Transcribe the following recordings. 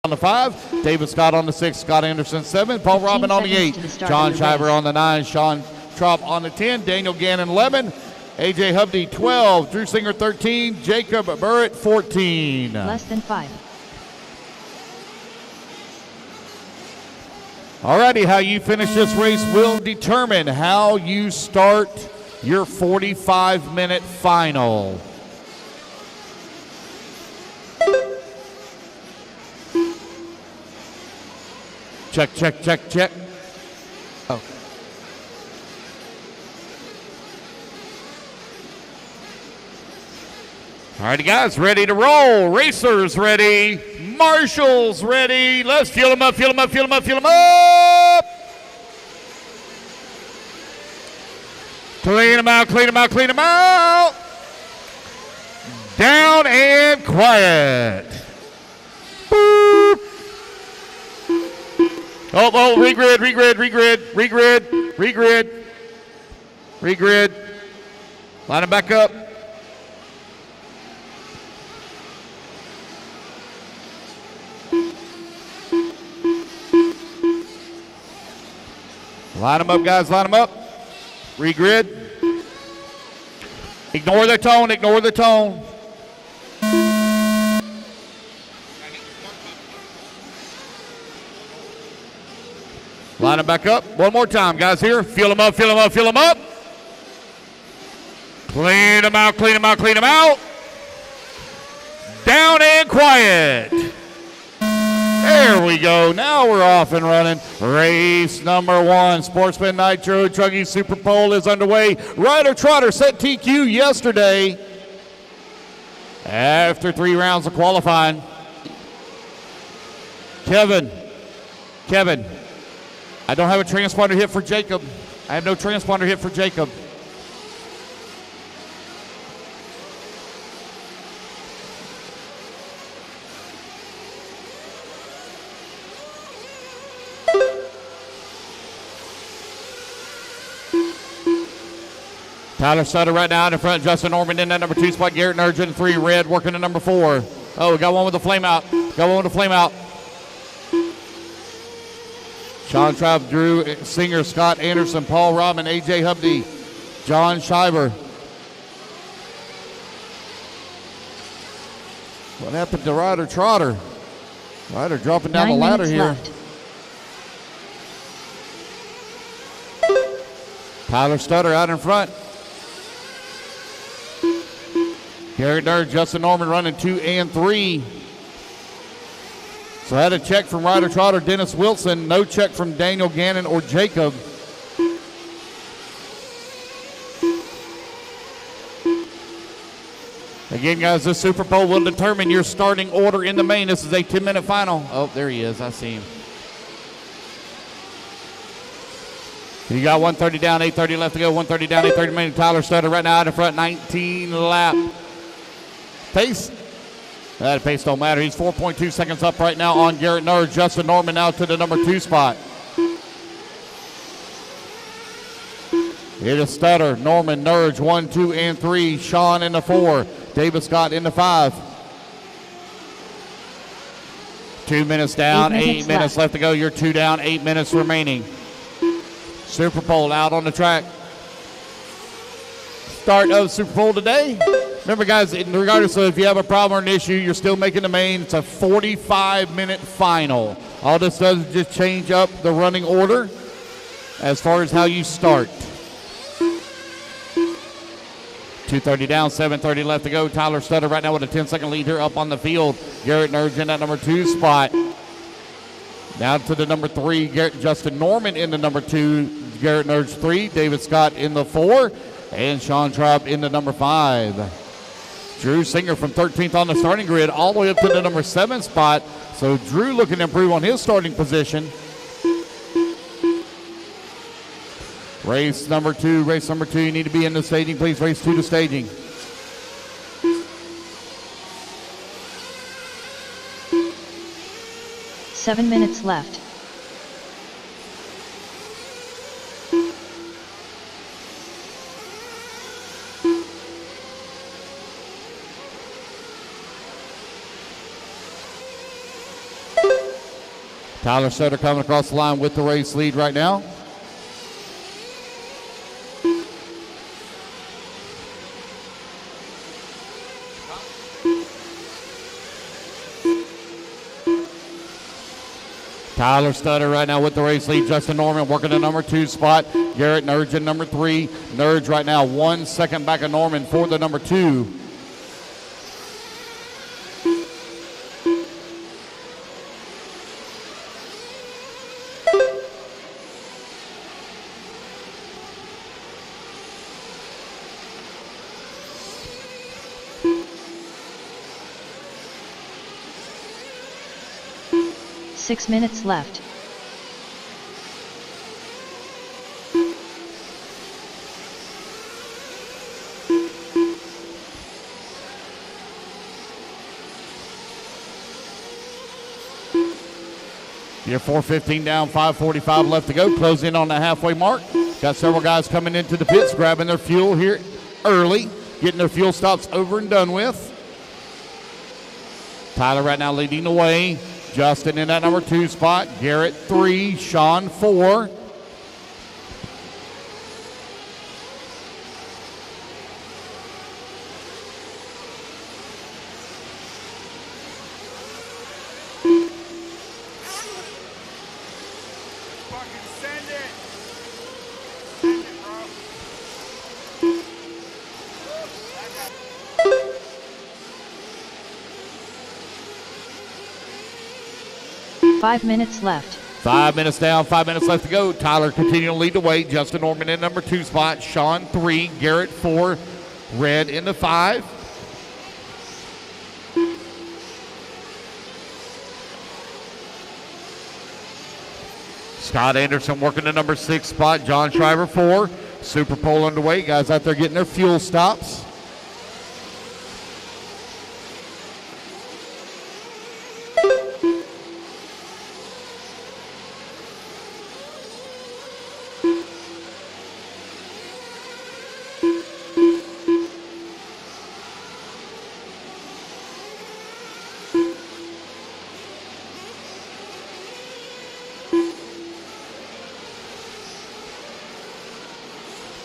on the 5, David Scott on the 6, Scott Anderson 7, Paul Robin on the 8, John Shiver on the 9, Sean Trop on the 10, Daniel Gannon 11, AJ Hubdy 12, Drew Singer 13, Jacob Burrett 14. Less than 5. Alrighty, how you finish this race will determine how you start your 45-minute final. Check, check, check, check. Oh. All righty, guys, ready to roll. Racers ready. Marshals ready. Let's fuel them up, fuel them up, fuel them up, fuel them up. Clean them out, clean them out, clean them out. Down and quiet. Boop. Oh, regrid, regrid, regrid, regrid, regrid, regrid. Line them back up. Line them up, guys, line them up. Regrid. Ignore the tone, ignore the tone. Line them back up. One more time, guys, here. Fuel them up, fuel them up, fuel them up. Clean them out, clean them out, clean them out. Down and quiet. There we go. Now we're off and running. Race number 1, Sportsman Nitro Trucking SuperPole is underway. Ryder Trotter set TQ yesterday after 3 rounds of qualifying. Kevin. I don't have a transponder hit for Jacob. I have no transponder hit for Jacob. Tyler Sutter right now out in front. Justin Norman in that number 2 spot. Garrett Nurgent 3 red working at number 4. Oh, we got one with the flame out. Got one with the flame out. Sean Traub, Drew Singer, Scott Anderson, Paul Robin, AJ Hubdy, John Shiver. What happened to Ryder Trotter? Ryder dropping down the ladder here. Left. Tyler Stutter out in front. Garrett Nerd, Justin Norman running 2 and 3. So I had a check from Ryder Trotter, Dennis Wilson. No check from Daniel Gannon or Jacob. Again, guys, this SuperPole will determine your starting order in the main. This is a 10-minute final. Oh, there he is. I see him. You got 130 down, 830 left to go. 130 down, 830 remaining. Tyler Stutter right now out in front, 19 lap pace. That pace don't matter. He's 4.2 seconds up right now on Garrett Nerd. Justin Norman now to the number 2 spot. It is Stutter, Norman, Nurge, 1, 2, and 3. Sean in the 4. David Scott in the 5. 2 minutes down, 8 minutes left to go. You're 2 down, 8 minutes remaining. SuperPole out on the track. Start of SuperPole today. Remember, guys, regardless of if you have a problem or an issue, you're still making the main. It's a 45-minute final. All this does is just change up the running order as far as how you start. 2:30 down, 7:30 left to go. Tyler Stutter right now with a 10-second lead here up on the field. Garrett Nurge in that number 2 spot. Down to the number 3, Justin Norman in the number 2. Garrett Nurge 3. David Scott in the 4. And Sean Traub in the number 5. Drew Singer from 13th on the starting grid all the way up to the number 7 spot. So Drew looking to improve on his starting position. Race number 2, you need to be in the staging, please. Race 2 to staging. Seven minutes left. Tyler Sutter coming across the line with the race lead right now. Tyler Sutter right now with the race lead. Justin Norman working the number 2 spot. Garrett Nurge in number 3. Nurge right now 1 second back of Norman for the number 2. Six minutes left. You're 4:15 down, 5:45 left to go. Close in on the halfway mark. Got several guys coming into the pits, grabbing their fuel here early, getting their fuel stops over and done with. Tyler right now leading the way. Justin in that number 2 spot. Garrett 3, Sean 4. Five minutes left. 5 minutes down, 5 minutes left to go. Tyler continuing to lead the way. Justin Norman in number 2 spot. Sean 3, Garrett 4, Red in the 5. Scott Anderson working the number 6 spot. John Shriver 4. SuperPole underway. Guys out there getting their fuel stops.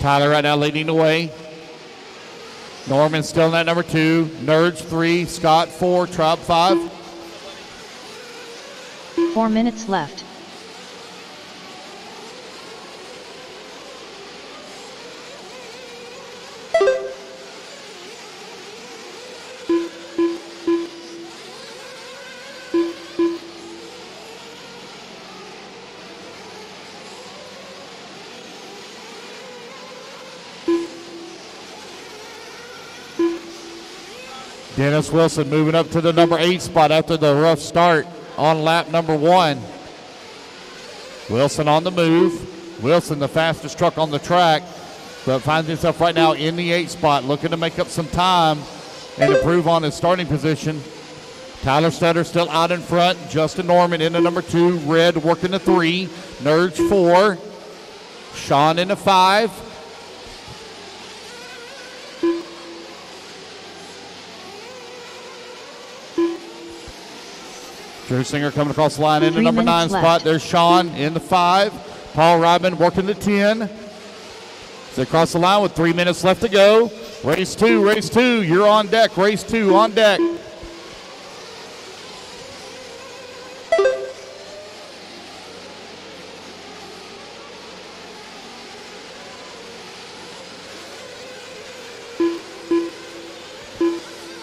Tyler right now leading the way. Norman still in that number 2. Nurge 3, Scott 4, Traub 5. 4 minutes left. Dennis Wilson moving up to the number 8 spot after the rough start on lap number 1. Wilson on the move. Wilson, the fastest truck on the track, but finds himself right now in the 8 spot, looking to make up some time and improve on his starting position. Tyler Sutter still out in front. Justin Norman in the number 2. Red working the 3. Nurge 4. Sean in the 5. Drew Singer coming across the line in the number 9 spot. There's Sean in the 5. Paul Ryman working the 10. They across the line with 3 minutes left to go. Race 2, you're on deck. Race 2 on deck.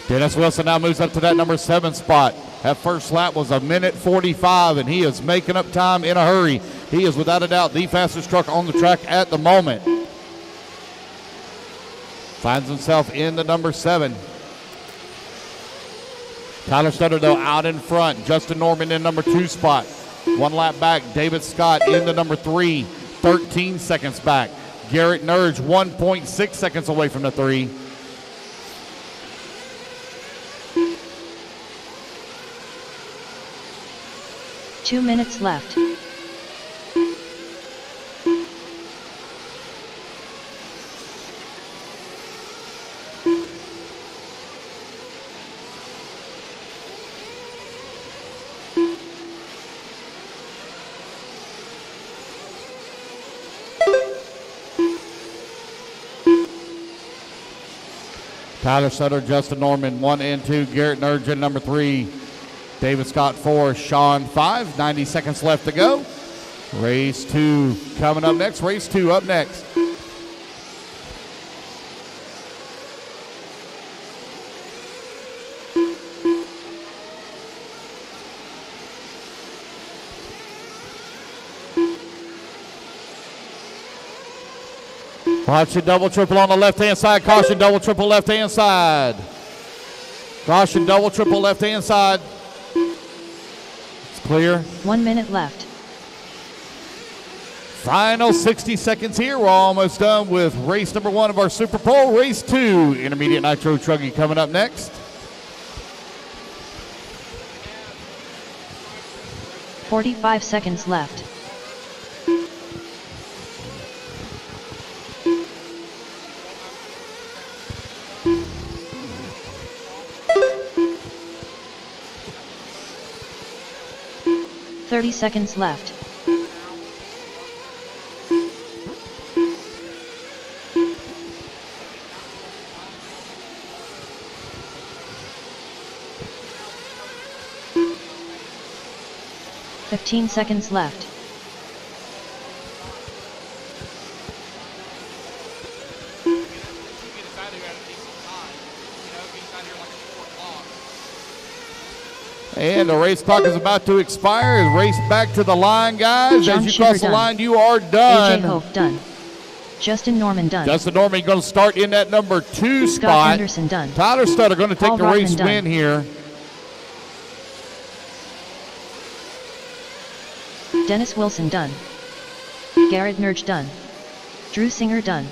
Dennis Wilson now moves up to that number 7 spot. That first lap was 1:45, and he is making up time in a hurry. He is without a doubt the fastest truck on the track at the moment. Finds himself in the number 7. Tyler Sutter, though, out in front. Justin Norman in number 2 spot. 1 lap back. David Scott in the number 3, 13 seconds back. Garrett Nurge 1.6 seconds away from the 3. Two minutes left. Tyler Sutter, Justin Norman, 1 and 2. Garrett Nurgen, number 3. David Scott, 4. Sean, 5. 90 seconds left to go. Race 2 coming up next. Race 2 up next. Caution double triple on the left-hand side. Caution double triple left-hand side. Caution double triple left-hand side. It's clear. 1 minute left. Final 60 seconds here. We're almost done with race number 1 of our SuperPole. Race 2, Intermediate Nitro Truggy coming up next. $45 seconds left. $30 seconds left. $15 seconds left. And the race clock is about to expire. Race back to the line, guys. John As you Sugar cross the done. line, you are done. AJ Hope done. Justin Norman done. Justin Norman going to start in that number 2 Scott spot. Anderson done. Tyler Stutter going to take Paul the Rothman race done. win here. Dennis Wilson done. Garrett Nurge done. Drew Singer done.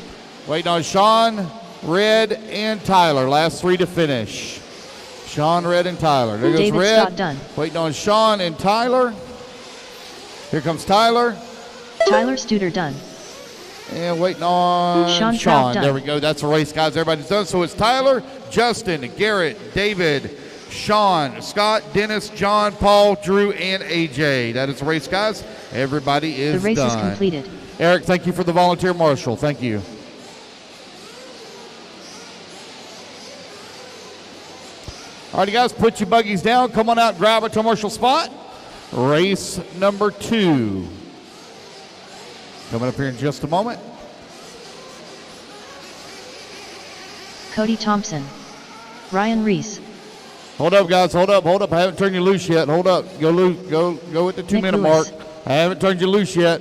Waiting on Sean, Red, and Tyler. Last 3 to finish. Sean, Red, and Tyler. There goes David Red. Scott done. Waiting on Sean and Tyler. Here comes Tyler. Tyler Studer done. And waiting on Sean Trout done. There we go. That's the race, guys. Everybody's done. So it's Tyler, Justin, Garrett, David, Sean, Scott, Dennis, John, Paul, Drew, and AJ. That is the race, guys. Everybody is done. The race is completed. Eric, thank you for the volunteer marshal. Thank you. All right, guys, put your buggies down. Come on out and grab a commercial spot. Race number 2. Coming up here in just a moment. Cody Thompson. Ryan Reese. Hold up, guys. Hold up. Hold up. I haven't turned you loose yet. Hold up. Go loose. Go at the 2-minute mark. Lewis. I haven't turned you loose yet.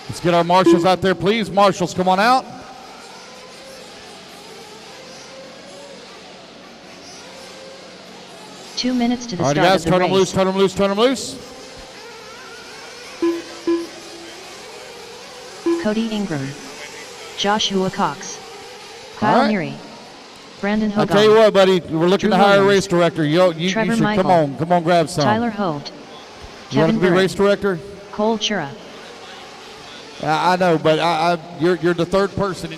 Let's get our marshals out there, please. Marshals, come on out. Two minutes to the All right, start guys, of the turn race. them loose, turn them loose, turn them loose. Cody Ingram. Joshua Cox. Kyle All right. Neary. Brandon I'll tell you Hogan. what, buddy, we're looking Drew to hire a Williams. race director. You Trevor should Michael. come on, grab some. Tyler Holt. You want Kevin to be Burke. race director? Cole Chura. I know, but you're the third person.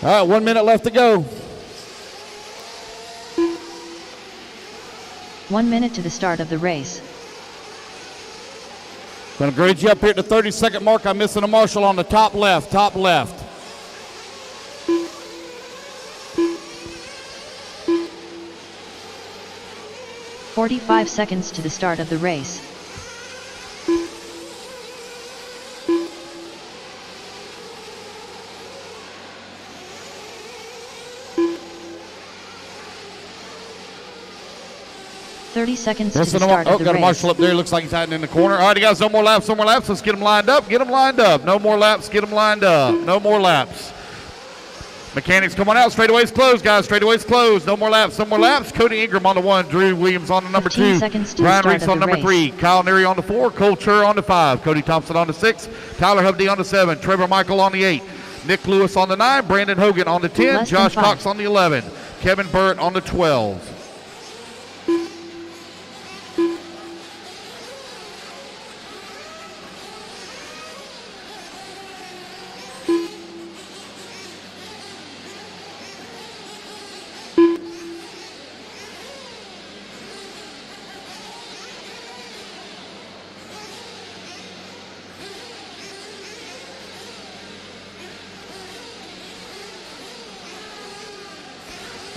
All right, 1 minute left to go. 1 minute to the start of the race. Going to grade you up here at the 30-second mark. I'm missing a marshal on the top left, top left. $45 seconds to the start of the race. $30 seconds to the start of the got a race. marshal up there. Looks like he's hiding in the corner. All right, guys, no more laps, no more laps. Let's get them lined up. Get them lined up. No more laps. Get them lined up. No more laps. Mechanics, come on out. Straightaway's closed, guys. Straightaway's closed. No more laps. No more laps. Cody Ingram on the 1. Drew Williams on the number 2. 15 seconds to the Ryan start Reese of on the number race. 3. Kyle Neary on the 4. Cole Chur on the 5. Cody Thompson on the 6. Tyler Hovde on the 7. Trevor Michael on the 8. Nick Lewis on the 9, Brandon Hogan on the 10, Less than Josh 5. Cox on the 11, Kevin Burt on the 12.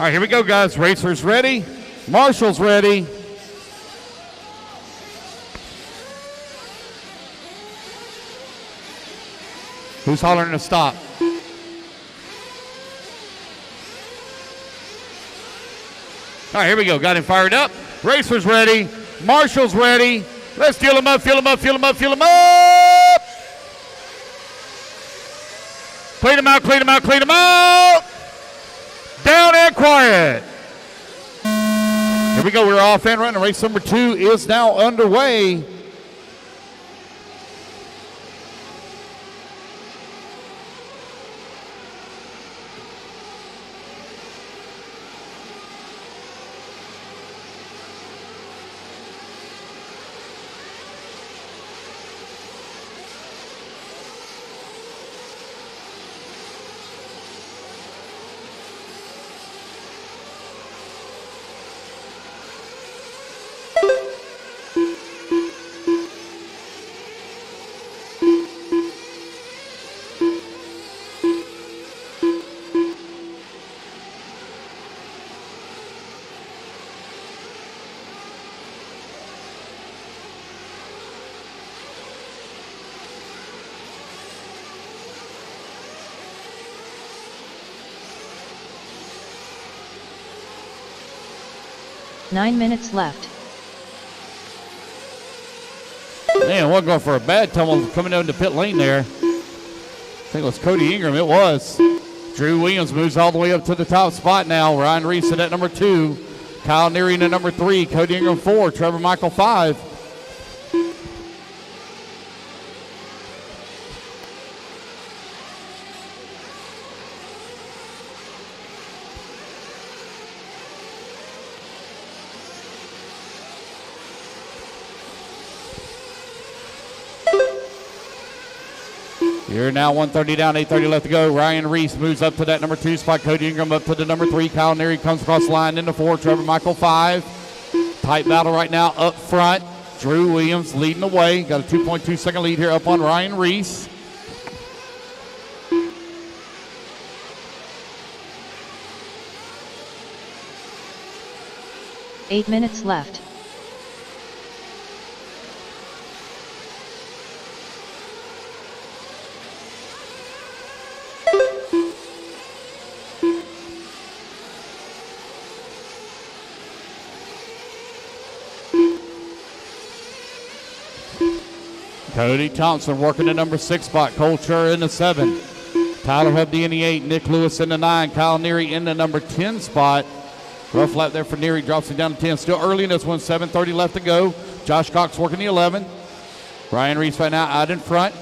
All right, here we go, guys. Racers ready. Marshall's ready. Who's hollering to stop? All right, here we go. Got him fired up. Racers ready. Marshall's ready. Let's fuel him up, fuel him up, fuel him up, fuel him up. Clean him out, clean him out, clean him out. Down and quiet. Here we go. We're off and running. Race number 2 is now underway. Nine minutes left. Man, wasn't going for a bad tumble coming down the pit lane there. I think it was Cody Ingram. It was. Drew Williams moves all the way up to the top spot now. Ryan Reese at number 2. Kyle Neary at number 3. Cody Ingram 4. Trevor Michael 5. You're now 130 down, 8:30 left to go. Ryan Reese moves up to that number 2 spot. Cody Ingram up to the number 3. Kyle Neary comes across the line into 4. Trevor Michael 5. Tight battle right now up front. Drew Williams leading the way. Got a 2.2 second lead here up on Ryan Reese. Eight minutes left. Cody Thompson working the number 6 spot. Cole Chur in the 7. Tyler Hubdy in the 8. Nick Lewis in the 9. Kyle Neary in the number 10 spot. Rough lap there for Neary. Drops it down to 10. Still early in this one. 7:30 left to go. Josh Cox working the 11. Ryan Reese right now out in front.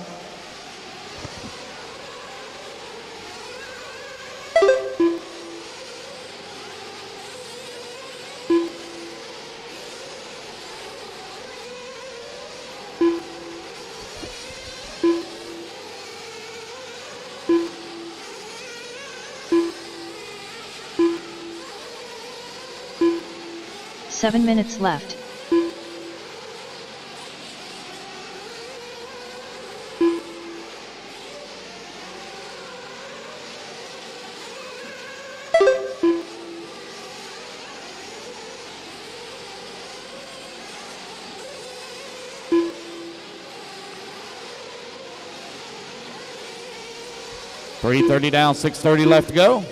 Seven minutes left. .330 down, 6:30 left to go.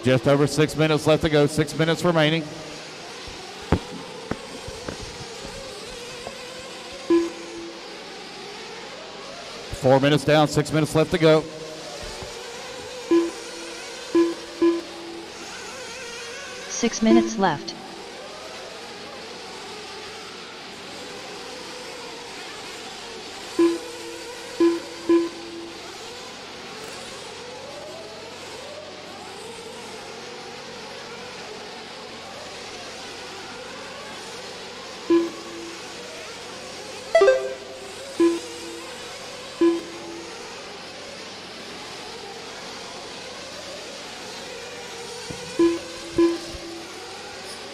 Just over 6 minutes left to go. 6 minutes remaining. 4 minutes down, 6 minutes left to go. Six minutes left.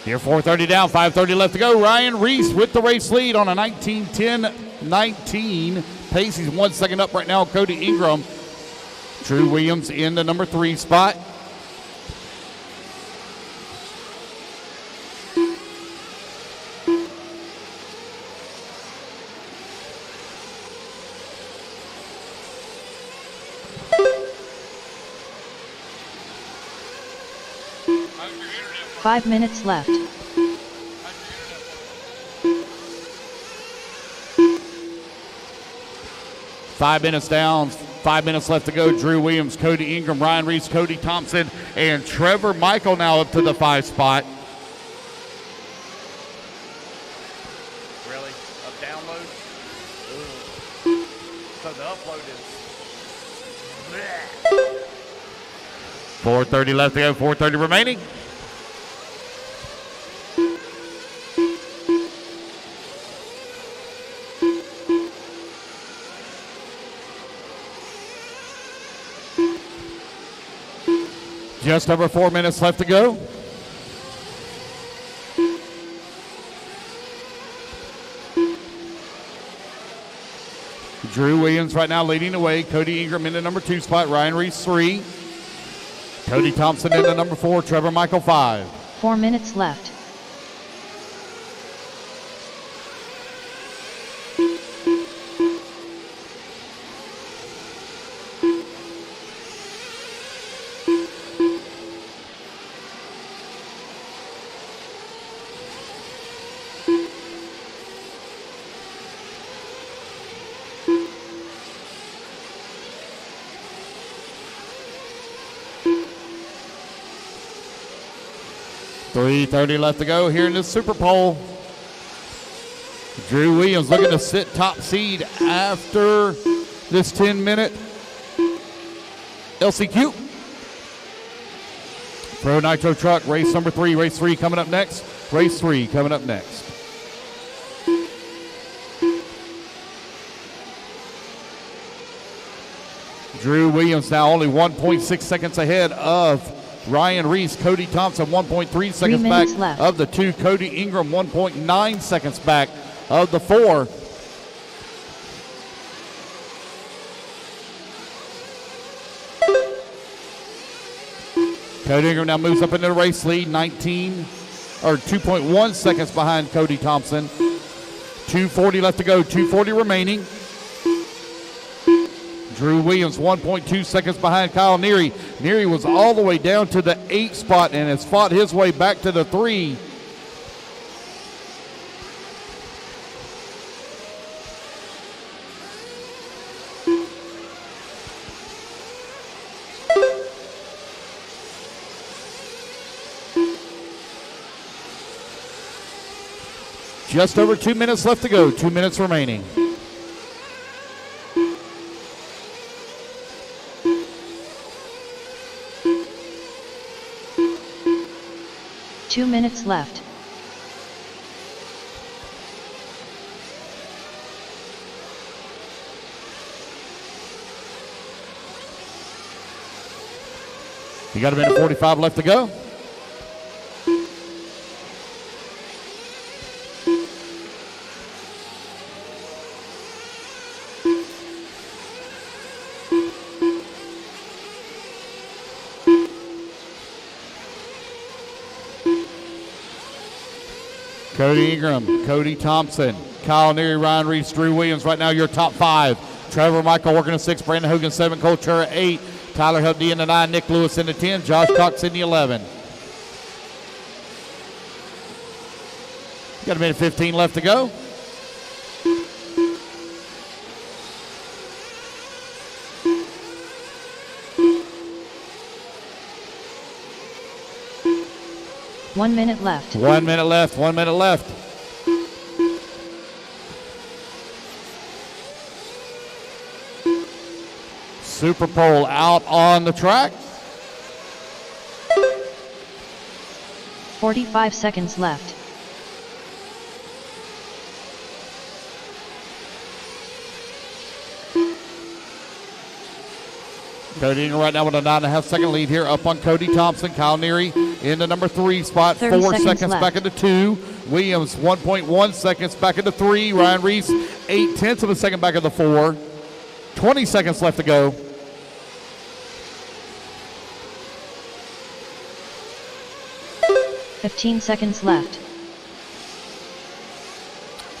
Here 4:30 down, 5:30 left to go. Ryan Reese with the race lead on a 19-10-19 pace. He's 1 second up right now. Cody Ingram. Drew Williams in the number 3 spot. Five minutes left. Five minutes down, 5 minutes left to go. Drew Williams, Cody Ingram, Ryan Reese, Cody Thompson, and Trevor Michael now up to the 5 spot. Really? A download? Ugh. So the upload is... 4:30 left to go, 4:30 remaining. Just over 4 minutes left to go. Drew Williams right now leading the way. Cody Ingram in the number 2 spot. Ryan Reese 3. Cody Thompson in the number 4. Trevor Michael 5. 4 minutes left. .30 left to go here in this SuperPole. Drew Williams looking to sit top seed after this 10-minute LCQ. Pro Nitro Truck, race number 3. Race 3 coming up next. Race 3 coming up next. Drew Williams now only 1.6 seconds ahead of Ryan Reese. Cody Thompson 1.3 seconds back left. of the 2. Cody Ingram 1.9 seconds back of the 4. Cody Ingram now moves up into the race lead, 2.1 seconds behind Cody Thompson. 2:40 left to go, 2:40 remaining. Drew Williams 1.2 seconds behind Kyle Neary. Neary was all the way down to the 8 spot and has fought his way back to the 3. Just over 2 minutes left to go, 2 minutes remaining. Two minutes left. You got a minute 45 left to go. Cody Ingram, Cody Thompson, Kyle Neary, Ryan Reese, Drew Williams. Right now, your top 5. Trevor Michael working a 6, Brandon Hogan 7, Cole Chura 8, Tyler Hubdy in the 9, Nick Lewis in the 10, Josh Cox in the 11. Got a minute 15 left to go. 1 minute left. 1 minute left. 1 minute left. SuperPole out on the track. 45 seconds left. Cody Ingram right now with a 9.5-second lead here up on Cody Thompson. Kyle Neary in the number 3 spot. 30 4 seconds seconds left. back into 2. Williams 1.1 seconds back into 3. Ryan Reese 0.8 of a second back into 4. 20 seconds left to go. $15 seconds left.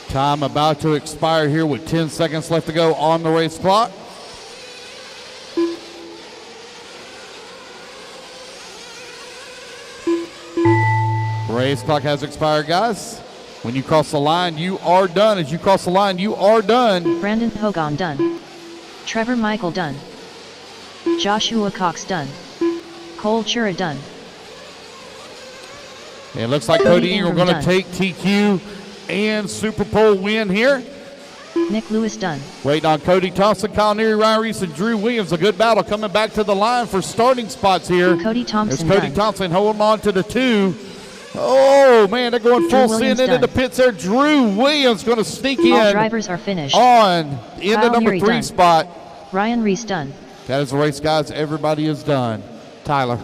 Time about to expire here with 10 seconds left to go on the race clock. Race clock has expired, guys. When you cross the line, you are done. As you cross the line, you are done. Brandon Hogan done. Trevor Michael done. Joshua Cox done. Cole Chura done. It looks like Cody Ingram going to take TQ and SuperPole win here. Nick Lewis done. Waiting on Cody Thompson, Kyle Neary, Ryan Reese, and Drew Williams. A good battle coming back to the line for starting spots here. Cody Thompson There's Cody done. Thompson holding on to the 2. Oh, man, they're going full send into the pits there. Drew Williams going to sneak in. All drivers are finished. On in Kyle the number Neary 3 done. spot. Ryan Reese done. That is the race, guys. Everybody is done. Tyler.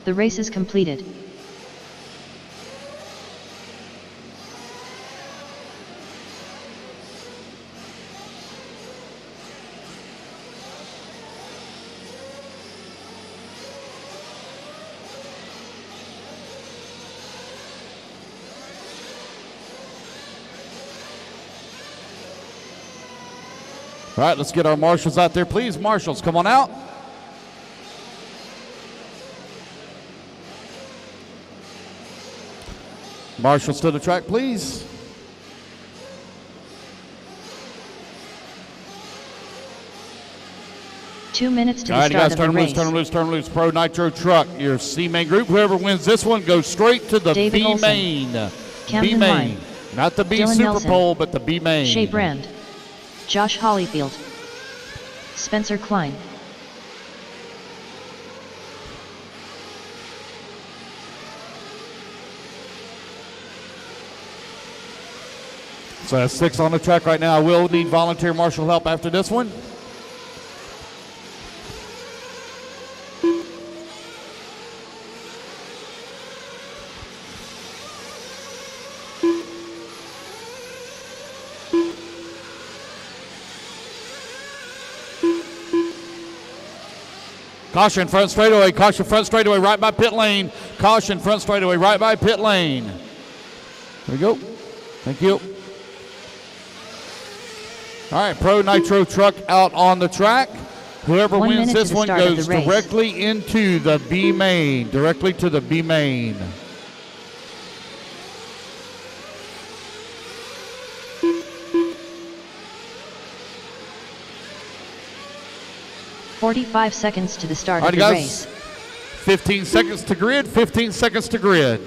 The race is completed. All right, let's get our marshals out there, please. Marshals, come on out. Marshals to the track, please. Two minutes to All the right, start guys, of the turn race. loose, turn loose, turn loose. Pro Nitro Truck, your C main group. Whoever wins this one goes straight to the David B Olson. main. Camden B main. Line. Not the B Dylan Super Pole, Nelson. but the B main. Shea Brand. Josh Hollyfield. Spencer Klein. So that's 6 on the track right now. I will need volunteer marshal help after this one. Caution, front straightaway. Caution, front straightaway, right by pit lane. Caution, front straightaway, right by pit lane. There we go. Thank you. All right, Pro Nitro Truck out on the track. Whoever 1 wins minute to this the one start of goes the race. directly into the B main. Directly to the B main. $45 seconds to the start All of right, the guys. race. 15 seconds to grid, 15 seconds to grid.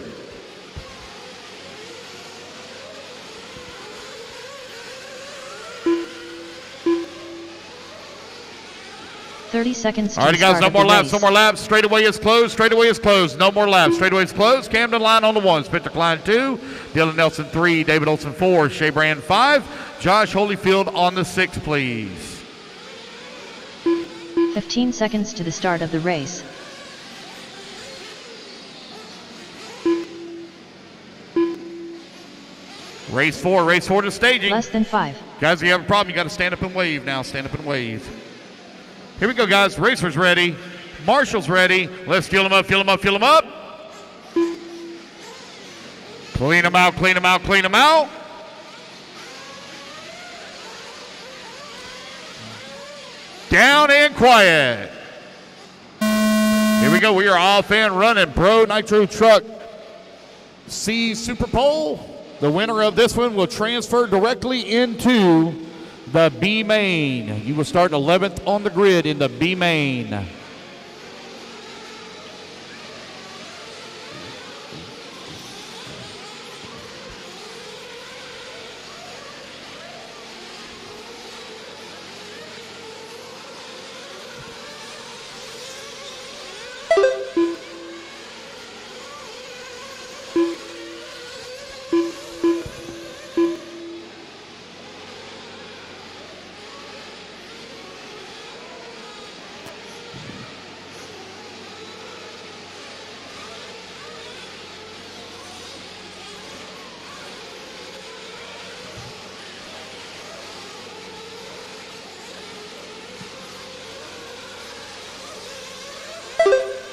$30 seconds to All right, the guys, start no of the more laps, race. no more laps. Straightaway is closed, straightaway is closed. No more laps, straightaway is closed. Camden Line on the 1, Spencer Klein 2, Dylan Nelson 3, David Olson 4, Shea Brand 5, Josh Holyfield on the 6, please. 15 seconds to the start of the race. Race 4 to staging. Less than 5. Guys, if you have a problem, you got to stand up and wave now. Stand up and wave. Here we go, guys. Racers ready. Marshall's ready. Let's fuel them up, fuel them up, fuel them up. Clean them out, clean them out, clean them out. Down and quiet. Here we go. We are off and running. Bro Nitro Truck C SuperPole. The winner of this one will transfer directly into the B main. You will start 11th on the grid in the B main.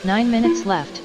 Nine minutes left.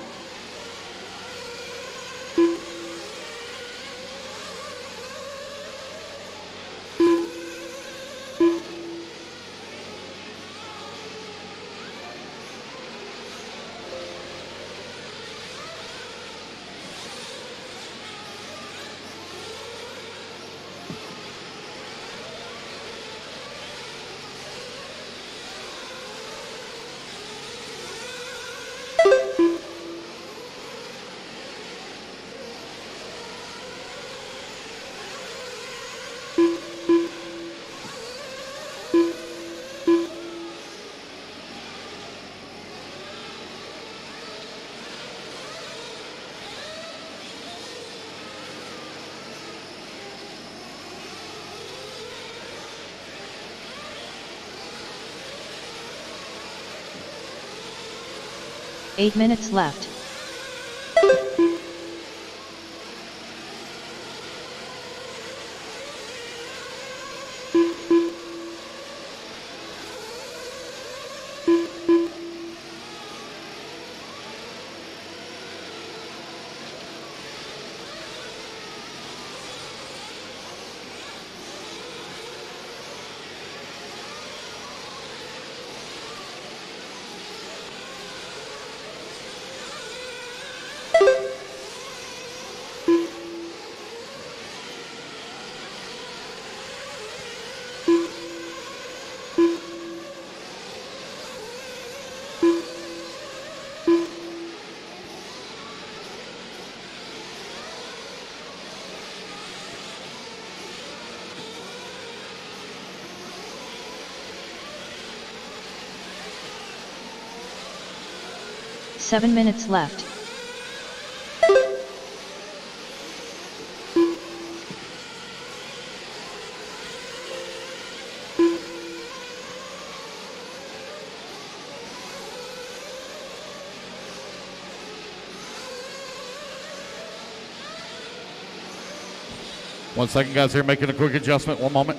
Eight minutes left. Seven minutes left. One second, guys, here making a quick adjustment. One moment.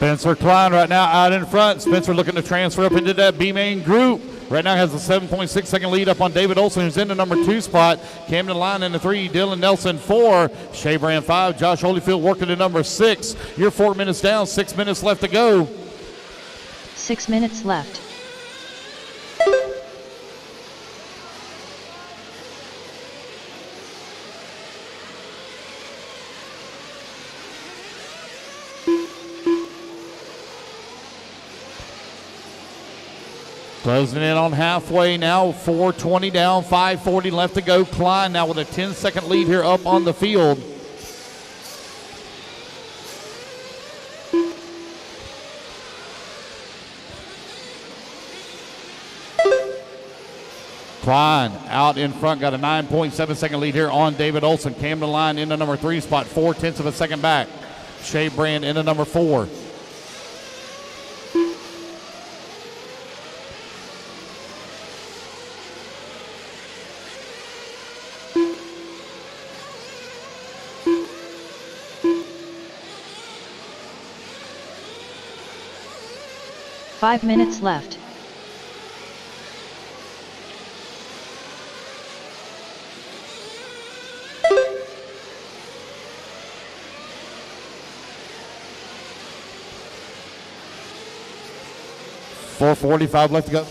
Spencer Klein right now out in front. Spencer looking to transfer up into that B main group. Right now has a 7.6 second lead up on David Olson, who's in the number 2 spot. Camden Line in the 3, Dylan Nelson 4, Shea Brand 5, Josh Holyfield working to number 6. You're 4 minutes down, 6 minutes left to go. 6 minutes left. Closing in on halfway now, 4:20 down, 5:40 left to go. Klein now with a 10-second lead here up on the field. Klein out in front, got a 9.7 second lead here on David Olson. Camden Line in the number 3 spot, 0.4 of a second back. Shea Brand in the number 4. 5 minutes left. .445 left to go.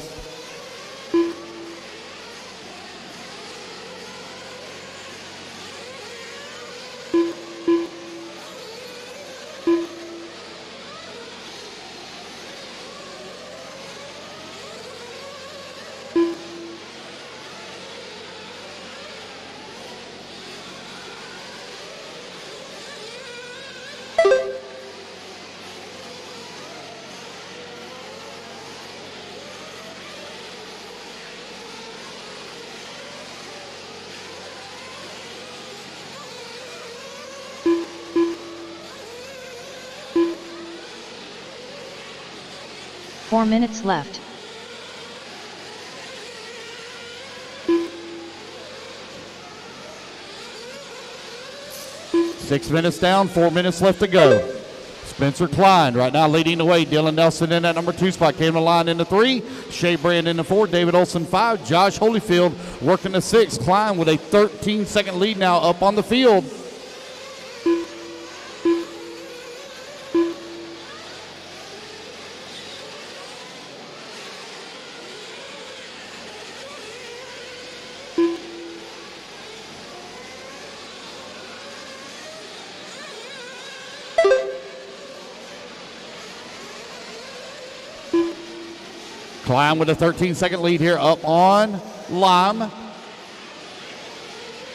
Four minutes left. Six minutes down, 4 minutes left to go. Spencer Klein right now leading the way. Dylan Nelson in that number 2 spot. Came to line in the 3. Shea Brand in the 4. David Olson 5. Josh Holyfield working the 6. Klein with a 13-second lead now up on the field. Klein with a 13-second lead here up on Lime.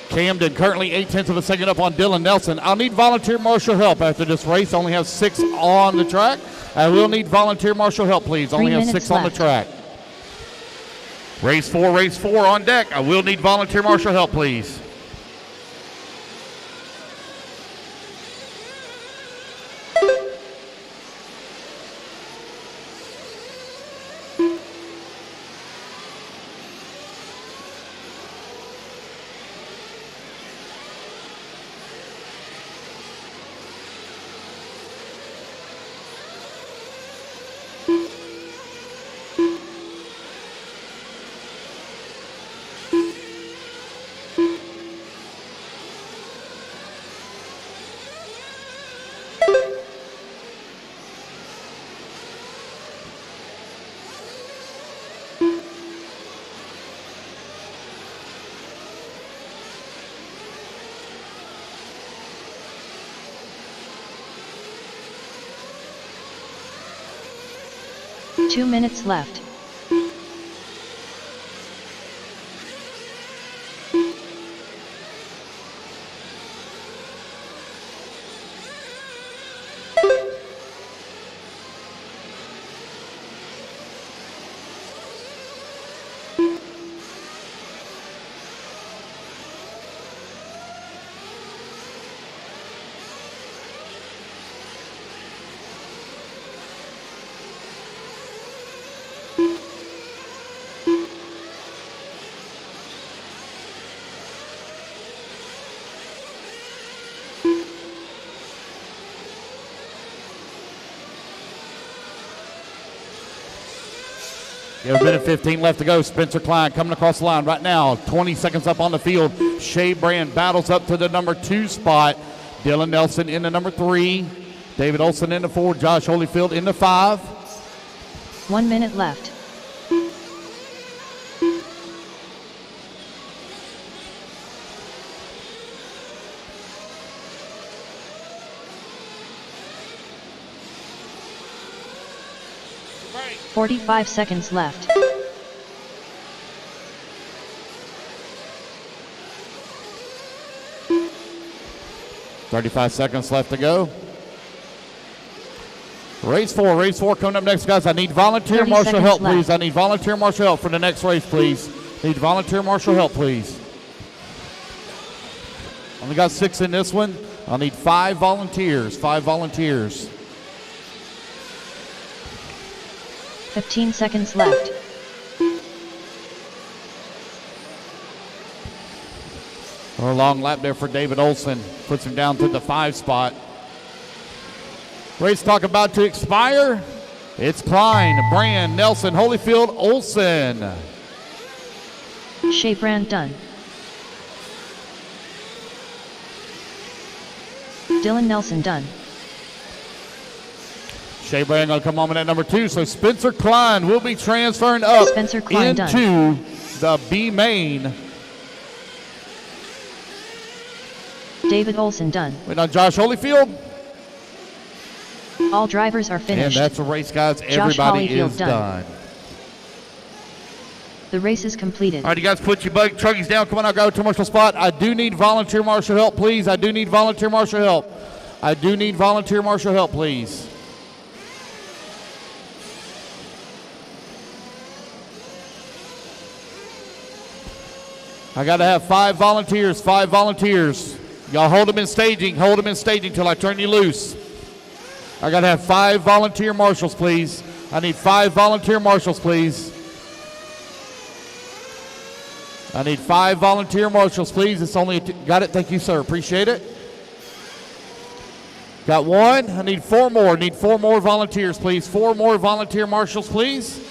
Camden currently 0.8 of a second up on Dylan Nelson. I'll need volunteer marshal help after this race. Only have 6 on the track. I will need volunteer marshal help, please. Only have 6 on the track. Race 4 on deck. I will need volunteer marshal help, please. Two minutes left. You have a minute 15 left to go. Spencer Klein coming across the line right now. 20 seconds up on the field. Shea Brand battles up to the number 2 spot. Dylan Nelson in the number 3. David Olson in the 4. Josh Holyfield in the 5. 1 minute left. Right. 45 seconds left. .35 seconds left to go. Race 4 coming up next, guys. I need volunteer marshal help, left. please. I need volunteer marshal help for the next race, please. Need volunteer marshal help, please. Only got 6 in this one. I'll need 5 volunteers. 5 volunteers. 15 seconds left. A long lap there for David Olson. Puts him down to the 5 spot. Race talk about to expire. It's Klein, Brand, Nelson, Holyfield, Olson. Shea Brand done. Dylan Nelson done. Shea Brand going to come on at number 2. So Spencer Klein will be transferring up Spencer Klein into done. the B main. David Olson done. Wait on Josh Holyfield. All drivers are finished. And that's a race, guys. Everybody Holyfield is done. The race is completed. All right, you guys put your bug truggies down. Come on, I'll go to marshal spot. I do need volunteer marshal help, please. I do need volunteer marshal help. I do need volunteer marshal help, please. I got to have 5 volunteers, 5 volunteers. Y'all hold them in staging till I turn you loose. I got to have 5 volunteer marshals, please. I need 5 volunteer marshals, please. I need 5 volunteer marshals, please. It's only got it. Thank you, sir. Appreciate it. Got 1. I need 4 more. Need 4 more volunteers, please. 4 more volunteer marshals, please.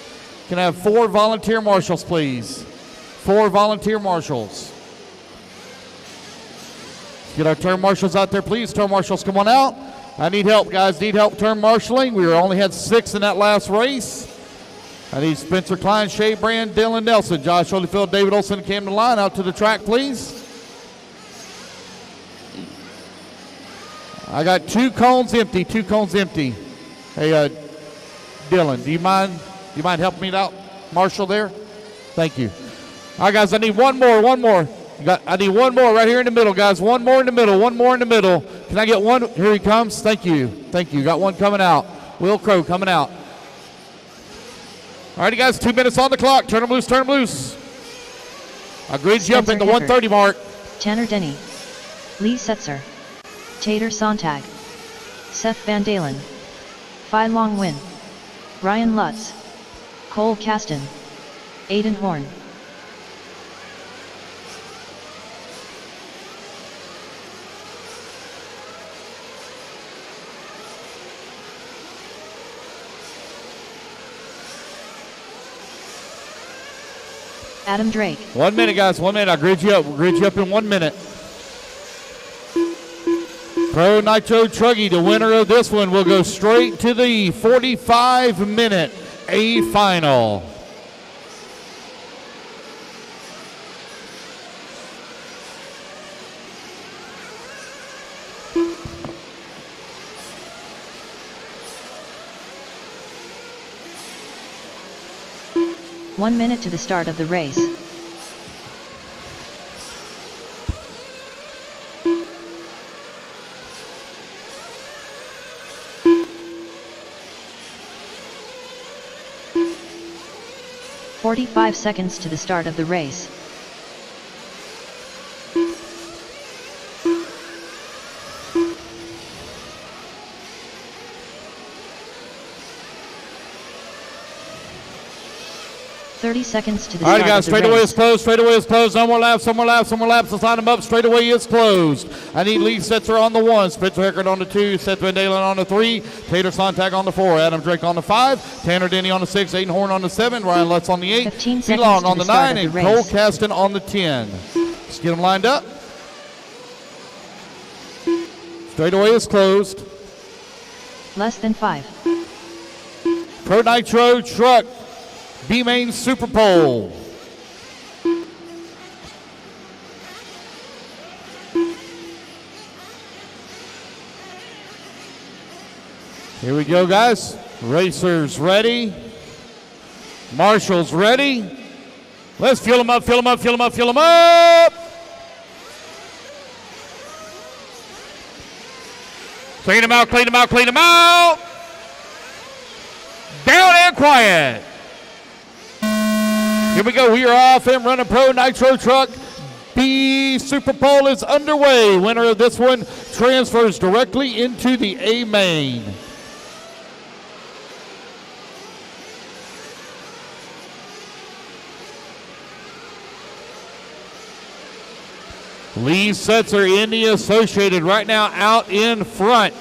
Can I have 4 volunteer marshals, please? 4 volunteer marshals. Get our turn marshals out there, please. Turn marshals, come on out. I need help, guys. Need help turn marshaling. We only had 6 in that last race. I need Spencer Klein, Shea Brand, Dylan Nelson, Josh Holyfield, David Olson came to the line. Out to the track, please. I got 2 cones empty. 2 cones empty. Hey, Dylan, do you mind helping me out, Marshall there? Thank you. All right, guys, I need one more. I need 1 more right here in the middle, guys. 1 more in the middle. 1 more in the middle. Can I get 1? Here he comes. Thank you. Got 1 coming out. Will Crow coming out. All right, guys, 2 minutes on the clock. Turn them loose. I grid you up at the 130 mark. Tanner Denny. Lee Setzer. Tater Sontag. Seth Van Dalen. Phi Long Win. Ryan Lutz. Cole Caston. Aiden Horn. Adam Drake. 1 minute, guys. 1 minute. I'll grid you up. We'll grid you up in 1 minute. Pro Nitro Truggy, the winner of this one, will go straight to the 45-minute A final. One minute to the start of the race. "45 seconds to the start of the race. "30 seconds to the start of the race. All right, guys, straightaway is closed. Straightaway is closed. No more laps. Let's line them up. Straightaway is closed. I need Lee Setzer on the 1, Spencer Heckert on the 2, Seth Van Dalen on the 3, Tater Sontag on the 4, Adam Drake on the 5, Tanner Denny on the 6, Aiden Horn on the 7, Ryan Lutz on the 8, 15 T Long seconds on to the the start 9, of the and Cole race. Caston on the 10. Let's get them lined up. Straightaway is closed. Less than 5. Pro Nitro Truck, B-Main SuperPole. Here we go, guys. Racers ready. Marshals ready. Let's fuel them up, fuel them up, fuel them up, fuel them up. Clean them out, clean them out, clean them out. Down and quiet. Here we go. We are off and running. Pro Nitro Truck B SuperPole is underway. Winner of this one transfers directly into the A main. Lee Setzer in the Associated right now out in front.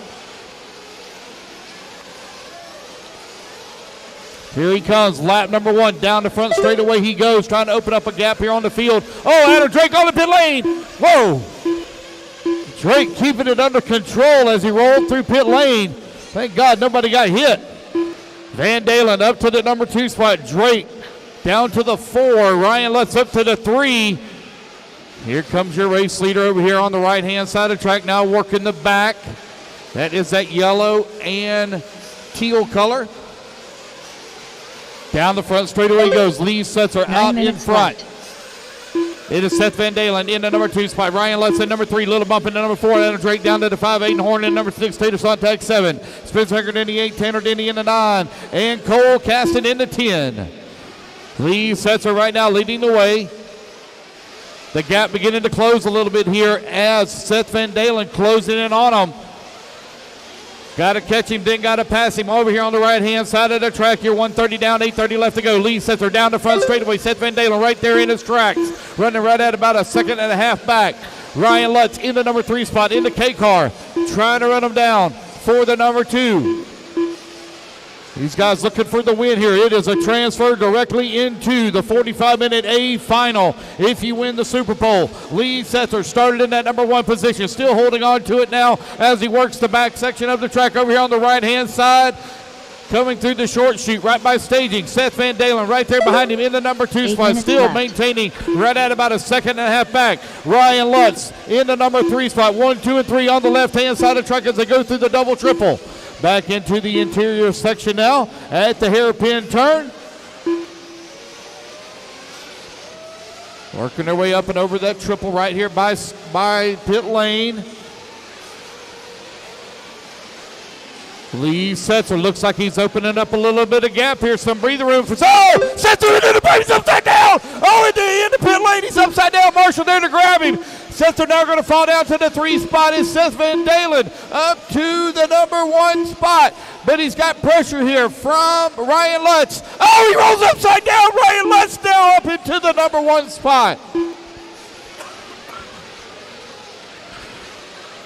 Here he comes, lap number 1, down the front straightaway he goes, trying to open up a gap here on the field. Oh, Adam Drake on the pit lane. Whoa. Drake keeping it under control as he rolled through pit lane. Thank God nobody got hit. Van Dalen up to the number 2 spot. Drake down to the 4. Ryan Lutz up to the 3. Here comes your race leader over here on the right-hand side of the track, now working the back. That is that yellow and teal color. Down the front straightaway goes. Lee Setzer out in front. Left. It is Seth Van Dalen in the number 2 spot. Ryan Lutz in number 3. Little bump in the number 4. Adam Drake down to the 5. Aiden Horn in number 6. Tater Sontag 7. Spencer Haggard in the 8. Tanner Denny in the 9. And Cole Caston in the 10. Lee Setzer right now leading the way. The gap beginning to close a little bit here as Seth Van Dalen closing in on him. Got to catch him, then got to pass him over here on the right-hand side of the track here. 130 down, 830 left to go. Lee Setzer down the front straightaway. Seth Van Dalen right there in his tracks. Running right at about a second and a half back. Ryan Lutz in the number 3 spot in the K car. Trying to run him down for the number 2. These guys looking for the win here. It is a transfer directly into the 45-minute A final if you win the SuperPole. Lee Setzer started in that number 1 position, still holding on to it now as he works the back section of the track over here on the right-hand side. Coming through the short chute right by staging. Seth Van Dalen right there behind him in the number 2 spot, still left. maintaining right at about a second and a half back. Ryan Lutz in the number 3 spot. 1, 2, and 3 on the left-hand side of the track as they go through the double triple. Back into the interior section now at the hairpin turn. Working their way up and over that triple right here by pit lane. Lee Setzer looks like he's opening up a little bit of gap here. Some breathing room for. Oh! Setzer into the plate. He's upside down. Oh, in the pit lane. He's upside down. Marshall there to grab him. Setzer now going to fall down to the 3 spot. Is Seth Van Dalen up to the number 1 spot. But he's got pressure here from Ryan Lutz. Oh, he rolls upside down. Ryan Lutz now up into the number 1 spot.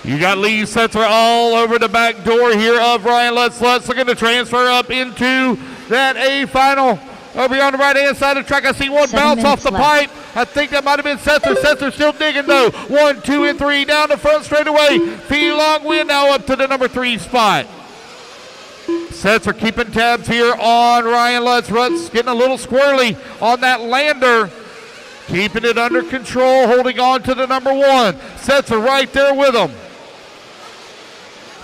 You got Lee Setzer all over the back door here of Ryan Lutz. Lutz looking to transfer up into that A final. Over here on the right-hand side of the track, I see one bounce off the pipe. I think that might have been Setzer. Setzer still digging, though. 1, 2, and 3 down the front straightaway. Long win now up to the number 3 spot. Setzer keeping tabs here on Ryan Lutz. Lutz getting a little squirrely on that lander. Keeping it under control, holding on to the number 1. Setzer right there with him.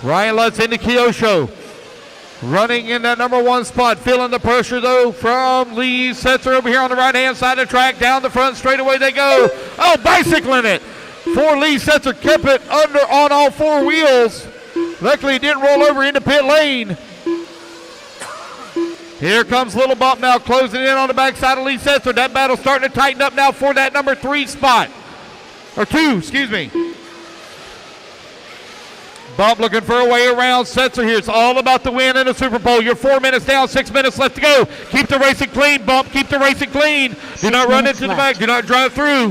Ryan Lutz into Kyosho. Running in that number 1 spot. Feeling the pressure, though, from Lee Setzer over here on the right-hand side of the track. Down the front straightaway they go. Oh, bicycling it. For Lee Setzer, kept it under on all 4 wheels. Luckily, it didn't roll over into pit lane. Here comes Little Bump now closing in on the backside of Lee Setzer. That battle starting to tighten up now for that number 3 spot. Or 2, excuse me. Bump looking for a way around Setzer here. It's all about the win in the SuperPole. You're 4 minutes down, 6 minutes left to go. Keep the racing clean, Bump. Keep the racing clean. Do not run into the back. Do not drive through.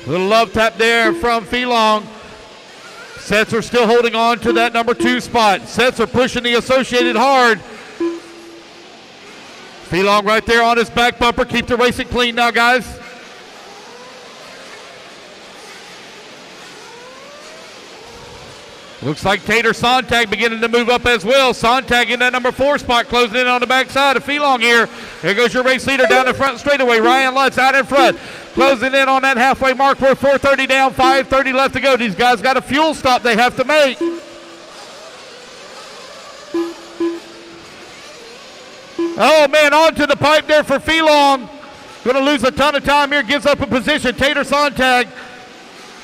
Little love tap there from Felong. Setzer still holding on to that number 2 spot. Setzer pushing the Associated hard. Felong right there on his back bumper. Keep the racing clean now, guys. Looks like Tater Sontag beginning to move up as well. Sontag in that number 4 spot, closing in on the backside of Felong here. Here goes your race leader down the front straightaway. Ryan Lutz out in front. Closing in on that halfway mark. We're 4:30 down, 5:30 left to go. These guys got a fuel stop they have to make. Oh, man, onto the pipe there for Felong. Going to lose a ton of time here. Gives up a position. Tater Sontag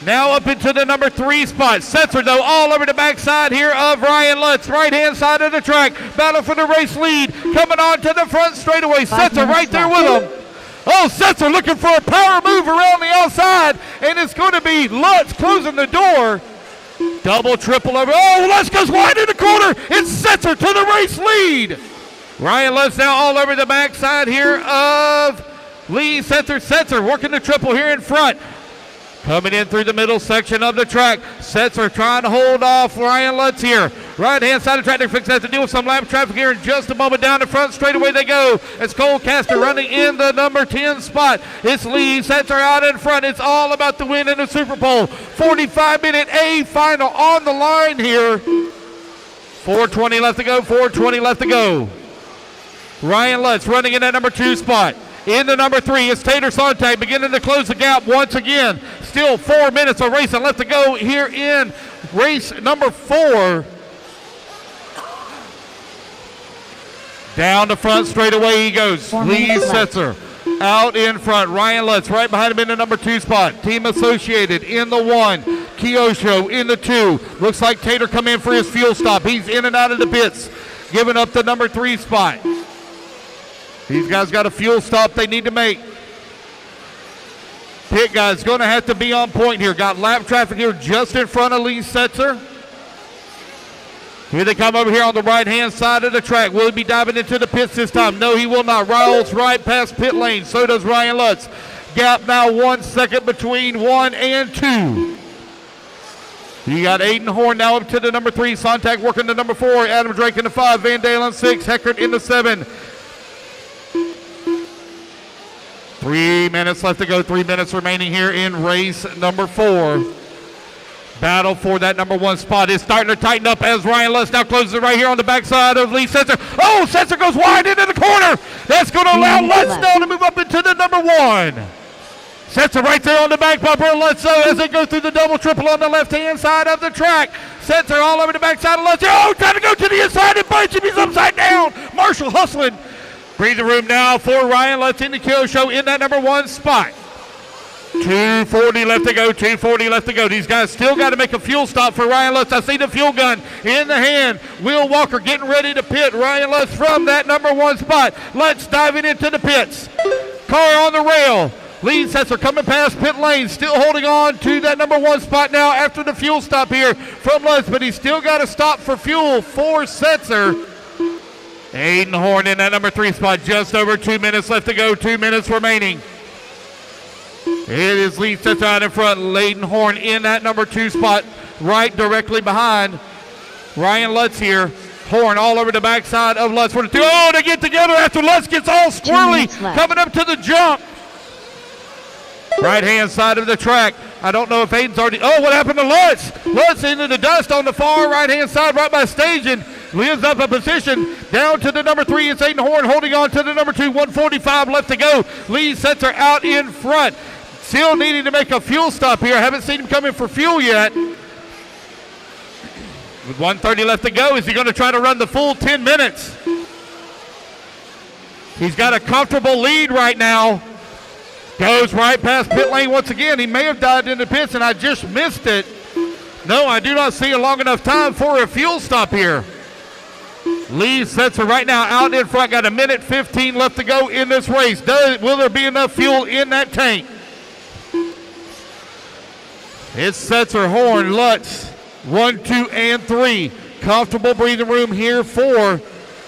now up into the number 3 spot. Setzer, though, all over the backside here of Ryan Lutz. Right-hand side of the track. Battle for the race lead. Coming on to the front straightaway. Setzer right there with him. Oh, Setzer looking for a power move around the outside. And it's going to be Lutz closing the door. Double, triple over. Oh, Lutz goes wide in the corner. It's Setzer to the race lead. Ryan Lutz now all over the backside here of Lee Setzer. Setzer working the triple here in front. Coming in through the middle section of the track. Setzer trying to hold off Ryan Lutz here. Right-hand side of the track, they're fixing to deal with some lap traffic here in just a moment. Down the front, straight away they go. It's Cole Castor running in the number 10 spot. It's Lee Setzer out in front. It's all about the win in the SuperPole. 45-minute A final on the line here. 4:20 left to go, 4:20 left to go. Ryan Lutz running in that number 2 spot. In the number 3, it's Tater Sontag beginning to close the gap once again. Still 4 minutes of racing left to go here in race number 4. Down the front straight away he goes. Lee Setzer out in front. Ryan Lutz right behind him in the number 2 spot. Team Associated in the 1. Kyosho in the 2. Looks like Tater come in for his fuel stop. He's in and out of the pits, giving up the number 3 spot. These guys got a fuel stop they need to make. Pit guys going to have to be on point here. Got lap traffic here just in front of Lee Setzer. Here they come over here on the right-hand side of the track. Will he be diving into the pits this time? No, he will not. Rolls right past pit lane. So does Ryan Lutz. Gap now 1 second between 1 and 2. You got Aiden Horn now up to the number 3. Sontag working the number 4. Adam Drake in the 5. Van Dalen 6. Heckert in the 7. 3 minutes left to go. 3 minutes remaining here in race number 4. Battle for that number 1 spot is starting to tighten up as Ryan Lutz now closes it right here on the backside of Lee Setzer. Oh, Setzer goes wide into the corner. That's going to allow Lutz now to move up into the number 1. Setzer right there on the back bumper of Lutz as they go through the double triple on the left-hand side of the track. Setzer all over the backside of Lutz. Oh, trying to go to the inside and punch him. He's upside down. Marshall hustling. Breathing room now for Ryan Lutz in the Kyosho in that number 1 spot. 2:40 left to go, 2:40 left to go. These guys still got to make a fuel stop for Ryan Lutz. I see the fuel gun in the hand. Will Walker getting ready to pit. Ryan Lutz from that number 1 spot. Lutz diving into the pits. Car on the rail. Lee Setzer coming past pit lane, still holding on to that number 1 spot now after the fuel stop here from Lutz, but he's still got to stop for fuel for Setzer. Aiden Horn in that number 3 spot. Just over 2 minutes left to go. 2 minutes remaining. It is Lee Setzer out in front. Aiden Horn in that number 2 spot. Right directly behind Ryan Lutz here. Horn all over the backside of Lutz. Oh, they get together after Lutz gets all squirrely. Coming up to the jump. Right-hand side of the track. I don't know if Aiden's already... Oh, what happened to Lutz? Lutz into the dust on the far right-hand side right by stage and lives up a position. Down to the number 3. It's Aiden Horn holding on to the number 2. 1:45 left to go. Lee Setzer out in front. Still needing to make a fuel stop here. Haven't seen him come in for fuel yet. With 1:30 left to go, is he going to try to run the full 10 minutes? He's got a comfortable lead right now. Goes right past pit lane once again. He may have dived into pits and I just missed it. No, I do not see a long enough time for a fuel stop here. Lee Setzer right now out in front. Got 1:15 left to go in this race. Will there be enough fuel in that tank? It's Setzer, Horn, Lutz, 1, 2, and 3. Comfortable breathing room here for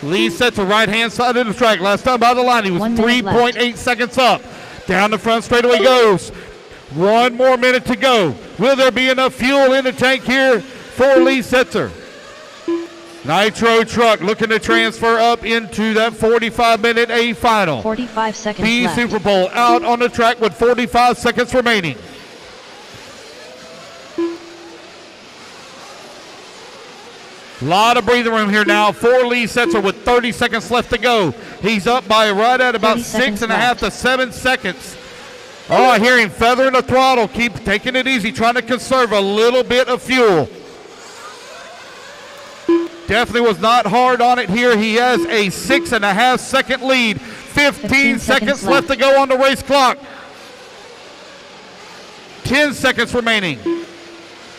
Lee Setzer, right-hand side of the track. Last time by the line, he was 3.8 seconds up. Down the front straightaway goes. 1 more minute to go. Will there be enough fuel in the tank here for Lee Setzer? Nitro truck looking to transfer up into that 45-minute A final. 45 seconds B left. SuperPole out on the track with 45 seconds remaining. A lot of breathing room here now for Lee Setzer with 30 seconds left to go. He's up by right at about 6.5 to 7 seconds. Oh, I hear him feathering the throttle. Keep taking it easy, trying to conserve a little bit of fuel. Definitely was not hard on it here. He has a 6.5 second lead. 15 seconds left to go on the race clock. 10 seconds remaining.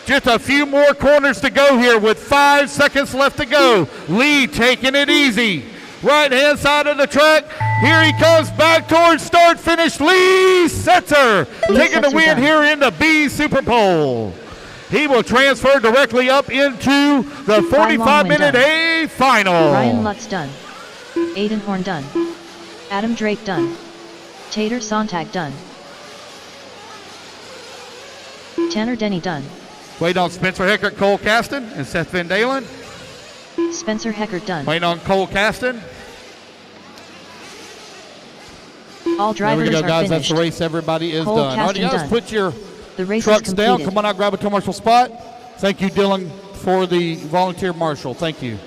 Just a few more corners to go here with 5 seconds left to go. Lee taking it easy. Right-hand side of the track. Here he comes back towards start finish. Lee Setzer taking the win here in the B SuperPole. He will transfer directly up into the 45-minute A final. Ryan Lutz done. Aiden Horn done. Adam Drake done. Tater Sontag done. Tanner Denny done. Wait on Spencer Heckert, Cole Caston, and Seth Van Dalen. Spencer Heckert done. Waiting on Cole Caston. All There we drivers go, are guys. finished. That's the race. Everybody is Cole done. All right, Caston guys, done. put your The race trucks is down. completed. Come on out, grab a commercial spot. Thank you, Dylan, for the volunteer marshal. Thank you.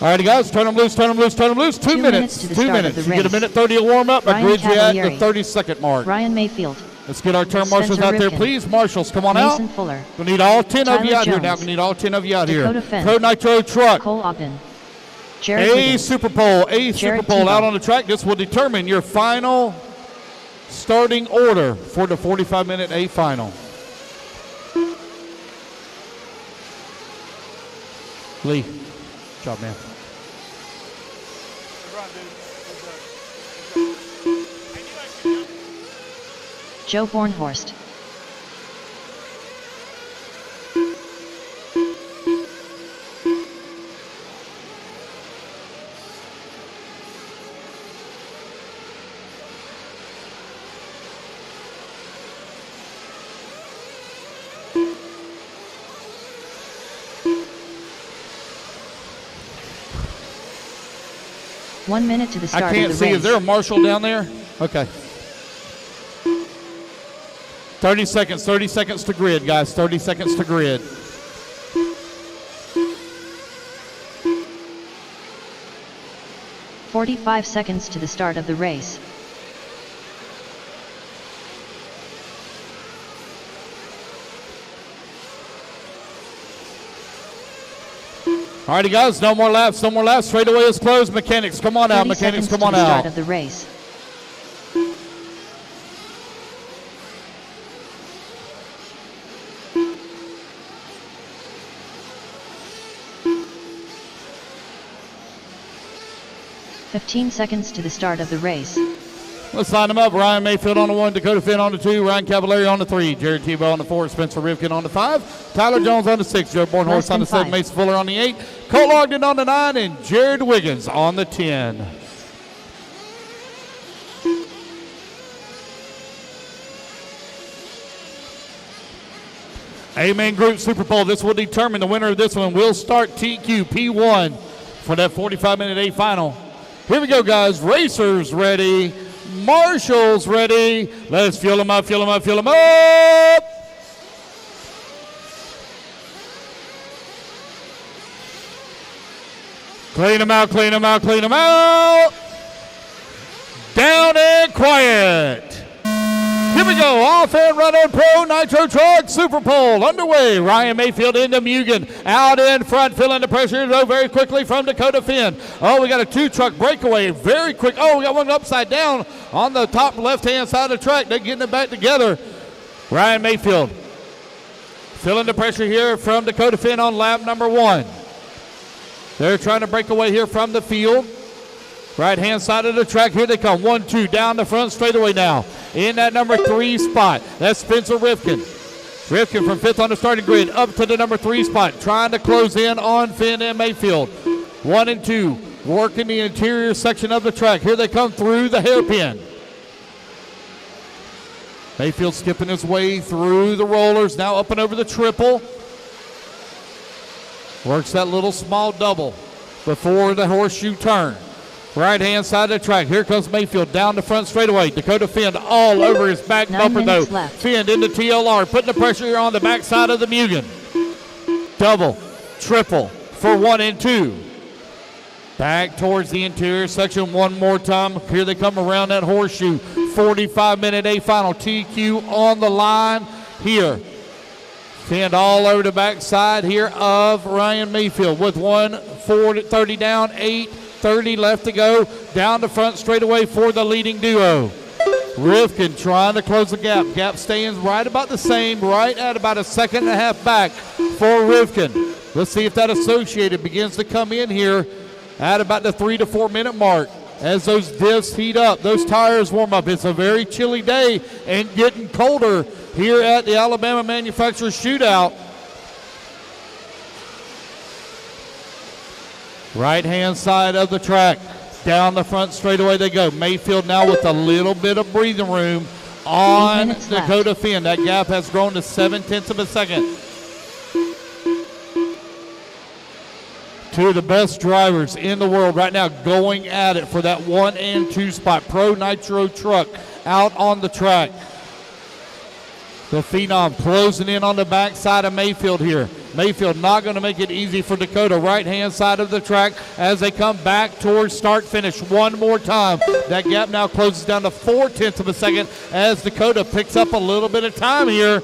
All righty, guys, turn them loose, turn them loose, turn them loose. 2 minutes. to the 2 start of minutes. the You get a race. minute 30 to warm up. I Ryan grid you at the Cavalieri. 30-second mark. Ryan Mayfield. Let's get our turn marshals Spencer out there, Ripken. please. Marshals, come on Mason out. Fuller. We need all 10 of you Tyler out here now. Jones. We need all 10 of you out Dakota here. Finn. Pro Nitro truck. Cole Oppen. Jared A Wiggins. SuperPole. Jared SuperPole out Tebow. on the track. This will determine your final starting order for the 45-minute A final. Lee, good job, man. Good run, dude. Good job. Joe Bornhorst. One minute to the start I can't of the see. race. Is there a marshal down there? Okay. 30 seconds. 30 seconds to grid, guys. 30 seconds to grid. "45 seconds to the start of the race. All righty, guys. No more laps. No more laps. Straightaway is closed. Mechanics, come on out. 30 Mechanics, seconds come to on the start out. of the race. "15 seconds to the start of the race. Let's line them up. Ryan Mayfield on the 1, Dakota Finn on the 2, Ryan Cavalieri on the 3, Jared Tebow on the 4, Spencer Ripken on the 5, Tyler Jones on the 6, Joe Bornhorst Less on the than 7, 5. Mason Fuller on the 8, Cole Ogden on the 9, and Jared Wiggins on the 10. Amen Group SuperPole. This will determine the winner of this one. We'll start TQ P1 for that 45-minute A final. Here we go, guys. Racers ready. Marshals ready. Let's fuel them up, fuel them up, fuel them up. Clean them out, clean them out, clean them out. Down and quiet. Here we go, off and running Pro Nitro Truck SuperPole underway. Ryan Mayfield into Mugen, out in front, feeling the pressure though very quickly from Dakota Finn. Oh, we got a 2-truck breakaway, very quick. Oh, we got one upside down on the top left-hand side of the track. They're getting it back together. Ryan Mayfield feeling the pressure here from Dakota Finn on lap number 1. They're trying to break away here from the field. Right-hand side of the track, here they come. 1, 2, down the front straightaway now. In that number 3 spot, that's Spencer Ripken. Ripken from 5th on the starting grid, up to the number 3 spot, trying to close in on Finn and Mayfield. 1 and 2, working the interior section of the track. Here they come through the hairpin. Mayfield skipping his way through the rollers, now up and over the triple. Works that little small double before the horseshoe turn. Right-hand side of the track. Here comes Mayfield down the front straightaway. Dakota Finn all over his back 9 bumper, though. minutes left. Finn into TLR, putting the pressure here on the backside of the Mugen. Double, triple for 1 and 2. Back towards the interior section one more time. Here they come around that horseshoe. 45-minute A final. TQ on the line here. Finn all over the backside here of Ryan Mayfield with 1:30 down, 8:30 left to go. Down the front straightaway for the leading duo. Rifkin trying to close the gap. Gap staying right about the same, right at about a 1.5 seconds back for Rifkin. Let's see if that Associated begins to come in here at about the 3 to 4 minute mark as those diffs heat up, those tires warm up. It's a very chilly day and getting colder here at the Alabama Manufacturers Shootout. Right-hand side of the track, down the front straightaway they go. Mayfield now with a little bit of breathing room on Dakota Finn. That gap has grown to 0.7 of a second. Two of the best drivers in the world right now going at it for that 1 and 2 spot. Pro Nitro truck out on the track. The Phenom closing in on the backside of Mayfield here. Mayfield not going to make it easy for Dakota. Right-hand side of the track as they come back towards start-finish one more time. That gap now closes down to 0.4 of a second as Dakota picks up a little bit of time here.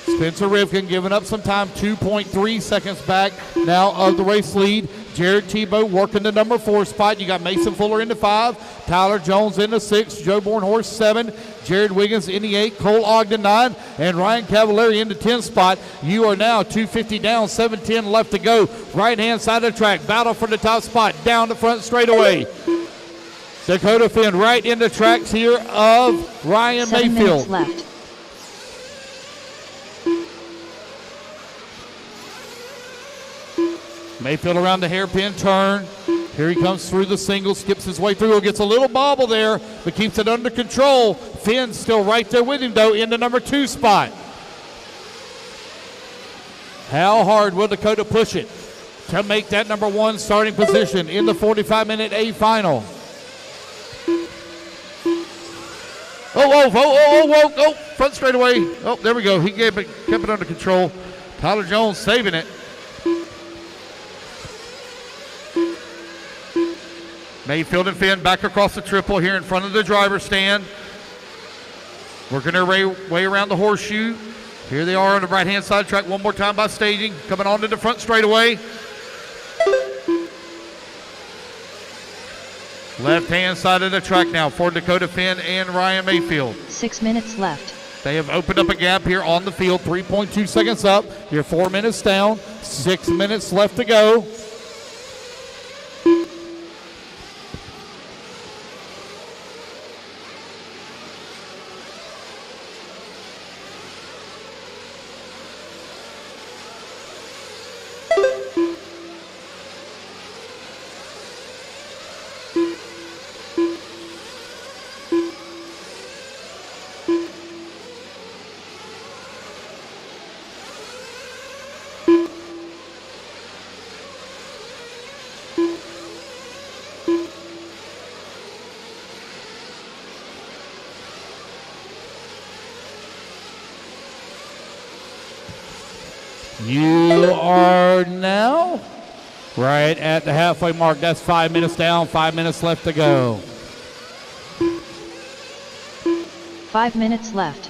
Spencer Rivkin giving up some time, 2.3 seconds back now of the race lead. Jared Tebow working the number 4 spot. You got Mason Fuller into 5, Tyler Jones into 6, Joe Bornhorst 7, Jared Wiggins in the 8, Cole Ogden 9, and Ryan Cavallari into 10 spot. You are now 250 down, 7:10 left to go. Right-hand side of the track, battle for the top spot, down the front straightaway. Dakota Finn right in the tracks here of Ryan 7 Mayfield. minutes left. Mayfield around the hairpin turn. Here he comes through the single, skips his way through, gets a little bobble there, but keeps it under control. Finn's still right there with him, though, in the number 2 spot. How hard will Dakota push it to make that number 1 starting position in the 45-minute A final? Oh, front straightaway. Oh, there we go. He kept it under control. Tyler Jones saving it. Mayfield and Finn back across the triple here in front of the driver's stand. Working their way around the horseshoe. Here they are on the right-hand side of the track one more time by staging. Coming on to the front straightaway. Left-hand side of the track now for Dakota Finn and Ryan Mayfield. 6 minutes left. They have opened up a gap here on the field. 3.2 seconds up. You're 4 minutes down. 6 minutes left to go. You are now right at the halfway mark. That's 5 minutes down, 5 minutes left to go. 5 minutes left.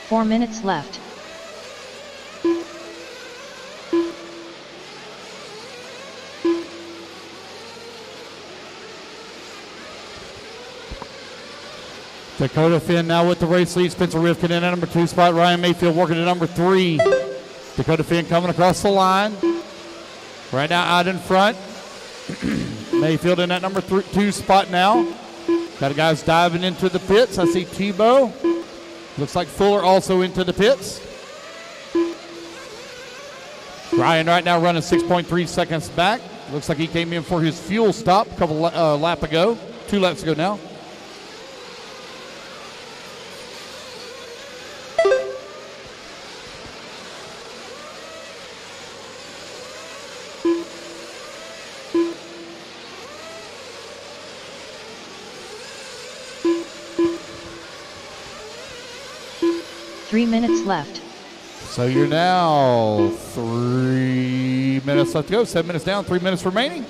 Four minutes left. Dakota Finn now with the race lead. Spencer Rivkin in at number 2 spot. Ryan Mayfield working at number 3. Dakota Finn coming across the line. Right now out in front. Mayfield in that number 2 spot now. Got guys diving into the pits. I see Tebow. Looks like Fuller also into the pits. Ryan right now running 6.3 seconds back. Looks like he came in for his fuel stop a couple lap ago. 2 laps ago now. Three minutes left. So you're now 3 minutes left to go. 7 minutes down, 3 minutes remaining.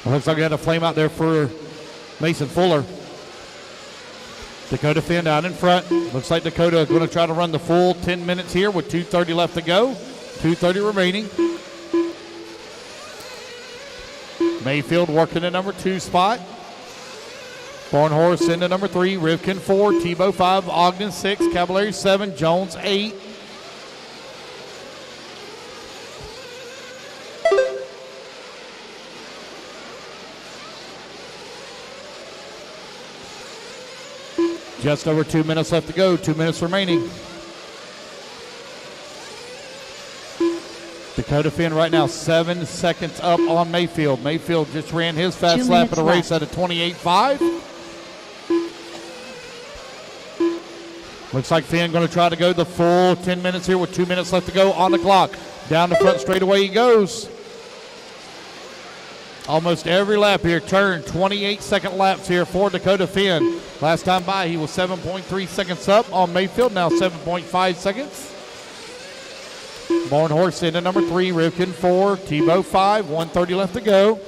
Looks like we had a flame out there for Mason Fuller. Dakota Finn out in front. Looks like Dakota going to try to run the full 10 minutes here with 2:30 left to go. 2:30 remaining. Mayfield working the number 2 spot. Bornhorst into number 3. Rivkin 4. Tebow 5. Ogden 6. Cavallari 7. Jones 8. Just over 2 minutes left to go. 2 minutes remaining. Dakota Finn right now 7 seconds up on Mayfield. Mayfield just ran his fast lap of the race at a 28.5. Looks like Finn going to try to go the full 10 minutes here with 2 minutes left to go on the clock. Down the front straightaway he goes. Almost every lap here turned. 28-second laps here for Dakota Finn. Last time by he was 7.3 seconds up on Mayfield, now 7.5 seconds. Bornhorst into number 3, Rivkin 4, Tebow 5, 1:30 left to go.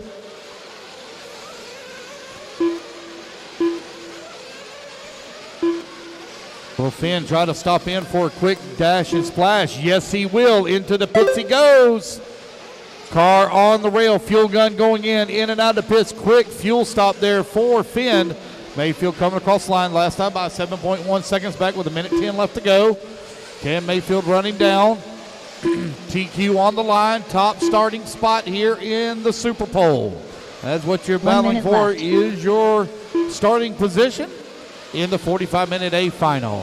Will Finn try to stop in for a quick dash and splash? Yes, he will. Into the pits he goes. Car on the rail, fuel gun going in and out of the pits. Quick fuel stop there for Finn. Mayfield coming across the line. Last time by 7.1 seconds back with 1:10 left to go. Cam Mayfield running down. TQ on the line. Top starting spot here in the SuperPole. That's what you're battling for, is your starting position in the 45-minute A final.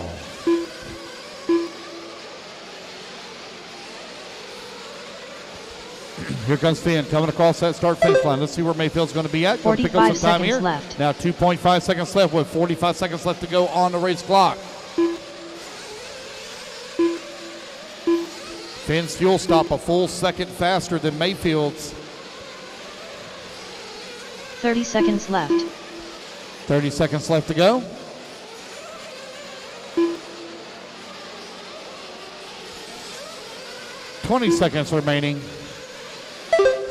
Here comes Finn coming across that start-finish line. Let's see where Mayfield's going to be at. Going to pick up some time here. Left. Now 2.5 seconds left with 45 seconds left to go on the race clock. Finn's fuel stop a full second faster than Mayfield's. 30 seconds left. 30 seconds left to go. $20 seconds remaining.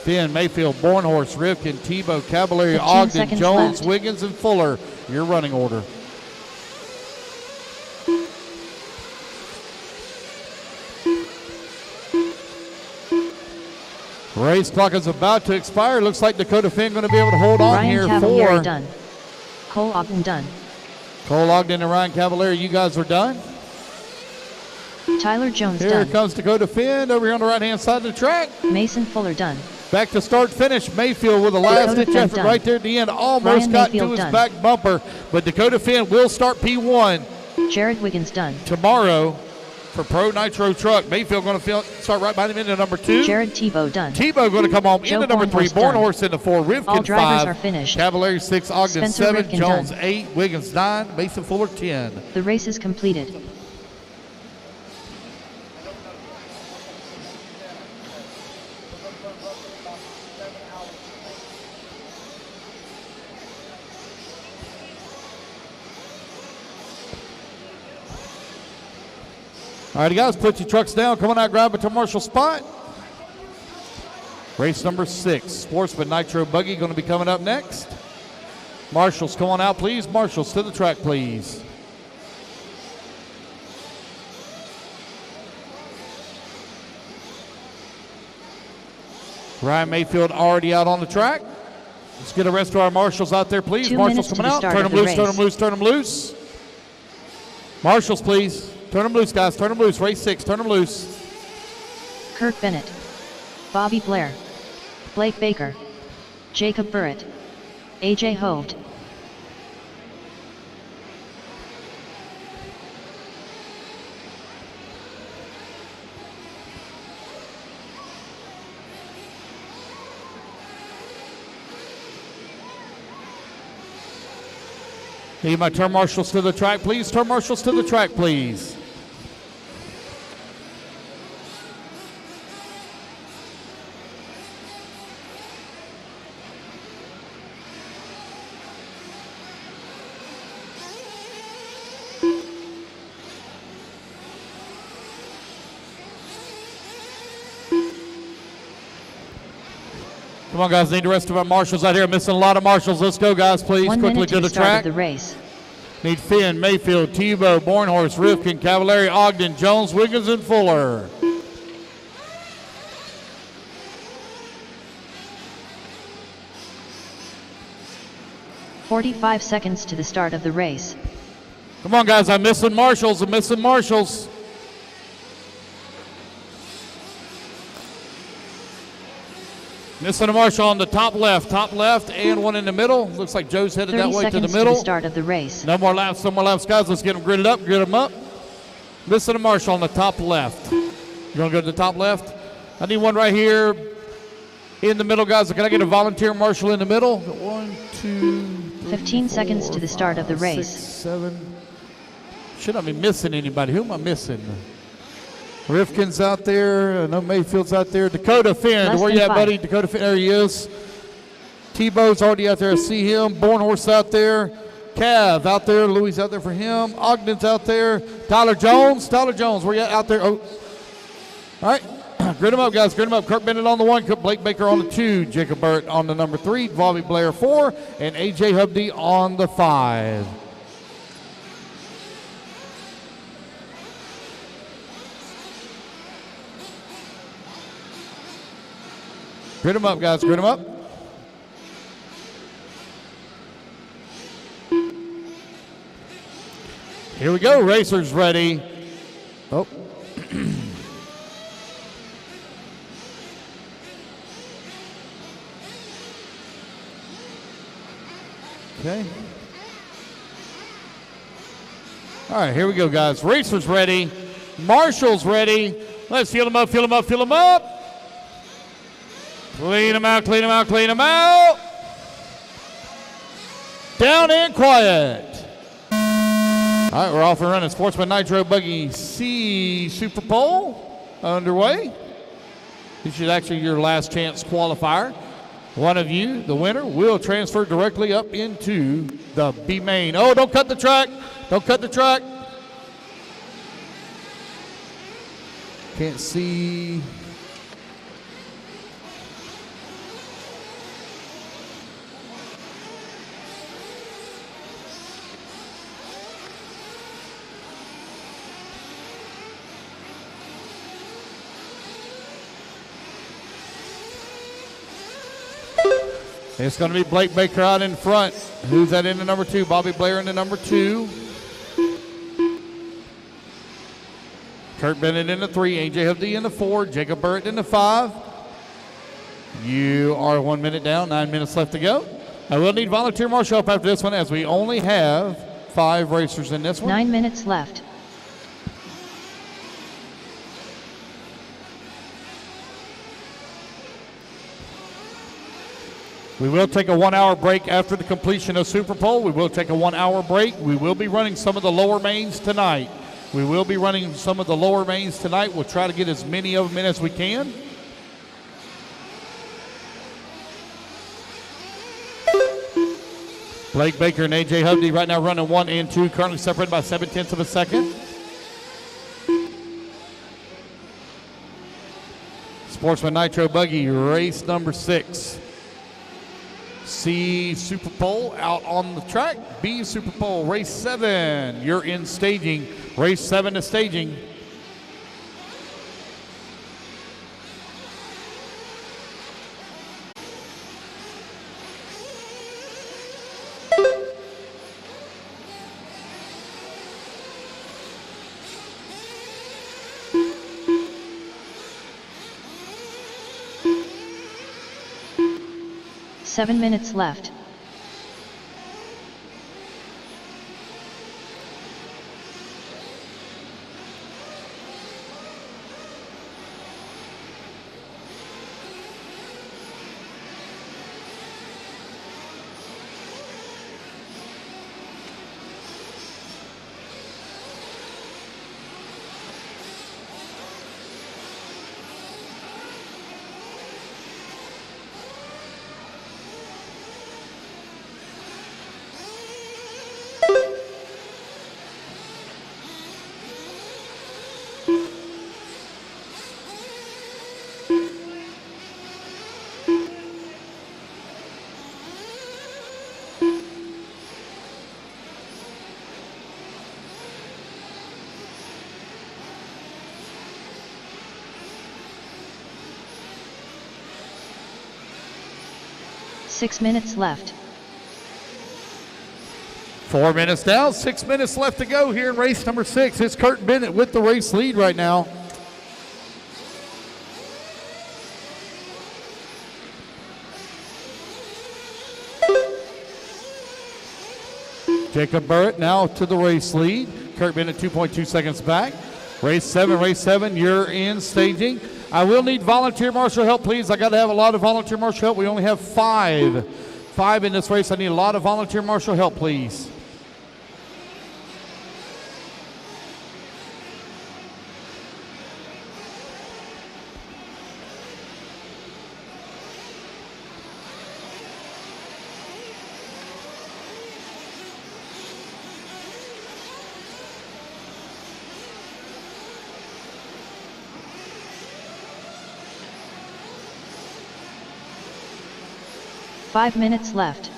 Finn, Mayfield, Bornhorst, Rivkin, Tebow, Cavallari, Ogden, Jones, left. Wiggins, and Fuller. Your running order. Race clock is about to expire. Looks like Dakota Finn going to be able to hold on Ryan here Cavallari for. Done. Cole Ogden done. Cole Ogden and Ryan Cavallari, you guys are done. Tyler Jones here done. Here comes Dakota Finn over here on the right-hand side of the track. Mason Fuller done. Back to start finish. Mayfield with a last-ditch effort done. right there at the end. Almost Ryan got Mayfield to his done. back bumper, but Dakota Finn will start P1 Jared Wiggins done. tomorrow for Pro Nitro Truck. Mayfield going to start right behind him into number 2. Jared Tebow done. Tebow going to come home Joe into number 3. Bornhorst into 4. Rivkin All drivers 5. are finished. Cavallari 6. Ogden Spencer 7. Rivkin Jones done. 8. Wiggins 9. Mason Fuller 10. The race is completed. All right, guys, put your trucks down. Come on out, grab a commercial spot. Race number 6, Sportsman Nitro Buggy, going to be coming up next. Marshals, come on out, please. Marshals, to the track, please. Ryan Mayfield already out on the track. Let's get the rest of our marshals out there, please. 2 Marshals minutes coming out. start Turn of them the loose, turn race. them loose, turn them loose. Marshals, please. Turn them loose, guys. Turn them loose. Race 6, turn them loose. Kirk Bennett. Bobby Blair. Blake Baker. Jacob Burrett. AJ Hoved. Need my turn marshals to the track, please. Turn marshals to the track, please. Come on, guys. Need the rest of our marshals out here. Missing a lot of marshals. Let's go, guys, please. 1 Quickly minute to to the the start track. of the race. Need Finn, Mayfield, Tebow, Bornhorst, Rifkin, Cavallari, Ogden, Jones, Wiggins, and Fuller. "45 seconds to the start of the race. Come on, guys. I'm missing marshals. I'm missing marshals. Missing a marshal on the top left, and one in the middle. Looks like Joe's headed 30 that way to the seconds middle. to the start of the race. No more laps, guys. Let's get them gridded up, grid them up. Missing a marshal on the top left. You want to go to the top left? I need one right here in the middle, guys. Can I get a volunteer marshal in the middle? 1, 2, 3, 15 seconds to the start of the 5, race. 6, 7. Should I be missing anybody? Who am I missing? Rifkin's out there. I know Mayfield's out there. Dakota Finn. Less Where than you at, 5. buddy? Dakota Finn. There he is. Tebow's already out there. I see him. Bornhorst out there. Cav out there. Louis out there for him. Ogden's out there. Tyler Jones. Where you at out there? Oh. All right. Grid him up, guys. Grid him up. Kurt Bennett on the 1. Blake Baker on the 2. Jacob Burt on the number 3. Bobby Blair 4. And AJ Hubdy on the 5. Grid them up, guys. Grid them up. Here we go. Racers ready. Oh. Okay. All right, here we go, guys. Racers ready. Marshals ready. Let's fill them up, fill them up, fill them up. Clean them out, clean them out, clean them out. Down and quiet. All right, we're off and running. Sportsman Nitro Buggy C SuperPole underway. This is actually your last chance qualifier. One of you, the winner, will transfer directly up into the B main. Oh, don't cut the track. Don't cut the track. Can't see. It's going to be Blake Baker out in front. Who's that in the number 2? Bobby Blair in the number 2. Kurt Bennett in the 3. AJ Hubdy in the 4. Jacob Burt in the 5. You are 1 minute down. 9 minutes left to go. I will need volunteer marshal up after this one, as we only have 5 racers in this one. 9 minutes left. We will take a 1 hour break after the completion of SuperPole. We will take a 1 hour break. We will be running some of the lower mains tonight. We'll try to get as many of them in as we can. Blake Baker and AJ Hubdy right now running 1 and 2, currently separated by 0.7 of a second. Sportsman Nitro Buggy, race number 6. C SuperPole out on the track. B SuperPole, race 7. You're in staging. Race 7 to staging. Seven minutes left. 6 minutes left. 4 minutes down, 6 minutes left to go here in race number 6. It's Kurt Bennett with the race lead right now. Jacob Burrett now to the race lead. Kurt Bennett 2.2 seconds back. Race 7, you're in staging. I will need volunteer marshal help, please. I got to have a lot of volunteer marshal help. We only have five in this race. I need a lot of volunteer marshal help, please. Five minutes left.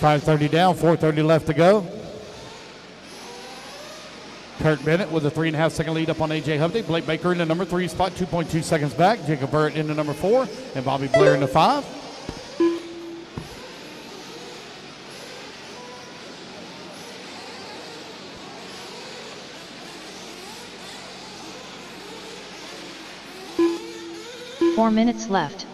.530 down, 4:30 left to go. Kurt Bennett with a 3.5 second lead up on AJ Hovde. Blake Baker in the number 3 spot, 2.2 seconds back. Jacob Burrett in the number 4, and Bobby Blair in the 5. Four minutes left.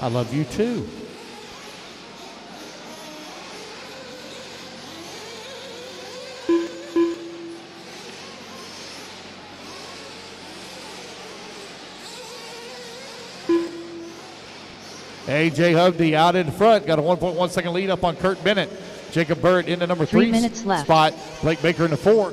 I love you too. AJ Hovde out in front, got a 1.1 second lead up on Kurt Bennett. Jacob Burrett in the number 3 3 minutes left. spot. Blake Baker in the 4.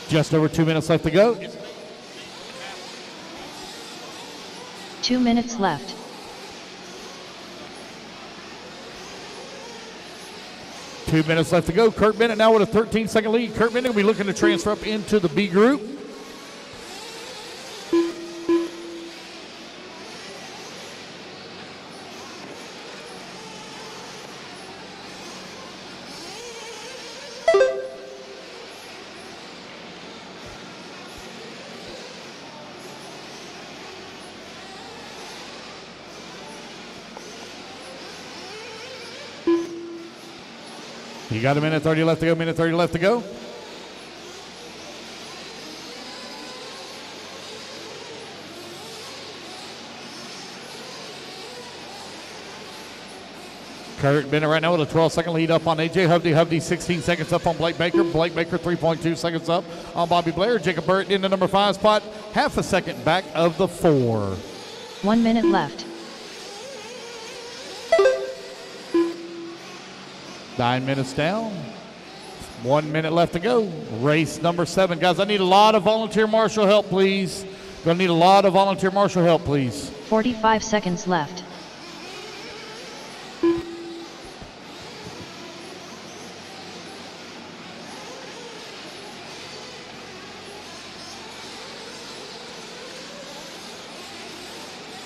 Just over 2 minutes left to go. 2 minutes left. Two minutes left to go. Kurt Bennett now with a 13-second lead. Kurt Bennett will be looking to transfer up into the B group. You got a minute 30 left to go, minute 30 left to go. Kurt Bennett right now with a 12-second lead up on AJ Hovde. Hovde 16 seconds up on Blake Baker. Blake Baker 3.2 seconds up on Bobby Blair. Jacob Burrett in the number 5 spot, half a second back of the 4. 1 minute left. 9 minutes down. 1 minute left to go. Race number 7. Guys, I need a lot of volunteer marshal help, please. Gonna need a lot of volunteer marshal help, please. 45 seconds left.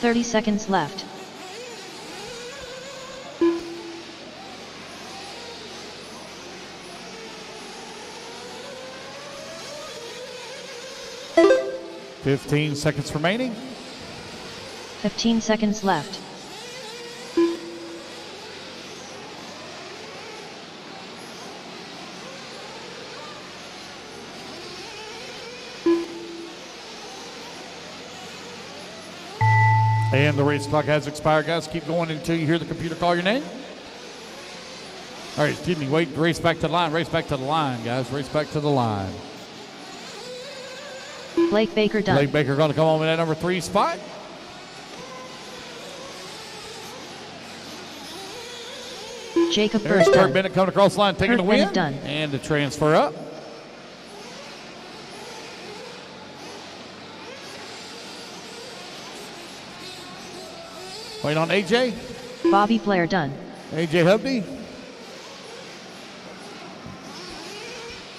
"30 seconds left. "15 seconds remaining. 15 seconds left. And the race clock has expired, guys. Keep going until you hear the computer call your name. All right, excuse me. Wait, race back to the line. Race back to the line, guys. Race back to the line. Blake Baker done. Blake Baker going to come on in that number 3 spot. Jacob There's Burke Kurt done. Bennett coming across the line, taking Kurt the win. Bennett done. And the transfer up. Wait on AJ. Bobby Blair done. AJ Hubney.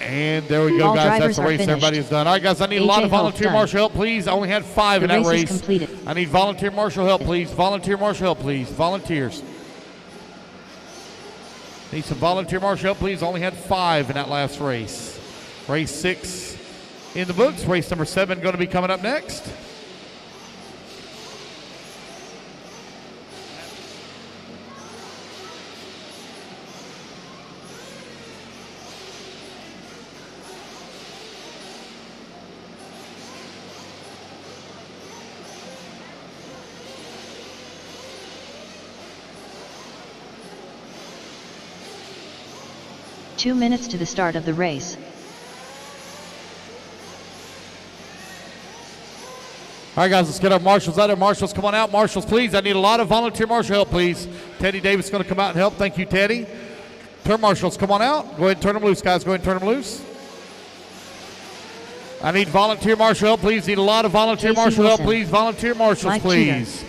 And there we go, All guys. That's drivers the are race. finished. Everybody is done. All right, guys, I need a lot AJ of volunteer Hope done. marshal help, please. I only had 5 in The that race is race. completed. I need volunteer marshal help, please. Volunteer marshal help, please. Volunteers. Need some volunteer marshal help, please. Only had 5 in that last race. Race 6 in the books. Race number 7 going to be coming up next. "2 minutes to the start of the race. All right, guys, let's get our marshals out there. Marshals, come on out. Marshals, please. I need a lot of volunteer marshal help, please. Teddy Davis is going to come out and help. Thank you, Teddy. Turn marshals, come on out. Go ahead and turn them loose, guys. Go ahead and turn them loose. I need volunteer marshal help, please. Need a lot of volunteer Casey marshal help, Wilson. please. Volunteer marshals, Mike please.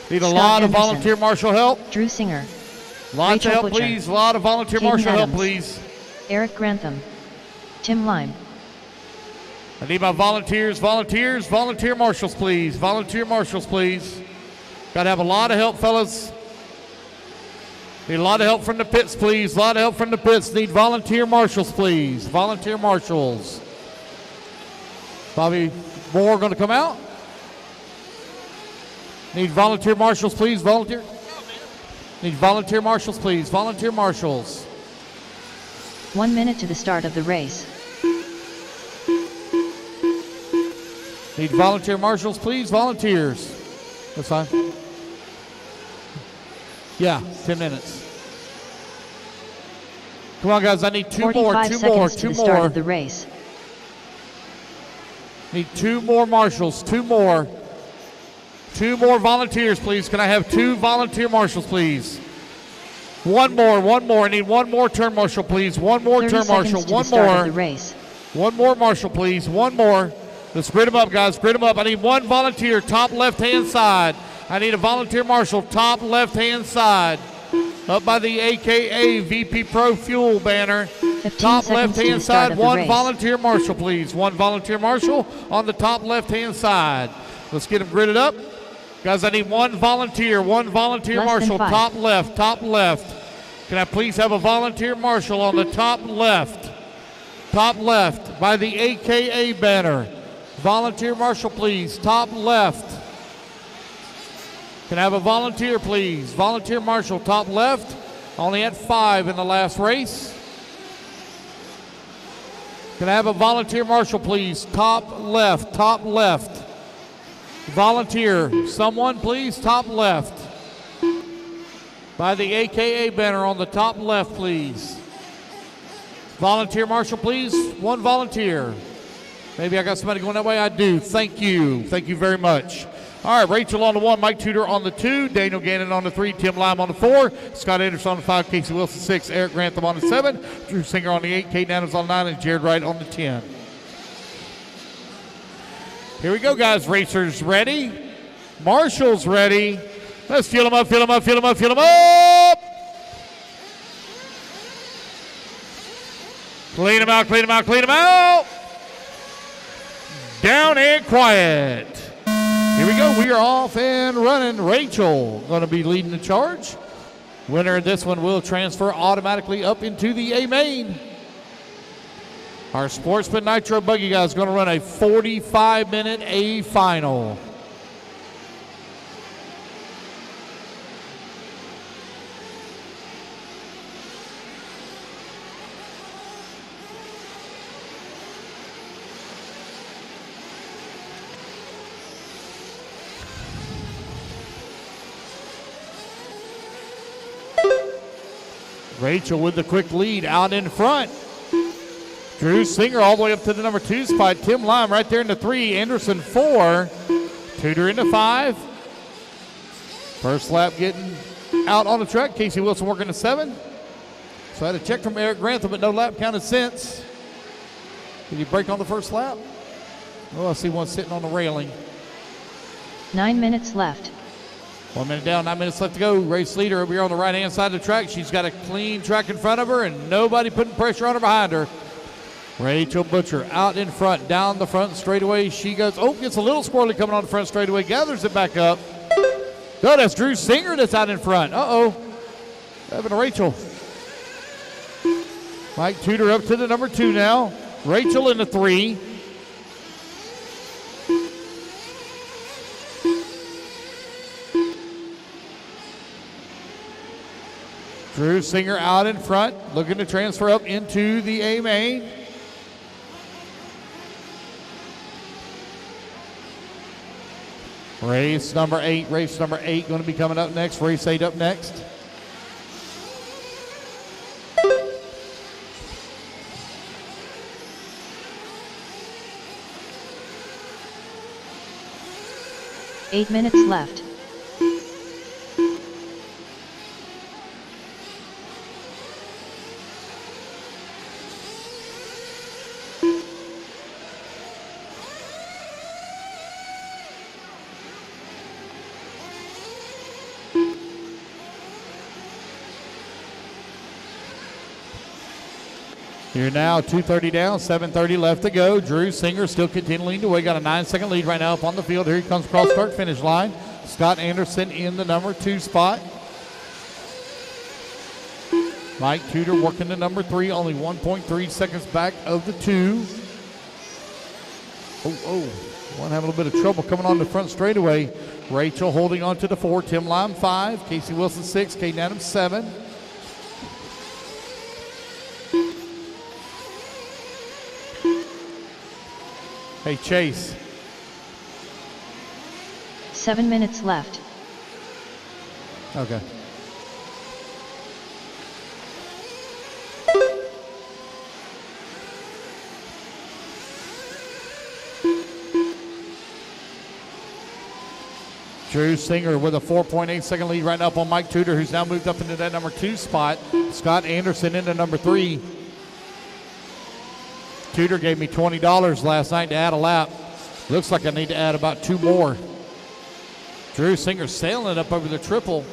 Need a Scott lot of Anderson. volunteer marshal help. Drew Singer. Lots Rachel of help, Butcher. please. A lot of volunteer Caden marshal help, Adams. please. Eric Grantham. Tim Lime. I need my volunteers, volunteer marshals, please. Volunteer marshals, please. Got to have a lot of help, fellas. Need a lot of help from the pits, please. A lot of help from the pits. Need volunteer marshals, please. Volunteer marshals. Bobby Moore going to come out. Need volunteer marshals, please. Volunteer. Need volunteer marshals, please. Volunteer marshals. 1 minute to the start of the race. Need volunteer marshals, please. Volunteers. That's fine. Yeah, 10 minutes. Come on, guys. I need 2 more. 45 2 seconds more. to 2 the start more. of the race. Need 2 more marshals. 2 more. 2 more volunteers, please. Can I have 2 volunteer marshals, please? 1 more. 1 more. I need 1 more turn marshal, please. 1 more 30 turn seconds marshal. to the 1 start of more. the race. 1 more marshal, please. 1 more. Let's grid them up, guys. Grid them up. I need 1 volunteer, top left-hand side. I need a volunteer marshal, top left-hand side. Up by the AKA VP Pro Fuel banner. 15 Top seconds to left-hand the start side. of the 1 race. volunteer marshal, please. 1 volunteer marshal on the top left-hand side. Let's get them gridded up. Guys, I need 1 volunteer. 1 volunteer Less than marshal, 5. top left, top left. Can I please have a volunteer marshal on the top left? Top left by the AKA banner. Volunteer marshal, please. Top left. Can I have a volunteer, please? Volunteer marshal, top left. Only had 5 in the last race. Can I have a volunteer marshal, please? Top left, top left. Volunteer, someone, please. Top left. By the AKA banner on the top left, please. Volunteer marshal, please. 1 volunteer. Maybe I got somebody going that way. I do. Thank you. Thank you very much. All right, Rachel on the 1, Mike Tudor on the 2, Daniel Gannon on the 3, Tim Lime on the 4, Scott Anderson on the 5, Casey Wilson 6, Eric Grantham on the 7, Drew Singer on the 8, Kate Adams on the 9, and Jared Wright on the 10. Here we go, guys. Racers ready. Marshall's ready. Let's fuel them up, fuel them up, fuel them up, fuel them up. Clean them out, clean them out, clean them out. Down and quiet. Here we go. We are off and running. Rachel going to be leading the charge. Winner of this one will transfer automatically up into the A main. Our Sportsman Nitro Buggy guys going to run a 45-minute A final. Rachel with the quick lead out in front. Drew Singer all the way up to the number 2 spot. Tim Lime right there in the 3. Anderson 4. Tudor in the 5. First lap getting out on the track. Casey Wilson working the 7. So I had a check from Eric Grantham, but no lap counted since. Did he break on the first lap? Oh, I see one sitting on the railing. 9 minutes left. 1 minute down, 9 minutes left to go. Race leader over here on the right-hand side of the track. She's got a clean track in front of her and nobody putting pressure on her behind her. Rachel Butcher out in front, down the front straightaway. She goes, oh, gets a little squirrely coming on the front straightaway, gathers it back up. No, that's Drew Singer that's out in front. Uh-oh. What happened to Rachel? Mike Tudor up to the number 2 now. Rachel in the 3. Drew Singer out in front, looking to transfer up into the A main. Race number 8 going to be coming up next. Race 8 up next. Eight minutes left. Here now, 2:30 down, 7:30 left to go. Drew Singer still continuing to win. Got a 9-second lead right now up on the field. Here he comes across start finish line. Scott Anderson in the number 2 spot. Mike Tudor working the number 3, only 1.3 seconds back of the 2. One having a little bit of trouble coming on the front straightaway. Rachel holding on to the 4, Tim Lime 5, Casey Wilson 6, Kate Adams 7. Hey, Chase. 7 minutes left. Okay. Drew Singer with a 4.8 second lead right now up on Mike Tudor, who's now moved up into that number 2 spot. Scott Anderson into number 3. Tudor gave me $20 last night to add a lap. Looks like I need to add about 2 more. Drew Singer sailing up over the triple.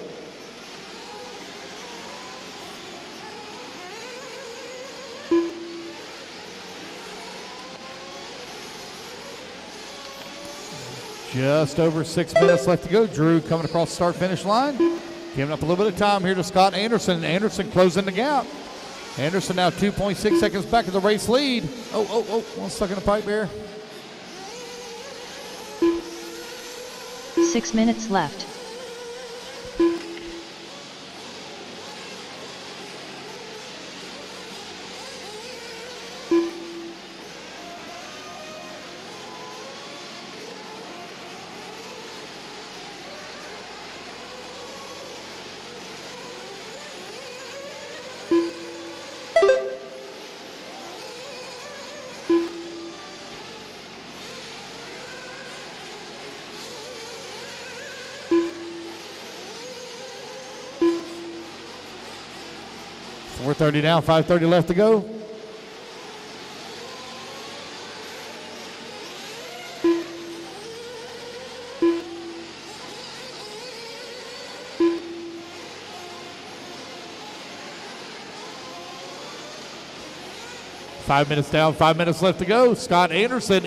Just over 6 minutes left to go. Drew coming across the start-finish line. Giving up a little bit of time here to Scott Anderson. Anderson closing the gap. Anderson now 2.6 seconds back of the race lead. One stuck in the pipe here. 6 minutes left. 4:30 down, 5:30 left to go. Five minutes down, 5 minutes left to go. Scott Anderson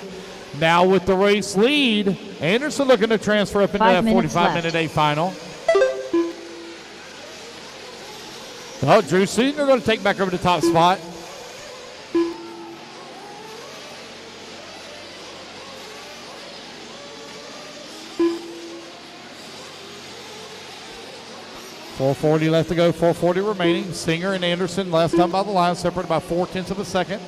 now with the race lead. Anderson looking to transfer up into that 45-minute A final. Oh, Drew Singer going to take back over the top spot. .440 left to go, 4:40 remaining. Singer and Anderson last time by the line, separated by 0.4 of a second.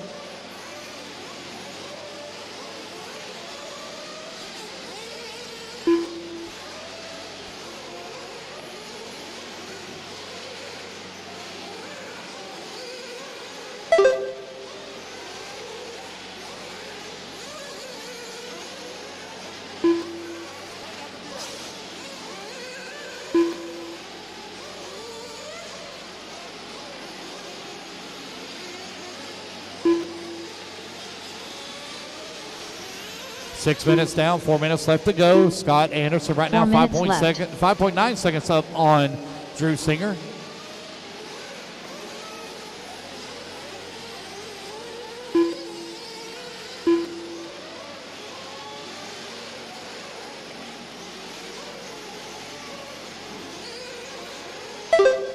Six minutes down, 4 minutes left to go. Scott Anderson right now 5.9 seconds up on Drew Singer.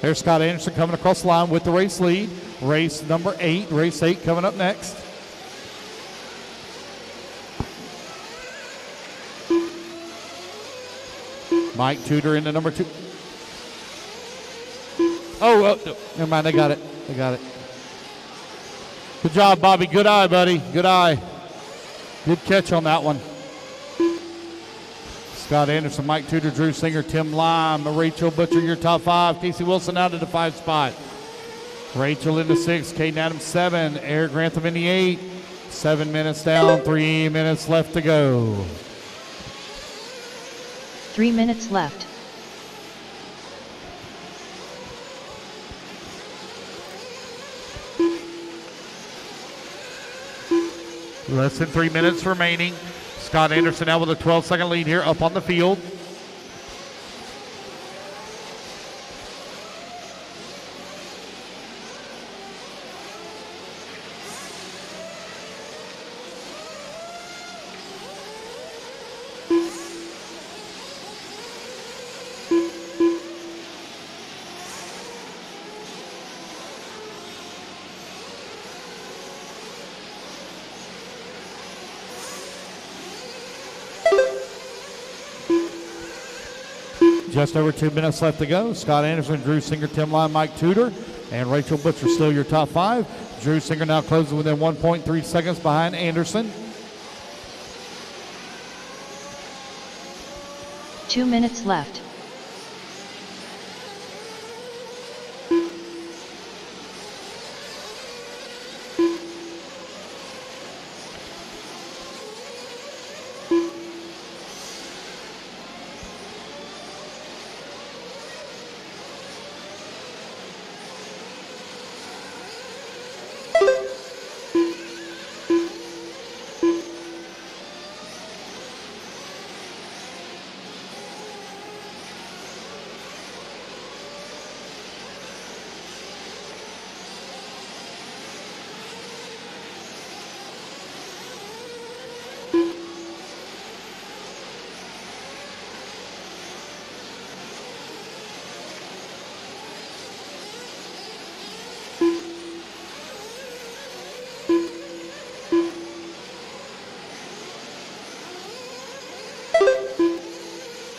There's Scott Anderson coming across the line with the race lead. Race number 8, race 8 coming up next. Mike Tudor in the number 2. Oh, never mind. They got it. They got it. Good job, Bobby. Good eye, buddy. Good eye. Good catch on that one. Scott Anderson, Mike Tudor, Drew Singer, Tim Lime, Rachel Butcher, your top 5. Casey Wilson out of the 5 spot. Rachel in the 6, Caden Adams 7, Eric Grantham in the 8. 7 minutes down, 3 minutes left to go. 3 minutes left. Less than 3 minutes remaining. Scott Anderson now with a 12-second lead here up on the field. Just over 2 minutes left to go. Scott Anderson, Drew Singer, Tim Lyon, Mike Tudor, and Rachel Butcher still your top 5. Drew Singer now closes within 1.3 seconds behind Anderson. 2 minutes left.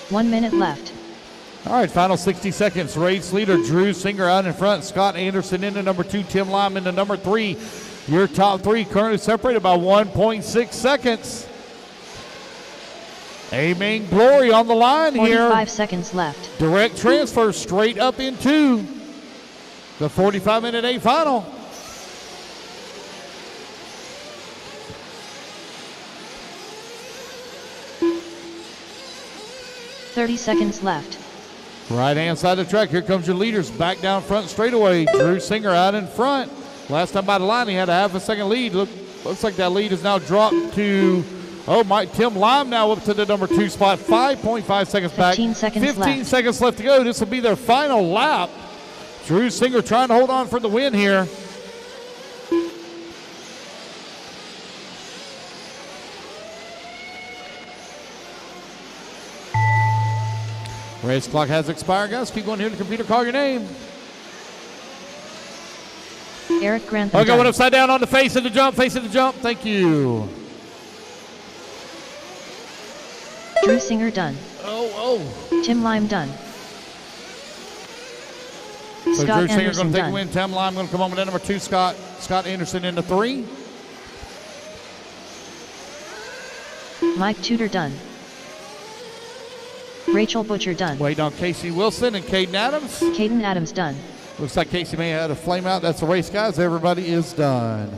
One minute left. All right, final 60 seconds. Race leader Drew Singer out in front. Scott Anderson into number 2. Tim Lime into number 3. Your top 3 currently separated by 1.6 seconds. Amen Glory on the line 45 here. 45 seconds left. Direct transfer straight up into the 45-minute A final. .30 seconds left. Right-hand side of the track, here comes your leaders. Back down front straightaway. Drew Singer out in front. Last time by the line, he had a half a second lead. Looks like that lead is now dropped to, Tim Lime now up to the number 2 spot. 5.5 seconds back. 15 seconds left to go. This will be their final lap. Drew Singer trying to hold on for the win here. Race clock has expired, guys. Keep going here to the computer. Call your name. Eric Grantham. Okay, went upside down on the face of the jump. Face of the jump. Thank you. Drew Singer done. Tim Lime done. So Scott Drew Singer Anderson going to take done. a win. Tim Lime going to come on with that number 2. Scott Anderson into 3. Mike Tudor done. Rachel Butcher done. Waiting on Casey Wilson and Caden Adams. Caden Adams done. Looks like Casey may have had a flame out. That's the race, guys. Everybody is done.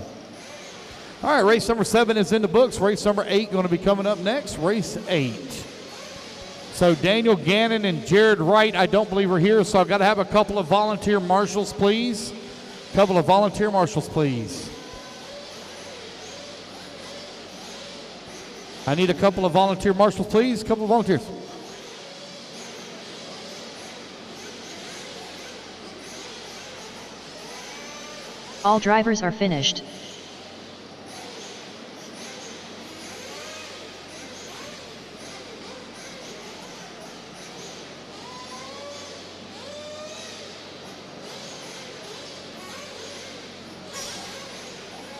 All right, race number 7 is in the books. Race number 8 going to be coming up next. Race 8. So Daniel Gannon and Jared Wright, I don't believe are here, so I've got to have a couple of volunteer marshals, please. Couple of volunteer marshals, please. I need a couple of volunteer marshals, please. Couple of volunteers. All drivers are finished.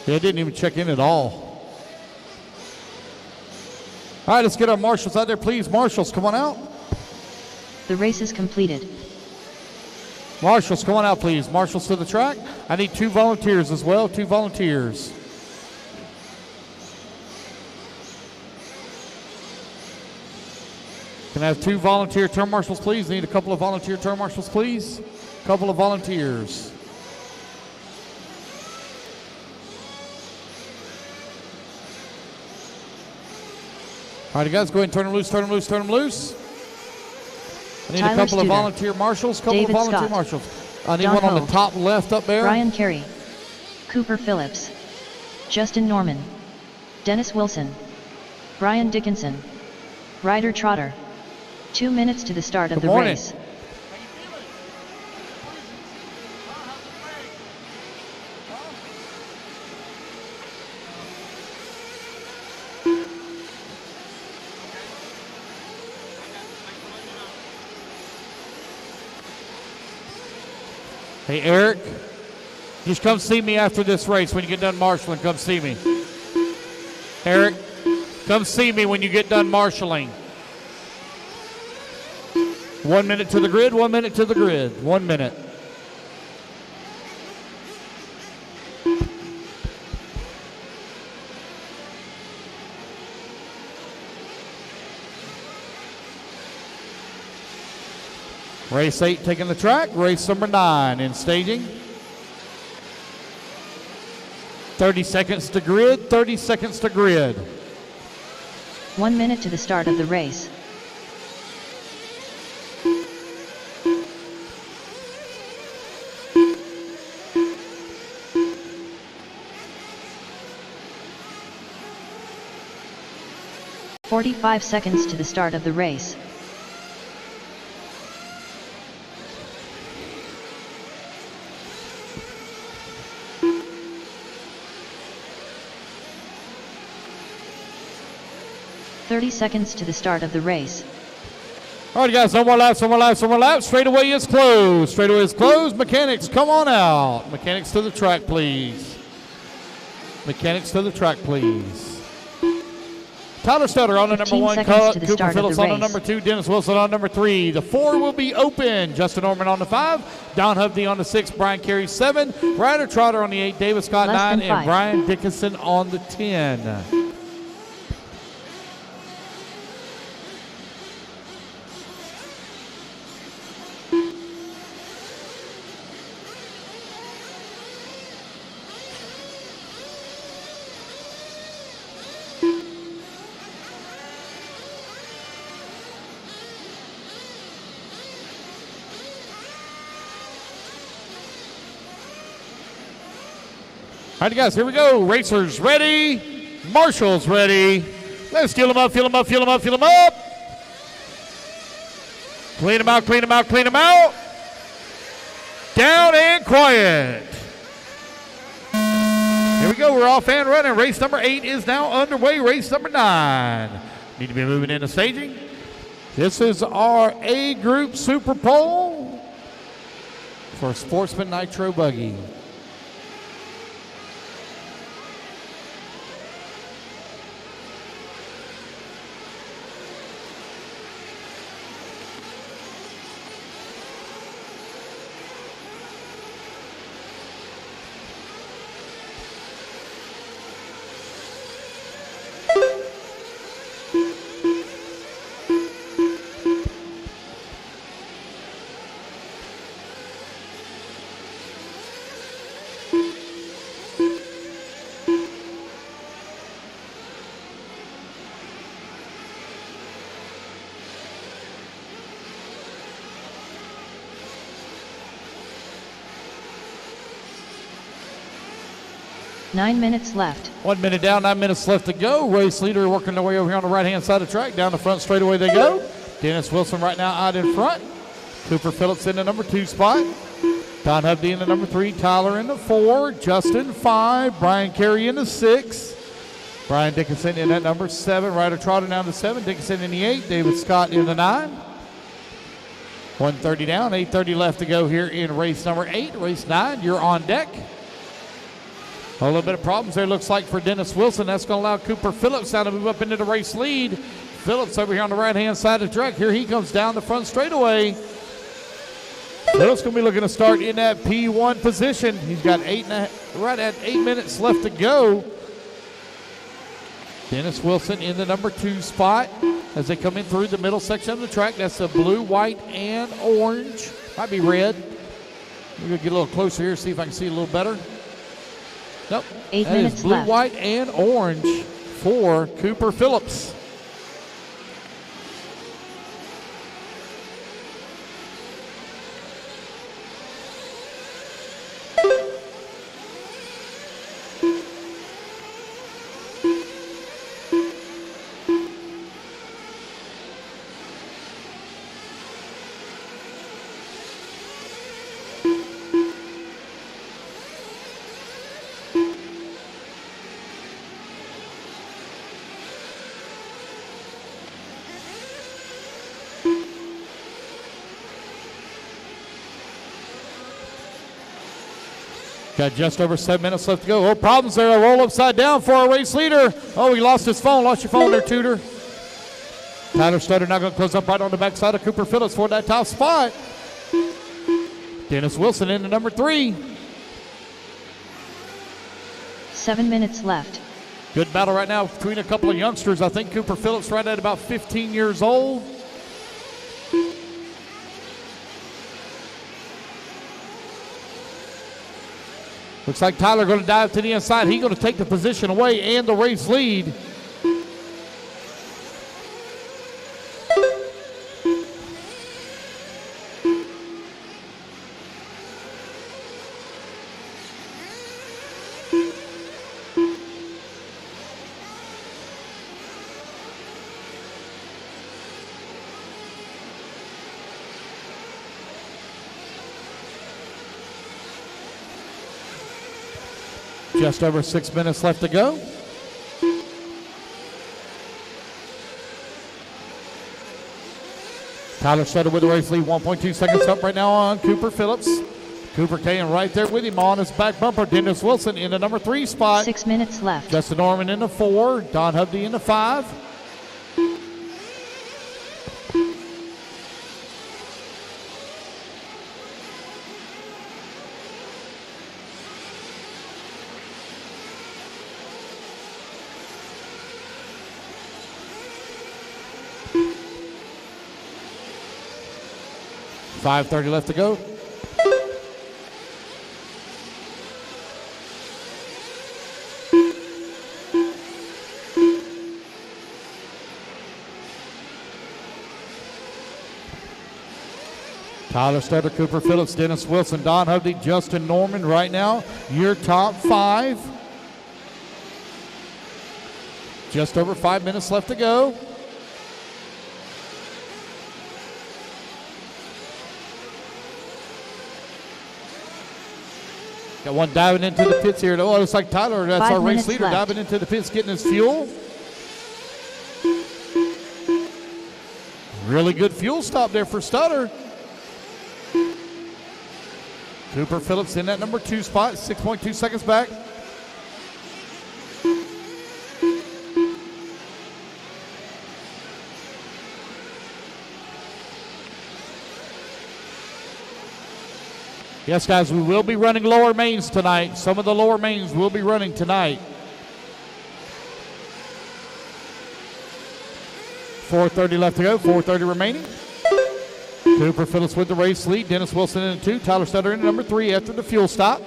They didn't even check in at all. All right, let's get our marshals out there, please. Marshals, come on out. The race is completed. Marshals, come on out, please. Marshals to the track. I need 2 volunteers as well. 2 volunteers. Can I have 2 volunteer turn marshals, please? Need a couple of volunteer turn marshals, please. Couple of volunteers. All right, guys, go ahead and turn them loose, turn them loose, turn them loose. I need Tyler a couple Studer. of volunteer marshals, couple David of volunteer Scott. marshals. I need Don one on Hope. the top left up there. Brian Carey. Cooper Phillips. Justin Norman. Dennis Wilson. Brian Dickinson. Ryder Trotter. 2 minutes to the start of Good the morning. race. Hey, Eric, just come see me after this race when you get done marshaling. Come see me. Eric, come see me when you get done marshaling. 1 minute to the grid, 1 minute to the grid. 1 minute. Race 8 taking the track. Race number 9 in staging. 30 seconds to grid, 30 seconds to grid. 1 minute to the start of the race. "45 seconds to the start of the race. "30 seconds to the start of the race. All right, guys, no more laps, no more laps, no more laps. Straightaway is closed. Straightaway is closed. Mechanics, come on out. Mechanics to the track, please. Mechanics to the track, please. Tyler Stutter on the number 15 1 seconds cut. to the Cooper start of Phillips the on the race. number 2. Dennis Wilson on number 3. The 4 will be open. Justin Norman on the 5. Don Hovney on the 6. Brian Carey 7. Ryder Trotter on the 8. David Scott Less 9. than And 5. Brian Dickinson on the 10. right, guys, here we go. Racers ready. Marshall's ready. Let's fill them up, fill them up, fill them up, fill them up. Clean them out, clean them out, clean them out. Down and quiet. Here we go. We're off and running. Race number 8 is now underway. Race number 9. Need to be moving into staging. This is our A Group SuperPole for Sportsman Nitro Buggy. Nine minutes left. 1 minute down, 9 minutes left to go. Race leader working their way over here on the right-hand side of the track. Down the front straightaway they go. Dennis Wilson right now out in front. Cooper Phillips in the number 2 spot. Don Hubdy in the number 3. Tyler in the 4. Justin 5. Brian Carey in the 6. Brian Dickinson in that number 7. Ryder Trotter down to 7. Dickinson in the 8. David Scott in the 9. 1:30 down, 8:30 left to go here in race number 8. Race 9, you're on deck. A little bit of problems there, looks like, for Dennis Wilson. That's going to allow Cooper Phillips now to move up into the race lead. Phillips over here on the right-hand side of the track. Here he comes down the front straightaway. Phillips going to be looking to start in that P1 position. He's got right at 8 minutes left to go. Dennis Wilson in the number 2 spot as they come in through the middle section of the track. That's the blue, white, and orange. Might be red. We're going to get a little closer here, see if I can see a little better. Nope. 8 that minutes is blue, left. white, and orange for Cooper Phillips. Got just over 7 minutes left to go. Oh, problems there. A roll upside down for our race leader. Oh, he lost his phone. Lost your phone there, Tudor. Tyler Stutter now going to close up right on the backside of Cooper Phillips for that top spot. Dennis Wilson in the number 3. 7 minutes left. Good battle right now between a couple of youngsters. I think Cooper Phillips right at about 15 years old. Looks like Tyler going to dive to the inside. He's going to take the position away and the race lead. Just over 6 minutes left to go. Tyler Sutter with the race lead, 1.2 seconds up right now on Cooper Phillips. Cooper Kane right there with him on his back bumper. Dennis Wilson in the number 3 spot. 6 minutes left. Justin Norman in the 4. Don Hubdy in the 5. .530 left to go. Tyler Stutter, Cooper Phillips, Dennis Wilson, Don Hovde, Justin Norman right now. Your top 5. Just over 5 minutes left to go. Got one diving into the pits here. Oh, it looks like Tyler, that's 5 our race minutes leader, left. diving into the pits, getting his fuel. Really good fuel stop there for Stutter. Cooper Phillips in that number 2 spot, 6.2 seconds back. Yes, guys, we will be running lower mains tonight. Some of the lower mains will be running tonight. 4:30 left to go, 4:30 remaining. Cooper Phillips with the race lead. Dennis Wilson in 2. Tyler Stutter in number 3 after the fuel stop.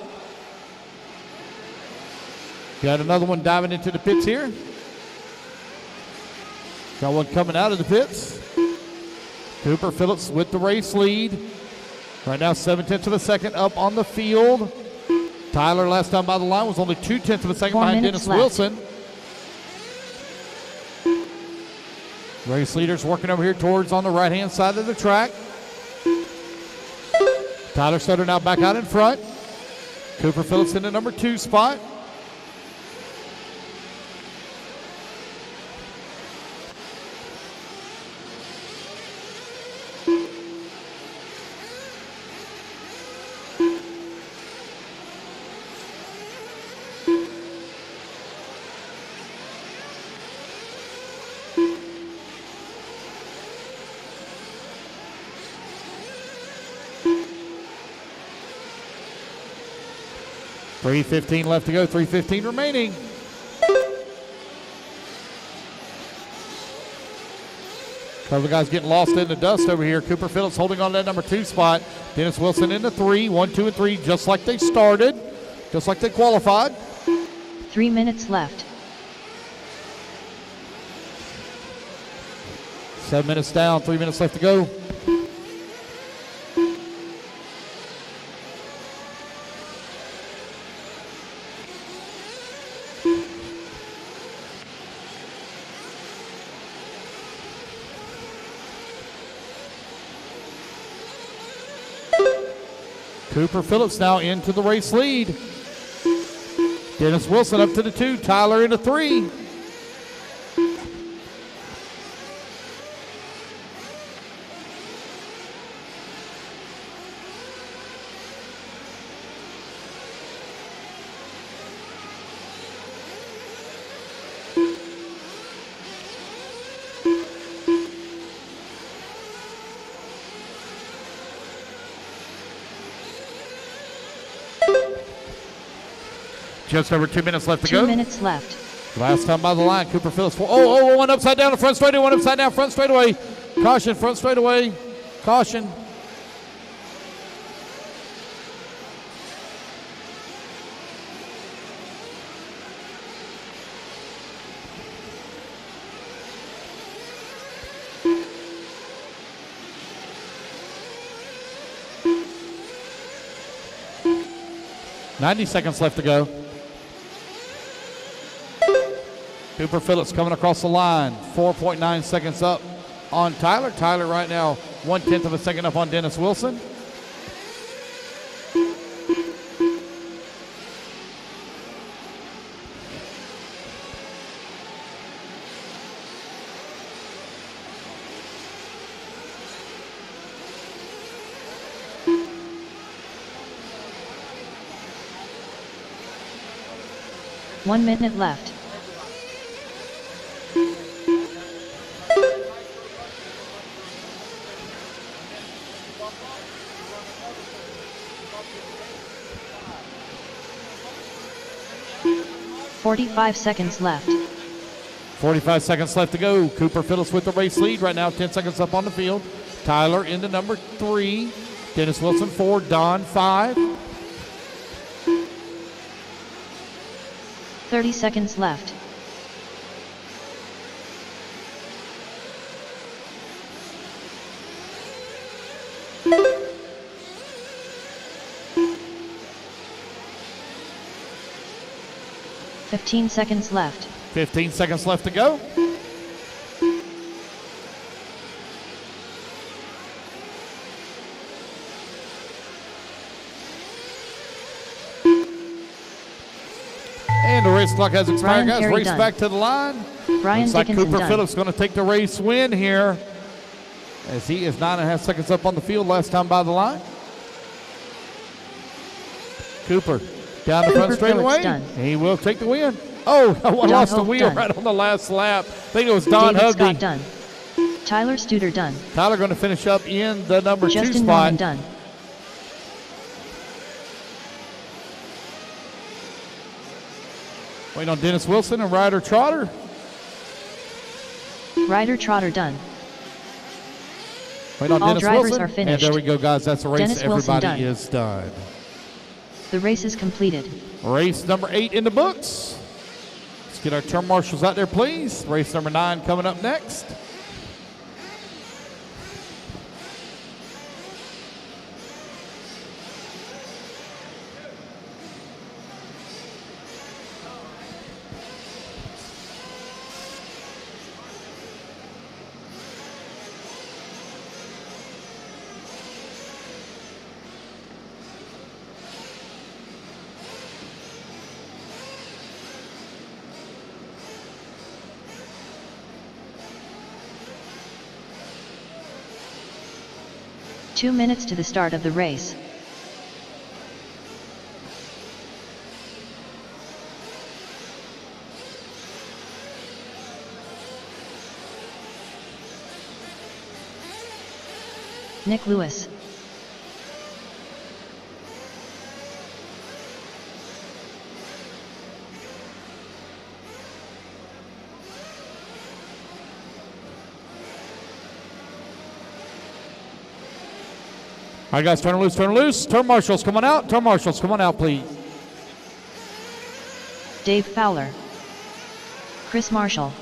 Got another one diving into the pits here. Got one coming out of the pits. Cooper Phillips with the race lead. Right now, 7/10 of a second up on the field. Tyler, last time by the line, was only 2/10 of a second 4 behind minutes Dennis left. Wilson. Race leaders working over here towards on the right-hand side of the track. Tyler Stutter now back out in front. Cooper Phillips in the number 2 spot. .315 left to go, 3:15 remaining. Couple of guys getting lost in the dust over here. Cooper Phillips holding on to that number 2 spot. Dennis Wilson in the 3, 1, 2, and 3, just like they started, just like they qualified. 3 minutes left. 7 minutes down, 3 minutes left to go. Cooper Phillips now into the race lead. Dennis Wilson up to the 2, Tyler in the 3. Just over 2 minutes left to 2 go. minutes left. Last time by the line, Cooper Phillips. One upside down the front straightaway, one upside down front straightaway. Caution, front straightaway. Caution. .90 seconds left to go. Cooper Phillips coming across the line. 4.9 seconds up on Tyler. Tyler right now 1/10 of a second up on Dennis Wilson. One minute left. .45 seconds left. 45 seconds left to go. Cooper Phillips with the race lead right now, 10 seconds up on the field. Tyler into number 3. Dennis Wilson 4. Don 5. 30 seconds left. 15 seconds left. 15 seconds left to go. And the race clock has expired, Brian guys. Perry Race done. back to the line. Brian Looks like Dickinson Cooper done. Phillips going to take the race win here, as he is 9.5 seconds up on the field last time by the line. Cooper down the front Cooper straightaway. Phillips done. He will take the win. Oh, I John lost the Holt wheel done. right on the last lap. I think it was Don David Scott Hubney. done. Tyler Studer done. Tyler going to finish up in the number 2 Justin spot. Norman done. Waiting on Dennis Wilson and Ryder Trotter. Ryder Trotter done. Waiting on All Dennis drivers Wilson. are finished. And there we go, guys. That's a race. Dennis Wilson Everybody done. is done. The race is completed. Race number 8 in the books. Let's get our turn marshals out there, please. Race number 9 coming up next. Two minutes to the start of the race. Nick Lewis. All right, guys, turn loose, turn loose. Turn marshals, come on out. Turn marshals, come on out, please. Dave Fowler. Chris Marshall.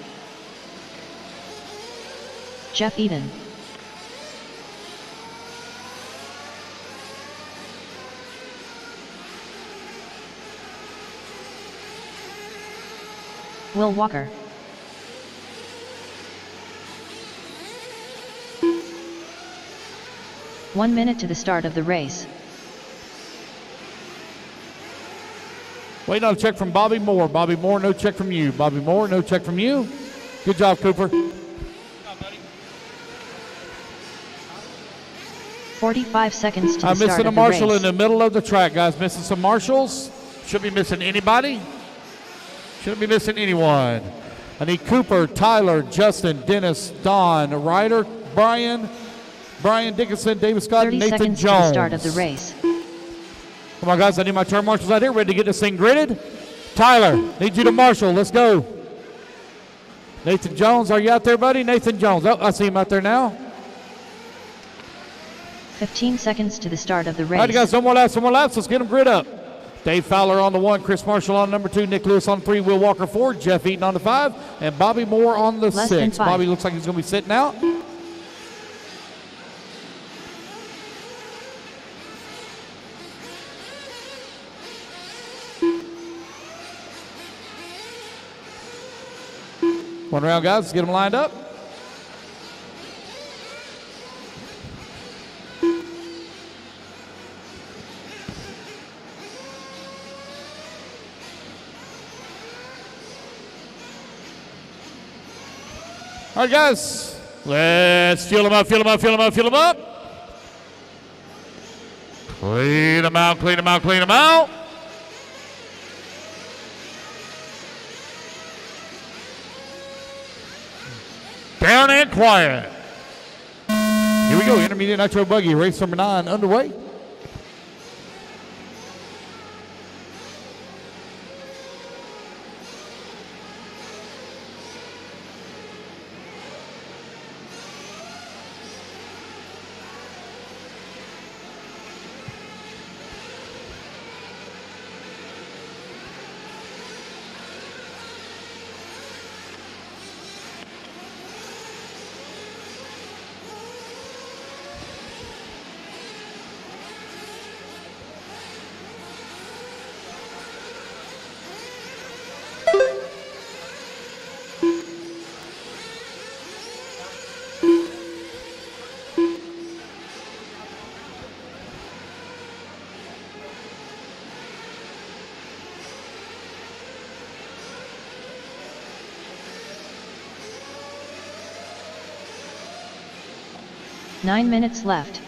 Jeff Eden. Will Walker. One minute to the start of the race. Waiting on a check from Bobby Moore. Bobby Moore, no check from you. Bobby Moore, no check from you. Good job, Cooper. 45 seconds to the I'm start missing a of the marshal race. in the middle of the track, guys. Missing some marshals. Shouldn't be missing anybody. Shouldn't be missing anyone. I need Cooper, Tyler, Justin, Dennis, Don, Ryder, Brian Dickinson, David Scott, 30 and Nathan seconds Jones. to the start of the race. Come on, guys. I need my turn marshals out here ready to get this thing gridded. Tyler, need you to marshal. Let's go. Nathan Jones, are you out there, buddy? Nathan Jones. Oh, I see him out there now. 15 seconds to the start of the All right, race. guys. One more laps. Let's get them grid up. Dave Fowler on the 1, Chris Marshall on number 2, Nick Lewis on 3, Will Walker 4, Jeff Eaton on the 5, and Bobby Moore on the Less than 6. 5. Bobby looks like he's going to be sitting out. One round, guys. Let's get them lined up. All right, guys. Let's fuel them up. Clean them out. Down and quiet. Here we go. Intermediate Nitro Buggy, race number 9 underway. 9 minutes left.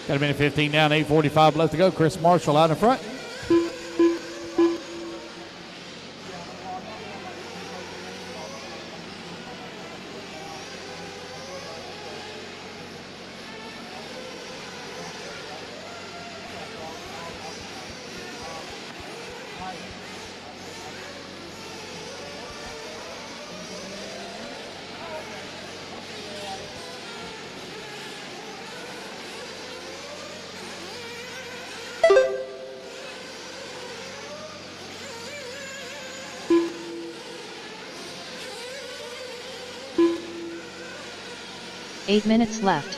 Got a minute 15 down, 8:45 left to go. Chris Marshall out in front. Eight minutes left.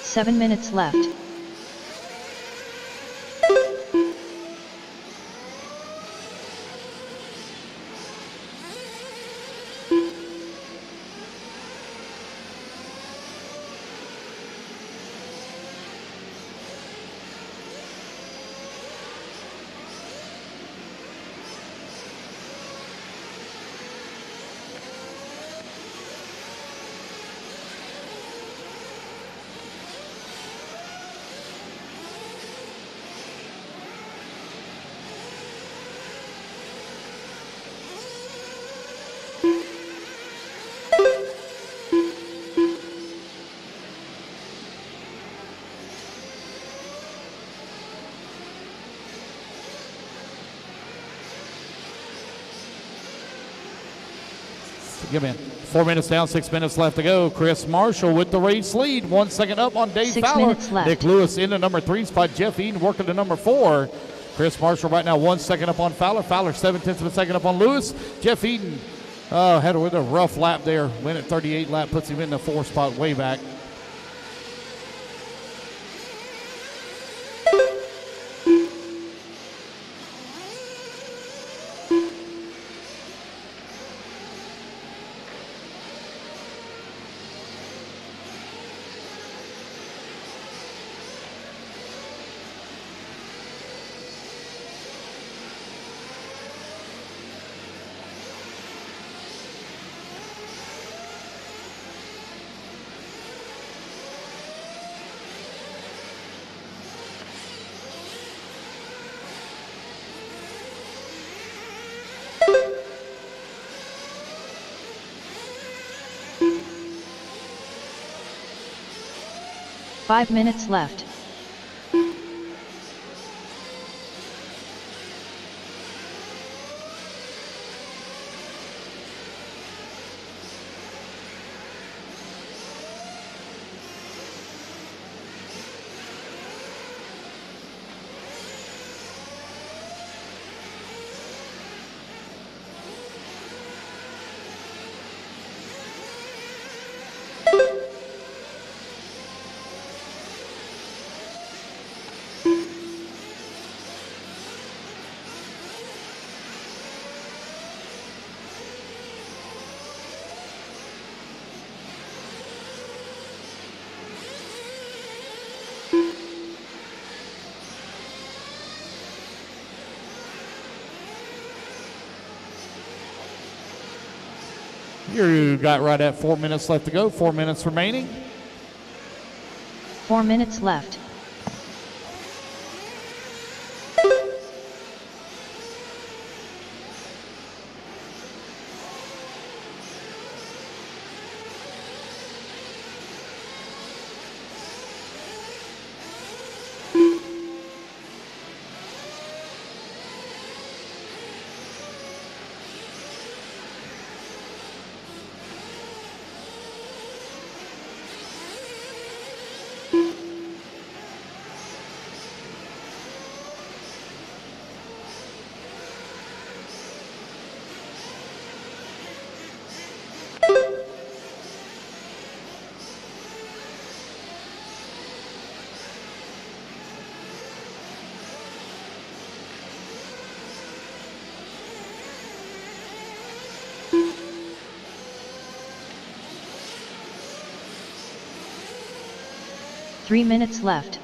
Seven minutes left. Give in. 4 minutes down, 6 minutes left to go. Chris Marshall with the race lead. 1 second up on Dave 6 Fowler. minutes left. Nick Lewis in the number 3 spot. Jeff Eden working the number 4. Chris Marshall right now 1 second up on Fowler. Fowler 7/10 of a second up on Lewis. Jeff Eden had a rough lap there. Win at 38 lap, puts him in the 4 spot way back. Five minutes left. You got right at 4 minutes left to go, 4 minutes remaining. 4 minutes left. Three minutes left.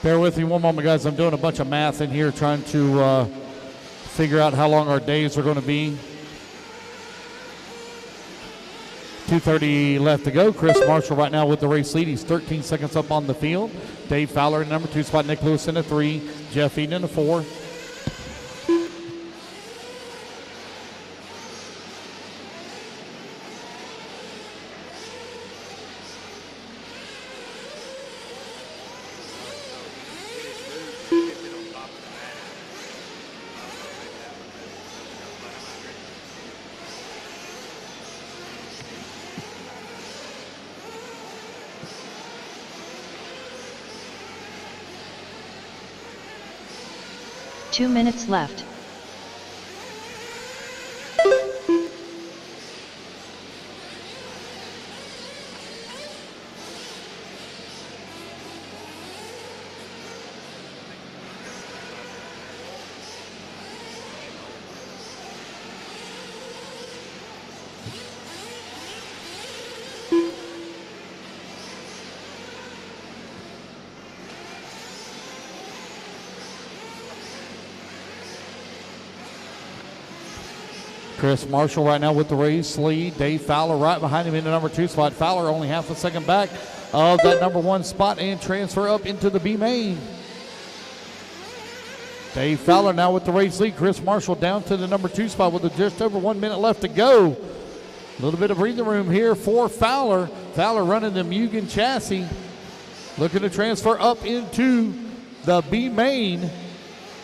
Bear with me one moment, guys. I'm doing a bunch of math in here, trying to figure out how long our days are going to be. 2:30 left to go. Chris Marshall right now with the race lead. He's 13 seconds up on the field. Dave Fowler in number 2 spot. Nick Lewis in the 3. Jeff Eden in the 4. Two minutes left. Chris Marshall right now with the race lead. Dave Fowler right behind him in the number 2 spot. Fowler only half a second back of that number 1 spot and transfer up into the B main. Dave Fowler now with the race lead. Chris Marshall down to the number 2 spot with just over 1 minute left to go. A little bit of breathing room here for Fowler. Fowler running the Mugen chassis. Looking to transfer up into the B main.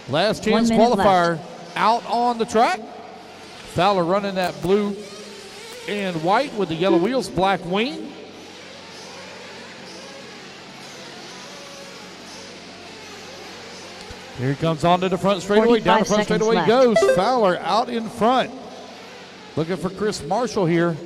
Last chance qualifier left. Out on the track. Fowler running that blue and white with the yellow wheels, black wing. Here he comes onto the front straightaway. Down the front straightaway left. goes. Fowler out in front. Looking for Chris Marshall here.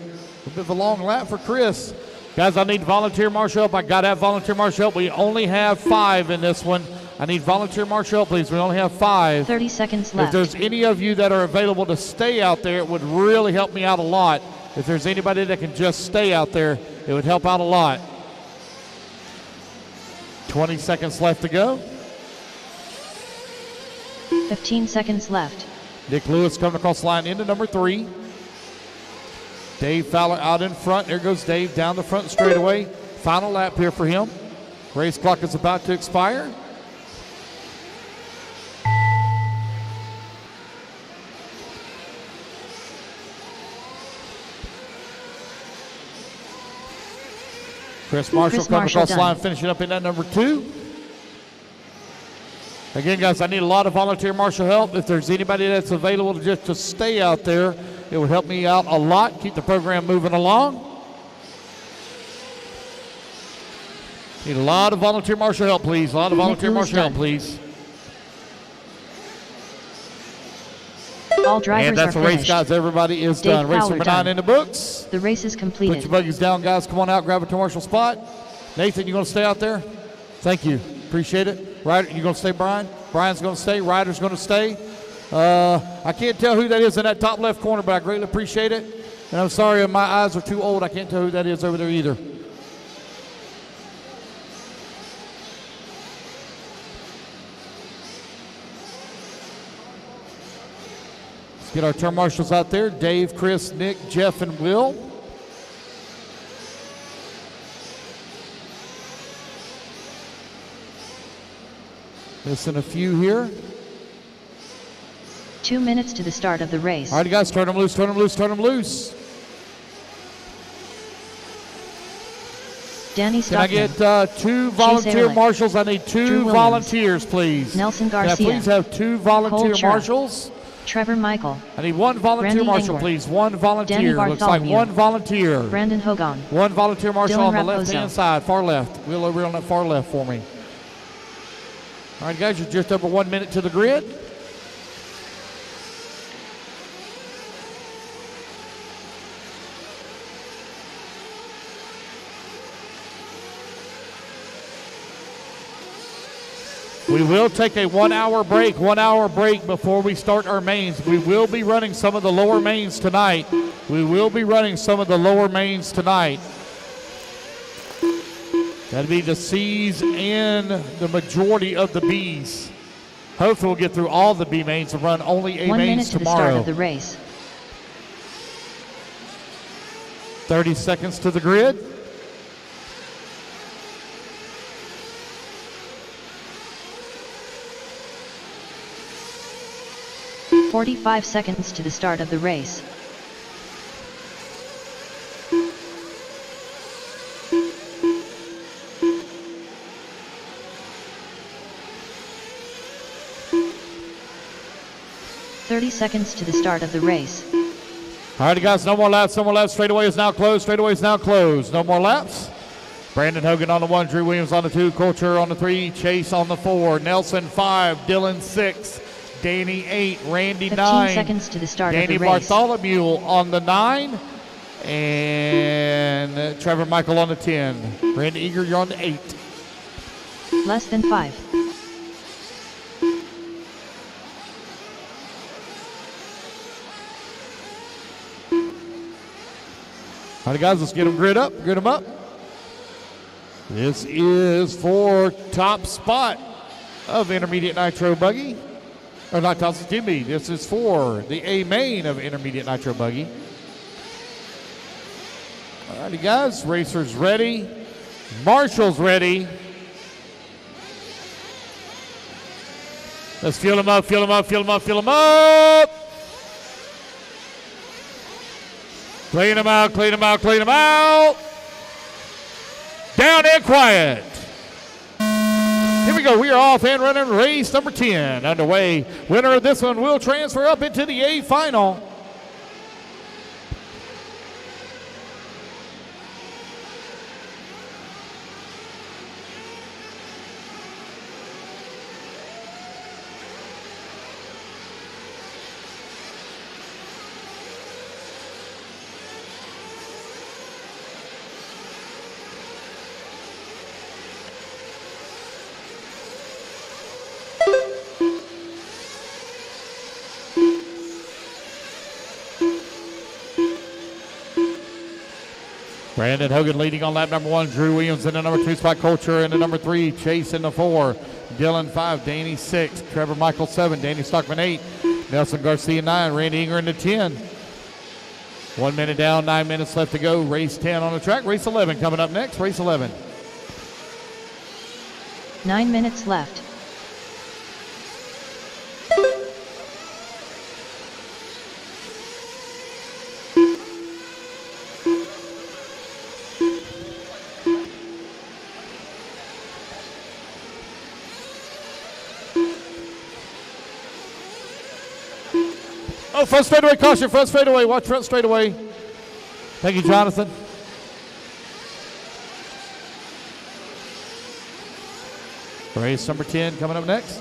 A bit of a long lap for Chris. Guys, I need volunteer marshal help. I got to have volunteer marshal help. We only have 5 in this one. I need volunteer marshal help, please. We only have 5. 30 seconds left. If there's any of you that are available to stay out there, it would really help me out a lot. If there's anybody that can just stay out there, it would help out a lot. 20 seconds left to go. 15 seconds left. Nick Lewis coming across the line into number 3. Dave Fowler out in front. There goes Dave down the front straightaway. Final lap here for him. Race clock is about to expire. Chris Marshall coming across the line, finishing up in that number 2. Again, guys, I need a lot of volunteer marshal help. If there's anybody that's available just to stay out there, it would help me out a lot, keep the program moving along. Need a lot of volunteer marshal help, please. A lot of volunteer marshal help, please. All drivers and that's are the race, finished. guys. Everybody is Dave done. Race Fowler number 9 done. in the books. The race is completed. Put your buggies down, guys. Come on out, grab a commercial spot. Nathan, you going to stay out there? Thank you. Appreciate it. Ryder, you going to stay, Brian? Brian's going to stay. Ryder's going to stay. I can't tell who that is in that top left corner, but I greatly appreciate it. And I'm sorry, my eyes are too old. I can't tell who that is over there either. Get our turn marshals out there. Dave, Chris, Nick, Jeff, and Will. Missing a few here. 2 minutes to the start of the race. All right, guys, turn them loose, turn them loose, turn them loose. Danny Can I Stockman. get 2 volunteer Ehrlich. marshals? I need 2 Drew Williams. volunteers, please. Nelson Can I Garcia. please have 2 volunteer Cole Chura. marshals? Trevor Michael. I need 1 volunteer Randy marshal, Engler. please. 1 volunteer. Danny Looks like Bartholomew. 1 volunteer. Brandon Hogan. 1 volunteer marshal Dylan on the Raposo. left-hand side, far left. Wheel over on that far left for me. All right, guys, you're just over 1 minute to the grid. We will take a 1 hour break before we start our mains. We will be running some of the lower mains tonight. That'll be the C's and the majority of the B's. Hopefully we'll get through all the B mains and run only A 1 minute mains to the start tomorrow. of the race. 30 seconds to the grid. "45 seconds to the start of the race. "30 seconds to the start of the race. All right, guys, no more laps. Straightaway is now closed. No more laps. Brandon Hogan on the 1, Drew Williams on the 2, Culture on the 3, Chase on the 4, Nelson 5, Dylan 6, Danny 8, Randy 15 9, seconds to the start Danny of the race. Bartholomew on the 9, and Trevor Michael on the 10. Randy Eager, you're on the 8. Less than 5. All right, guys, let's get them grid up. This is for top spot of Intermediate Nitro Buggy. Or not top, excuse me. This is for the A main of Intermediate Nitro Buggy. All righty, guys. Racers ready. Marshall's ready. Let's fuel them up. Clean them out. Down and quiet. Here we go. We are off and running. Race number 10 underway. Winner of this one will transfer up into the A final. Brandon Hogan leading on lap number 1. Drew Williams in the number 2 spot. Culture in the number 3. Chase in the 4. Dylan 5. Danny 6. Trevor Michael 7. Danny Stockman 8. Nelson Garcia 9. Randy Inger in the 10. 1 minute down, 9 minutes left to go. Race 10 on the track. Race 11 coming up next. Race 11. 9 minutes left. Oh, front straightaway, caution, front straightaway. Watch front straightaway. Thank you, Jonathan. Race number 10 coming up next.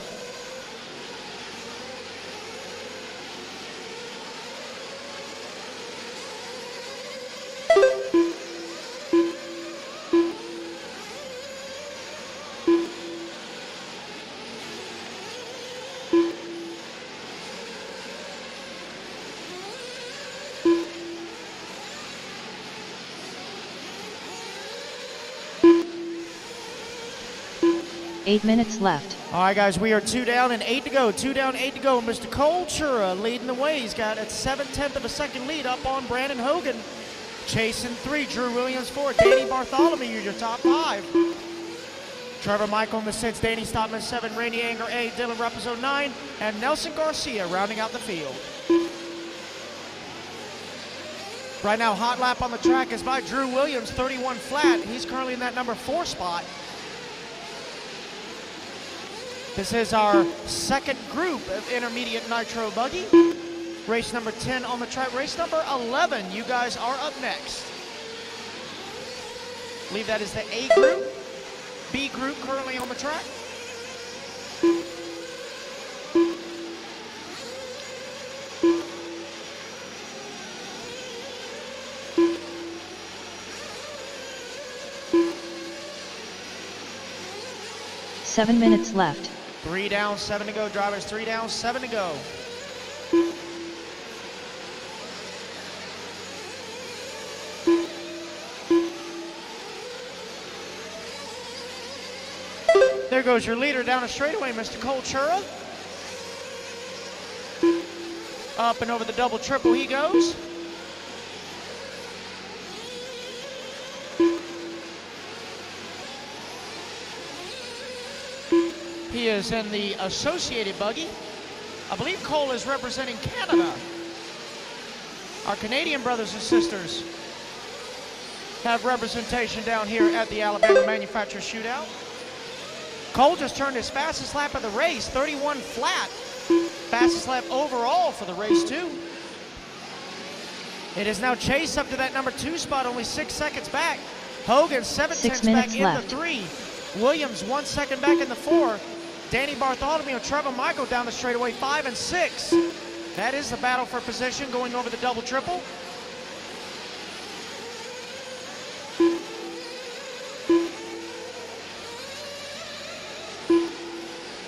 8 minutes left. All right, guys, we are 2 down and 8 to go. 2 down, 8 to go. Mr. Cole Chura leading the way. He's got a 7/10 of a second lead up on Brandon Hogan. Chasing 3, Drew Williams 4, Danny Bartholomew, your top 5. Trevor Michael in the 6, Danny Stopman 7, Randy Anger 8, Dylan Raposo 9, and Nelson Garcia rounding out the field. Right now, hot lap on the track is by Drew Williams, 31 flat. He's currently in that number 4 spot. This is our second group of intermediate nitro buggy. Race number 10 on the track. Race number 11, you guys are up next. I believe that is the A group. B group currently on the track. Seven minutes left. 3 down, 7 to go, drivers. 3 down, 7 to go. There goes your leader down the straightaway, Mr. Cole Chura. Up and over the double triple he goes. He is in the associated buggy. I believe Cole is representing Canada. Our Canadian brothers and sisters have representation down here at the Alabama Manufacturers Shootout. Cole just turned his fastest lap of the race, 31 flat. Fastest lap overall for the race, too. It is now Chase up to that number 2 spot, only 6 seconds back. Hogan 7/10 back in the 3. Williams 1 second back in the 4. Danny Bartholomew and Trevor Michael down the straightaway 5 and 6. That is the battle for position going over the double triple.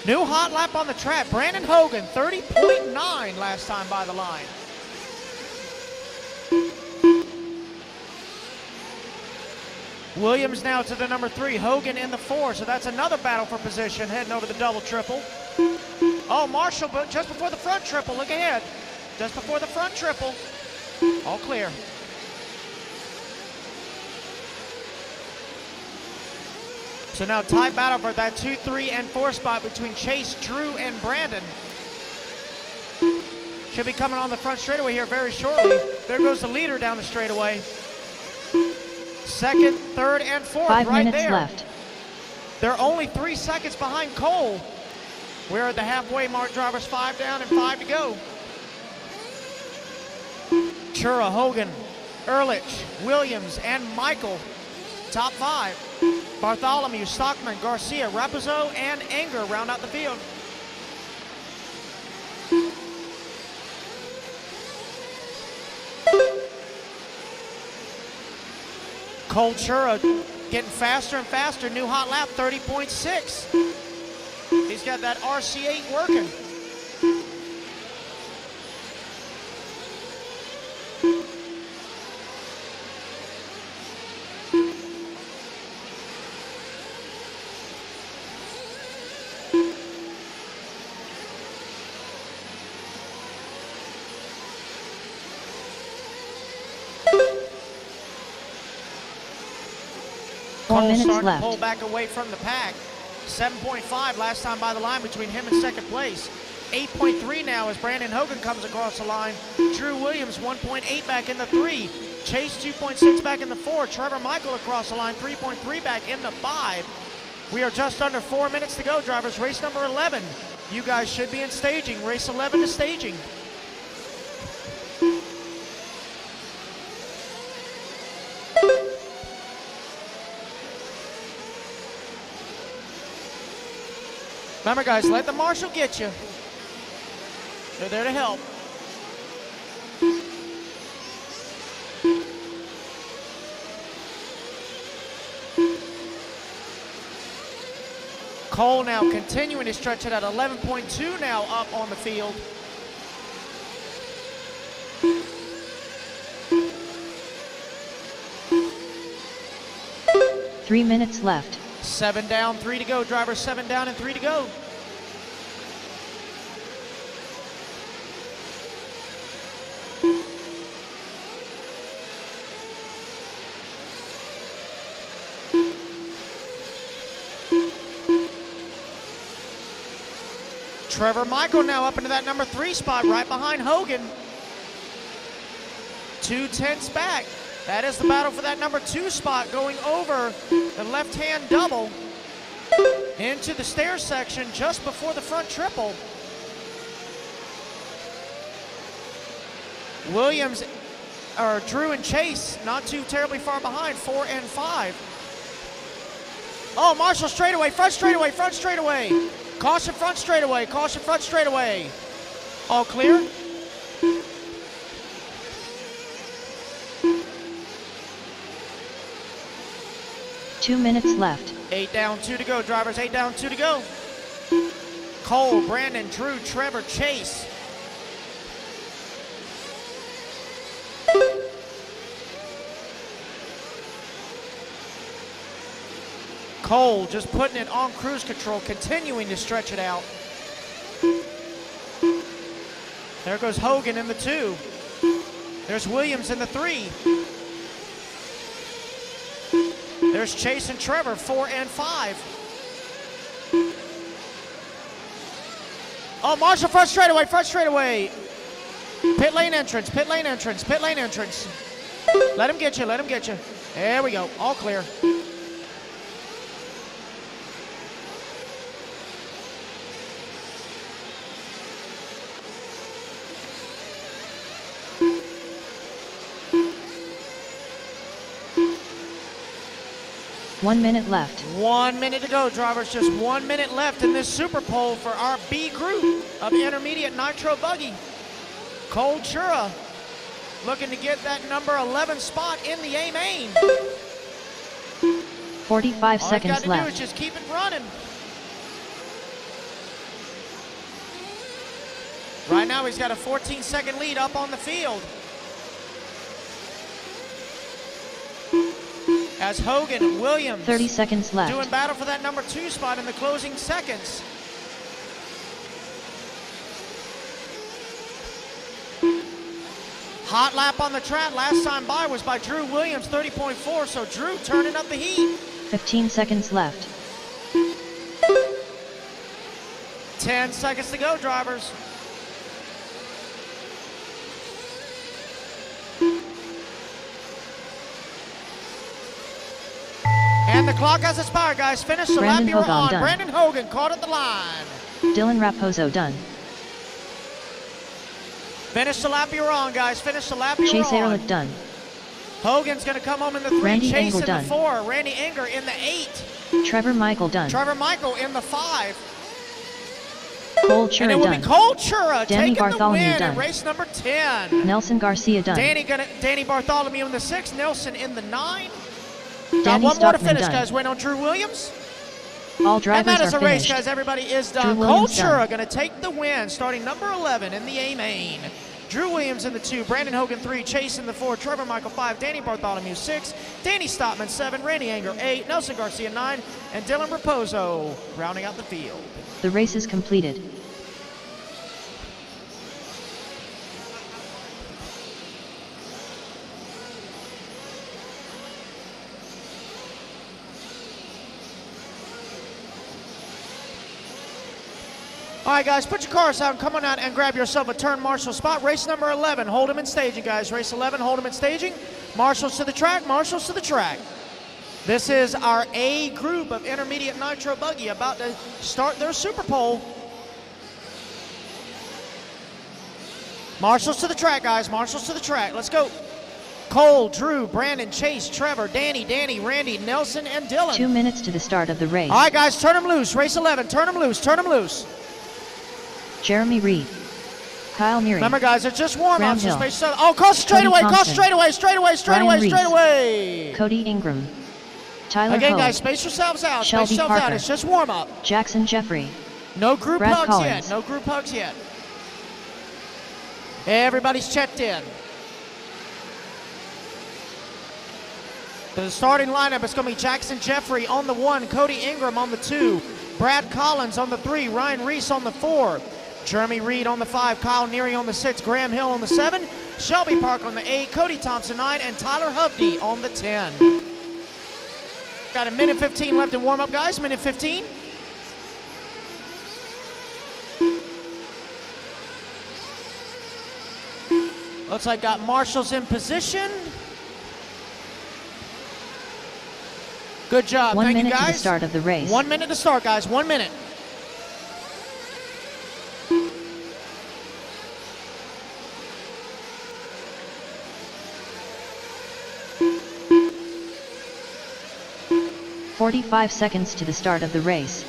New hot lap on the track. Brandon Hogan, 30.9 last time by the line. Williams now to the number 3. Hogan in the 4. So that's another battle for position heading over the double triple. Oh, Marshall, but just before the front triple. Look ahead. Just before the front triple. All clear. So now tight battle for that 2, 3, and 4 spot between Chase, Drew, and Brandon. Should be coming on the front straightaway here very shortly. There goes the leader down the straightaway. Second, third, and 4th 5 right minutes there. left. They're only 3 seconds behind Cole. We're at the halfway mark, drivers. 5 down and 5 to go. Chura, Hogan, Ehrlich, Williams, and Michael. Top 5. Bartholomew, Stockman, Garcia, Raposo, and Anger round out the field. Cole Chura getting faster and faster. New hot lap, 30.6. He's got that RC8 working. Cole minutes starting left. to pull back away from the pack. 7.5 last time by the line between him and second place. 8.3 now as Brandon Hogan comes across the line. Drew Williams 1.8 back in the 3. Chase 2.6 back in the 4. Trevor Michael across the line 3.3 back in the 5. We are just under 4 minutes to go, drivers. Race number 11. You guys should be in staging. Race 11 to staging. Remember, guys, let the marshal get you. They're there to help. Cole now continuing to stretch it at 11.2 now up on the field. Three minutes left. 7 down, 3 to go. Drivers 7 down and 3 to go. Trevor Michael now up into that number 3 spot right behind Hogan. 2 tenths back. That is the battle for that number 2 spot, going over the left-hand double into the stair section just before the front triple. Williams, or Drew and Chase, not too terribly far behind, 4 and 5. Oh, Marshall straightaway, front straightaway, front straightaway. Caution front straightaway, caution front straightaway. All clear. Two minutes left. 8 down, 2 to go, drivers. 8 down, 2 to go. Cole, Brandon, Drew, Trevor, Chase. Cole just putting it on cruise control, continuing to stretch it out. There goes Hogan in the 2. There's Williams in the 3. There's Chase and Trevor, 4 and 5. Oh, Marshall front straightaway, front straightaway. Pit lane entrance, pit lane entrance, pit lane entrance. Let him get you, let him get you. There we go, all clear. One minute left. 1 minute to go, drivers. Just 1 minute left in this SuperPole for our B group of intermediate nitro buggy. Cole Chura looking to get that number 11 spot in the A main. 45 All seconds he's got to left. do is just keep it running. Right now he's got a 14-second lead up on the field. As Hogan, Williams, 30 seconds left. doing battle for that number 2 spot in the closing seconds. Hot lap on the track last time by was by Drew Williams, 30.4, so Drew turning up the heat. 15 seconds left. 10 seconds to go, drivers. And the clock has expired, guys. Finish the lap Brandon you were Hogan on. done. Brandon Hogan caught at the line. Dylan Raposo done. Finish the lap you were on, guys. Finish the lap you Chase were on. Ehrlich done. Hogan's going to come home in the 3. Randy Chase Engel in done. the 4. Randy Enger in the 8. Trevor Michael done. Trevor Michael in the 5. Cole And Chura it will done. be Cole Chura Danny taking the Bartholomew win done. in race number 10. Nelson Garcia done. Danny Bartholomew in the 6. Nelson in the 9. Got Danny one more to Stockman finish, done. guys. Wait on Drew Williams. All And drivers that is are a race, finished. guys. Everybody is done. Drew Cole Williams done. Chura going to take the win, starting number 11 in the A main. Drew Williams in the 2, Brandon Hogan 3, Chase in the 4, Trevor Michael 5, Danny Bartholomew 6, Danny Stockman 7, Randy Anger 8, Nelson Garcia 9, and Dylan Raposo rounding out the field. The race is completed. All right, guys, put your cars out and come on out and grab yourself a turn marshal spot. Race number 11, hold them in staging, guys. Race 11, hold them in staging. Marshals to the track, marshals to the track. This is our A group of intermediate nitro buggy about to start their SuperPole. Marshals to the track, guys, marshals to the track. Let's go. Cole, Drew, Brandon, Chase, Trevor, Danny, Randy, Nelson, and Dylan. 2 minutes to the start of the race. All right, guys, turn them loose. Race 11, turn them loose, turn them loose. Jeremy Reed. Kyle Murray. Remember, guys, it's just warm-ups. Graham Hill. Oh, cross straightaway, Cody cross Thompson. straightaway. Ryan Reese. Straightaway. Cody Ingram. Tyler Again, Ho. guys, space yourselves out. Shelby Space yourselves out. Parker. It's just warm-up. Jackson Jeffrey. No group Brad hugs Collins. yet. No group hugs yet. Everybody's checked in. The starting lineup is going to be Jackson Jeffrey on the 1, Cody Ingram on the 2, Brad Collins on the 3, Ryan Reese on the 4, Jeremy Reed on the 5, Kyle Neary on the 6, Graham Hill on the 7, Shelby Park on the 8, Cody Thompson 9, and Tyler Hovde on the 10. Got a minute 15 left in warm-up, guys. Minute 15. Looks like got marshals in position. Good job. One Thank you, minute guys. to the start of the race. 1 minute to start, guys. 1 minute. "45 seconds to the start of the race.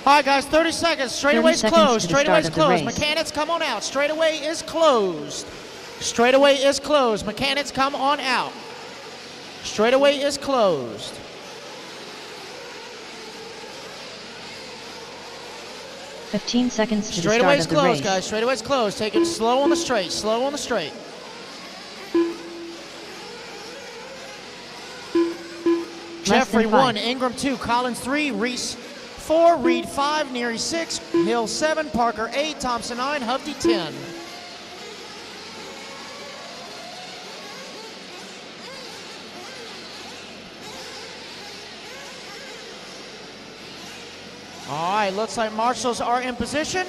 All right, guys, 30 seconds. Straightaway is 30 seconds closed. to the Straightaway is start of the closed. race. Mechanics, come on out. Straightaway is closed. Straightaway is closed. Mechanics, come on out. Straightaway is closed. "15 seconds to the start Straightaway is of the closed, race. guys. Straightaway is closed. Take it slow on the straight. Slow on the straight. Jeffrey than 1, 5. Ingram 2, Collins 3, Reese 4, Reed 5, Neary 6, Hill 7, Parker 8, Thompson 9, Hovde 10. All right, looks like marshals are in position.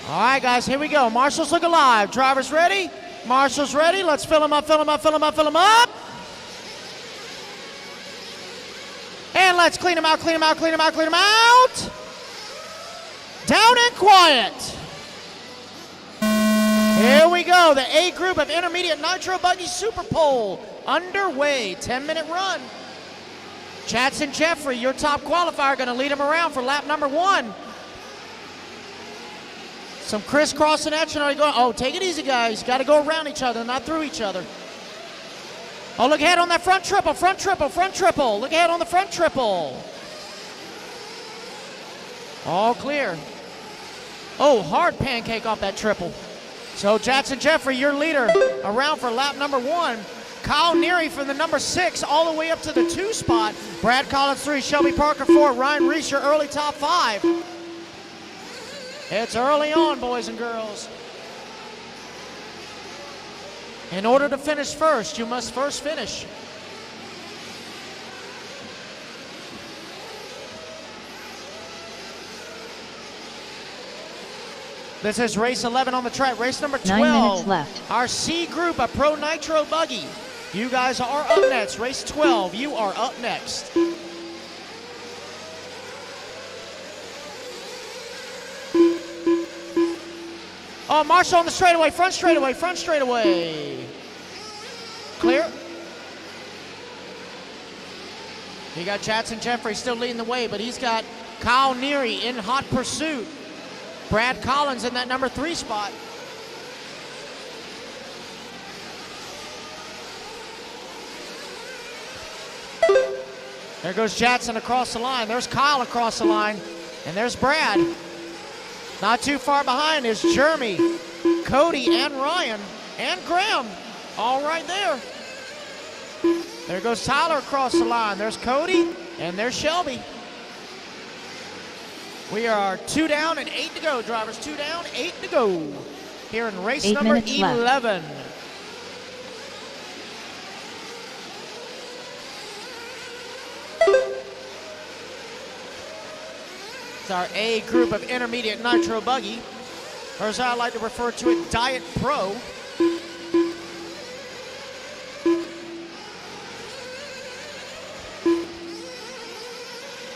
All right, guys, here we go. Marshals look alive. Drivers ready? Marshals ready? Let's fill them up, fill them up, fill them up, fill them up. And let's clean them out, clean them out, clean them out, clean them out. Down and quiet. Here we go. The A group of intermediate nitro buggy SuperPole underway. 10-minute run. Jackson Jeffrey, your top qualifier, going to lead them around for lap number 1. Some crisscrossing action. Oh, take it easy, guys. Got to go around each other, not through each other. Oh, look ahead on that front triple, front triple, front triple. Look ahead on the front triple. All clear. Oh, hard pancake off that triple. So Jackson Jeffrey, your leader, around for lap number 1. Kyle Neary from the number 6 all the way up to the 2 spot. Brad Collins 3, Shelby Parker 4, Ryan Reese, your early top 5. It's early on, boys and girls. In order to finish first, you must first finish. This is race 11 on the track. Race number 12. 9 minutes left. Our C group, a Pro Nitro buggy. You guys are up next. Race 12, you are up next. Oh, Marshall on the straightaway, front straightaway, front straightaway. Clear. You got Jackson Jeffrey still leading the way, but he's got Kyle Neary in hot pursuit. Brad Collins in that number 3 spot. There goes Jackson across the line. There's Kyle across the line. And there's Brad. Not too far behind is Jeremy, Cody, and Ryan, and Graham. All right there. There goes Tyler across the line. There's Cody, and there's Shelby. We are 2 down and 8 to go, drivers. 2 down, 8 to go. Here in race 8 number minutes 11. left. It's our A group of intermediate nitro buggy, or as I like to refer to it, Diet Pro.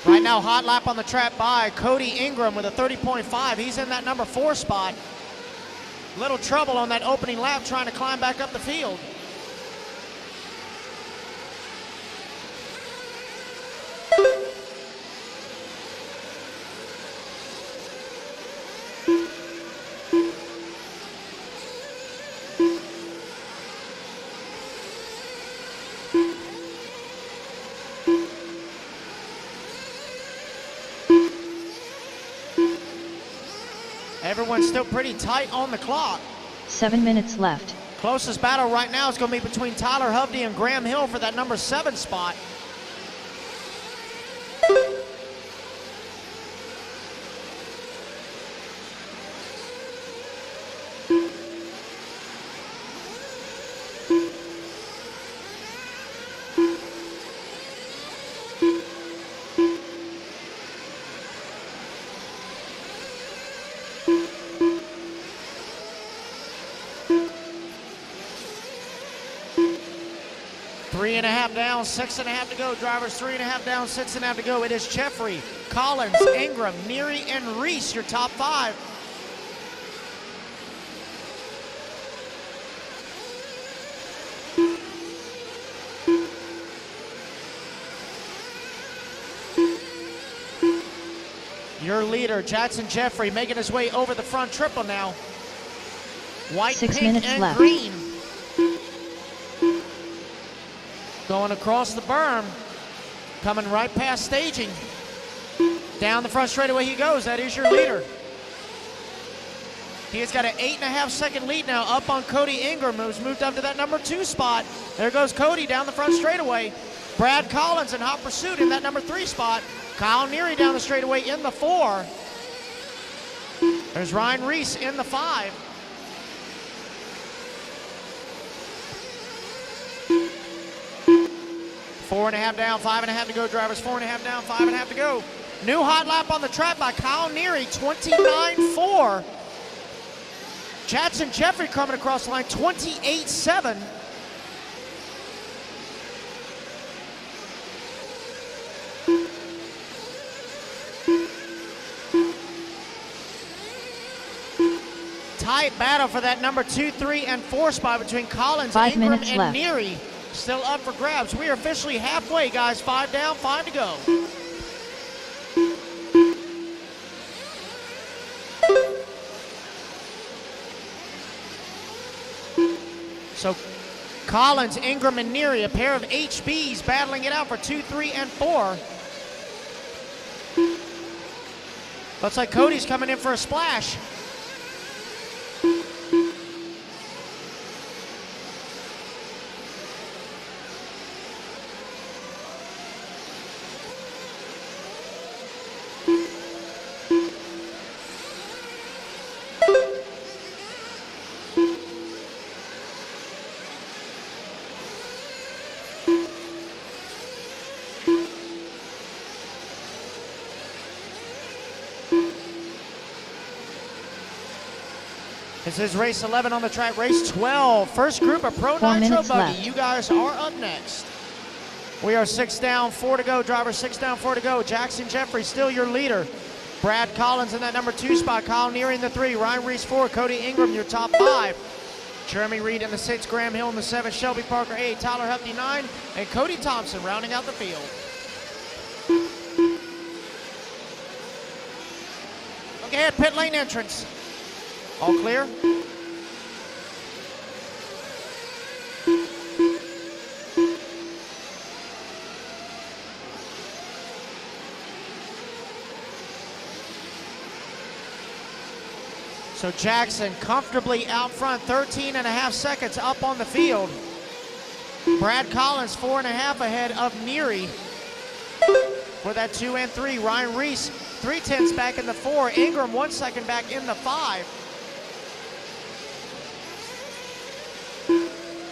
Right now, hot lap on the track by Cody Ingram with a 30.5. He's in that number 4 spot. Little trouble on that opening lap trying to climb back up the field. Everyone's still pretty tight on the clock. 7 minutes left. Closest battle right now is going to be between Tyler Hovde and Graham Hill for that number 7 spot. Three and a half down, 6.5 to go. Drivers 3.5 down, 6.5 to go. It is Jeffrey, Collins, Ingram, Neary, and Reese, your top 5. Your leader, Jackson Jeffrey, making his way over the front triple now. White, 6 pink, minutes and left. green. Going across the berm, coming right past staging. Down the front straightaway he goes. That is your leader. He has got an 8.5 second lead now up on Cody Ingram, who's moved up to that number 2 spot. There goes Cody down the front straightaway. Brad Collins in hot pursuit in that number 3 spot. Kyle Neary down the straightaway in the 4. There's Ryan Reese in the 5. Four and a half down, 5.5 to go, drivers. 4.5 down, 5.5 to go. New hot lap on the track by Kyle Neary, 29.4. Jackson Jeffrey coming across the line, 28.7. Tight battle for that number 2, 3, and 4 spot between Collins, 5 Ingram, minutes and left. Neary. Still up for grabs. We are officially halfway, guys. 5 down, 5 to go. So Collins, Ingram, and Neary, a pair of HBs battling it out for 2, 3, and 4. Looks like Cody's coming in for a splash. This is race 11 on the track, race 12. First group of Pro 4 Nitro minutes Buggy. left. You guys are up next. We are 6 down, 4 to go. Driver 6 down, 4 to go. Jackson Jeffrey still your leader. Brad Collins in that number 2 spot. Kyle Neary in the 3. Ryan Reese 4. Cody Ingram your top 5. Jeremy Reed in the 6. Graham Hill in the 7. Shelby Parker 8. Tyler Hovde 9. And Cody Thompson rounding out the field. Look ahead, pit lane entrance. All clear? So Jackson comfortably out front, 13.5 seconds up on the field. Brad Collins 4.5 ahead of Neary for that 2 and 3. Ryan Reese 3/10 back in the 4. Ingram 1 second back in the 5.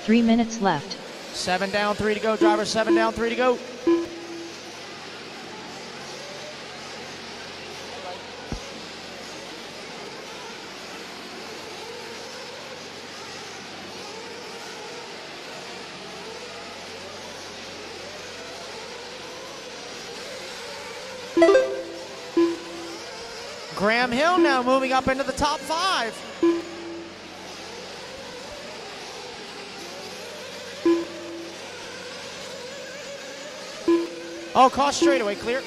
3 minutes left. 7 down, 3 to go. Driver 7 down, 3 to go. Graham Hill now moving up into the top 5. Oh, cross straightaway, clear.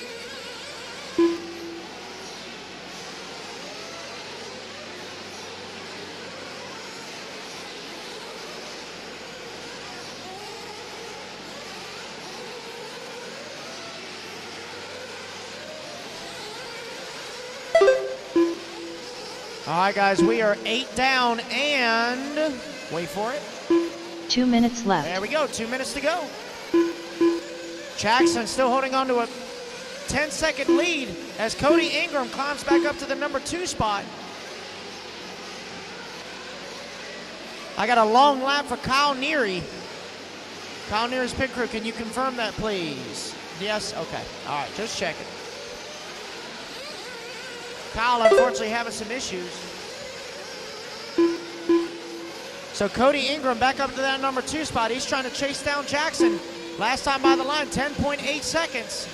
All right, guys, we are 8 down and wait for it. 2 minutes left. There we go, 2 minutes to go. Jackson still holding on to a 10-second lead as Cody Ingram climbs back up to the number 2 spot. I got a long lap for Kyle Neary. Kyle Neary's pit crew, can you confirm that, please? Yes? Okay. All right, just checking. Kyle, unfortunately, having some issues. So Cody Ingram back up to that number 2 spot. He's trying to chase down Jackson. Last time by the line, 10.8 seconds.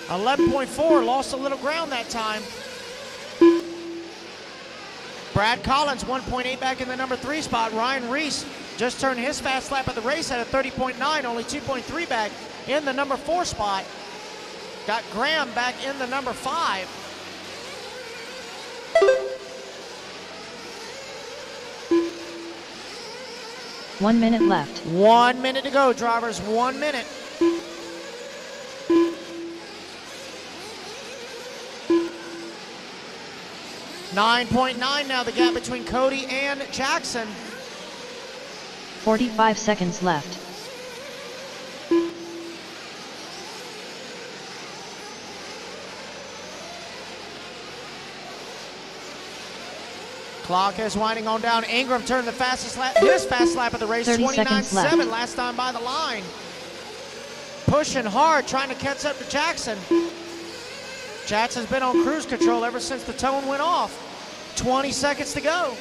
11.4, lost a little ground that time. Brad Collins, 1.8 back in the number 3 spot. Ryan Reese just turned his fast lap of the race at a 30.9, only 2.3 back in the number 4 spot. Got Graham back in the number 5. One minute left. 1 minute to go, drivers, 1 minute. .9 now the gap between Cody and Jackson. 45 seconds left. Clock is winding on down. Ingram turned the fastest lap, his fast lap of the race, 29.7 last time by the line. Pushing hard, trying to catch up to Jackson. Jackson's been on cruise control ever since the tone went off. 20 seconds to go.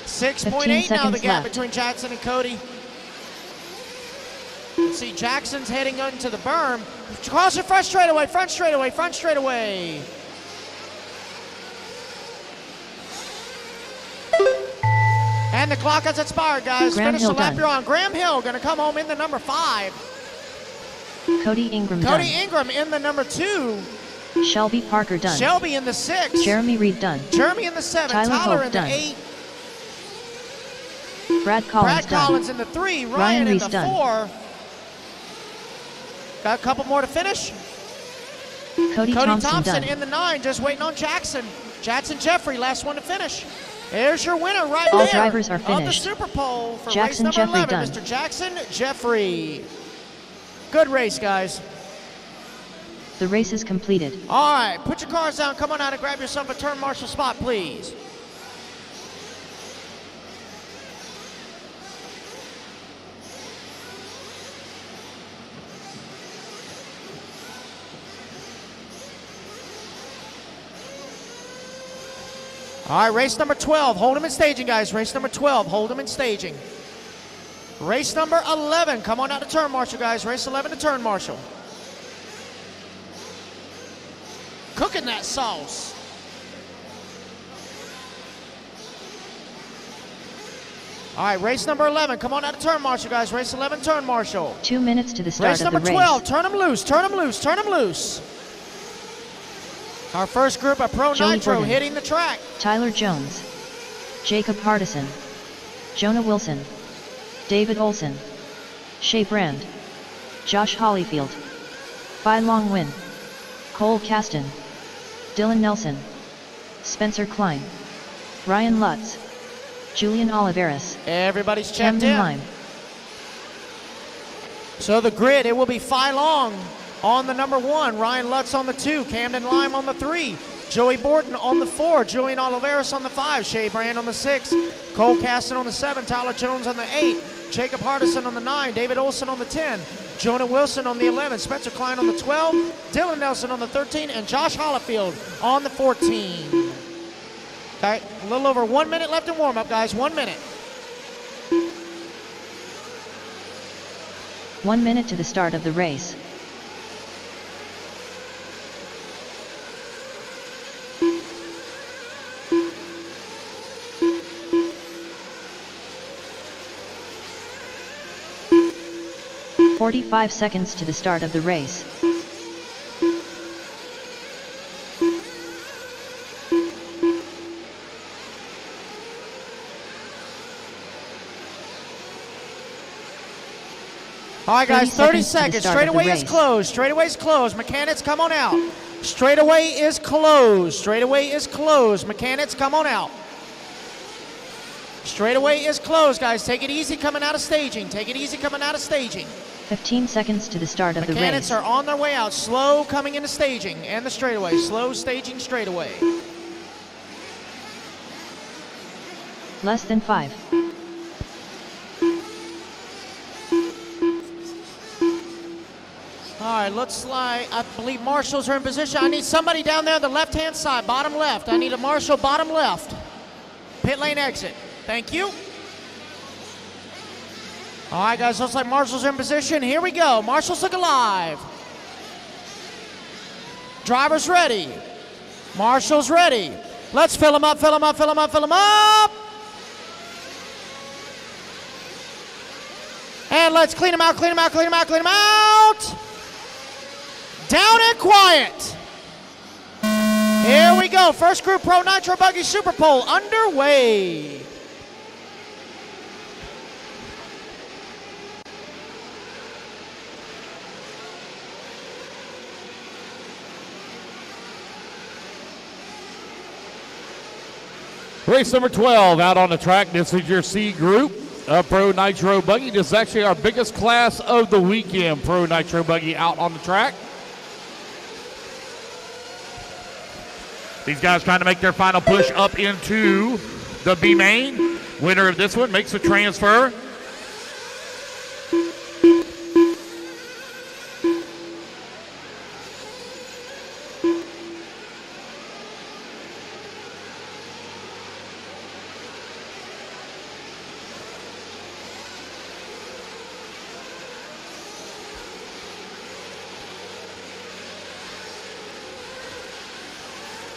6.8 now the gap between Jackson and Cody. Let's see, Jackson's heading into the berm. Caution, front straightaway, front straightaway, front straightaway. And the clock has expired, guys. Finish the lap you're on. Graham Hill going to come home in the number 5. Cody Ingram Cody done. Ingram in the number 2. Shelby Parker done. Shelby in the 6. Jeremy Reed done. Jeremy in the 7. Tyler in the 8. Brad Collins in the 3. Ryan in the 4. Got a couple more to finish. Cody Thompson done. In the 9, just waiting on Jackson. Jackson Jeffrey, last one to finish. There's your winner right All there. All drivers are finished. Of the SuperPole for Jackson race number Jeffrey 11, done. Mr. Jackson Jeffrey. Good race, guys. The race is completed. All right, put your cars down. Come on out and grab yourself a turn marshal spot, please. All right, race number 12, hold them in staging, guys. Race number 12, hold them in staging. Race number 11, come on out to turn marshal, guys. Race 11 to turn marshal. Cooking that sauce. All right, race number 11, come on out to turn marshal, guys. Race 11, turn marshal. 2 minutes to the start of the race. Race number 12, turn them loose, turn them loose, turn them loose. Our first group of Pro Joey Nitro Gordon, hitting the track. Tyler Jones, Jacob Hardison, Jonah Wilson, David Olson, Shea Brand, Josh Hollyfield, Phi Long Win, Cole Caston, Dylan Nelson, Spencer Klein, Ryan Lutz, Julian Oliveras, Everybody's checked Camden in. Lime. So the grid, it will be Phi Long on the number 1, Ryan Lutz on the 2, Camden Lime on the 3, Joey Borton on the 4, Julian Oliveras on the 5, Shea Brand on the 6, Cole Caston on the 7, Tyler Jones on the 8, Jacob Hardison on the 9, David Olson on the 10, Jonah Wilson on the 11, Spencer Klein on the 12, Dylan Nelson on the 13, and Josh Hollifield on the 14. Okay, a little over 1 minute left in warm-up, guys, 1 minute. 1 minute to the start of the race. .45 seconds to the start of the race. All right, guys, 30 seconds. Straightaway is closed. Straightaway is closed. Mechanics, come on out. Straightaway is closed. Straightaway is closed. Mechanics, come on out. Straightaway is closed, guys. Take it easy coming out of staging. Take it easy coming out of staging. 15 seconds to the start of the race. Mechanics are on their way out. Slow coming into staging and the straightaway. Slow staging straightaway. Less than 5. All right, looks like I believe marshals are in position. I need somebody down there on the left-hand side, bottom left. I need a marshal bottom left. Pit lane exit. Thank you. All right, guys, looks like marshals are in position. Here we go. Marshals look alive. Drivers ready. Marshals ready. Let's fill them up, fill them up, fill them up, fill them up. And let's clean them out, clean them out, clean them out, clean them out. Down and quiet. Here we go. First Group Pro Nitro Buggy SuperPole underway. Race number 12 out on the track. This is your C Group Pro Nitro Buggy. This is actually our biggest class of the weekend. Pro Nitro Buggy out on the track. These guys trying to make their final push up into the B main. Winner of this one makes a transfer.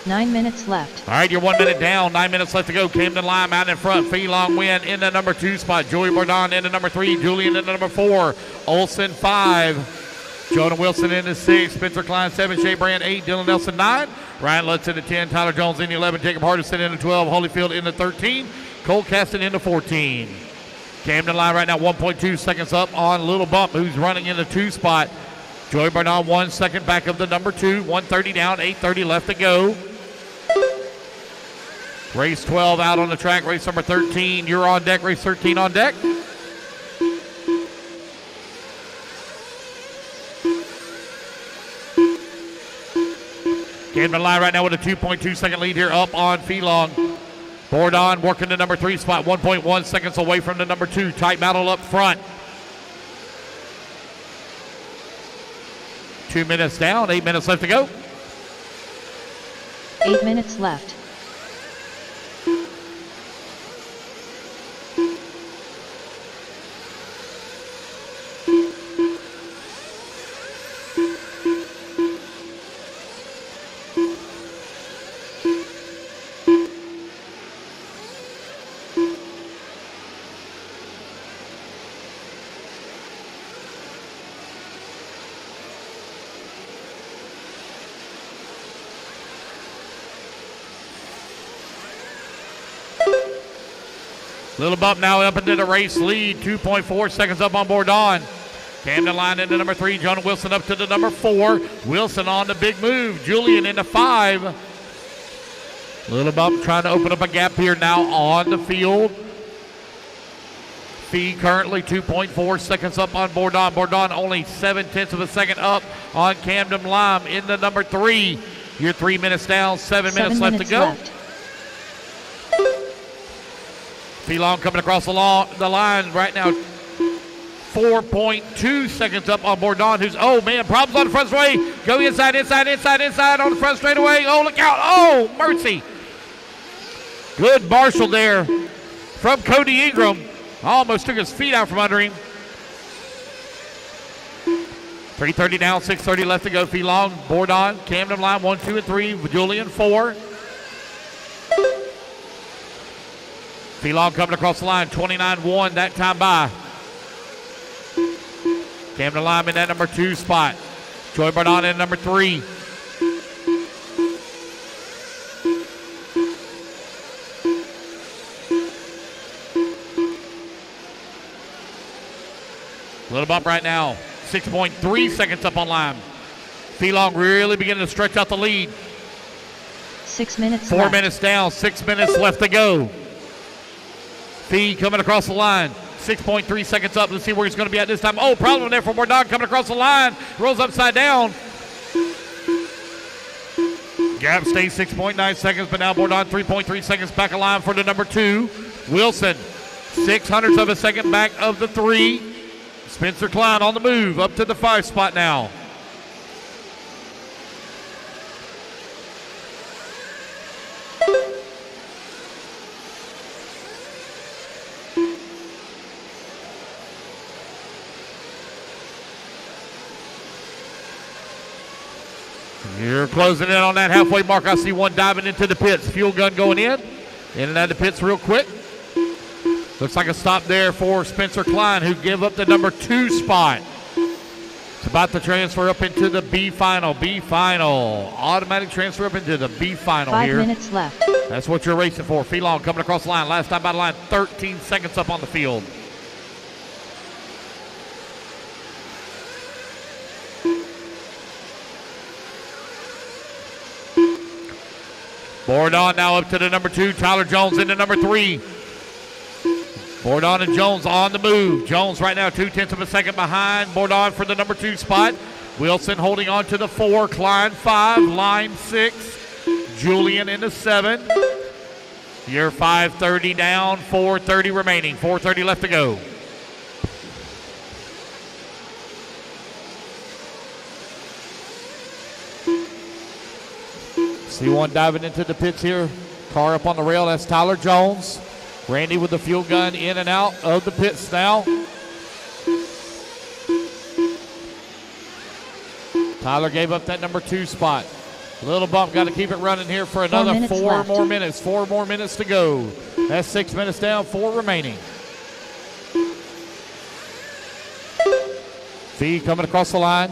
Nine minutes left. All right, you're 1 minute down, 9 minutes left to go. Camden Lime out in front. Fee Long Win in the number 2 spot. Joey Bordon in the number 3. Julian in the number 4. Olson 5. Jonah Wilson in the 6. Spencer Klein 7. Shea Brand 8. Dylan Nelson 9. Ryan Lutz in the 10. Tyler Jones in the 11. Jacob Hardison in the 12. Holyfield in the 13. Cole Caston in the 14. Camden Lime right now 1.2 seconds up on Little Bump, who's running in the 2 spot. Joey Bordon 1 second back of the number 2. 1:30 down, 8:30 left to go. Race 12 out on the track. Race number 13, you're on deck. Race 13 on deck. Camden Line right now with a 2.2 second lead here up on Feelong. Bordon working the number 3 spot, 1.1 seconds away from the number 2. Tight battle up front. 2 minutes down, 8 minutes left to go. 8 minutes left. Little Bump now up into the race lead, 2.4 seconds up on Bordon. Camden Line into number 3, Jonah Wilson up to the number 4. Wilson on the big move, Julian into 5. Little Bump trying to open up a gap here now on the field. Fee currently 2.4 seconds up on Bordon. Bordon only 0.7 of a second up on Camden Lime in the number 3. You're 3 minutes down, 7 minutes left to go. Feelong coming across the line right now. 4.2 seconds up on Bordon, who's, oh man, problems on the front straightaway. Go inside on the front straightaway. Oh, look out. Oh, mercy. Good marshal there from Cody Ingram. Almost took his feet out from under him. 3:30 down, 6:30 left to go. Feelong, Bordon, Camden Line 1, 2, and 3. Julian 4. Feelong coming across the line, 29-1 that time by. Camden Lime in that number 2 spot. Joy Bordon in number 3. Little Bump right now, 6.3 seconds up on Lime. Felong really beginning to stretch out the lead. 6 minutes 4 left. minutes down, 6 minutes left to go. Fee coming across the line. 6.3 seconds up. Let's see where he's going to be at this time. Oh, problem there for Bourdon coming across the line. Rolls upside down. Gap stays 6.9 seconds, but now Bourdon 3.3 seconds back of line for the number 2. Wilson, 0.06 of a second back of the 3. Spencer Klein on the move up to the 5 spot now. You're closing in on that halfway mark. I see one diving into the pits. Fuel gun going in and out of the pits real quick. Looks like a stop there for Spencer Klein, who gave up the number 2 spot. It's about to transfer up into the B final. B final. Automatic transfer up into the B final 5 here. 5 minutes left. That's what you're racing for. Felong coming across the line. Last time by the line, 13 seconds up on the field. Bourdon now up to the number 2. Tyler Jones into number 3. Bourdon and Jones on the move. Jones right now 0.2 of a second behind Bourdon for the number 2 spot. Wilson holding on to the 4. Klein 5. Lime 6. Julian into 7. You're 5:30 down, 4:30 remaining. 4:30 left to go. See one diving into the pits here. Car up on the rail. That's Tyler Jones. Randy with the fuel gun in and out of the pits now. Tyler gave up that number 2 spot. A little bump. Got to keep it running here for another 4 more minutes. 4 more minutes to go. That's 6 minutes down, 4 remaining. Fee coming across the line.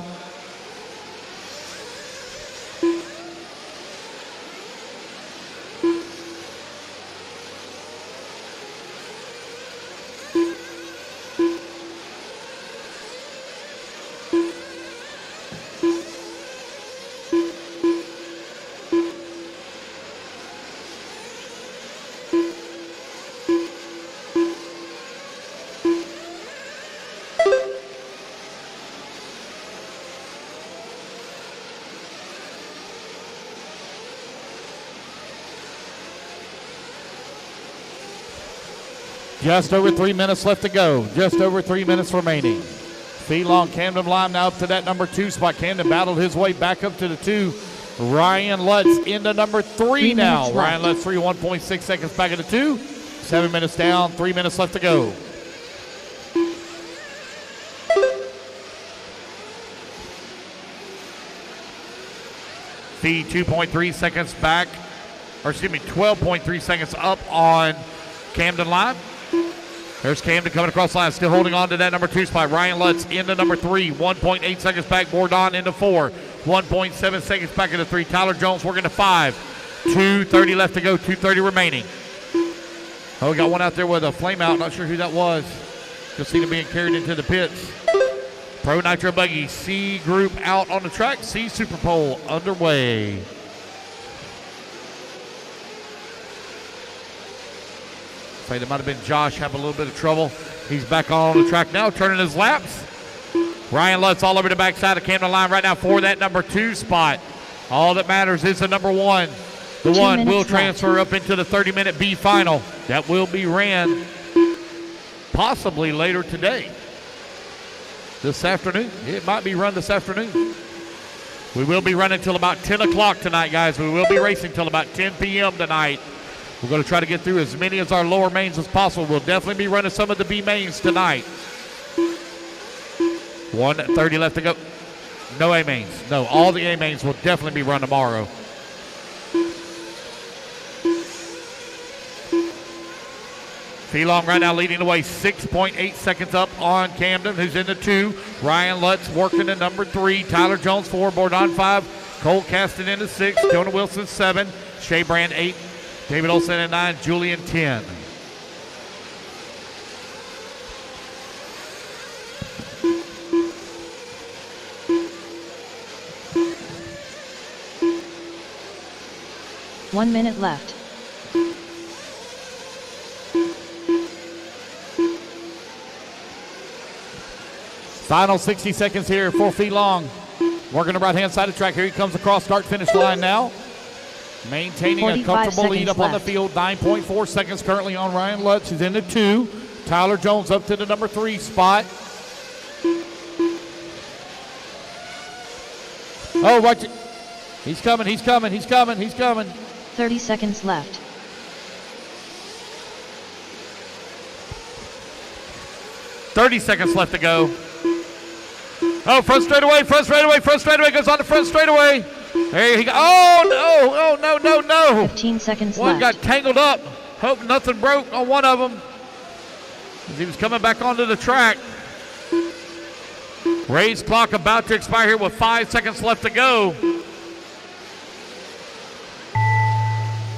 Just over 3 minutes left to go. Just over 3 minutes remaining. Felong, Camden Lime now up to that number 2 spot. Camden battled his way back up to the 2. Ryan Lutz into number 3 now. Ryan Lutz 3, 1.6 seconds back of the 2. 7 minutes down, 3 minutes left to go. Fee 2.3 seconds back, or excuse me, 12.3 seconds up on Camden Lime. There's Camden coming across the line, still holding on to that number 2 spot. Ryan Lutz into number 3, 1.8 seconds back. Bourdon into 4, 1.7 seconds back into 3. Tyler Jones working to 5, 2:30 left to go, 2:30 remaining. Oh, we got one out there with a flame out. Not sure who that was. Just seen him being carried into the pits. Pro Nitro Buggy C group out on the track. C SuperPole underway. That might have been Josh having a little bit of trouble. He's back on the track now, turning his laps. Ryan Lutz all over the backside of Camden Line right now for that number 2 spot. All that matters is the number 1. The 1 will transfer up into the 30-minute B final. That will be ran possibly later today. This afternoon. It might be run this afternoon. We will be running till about 10 o'clock tonight, guys. We will be racing till about 10 p.m. tonight. We're going to try to get through as many as our lower mains as possible. We'll definitely be running some of the B mains tonight. 1:30 left to go. No A mains. No, all the A mains will definitely be run tomorrow. Felong right now leading the way, 6.8 seconds up on Camden, who's in the 2. Ryan Lutz working the number 3. Tyler Jones 4. Bourdon 5. Cole Caston into 6. Jonah Wilson 7. Shea Brand 8. David Olson at 9, Julian 10. 1 minute left. Final 60 seconds here, 4 feet long. Working the right-hand side of the track. Here he comes across start-finish line now. Maintaining a 45 comfortable lead up seconds on the left. field. 9.4 seconds currently on Ryan Lutz. He's into 2. Tyler Jones up to the number 3 spot. Oh, watch it. He's coming, he's coming, he's coming, he's coming. 30 seconds left. 30 seconds left to go. Oh, front straightaway, front straightaway, front straightaway, goes on the front straightaway. There he goes. Oh, no. 15 seconds One left. got tangled up. Hope nothing broke on one of them as he was coming back onto the track. Race clock about to expire here with 5 seconds left to go.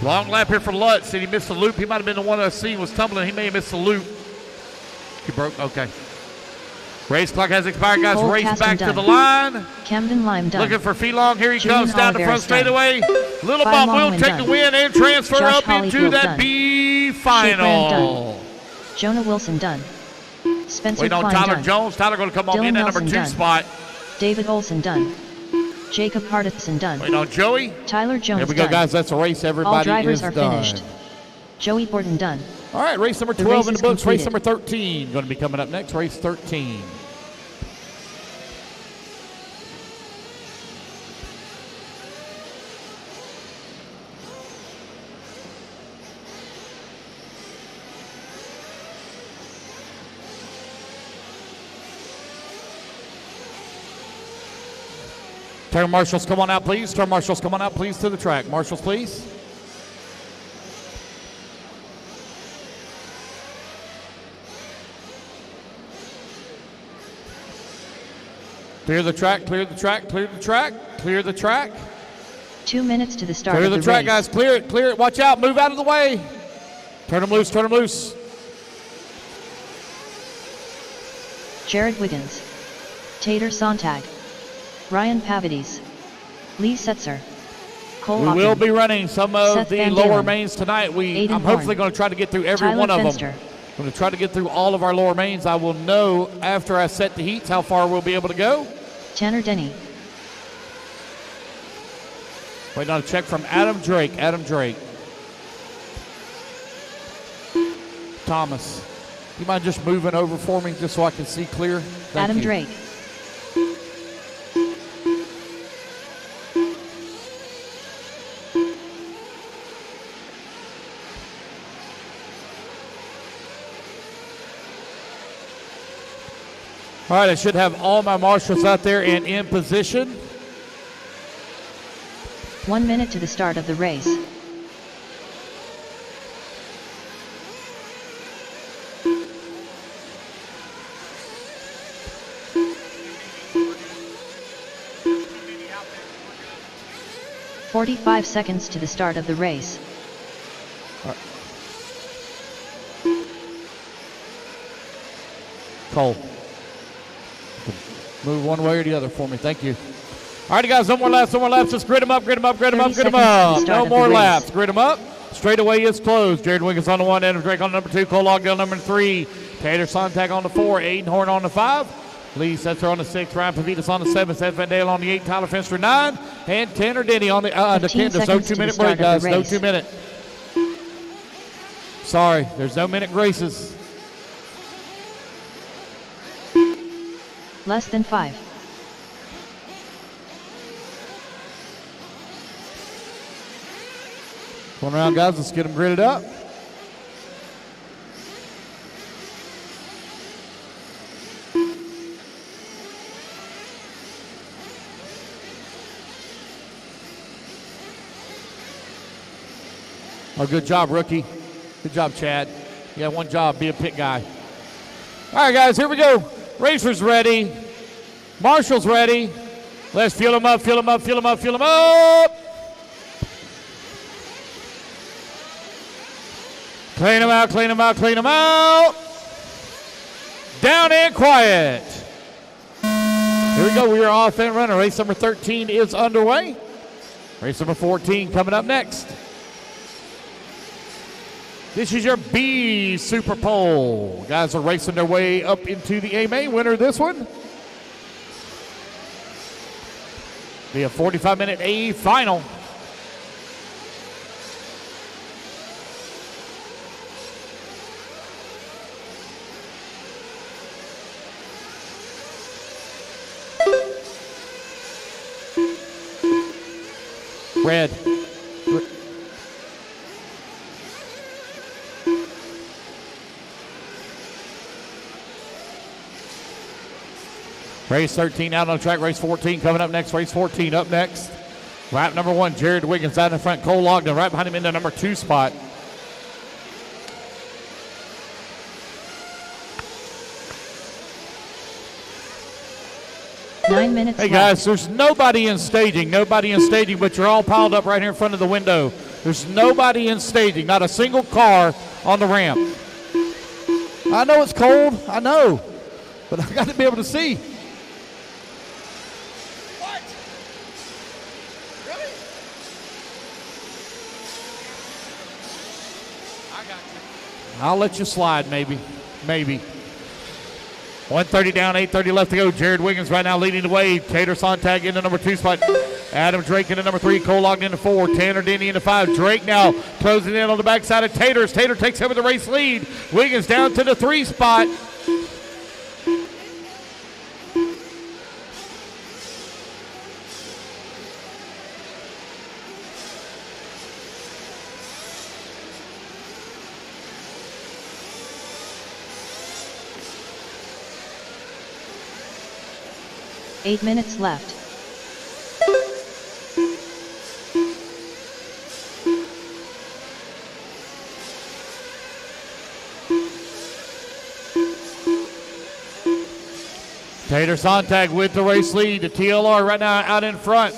Long lap here for Lutz. Did he miss the loop? He might have been the one I seen was tumbling. He may have missed the loop. He broke. Okay. Race clock has expired, guys. Cole Race Caston back to done. the line. Camden Lime done. Looking for Felong. Here he Julian comes down the front Oliveira's done. straightaway. Little Five Bob long will win take done. the win and transfer Josh up into Holyfield that done. B Brand final. Jonah Wilson done. Spencer Waiting on Klein Tyler done. Jones. Tyler going to come on Dylan in at number Nelson 2 done. spot. David Olson done. Jacob Hardison done. Waiting on Joey. Tyler Jones There we go, done. guys. That's a race. Everybody All drivers is are done. finished. Joey Borden done. All right, race number The 12 race in the is books. Race completed. number 13 going to be coming up next. Race 13. Turn marshals, come on out, please. Turn marshals, come on out, please, to the track. Marshals, please. Clear the track, clear the track, clear the track, clear the track. 2 minutes to the start Clear of the the track, race. guys. Clear it, clear it. Watch out, move out of the way. Turn them loose, turn them loose. Jared Wiggins. Tater Sontag. Ryan Pavides. Lee Setzer. Cole We Hawkins. will be running some of Seth the Van lower Dalen. mains tonight. Aiden I'm hopefully Horn. going to try to get through every Tyler one of Fenster. them. I'm going to try to get through all of our lower mains. I will know after I set the heats how far we'll be able to go. Tanner Denny. Waiting on a check from Adam Drake. Adam Drake. Thomas, you mind just moving over for me just so I can see clear? Thank Adam you. Drake. All right, I should have all my marshals out there and in position. 1 minute to the start of the race. "45 seconds to the start of the race. Cole, move one way or the other for me. Thank you. All right, guys, no more laps, no more laps. Just grid them up, grid them up, grid them up, 30 grid them seconds to the up. start No of the more race. laps. Grid them up. Straightaway is closed. Jared Wiggins on the 1, Adam Drake on the number 2, Cole Logdale number 3, Tater Sontag on the 4, Aiden Horn on the 5, Lee Setzer on the 6, Ryan Pavides on the 7, Seth Van Dale on the 8, Tyler Fenster 9, and Tanner Denny on the 15 there's no seconds to 2 minute the start break, of the guys. No race. 2 minute. Sorry, there's no minute graces. Less than 5. Going around, guys. Let's get them gridded up. Oh, good job, rookie. Good job, Chad. You got one job, be a pit guy. All right, guys, here we go. Racers ready. Marshall's ready. Let's fuel them up, fuel them up, fuel them up, fuel them up. Clean them out, clean them out, clean them out. Down and quiet. Here we go. We are off and running. Race number 13 is underway. Race number 14 coming up next. This is your B SuperPole. Guys are racing their way up into the A main. Winner of this one. Be a 45-minute A final. Red. Race 13 out on the track. Race 14 coming up next. Race 14 up next. Lap number 1, Jared Wiggins out in front. Cole Ogden right behind him in the number 2 spot. Nine minutes Hey left. guys, there's nobody in staging, but you're all piled up right here in front of the window. There's nobody in staging, not a single car on the ramp. I know it's cold, I know, but I got to be able to see. What? Really? I got you. I'll let you slide, maybe. 130 down, 8:30 left to go. Jared Wiggins right now leading the way. Tater Sontag in the number 2 spot. Adam Drake in the number 3. Cole Ogden in the 4. Tanner Denny in the 5. Drake now closing in on the backside of Tater. Tater takes over the race lead. Wiggins down to the 3 spot. Eight minutes left. Tater Sontag with the race lead. The TLR right now out in front.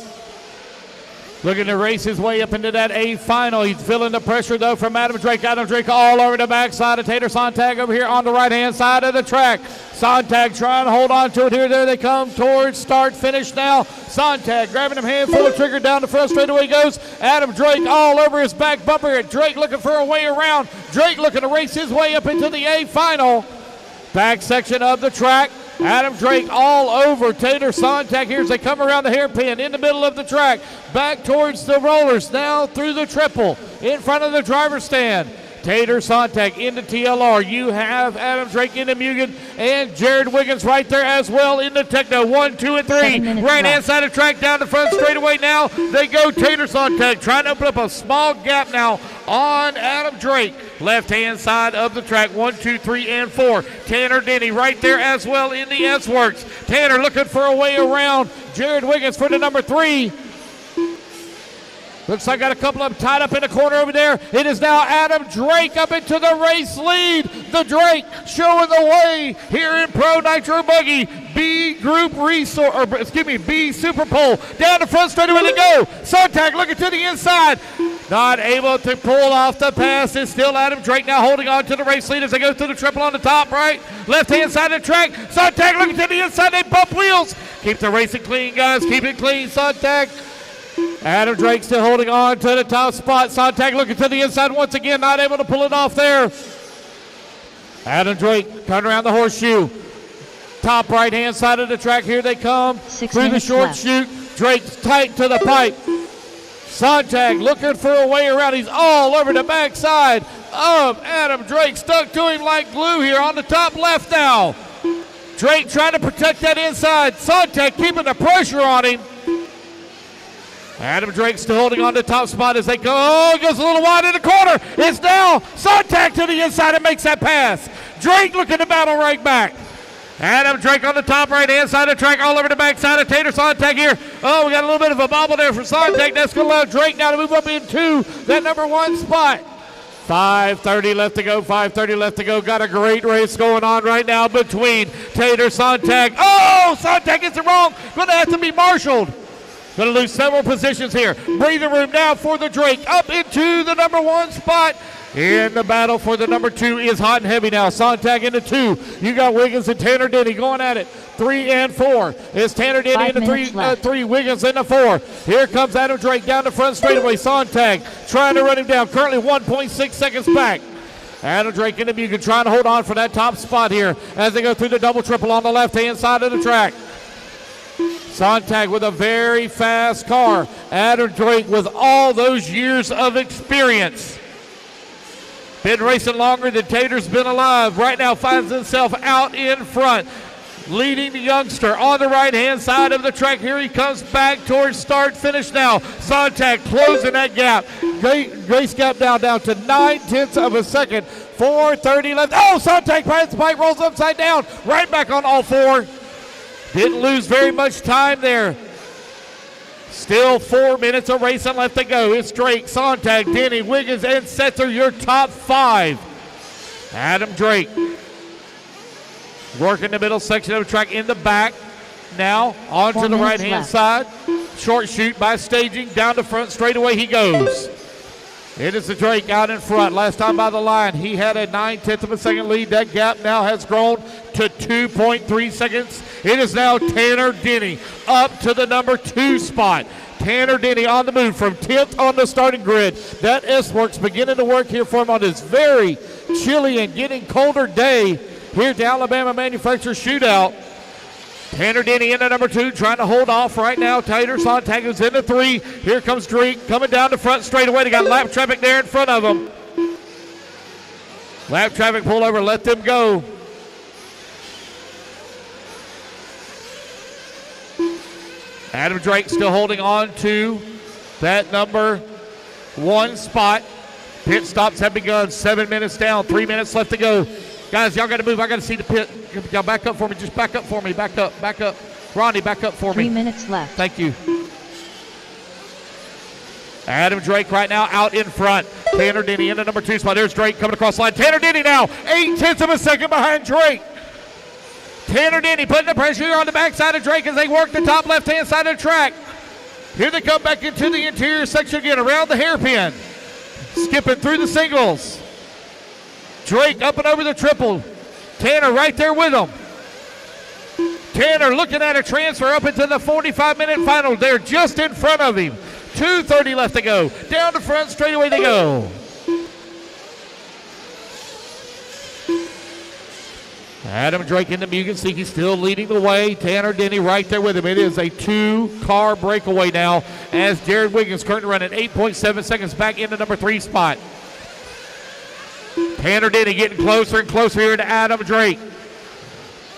Looking to race his way up into that A final. He's feeling the pressure, though, from Adam Drake. Adam Drake all over the backside of Tater Sontag over here on the right-hand side of the track. Sontag trying to hold on to it here. There they come towards start finish now. Sontag grabbing him handful of trigger down the front straightaway goes. Adam Drake all over his back bumper here. Drake looking for a way around. Drake looking to race his way up into the A final. Back section of the track. Adam Drake all over Tater Sontag here as they come around the hairpin in the middle of the track. Back towards the rollers, now through the triple in front of the driver's stand. Tater Sontag into TLR. You have Adam Drake into Mugen and Jared Wiggins right there as well in the Techno. 1, 2, and 3. 7 minutes Right hand left. side of the track down the front straightaway now. They go Tater Sontag trying to open up a small gap now on Adam Drake. Left hand side of the track. 1, 2, 3, and 4. Tanner Denny right there as well in the S-Works. Tanner looking for a way around Jared Wiggins for the number 3. Looks like got a couple of them tied up in the corner over there. It is now Adam Drake up into the race lead. The Drake showing the way here in Pro Nitro Buggy. B Group Resource, B SuperPole. Down the front straightaway they go. Sontag looking to the inside. Not able to pull off the pass. It's still Adam Drake now holding on to the race lead as they go through the triple on the top right. Left hand side of the track. Sontag looking to the inside. They bump wheels. Keep the racing clean, guys. Keep it clean, Sontag. Adam Drake still holding on to the top spot. Sontag looking to the inside once again, not able to pull it off there. Adam Drake coming around the horseshoe. Top right-hand side of the track. Here they come 6 through the minutes short left. chute. Drake's tight to the pipe. Sontag looking for a way around. He's all over the backside of Adam Drake. Stuck to him like glue here on the top left now. Drake trying to protect that inside. Sontag keeping the pressure on him. Adam Drake still holding on to the top spot as they go. Oh, it goes a little wide in the corner. It's now Sontag to the inside and makes that pass. Drake looking to battle right back. Adam Drake on the top right-hand side of the track, all over the backside of Tater Sontag here. Oh, we got a little bit of a bobble there for Sontag. That's going to allow Drake now to move up into that number 1 spot. 5:30 left to go, 5:30 left to go. Got a great race going on right now between Tater Sontag. Oh, Sontag gets it wrong. Going to have to be marshaled. Going to lose several positions here. Breathing room now for the Drake. Up into the number 1 spot. In the battle for the number 2 is hot and heavy now. Sontag into 2. You got Wiggins and Tanner Denny going at it. 3 and 4. It's Tanner Denny 5 into minutes left. 3, Wiggins into 4. Here comes Adam Drake down the front straightaway. Sontag trying to run him down. Currently 1.6 seconds back. Adam Drake and the Bugan trying to hold on for that top spot here as they go through the double triple on the left-hand side of the track. Sontag with a very fast car. Adam Drake with all those years of experience. Been racing longer than Tater's been alive. Right now finds himself out in front. Leading the youngster on the right-hand side of the track. Here he comes back towards start-finish now. Sontag closing that gap. Grace gap down to 9/10 of a second. 4:30 left. Oh, Sontag finds the bike, rolls upside down. Right back on all four. Didn't lose very much time there. Still 4 minutes of racing left to go. It's Drake, Sontag, Denny, Wiggins, and Setzer, your top five. Adam Drake working the middle section of the track in the back. Now onto the right-hand side. Short shoot by Staging. Down the front straightaway he goes. It is the Drake out in front. Last time by the line, he had a 9/10 of a second lead. That gap now has grown to 2.3 seconds. It is now Tanner Denny up to the number 2 spot. Tanner Denny on the move from 10th on the starting grid. That S-Works beginning to work here for him on this very chilly and getting colder day here at the Alabama Manufacturers Shootout. Tanner Denny in the number 2, trying to hold off right now. Tater Sontag is in the 3. Here comes Drake coming down the front straightaway. They got lap traffic there in front of them. Lap traffic pull over, let them go. Adam Drake still holding on to that number 1 spot. Pit stops have begun. 7 minutes down, 3 minutes left to go. Guys, y'all got to move. I got to see the pit. Y'all back up for me. Just back up for me. Back up. Ronnie, back up for me. 3 minutes left. Thank you. Adam Drake right now out in front. Tanner Denny in the number 2 spot. There's Drake coming across the line. Tanner Denny now 8/10 of a second behind Drake. Tanner Denny putting the pressure here on the backside of Drake as they work the top left-hand side of the track. Here they come back into the interior section again, around the hairpin. Skipping through the singles. Drake up and over the triple. Tanner right there with him. Tanner looking at a transfer up into the 45-minute final. They're just in front of him. 2:30 left to go. Down the front, straight away they go. Adam Drake in the Mugen still leading the way. Tanner Denny right there with him. It is a 2-car breakaway now as Jared Wiggins currently running 8.7 seconds back into number 3 spot. Tanner Denny getting closer and closer here to Adam Drake.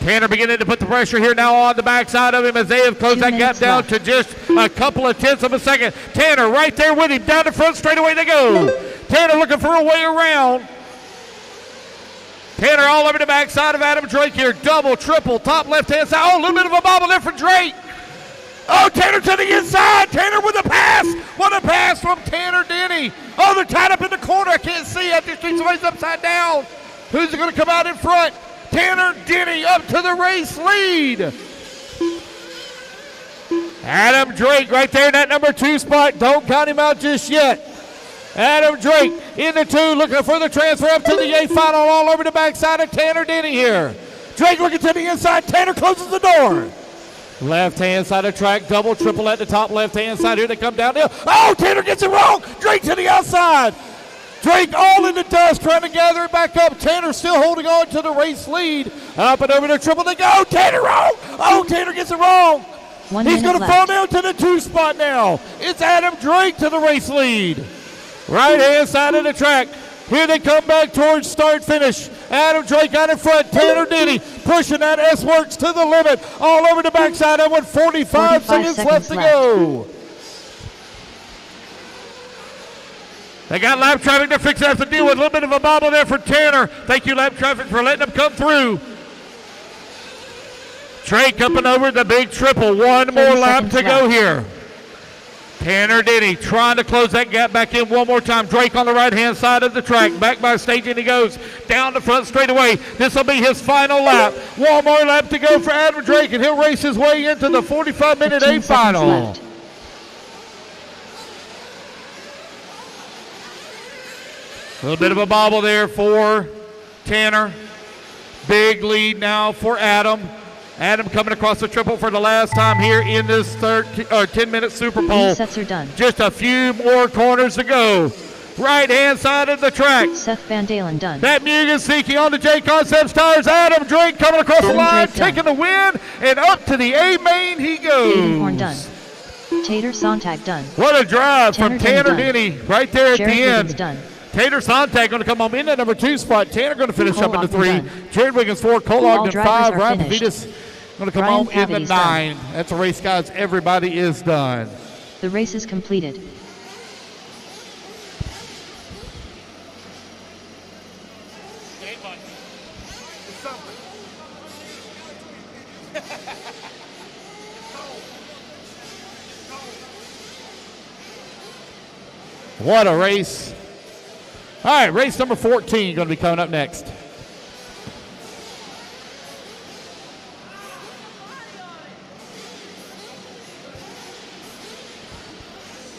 Tanner beginning to put the pressure here now on the backside of him as they have closed that gap down to just a couple of tenths of a second. Tanner right there with him. Down the front straight away they go. Tanner looking for a way around. Tanner all over the backside of Adam Drake here. Double, triple, top left-hand side. Oh, a little bit of a bobble there for Drake. Oh, Tanner to the inside. Tanner with a pass. What a pass from Tanner Denny. Oh, they're tied up in the corner. I can't see. I just think somebody's upside down. Who's going to come out in front? Tanner Denny up to the race lead. Adam Drake right there in that number 2 spot. Don't count him out just yet. Adam Drake in the 2, looking for the transfer up to the A final, all over the backside of Tanner Denny here. Drake looking to the inside. Tanner closes the door. Left-hand side of track, double, triple at the top left-hand side. Here they come down there. Oh, Tanner gets it wrong. Drake to the outside. Drake all in the dust, trying to gather it back up. Tanner still holding on to the race lead. Up and over the triple they go. Tanner wrong. Oh, Tanner gets it wrong. He's going to fall down to the 2 spot now. It's Adam Drake to the race lead. Right-hand side of the track. Here they come back towards start-finish. Adam Drake out in front. Tanner Denny pushing that S-Works to the limit. All over the backside. And with 45 seconds left to go. They got lap traffic to fix it. Have to deal with a little bit of a bobble there for Tanner. Thank you, lap traffic, for letting them come through. Drake up and over the big triple. One more lap to go here. Tanner Denny trying to close that gap back in one more time. Drake on the right-hand side of the track. Back by Staging he goes down the front straightaway. This will be his final lap. One more lap to go for Adam Drake, and he'll race his way into the 45-minute A final. A little bit of a bobble there for Tanner. Big lead now for Adam. Adam coming across the triple for the last time here in this 10-minute SuperPole. Sets are done. Just a few more corners to go. right-hand side of the track. Seth Van Dalen done. That Mugen sneaking on to J Concepts tires. Adam Drake coming across the Adam line, Drake done. taking the win, and up to the A main he goes. Aiden Horn done. Tater Sontag done. What a drive from Tanner Tanner Denny right there at Jared the Wiggins end. done. Tater Sontag going to come home in that number 2 spot. Tanner going to finish Cole up in the Ogden 3. done. Jared Wiggins 4. Cole All Ogden drivers 5. are Ryan finished. Pavitas going to come Ryan home in the Pavity's 9. That's a race, guys. Everybody is done. The race is completed. What a race. All right, race number 14 going to be coming up next.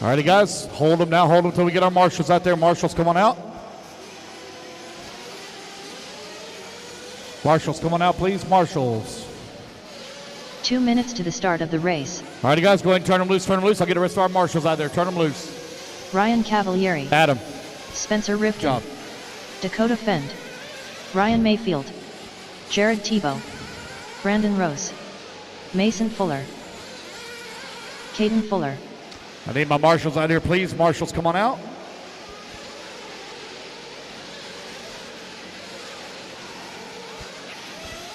All righty, guys, hold them now. Hold them until we get our marshals out there. Marshals, come on out. Marshals, come on out, please. Marshals. 2 minutes to the start of the race. All righty, guys, go ahead and turn them loose. Turn them loose. I'll get the rest of our marshals out there. Turn them loose. Ryan Cavalieri. Adam. Spencer Rifkin. Job. Dakota Fend. Ryan Mayfield. Jared Tebow. Brandon Rose. Mason Fuller. Caden Fuller. I need my marshals out here, please. Marshals, come on out.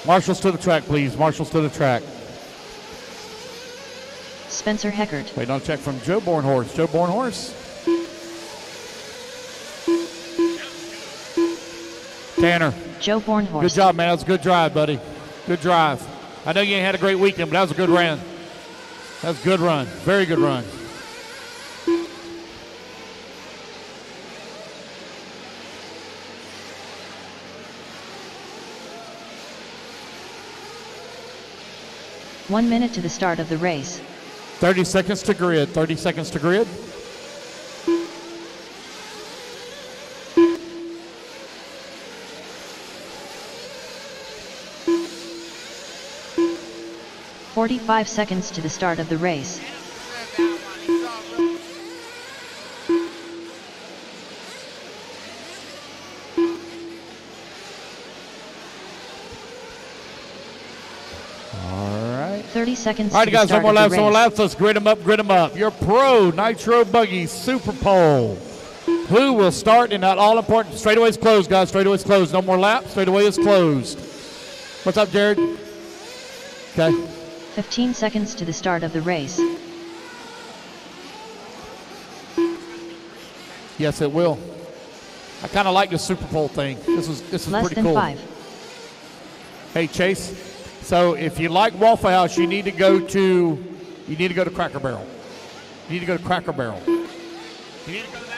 Marshals to the track, please. Marshals to the track. Spencer Heckert. Waiting on a check from Joe Bornhorst. Joe Bornhorst. Tanner. Joe Bornhorst. Good job, man. That was a good drive, buddy. Good drive. I know you ain't had a great weekend, but that was a good run. That was a good run. Very good run. One minute to the start of the race. 30 seconds to grid. 30 seconds to grid. "45 seconds to the start of the race. All right. 30 seconds All right, to the guys, start no more of the laps, race. no more laps. Let's grid them up, grid them up. Your Pro Nitro Buggy SuperPole. Who will start in that all-important? Straightaway is closed, guys. Straightaway is closed. No more laps. Straightaway is closed. What's up, Jared? Okay. 15 seconds to the start of the race. Yes, it will. I kind of like the SuperPole thing. This is Less pretty than cool. 5. Hey, Chase. So if you like Waffle House, you need to go to Cracker Barrel. You need to go to Cracker Barrel. You need to go to that.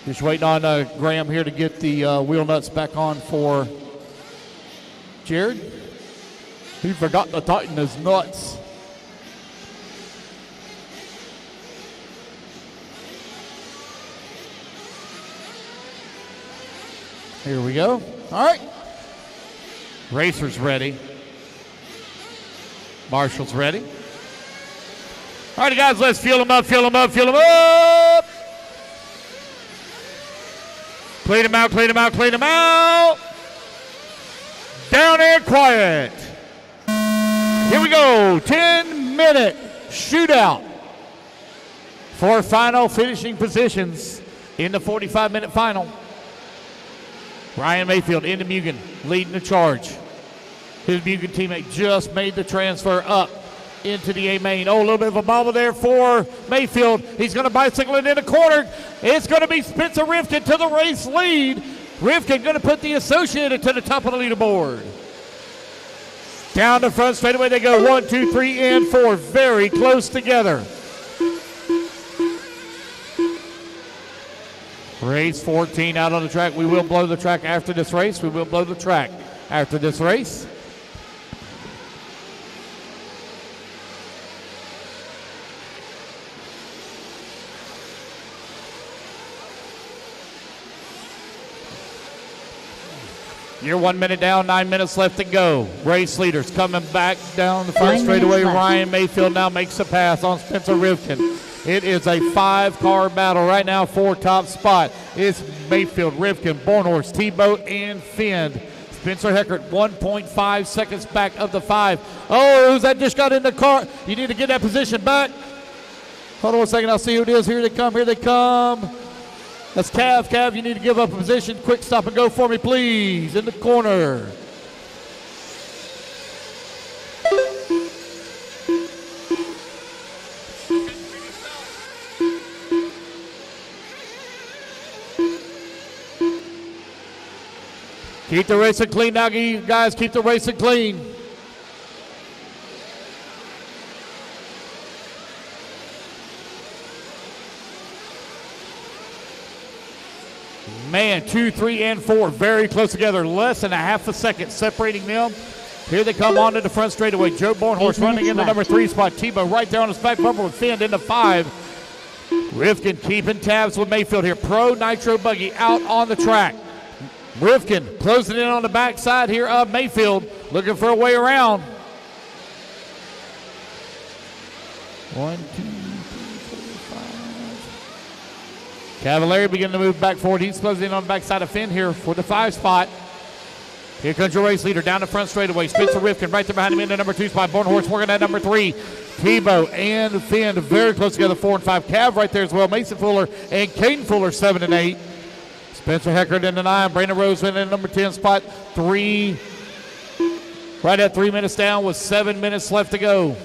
Just waiting on Graham here to get the wheel nuts back on for Jared. He forgot to tighten his nuts. Here we go. All right. Racer's ready. Marshall's ready. All right, guys, let's fuel them up, fuel them up, fuel them up. Clean them out, clean them out, clean them out. Down and quiet. Here we go. 10-minute shootout for final finishing positions in the 45-minute final. Ryan Mayfield into Mugen, leading the charge. His Mugen teammate just made the transfer up into the A main. Oh, a little bit of a bobble there for Mayfield. He's going to bicycle it in the corner. It's going to be Spencer Rifkin to the race lead. Rifkin going to put the Associated to the top of the leaderboard. Down the front straightaway they go. 1, 2, 3, and 4. Very close together. Race 14 out on the track. We will blow the track after this race. We will blow the track after this race. You're 1 minute down, 9 minutes left to go. Race leaders coming back down the front straightaway. Ryan Mayfield now makes a pass on Spencer Rivkin. It is a 5-car battle right now for top spot. It's Mayfield, Rivkin, Bornhorst, T-Boat, and Finn. Spencer Heckert 1.5 seconds back of the 5. Oh, who's that just got in the car? You need to get that position back. Hold on a second, I'll see who it is. Here they come, here they come. That's Cav. Cav, you need to give up a position. Quick stop and go for me, please. In the corner. Keep the racing clean now, guys. Keep the racing clean. Man, 2, 3, and 4 very close together. Less than a half a second separating them. Here they come onto the front straightaway. Joe Bornhorst running in the number 3 spot. Tebow right there on his back bumper with Finn into 5. Rivkin keeping tabs with Mayfield here. Pro Nitro Buggy out on the track. Rivkin closing in on the backside here of Mayfield. Looking for a way around. 1, 2, 3, 4, 5. Cavallari beginning to move back forward. He's closing in on the backside of Finn here for the 5 spot. Here comes your race leader down the front straightaway. Spencer Rivkin right there behind him in the number 2 spot. Bornhorst working at number 3. Tebow and Finn very close together, 4 and 5. Cav right there as well. Mason Fuller and Caden Fuller 7 and 8. Spencer Heckert in the 9. Brandon Roseman in the number 10 spot. 3. Right at 3 minutes down with 7 minutes left to go.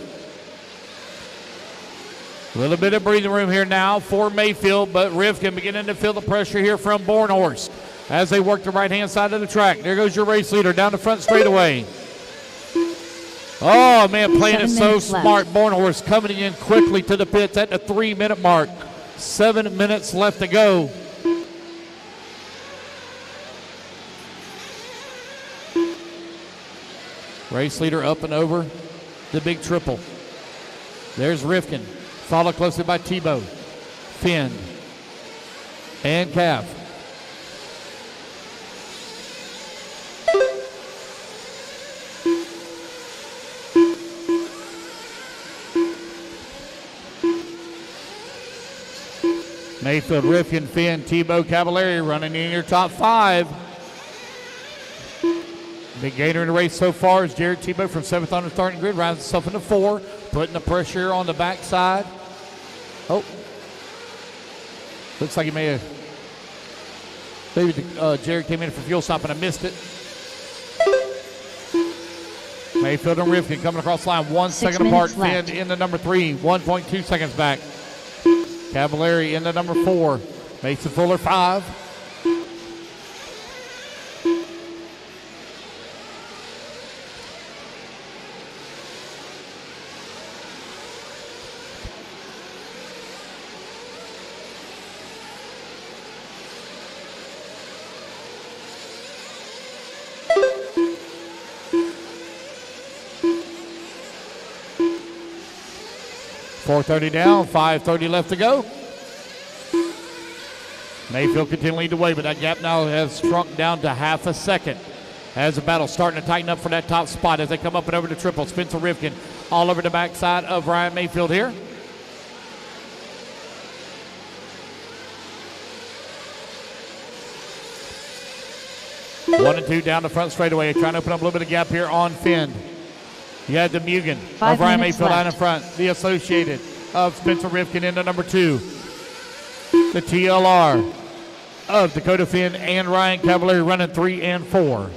A little bit of breathing room here now for Mayfield, but Rivkin beginning to feel the pressure here from Bornhorst as they work the right-hand side of the track. There goes your race leader down the front straightaway. Oh, man, playing it so smart. Bornhorst coming in quickly to the pits at the 3-minute mark. 7 minutes left to go. Race leader up and over the big triple. There's Rivkin, followed closely by Tebow, Finn, and Cav. Mayfield, Rivkin, Finn, Tebow, Cavallari running in your top 5. Big gainer in the race so far is Jared Tebow from 7th on the starting grid. Rounds himself into 4, putting the pressure on the backside. Oh. Looks like he may have. Maybe Jared came in for fuel stop and I missed it. Mayfield and Rivkin coming across the line 1 second apart. Finn in the number 3, 1.2 seconds back. Cavallari in the number 4. Mason Fuller 5. .430 down, 5:30 left to go. Mayfield continuing to lead the way, but that gap now has shrunk down to half a second as the battle starting to tighten up for that top spot as they come up and over the triple. Spencer Rivkin all over the backside of Ryan Mayfield here. One and 2 down the front straightaway, trying to open up a little bit of gap here on Finn. You had the Mugen of Ryan Mayfield out in front. The Associated of Spencer Rivkin in the number 2. The TLR of Dakota Finn and Ryan Cavallari running 3 and 4.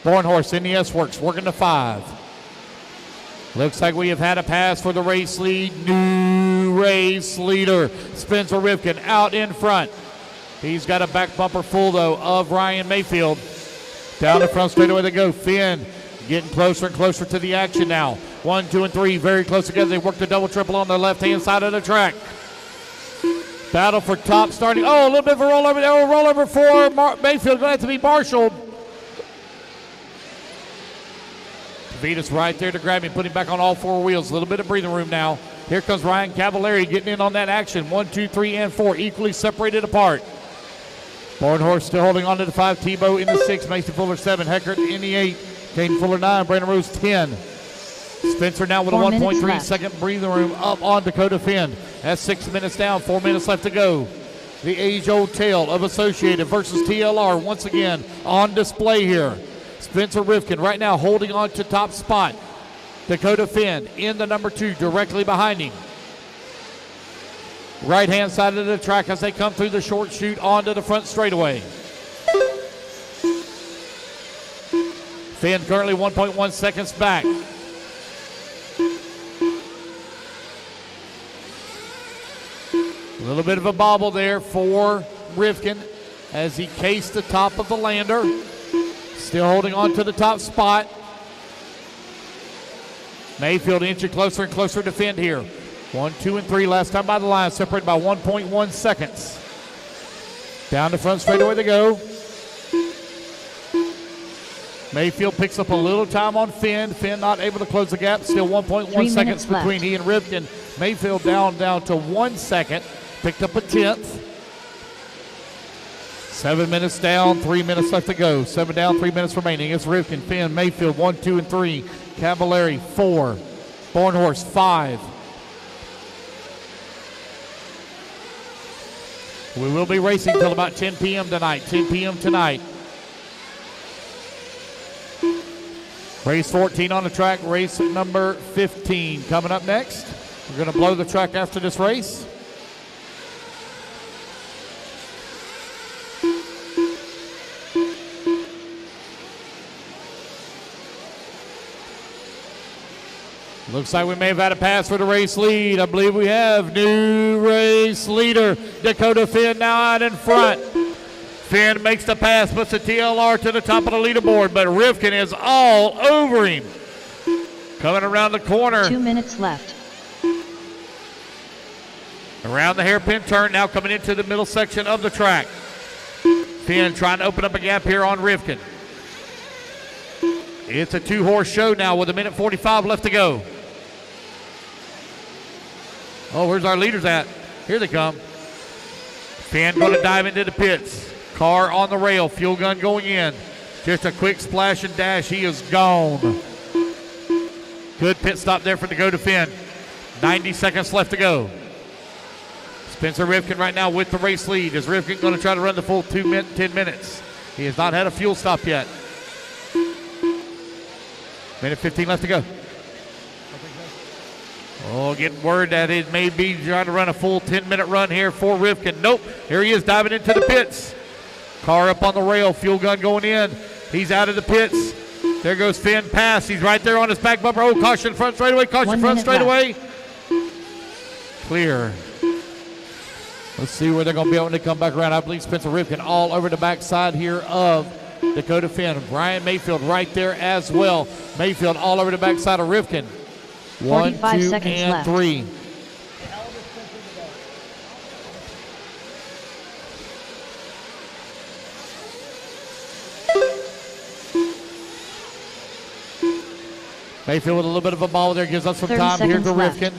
Bornhorst in the S-Works working the 5. Looks like we have had a pass for the race lead. New race leader, Spencer Rivkin out in front. He's got a back bumper full, though, of Ryan Mayfield. Down the front straightaway they go. Finn getting closer and closer to the action now. 1, 2, and 3 very close together. They work the double triple on the left-hand side of the track. Battle for top starting. Oh, a little bit of a rollover there. Rollover for Mayfield. Going to have to be marshaled. Vitas right there to grab him, put him back on all four wheels. A little bit of breathing room now. Here comes Ryan Cavallari getting in on that action. 1, 2, 3, and 4 equally separated apart. Bornhorst still holding on to the 5. Tebow in the 6. Mason Fuller 7. Heckert in the 8. Caden Fuller 9. Brandon Rose 10. Spencer now with a 1.3 second breathing room up on Dakota Finn. That's 6 minutes down, 4 minutes left to go. The age-old tale of Associated versus TLR once again on display here. Spencer Rifkin right now holding on to top spot. Dakota Finn in the number 2 directly behind him. Right-hand side of the track as they come through the short chute onto the front straightaway. Finn currently 1.1 seconds back. A little bit of a bobble there for Rifkin as he cased the top of the lander. Still holding on to the top spot. Mayfield inching closer and closer to Finn here. 1, 2, and 3 last time by the line, separated by 1.1 seconds. Down the front straightaway they go. Mayfield picks up a little time on Finn. Finn not able to close the gap. Still 1.1 seconds between he and Rifkin. Mayfield down to 1 second. Picked up a 10th. 7 minutes down, 3 minutes left to go. 7 down, 3 minutes remaining. It's Rifkin, Finn, Mayfield 1, 2, and 3. Cavallari 4. Bornhorst 5. We will be racing till about 10 p.m. tonight. 10 p.m. tonight. Race 14 on the track. Race number 15 coming up next. We're going to blow the track after this race. Looks like we may have had a pass for the race lead. I believe we have. New race leader, Dakota Finn now out in front. Finn makes the pass, puts the TLR to the top of the leaderboard, but Rifkin is all over him. Coming around the corner. 2 minutes left. Around the hairpin turn, now coming into the middle section of the track. Finn trying to open up a gap here on Rifkin. It's a 2-horse show now with 1:45 left to go. Oh, where's our leaders at? Here they come. Finn going to dive into the pits. Car on the rail, fuel gun going in. Just a quick splash and dash. He is gone. Good pit stop there for Dakota Finn. 90 seconds left to go. Spencer Rifkin right now with the race lead. Is Rifkin going to try to run the full 10 minutes? He has not had a fuel stop yet. 1:15 left to go. Oh, getting word that it may be trying to run a full 10-minute run here for Rifkin. Nope. Here he is diving into the pits. Car up on the rail. Fuel gun going in. He's out of the pits. There goes Finn past. He's right there on his back bumper. Oh, caution front straightaway. Caution front straightaway. Clear. Let's see where they're going to be when they come back around. I believe Spencer Rifkin all over the backside here of Dakota Finn. Brian Mayfield right there as well. Mayfield all over the backside of Rifkin. 1, 2, and left. 3. Mayfield with a little bit of a ball there, gives us some time here to Rifkin.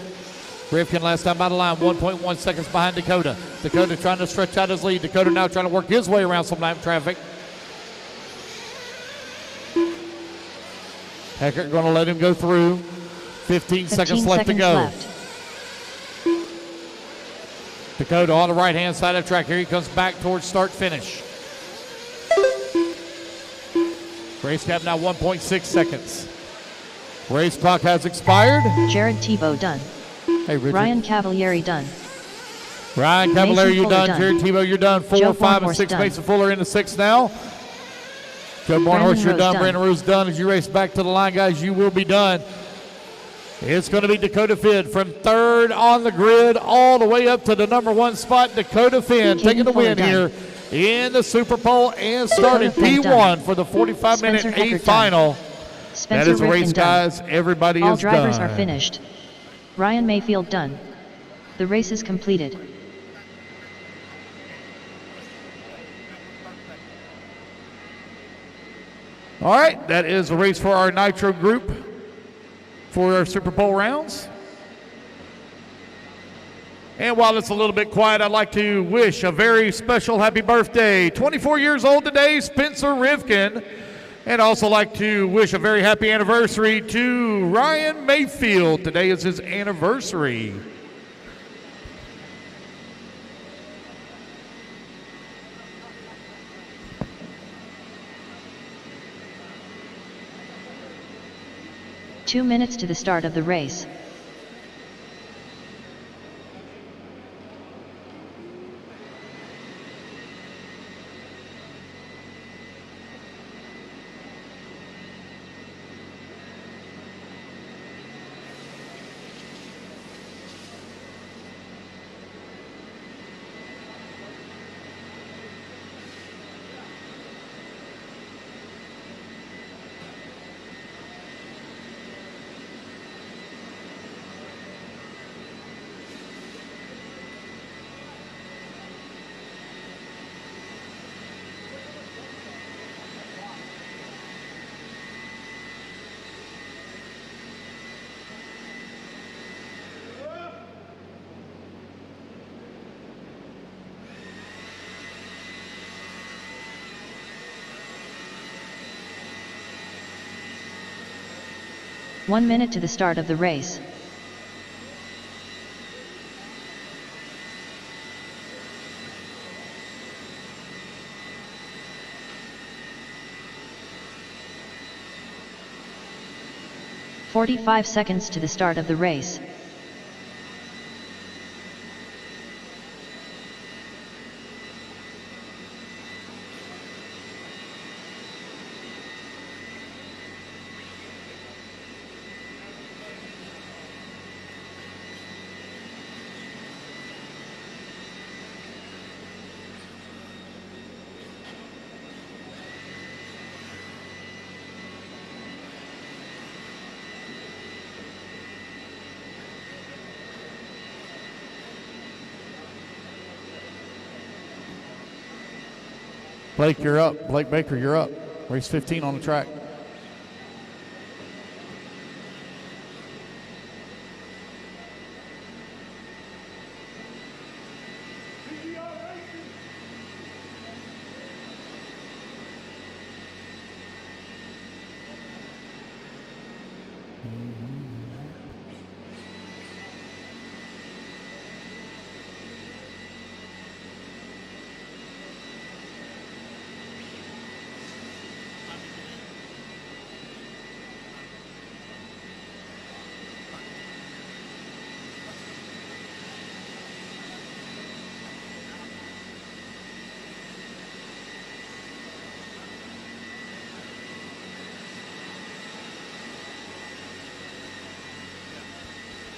Rifkin last time by the line, 1.1 seconds behind Dakota. Dakota trying to stretch out his lead. Dakota now trying to work his way around some lap traffic. Heckert going to let him go through. 15 seconds left to go. Dakota on the right-hand side of the track. Here he comes back towards start-finish. Race cap now 1.6 seconds. Race clock has expired. Jared Tebow done. Hey, Richard. Ryan Cavallari done. Ryan Cavallari, you're done. done. Jared Tebow, you're done. 4, Joe 5, and Bornhorst 6. done. Mason Fuller in the 6 now. Joe Bornhorst, you're done. Brandon Rose done. As you race back to the line, guys, you will be done. It's going to be Dakota Finn from 3rd on the grid all the way up to the number 1 spot. Dakota Finn taking the win here in the SuperPole and starting P1 for the 45-minute A final. That is the race, guys. Everybody is done. All drivers are finished. Ryan Mayfield done. The race is completed. All right, that is a race for our Nitro group for our SuperPole rounds. And while it's a little bit quiet, I'd like to wish a very special happy birthday. 24 years old today, Spencer Rivkin. And also like to wish a very happy anniversary to Ryan Mayfield. Today is his anniversary. Two minutes to the start of the race. One minute to the start of the race. "45 seconds to the start of the race. Blake, you're up. Blake Baker, you're up. Race 15 on the track.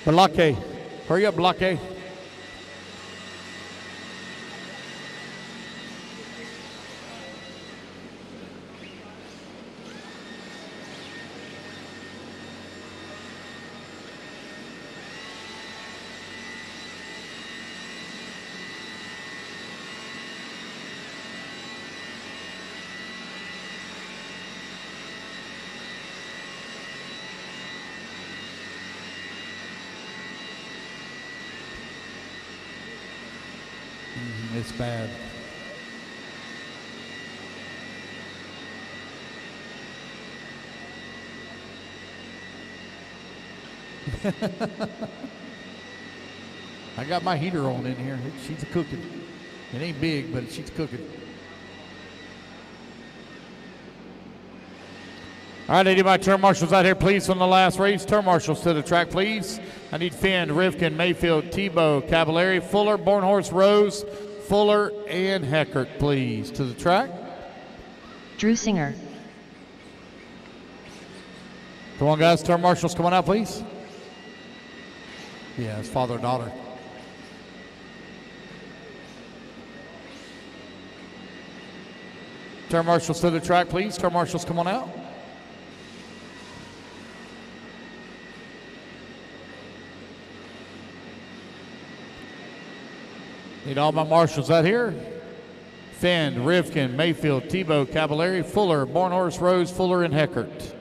Balake, hurry up, Balake. It's bad. I got my heater on in here. She's a cooking. It ain't big, but she's cooking. All right, I need my turn marshals out here, please, on the last race. Turn marshals to the track, please. I need Finn, Rivkin, Mayfield, Tebow, Cavallari, Fuller, Bornhorst, Rose, Fuller, and Heckert, please, to the track. Drew Singer. Come on, guys. Turn marshals, come on out, please. Yeah, it's father and daughter. Turn marshals to the track, please. Turn marshals, come on out. Need all my marshals out here. Finn, Rivkin, Mayfield, Tebow, Cavallari, Fuller, Barnhorse, Rose, Fuller, and Heckert.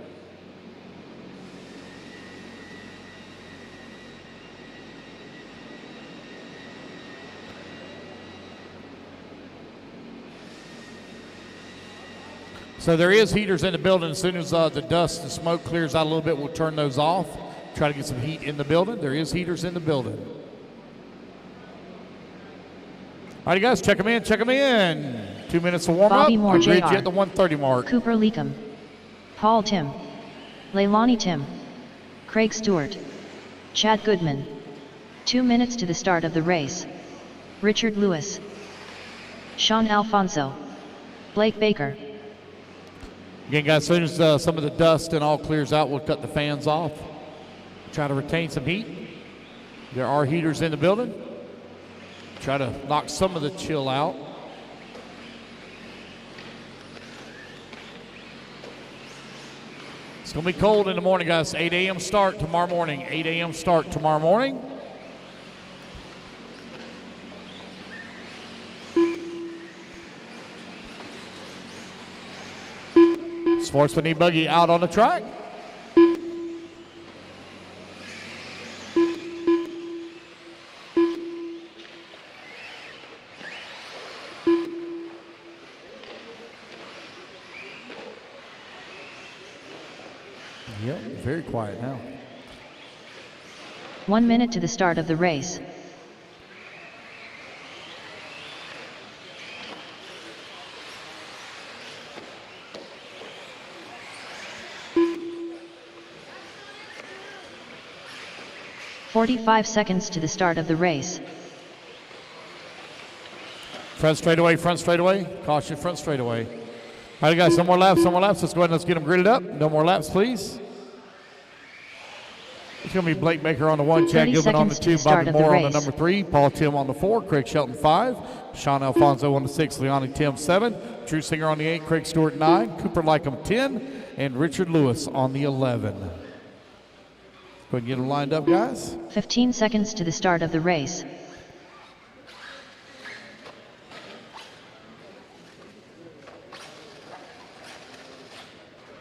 So there is heaters in the building. As soon as the dust and smoke clears out a little bit, we'll turn those off. Try to get some heat in the building. There is heaters in the building. All right, guys, check them in, check them in. 2 minutes to warm Bobby up. Moore, We'll grade JR. you at the 130 mark. Cooper Leakum, Paul Tim, Leilani Tim, Craig Stewart, Chad Goodman. 2 minutes to the start of the race. Richard Lewis, Sean Alfonso, Blake Baker. Again, guys, as soon as some of the dust and all clears out, we'll cut the fans off. Try to retain some heat. There are heaters in the building. Try to knock some of the chill out. It's going to be cold in the morning, guys. 8 a.m. start tomorrow morning. 8 a.m. start tomorrow morning. Sportsman E-Buggy out on the track. Yep, very quiet now. 1 minute to the start of the race. "45 seconds to the start of the race. Front straightaway, front straightaway. Caution, front straightaway. All right, guys, some more laps, some more laps. Let's go ahead and let's get them gridded up. No more laps, please. It's going to be Blake Baker on the 1, Chad 30 Gilman on the seconds 2, to the Bobby start of the Moore on the race. number 3, Paul Tim on the 4, Craig Shelton 5, Sean Alfonso on the 6, Leoni Tim 7, Drew Singer on the 8, Craig Stewart 9, Cooper Lycom 10, and Richard Lewis on the 11. Go ahead and get them lined up, guys. 15 seconds to the start of the race.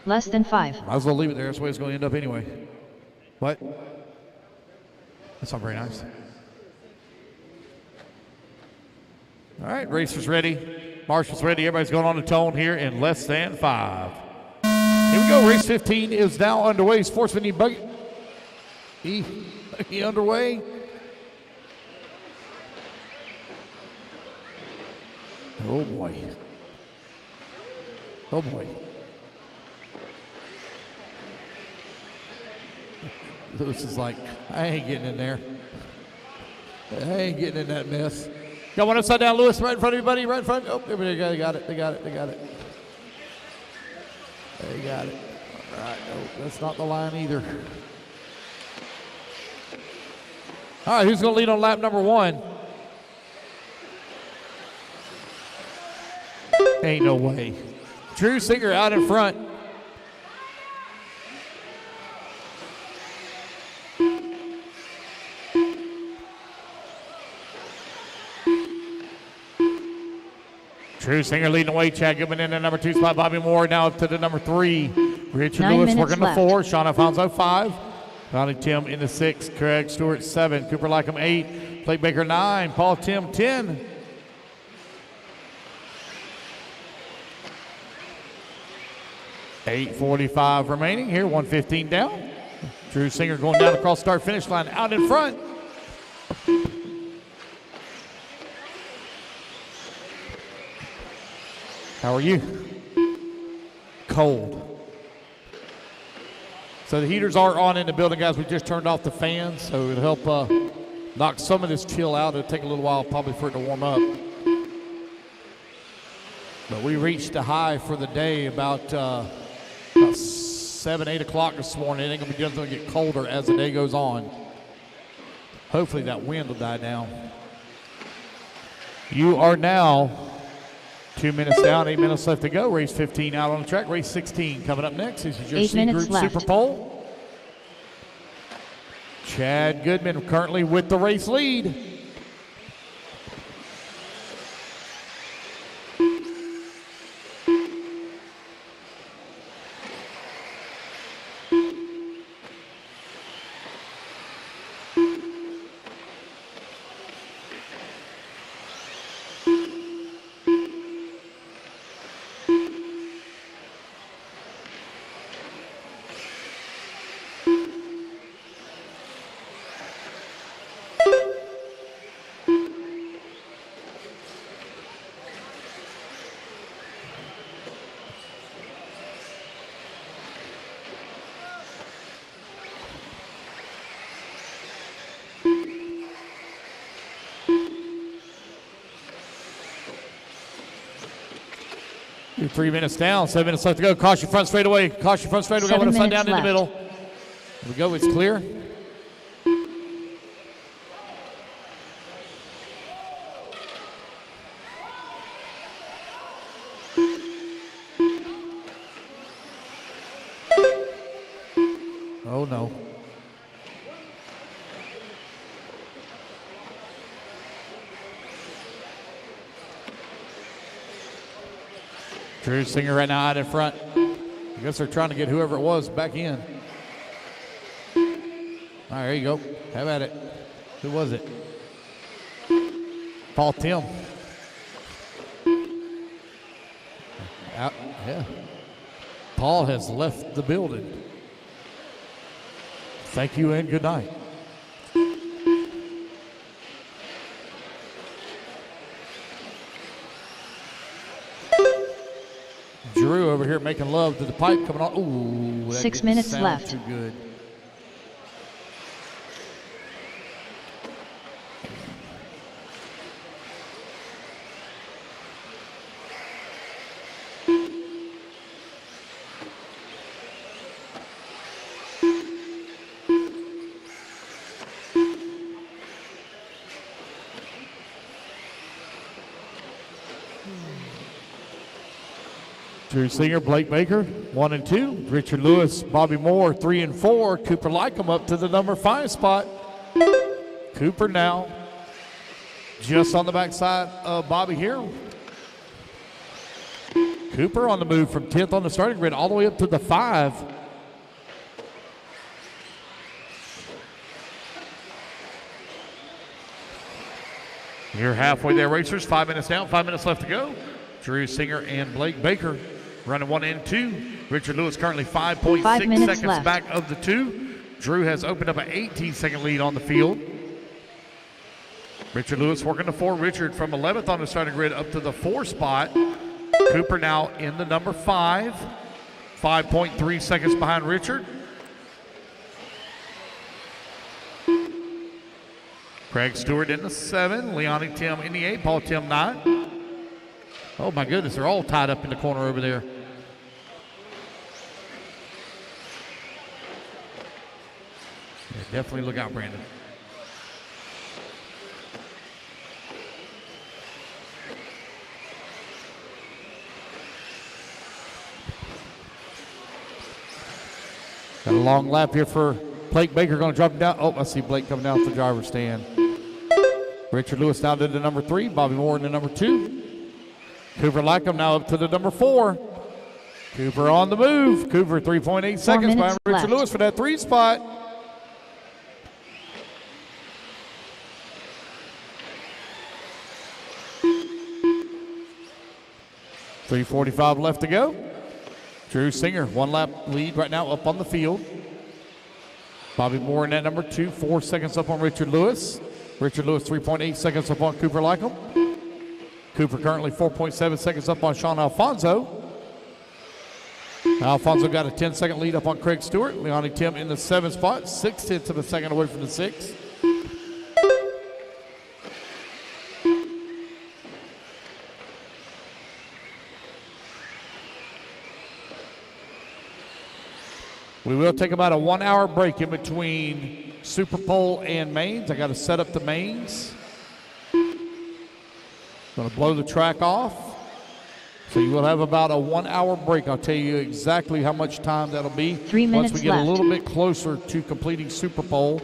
Less than 5. Might as well leave it there. That's the way it's going to end up anyway. What? That's not very nice. All right, racers ready. Marshall's ready. Everybody's going on the tone here in less than 5. Here we go. Race 15 is now underway. Sportsman E-Buggy underway. Oh boy. Oh boy. Lewis is like, I ain't getting in there. I ain't getting in that mess. Got one upside down, Lewis, right in front of you, buddy, right in front. Oh, there we go. They got it. They got it. They got it. They got it. All right. Oh, that's not the line either. All right, who's going to lead on lap number 1? Ain't no way. Drew Singer out in front. Drew Singer leading the way. Chad Goodman in the number 2 spot. Bobby Moore now up to the number 3. Richard 9 Lewis minutes working the left. 4. Sean Alfonso 5. Ronnie Tim in the 6. Craig Stewart 7. Cooper Lycom 8. Blake Baker 9. Paul Tim 10. .845 remaining here. 115 down. Drew Singer going down across start finish line out in front. How are you? Cold. So the heaters are on in the building, guys. We just turned off the fans, so it'll help knock some of this chill out. It'll take a little while probably for it to warm up. But we reached a high for the day about 7, 8 o'clock this morning. It ain't going to get colder as the day goes on. Hopefully that wind will die down. You are now 2 minutes down, 8 minutes left to go. Race 15 out on the track. Race 16 coming up next. This is your 8 C minutes Group left. SuperPole. Chad Goodman currently with the race lead. You're 3 minutes down, 7 minutes left to go. Caution front straightaway. Caution front straightaway. We're going to front down in the middle. Here we go. It's clear. Oh, no. Drew Singer right now out in front. I guess they're trying to get whoever it was back in. All right, there you go. Have at it. Who was it? Paul Tim. Out, yeah. Paul has left the building. Thank you and good night. Drew over here making love to the pipe coming on. Ooh, that 6 didn't minutes sound left. Too good. Drew Singer, Blake Baker, 1 and 2. Richard Lewis, Bobby Moore, 3 and 4. Cooper Lycom up to the number 5 spot. Cooper now just on the backside of Bobby here. Cooper on the move from 10th on the starting grid all the way up to the 5. You're halfway there, racers. 5 minutes down, 5 minutes left to go. Drew Singer and Blake Baker running 1 and 2. Richard Lewis currently 5.6 seconds left. back of the 2. Drew has opened up an 18-second lead on the field. Richard Lewis working the 4. Richard from 11th on the starting grid up to the 4 spot. Cooper now in the number 5. 5.3 seconds behind Richard. Craig Stewart in the 7. Leonie Tim in the 8. Paul Tim 9. Oh my goodness, they're all tied up in the corner over there. Yeah, definitely look out, Brandon. Got a long lap here for Blake Baker, going to drop him down. Oh, I see Blake coming down to the driver's stand. Richard Lewis down to the number 3. Bobby Moore in the number 2. Cooper Lycom now up to the number 4. Cooper on the move. Cooper 3.8 seconds behind Richard Lewis for that 3 spot. .345 left to go. Drew Singer, 1 lap lead right now up on the field. Bobby Moore in that number 2, 4 seconds up on Richard Lewis. Richard Lewis 3.8 seconds up on Cooper Lycom. Cooper currently 4.7 seconds up on Sean Alfonso. Alfonso got a 10-second lead up on Craig Stewart. Leonie Tim in the 7th spot, 0.6 of a second away from the 6. We will take about a 1-hour break in between SuperPole and mains. I got to set up the mains. Going to blow the track off. So you will have about a 1-hour break. I'll tell you exactly how much time that'll be. 3 minutes Once we get left. a little bit closer to completing SuperPole,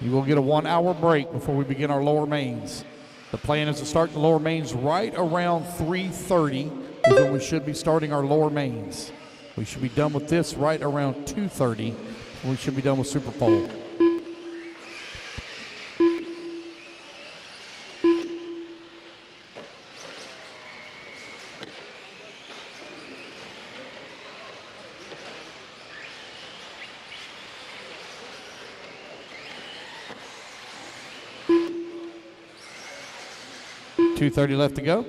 you will get a 1-hour break before we begin our lower mains. The plan is to start the lower mains right around 3:30 is when we should be starting our lower mains. We should be done with this right around 2:30. We should be done with SuperPole. .230 left to go.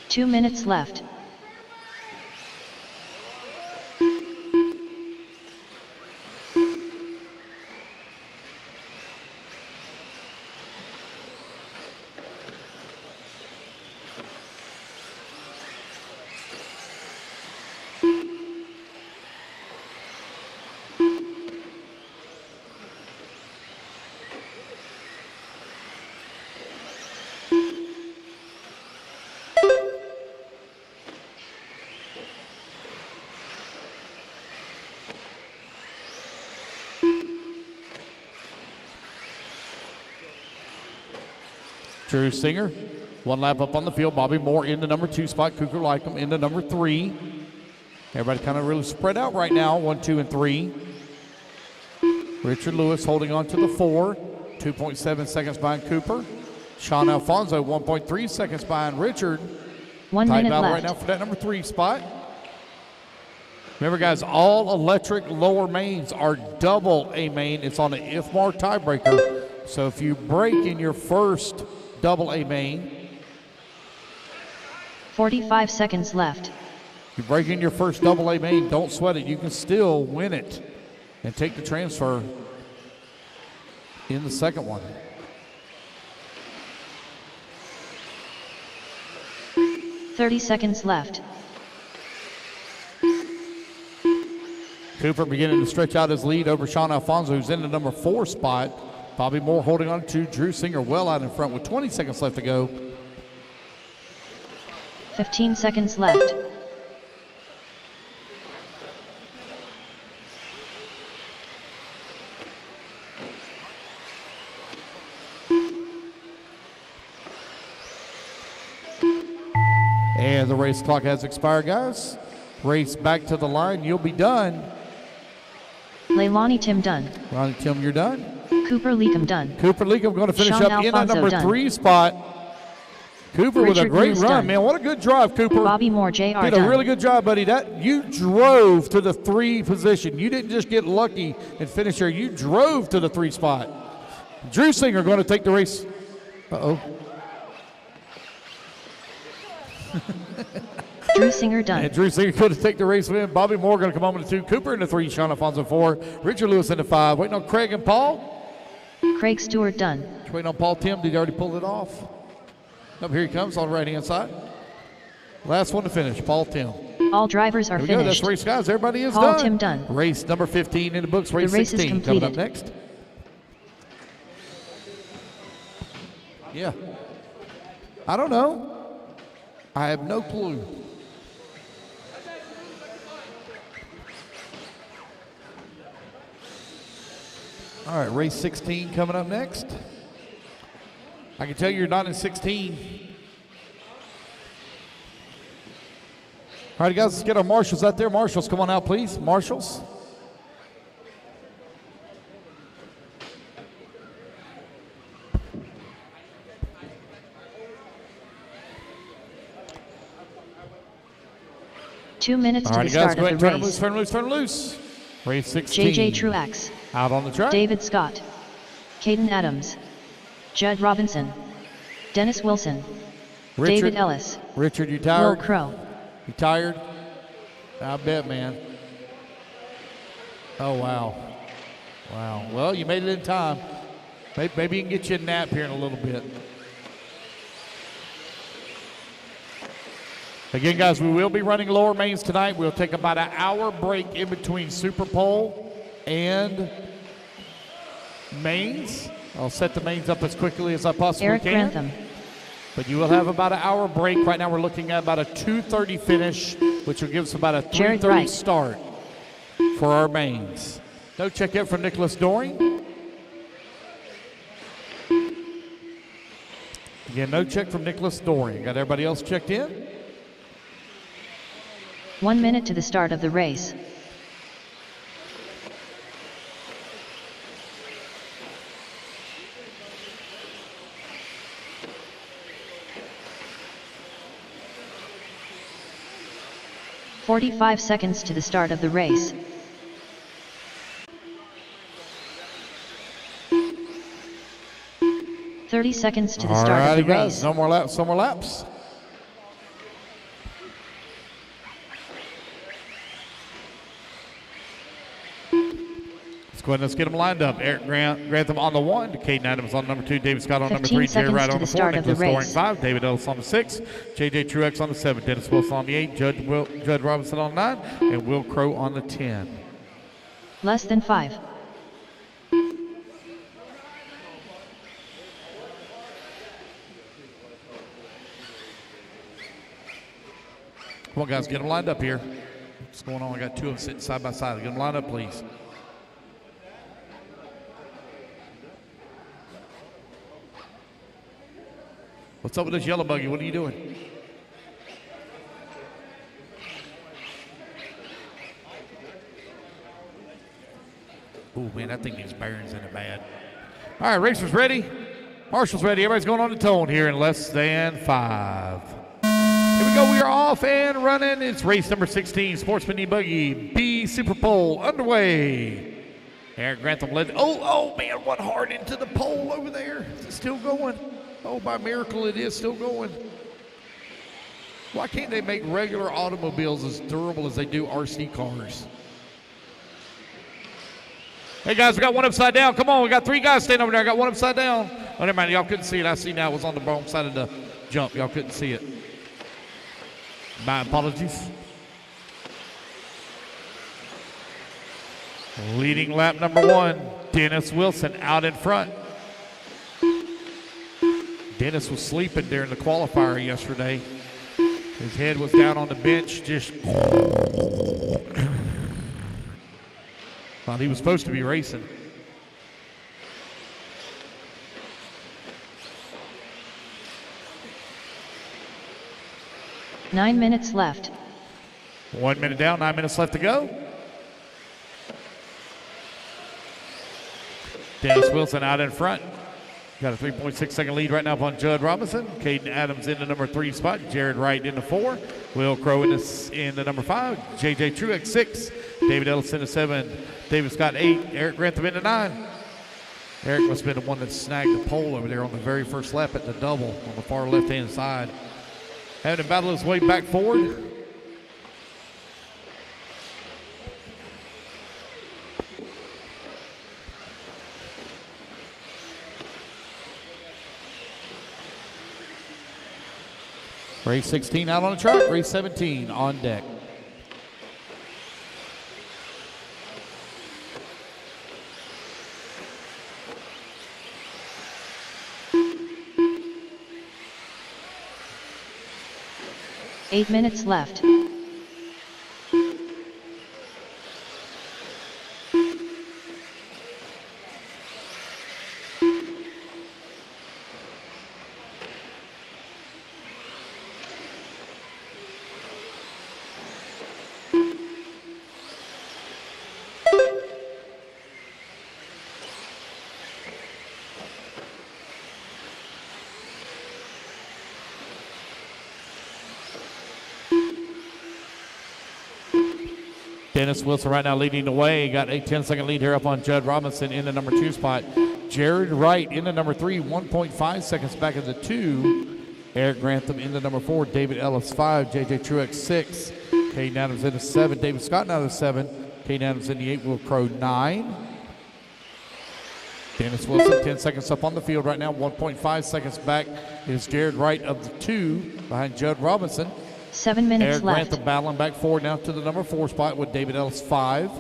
2 minutes left. Drew Singer, 1 lap up on the field. Bobby Moore in the number 2 spot. Cougar Lycum in the number 3. Everybody kind of really spread out right now, 1, 2, and 3. Richard Lewis holding on to the 4, 2.7 seconds behind Cooper. Sean Alfonso, 1.3 seconds behind Richard. 1 Tight minute battle left. right now for that number 3 spot. Remember, guys, all electric lower mains are double A main. It's on an IFMAR tiebreaker. So if you break in your first double A main, 45 seconds left. you break in your first double A main, don't sweat it. You can still win it and take the transfer in the second one. 30 seconds left. Cooper beginning to stretch out his lead over Sean Alfonso, who's in the number 4 spot. Bobby Moore holding on to Drew Singer well out in front with 20 seconds left to go. 15 seconds left. And the race clock has expired, guys. Race back to the line. You'll be done. Leilani Tim done. Ronnie Tim, you're done. Cooper Leakum done. Cooper Leakum going to finish Sean up in that Alfonso number done. 3 spot. Cooper with a Richard great Lewis run, done. man. What a good drive, Cooper. Bobby Moore Jr. Did a done. really good job, buddy. That you drove to the 3 position. You didn't just get lucky and finish there. You drove to the 3 spot. Drew Singer going to take the race. Uh-oh. Drew Singer done. And Drew Singer going to take the race win. Bobby Moore going to come home in the 2. Cooper in the 3. Sean Alfonso 4. Richard Lewis in the 5. Waiting on Craig and Paul. Craig Stewart done. Waiting on Paul Tim. Did he already pull it off? Up here he comes on the right-hand side. Last one to finish, Paul Tim. All drivers are There we go. finished. That's race, guys. Everybody is Paul done. Tim done. Race number 15 in the books. Race The race is 16 coming up completed. next. Yeah. I don't know. I have no clue. All right, race 16 coming up next. I can tell you you're not in 16. All right, guys, let's get our marshals out there. Marshals, come on out, please. Marshals. Two minutes All to right, the guys, start go ahead of and the turn them loose, race. turn them loose, turn them loose. Race 16. JJ Truex. Out on the track. David Scott. Caden Adams. Judd Robinson. Dennis Wilson. David Ellis. Richard, you Will tired? Crow. You tired? I bet, man. Oh, wow. Wow. Well, you made it in time. Maybe you can get you a nap here in a little bit. Again, guys, we will be running lower mains tonight. We'll take about an hour break in between SuperPole and mains. I'll set the mains up as quickly as I possibly Eric can. Grantham. But you will have about an hour break. Right now we're looking at about a 2:30 finish, which will give us about a Jared 3:30 Wright. start for our mains. No check in from Nicholas Doring. Again, no check from Nicholas Doring. Got everybody else checked in? 1 minute to the start of the race. "45 seconds to the start of the race. "30 seconds to the start of the Alrighty, guys. race. No more laps. No more laps. Let's go ahead and let's get them lined up. Eric Grantham on the 1, Caden Adams on number 2, David Scott on number 3, Jerry Wright on the 4, Nicholas Storing 5, David Ellis on the 6, JJ Truex on the 7, Dennis Wilson on the 8, Judd Robinson on the 9, and Will Crow on the 10. Less than 5. Come on, guys, get them lined up here. What's going on? I got 2 of them sitting side by side. Get them lined up, please. What's up with this yellow buggy? What are you doing? Oh, man, that thing needs bearings in it bad. All right, racers ready? Marshall's ready. Everybody's going on the tone here in less than 5. Here we go. We are off and running. It's race number 16, Sportsman E-Buggy B SuperPole underway. Eric Grantham led. Oh, man, what hard into the pole over there. Is it still going? Oh, by miracle, it is still going. Why can't they make regular automobiles as durable as they do RC cars? Hey, guys, we got one upside down. Come on, we got 3 guys standing over there. I got one upside down. Oh, never mind. Y'all couldn't see it. I see now it was on the wrong side of the jump. Y'all couldn't see it. My apologies. Leading lap number 1, Dennis Wilson out in front. Dennis was sleeping during the qualifier yesterday. His head was down on the bench, just thought he was supposed to be racing. Nine minutes left. 1 minute down, 9 minutes left to go. Dennis Wilson out in front. Got a 3.6 second lead right now upon Judd Robinson. Caden Adams in the number 3 spot. Jared Wright in the 4. Will Crow in the number 5. JJ Truex 6. David Ellis in the 7. David Scott 8. Eric Grantham in the 9. Eric must have been the one that snagged the pole over there on the very first lap at the double on the far left-hand side. Having to battle his way back forward. Race 16 out on the track, race 17 on deck. Eight minutes left. Dennis Wilson right now leading the way. Got a 10-second lead here up on Judd Robinson in the number 2 spot. Jared Wright in the number 3, 1.5 seconds back of the 2. Eric Grantham in the number 4. David Ellis 5. JJ Truex 6. Caden Adams in the 7. David Scott now the 7. Caden Adams in the 8. Will Crow 9. Dennis Wilson 10 seconds up on the field right now. 1.5 seconds back is Jared Wright of the 2 behind Judd Robinson. 7 minutes Eric left. Grantham battling back forward now to the number 4 spot with David Ellis 5.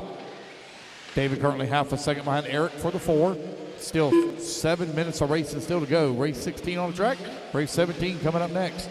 David currently half a second behind Eric for the 4. Still 7 minutes of racing still to go. Race 16 on the track. Race 17 coming up next.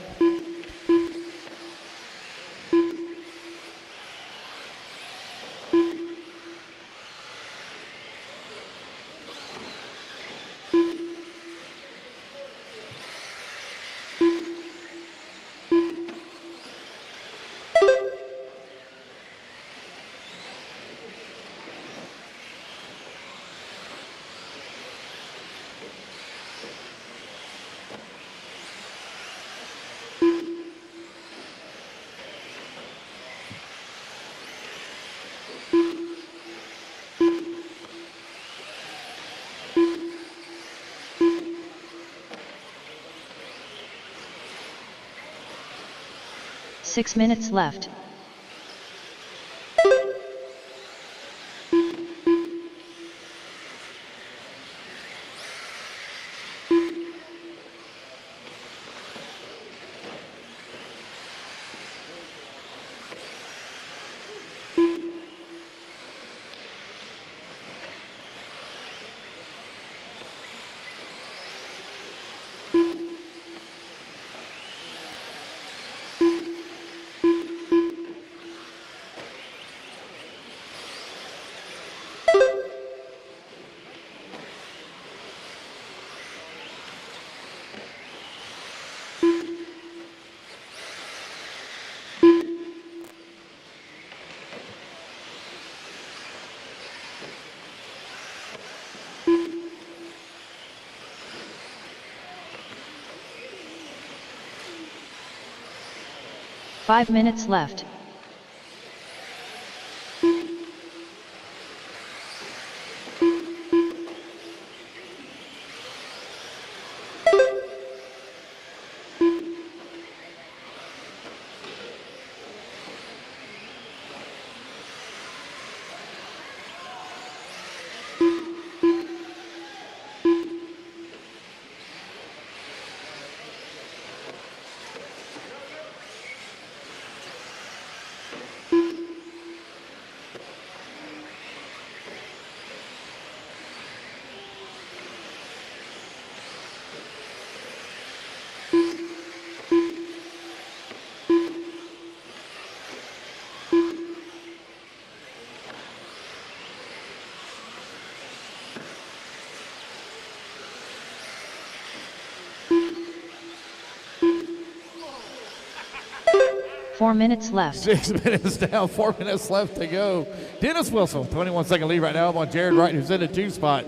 Six minutes left. 5 minutes left. Four minutes left. 6 minutes down, 4 minutes left to go. Dennis Wilson, 21-second lead right now up on Jared Wright, who's in the 2 spot.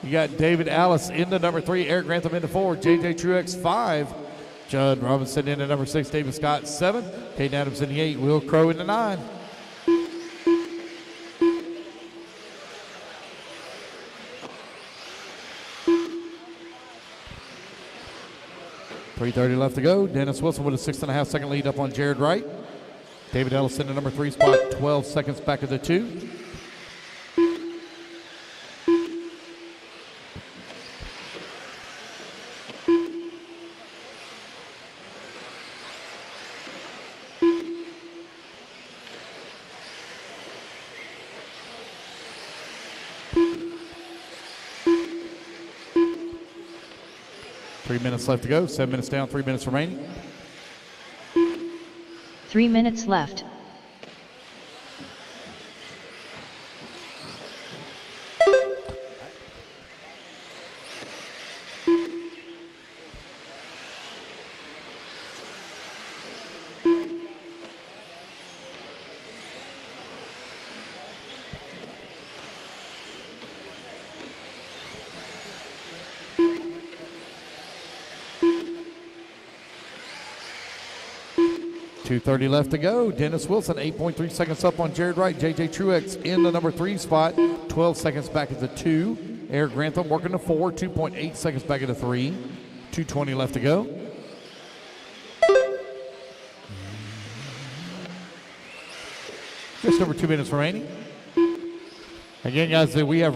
You got David Alice into number 3, Eric Grantham into 4, JJ Truex 5, Judd Robinson into number 6, David Scott 7, Caden Adams in the 8, Will Crow in the 9. .330 left to go. Dennis Wilson with a 6.5-second lead up on Jared Wright. David Ellis in the number 3 spot, 12 seconds back of the 2. Minutes left to go. 7 minutes down, 3 minutes remaining. 3 minutes left. .230 left to go. Dennis Wilson, 8.3 seconds up on Jared Wright. JJ Truex in the number 3 spot, 12 seconds back at the 2. Eric Grantham working the 4, 2.8 seconds back at the 3. 2:20 left to go. Just over 2 minutes remaining. Again, guys, we have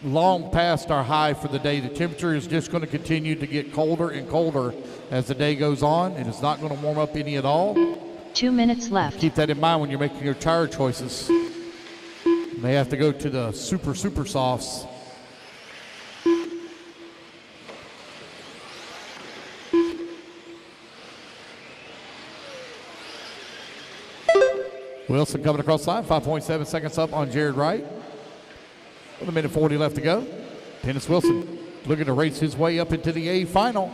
long past our high for the day. The temperature is just going to continue to get colder and colder as the day goes on. It is not going to warm up any at all. 2 minutes left. Keep that in mind when you're making your tire choices. You may have to go to the super softs. Wilson coming across the line, 5.7 seconds up on Jared Wright. With 1:40 left to go. Dennis Wilson looking to race his way up into the A final.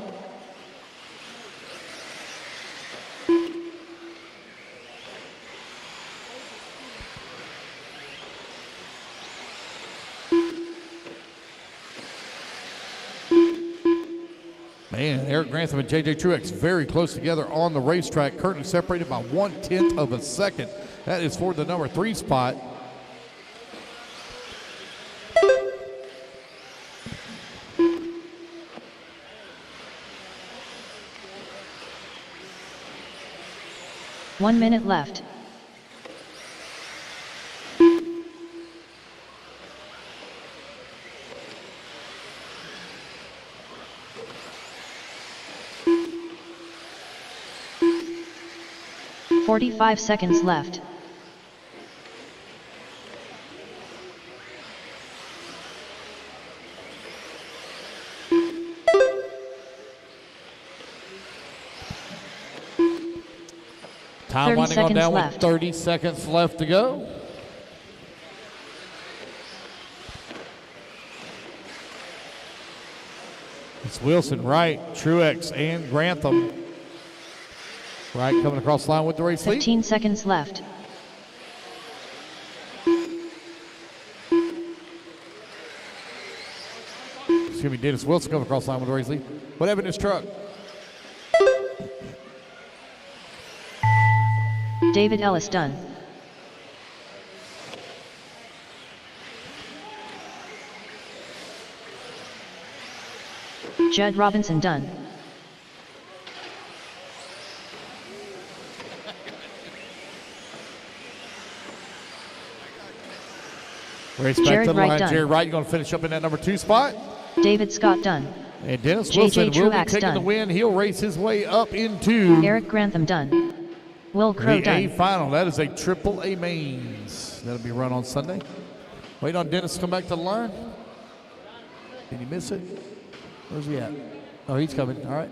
Man, Eric Grantham and JJ Truex very close together on the racetrack, currently separated by 1/10 of a second. That is for the number 3 spot. One minute left. .45 seconds left. Time winding on down with 30 seconds left to go. It's Wilson, Wright, Truex, and Grantham. Wright coming across the line with the race lead. 15 seconds left. It's going to be Dennis Wilson coming across the line with the race lead. What happened to his truck? David Ellis done. Judd Robinson done. Race back Jared to the Wright line. done. Jared Wright, you're going to finish up in that number 2 spot. David Scott done. And Dennis J.J. Wilson will be Truax taking done. the win. He'll race his way up into Eric Grantham done. Will Crow the A done. final. That is a triple A mains. That'll be run on Sunday. Wait on Dennis to come back to the line. Did he miss it? Where's he at? Oh, he's coming. All right.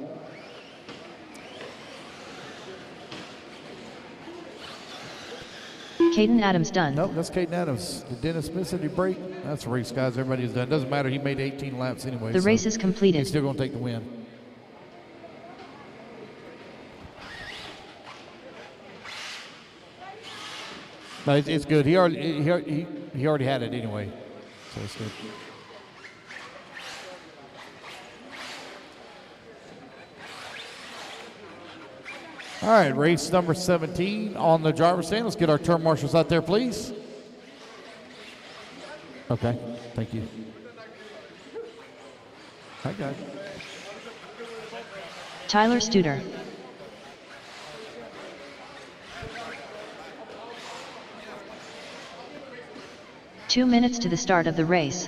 Caden Adams done. Nope, that's Caden Adams. Did Dennis miss it? Did he break? That's a race, guys. Everybody's done. Doesn't matter. He made 18 laps anyway. The race is He's completed. still going to take the win. No, it's good. He already had it anyway, so it's good. All right, race number 17 on the driver's stand. Let's get our turn marshals out there, please. Okay, thank you. Hi, guys. Tyler Studer. Two minutes to the start of the race.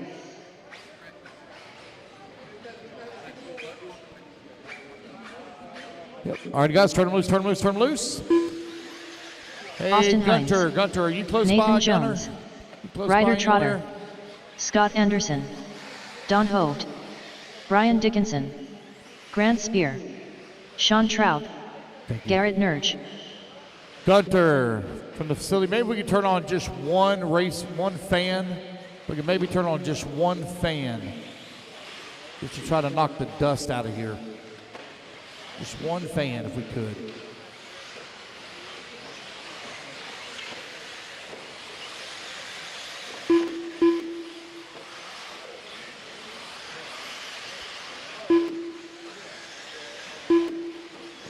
Yep. All right, guys, turn them loose, turn them loose, turn them loose. Hey, Austin Gunter, Hines. Gunter, are you close Nathan by, Jones. Gunter? You close Ryder by Trotter. anywhere? Scott Anderson. Don Holt. Brian Dickinson. Grant Spear. Sean Traub. Garrett Nurge. Gunter from the facility. Maybe we could turn on just one fan. We could maybe turn on just one fan. Just to try to knock the dust out of here. Just one fan if we could.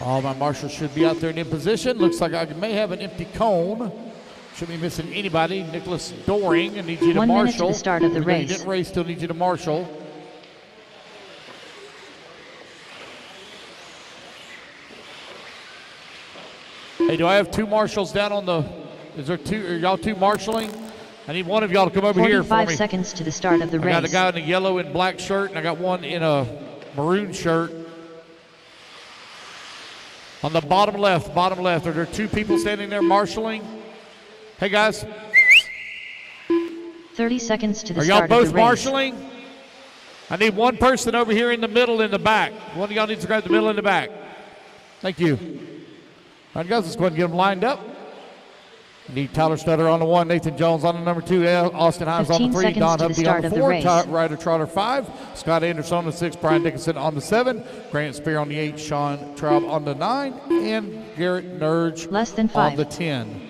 All my marshals should be out there in position. Looks like I may have an empty cone. Shouldn't be missing anybody. Nicholas Doring, I need you to 1 marshal. minute to the start of the Even though you race. didn't race, still need you to marshal. Hey, do I have two marshals down on the? Is there two? Are y'all two marshaling? I need one of y'all to come over here for 45 me. seconds to the start of the I got a race. guy in a yellow and black shirt, and I got one in a maroon shirt. On the bottom left, are there two people standing there marshaling? Hey, guys. 30 seconds to the Are y'all start of both the race. marshaling? I need one person over here in the middle in the back. One of y'all needs to grab the middle in the back. Thank you. All right, guys, let's go ahead and get them lined up. Need Tyler Stutter on the 1, Nathan Jones on the number 2, Austin Hines on the 15 3, seconds Don to the Hubby start on of the the 4, race. Ryder Trotter 5, Scott Anderson on the 6, Brian Dickinson on the 7, Grant Spear on the 8, Sean Traub on the 9, and Garrett Nurge Less than on 5. the 10.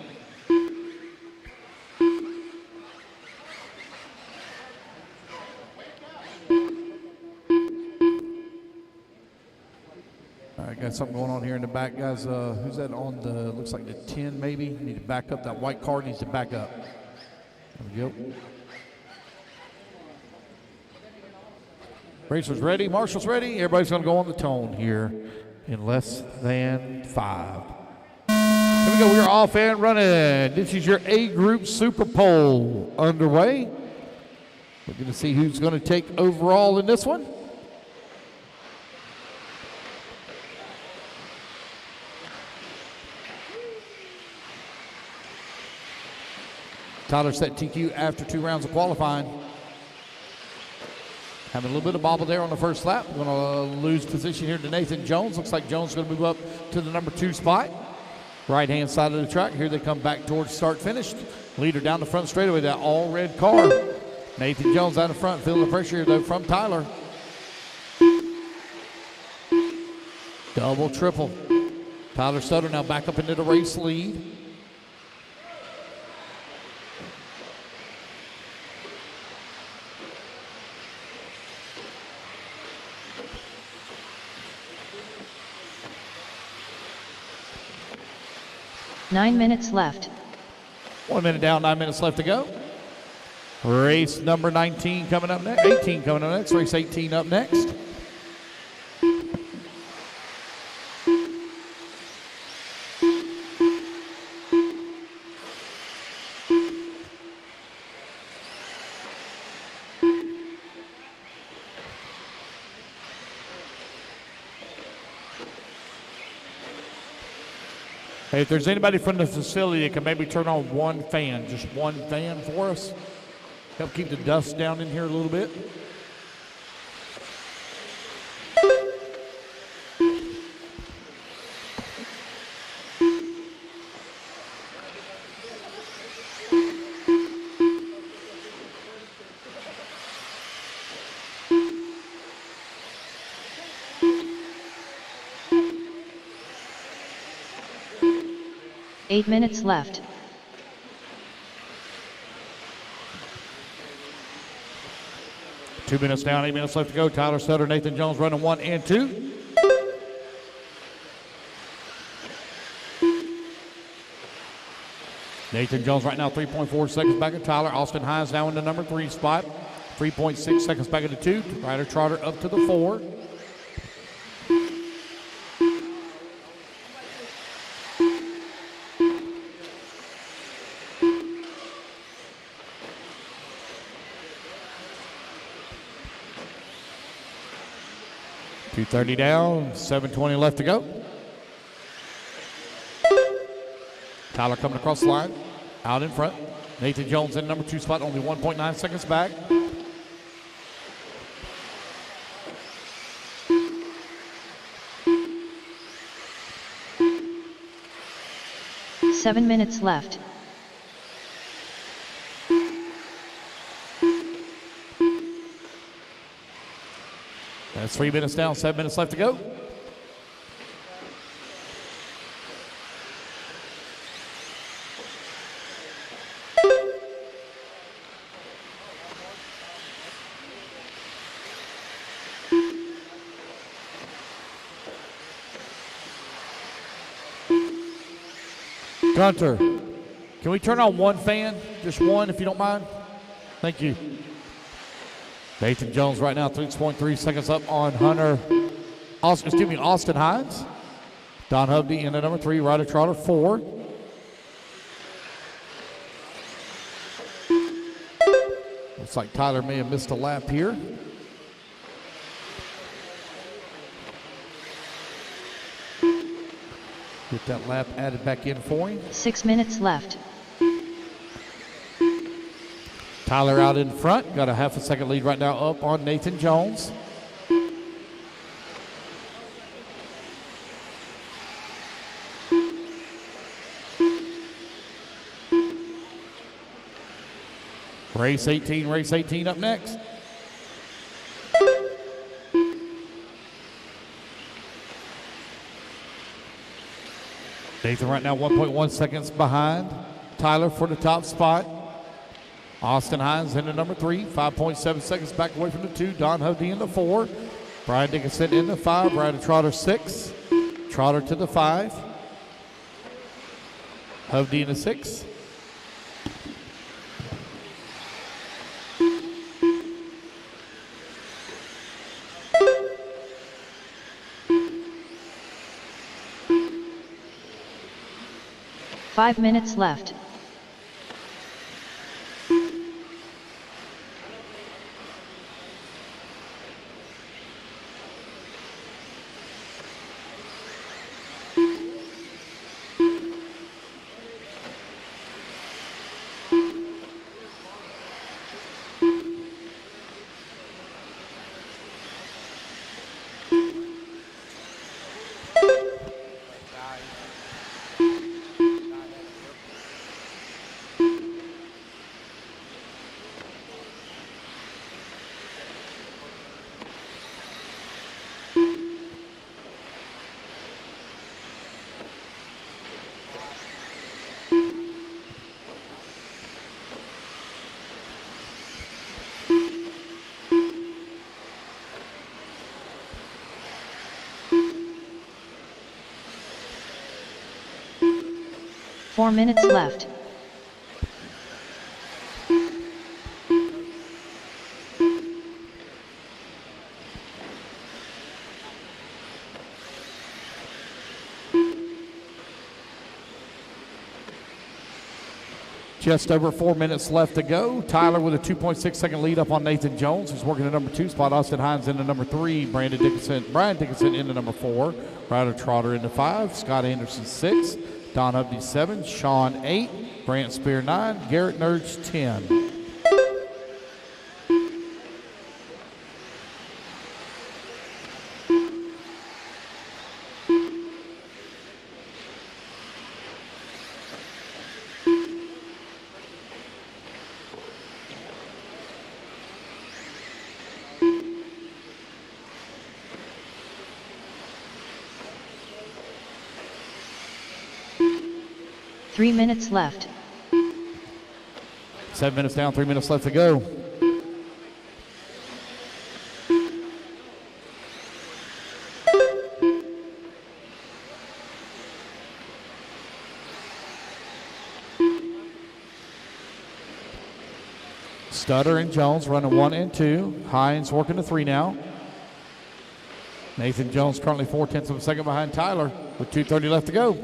All right, got something going on here in the back, guys. Who's that on the, looks like the 10 maybe? Need to back up. That white car needs to back up. There we go. Racers ready, marshals ready. Everybody's going to go on the tone here in less than 5. Here we go. We are off and running. This is your A Group SuperPole underway. We're going to see who's going to take overall in this one. Tyler set TQ after 2 rounds of qualifying. Having a little bit of bobble there on the first lap. Going to lose position here to Nathan Jones. Looks like Jones is going to move up to the number 2 spot. Right-hand side of the track. Here they come back towards start-finish. Leader down the front straightaway, that all-red car. Nathan Jones out in front, feeling the pressure though from Tyler. Double, triple. Tyler Stutter now back up into the race lead. 9 minutes left. 1 minute down, 9 minutes left to go. Race number 19 coming up next. 18 coming up next. Race 18 up next. Hey, if there's anybody from the facility that can maybe turn on one fan, just one fan for us, help keep the dust down in here a little bit. Eight minutes left. Two minutes down, 8 minutes left to go. Tyler Sutter, Nathan Jones running 1 and 2. Nathan Jones right now 3.4 seconds back of Tyler. Austin Hines now in the number 3 spot. 3.6 seconds back of the 2. Ryder Trotter up to the 4. .230 down, 7:20 left to go. Tyler coming across the line, out in front. Nathan Jones in number 2 spot, only 1.9 seconds back. Seven minutes left. That's 3 minutes down, 7 minutes left to go. Gunter, can we turn on one fan? Just one, if you don't mind. Thank you. Nathan Jones right now, 3.3 seconds up on Austin Hines. Don Hovde in the number 3, Ryder Trotter 4. Looks like Tyler may have missed a lap here. Get that lap added back in for him. 6 minutes left. Tyler out in front, got a half a second lead right now up on Nathan Jones. Race 18 up next. Nathan right now 1.1 seconds behind Tyler for the top spot. Austin Hines in the number 3, 5.7 seconds back away from the 2. Don Hovde in the 4. Brian Dickinson in the 5. Ryder Trotter 6. Trotter to the 5. Hovde in the 6. Five minutes left. 4 minutes left. Just over 4 minutes left to go. Tyler with a 2.6 second lead up on Nathan Jones, who's working the number 2 spot. Austin Hines into number 3. Brian Dickinson into number 4. Ryder Trotter into 5. Scott Anderson 6. Don Hubney 7. Sean 8. Brant Spear 9. Garrett Nerge 10. Three minutes left. 7 minutes down, 3 minutes left to go. Stutter and Jones running 1 and 2. Hines working to 3 now. Nathan Jones currently 4/10 of a second behind Tyler with 2:30 left to go.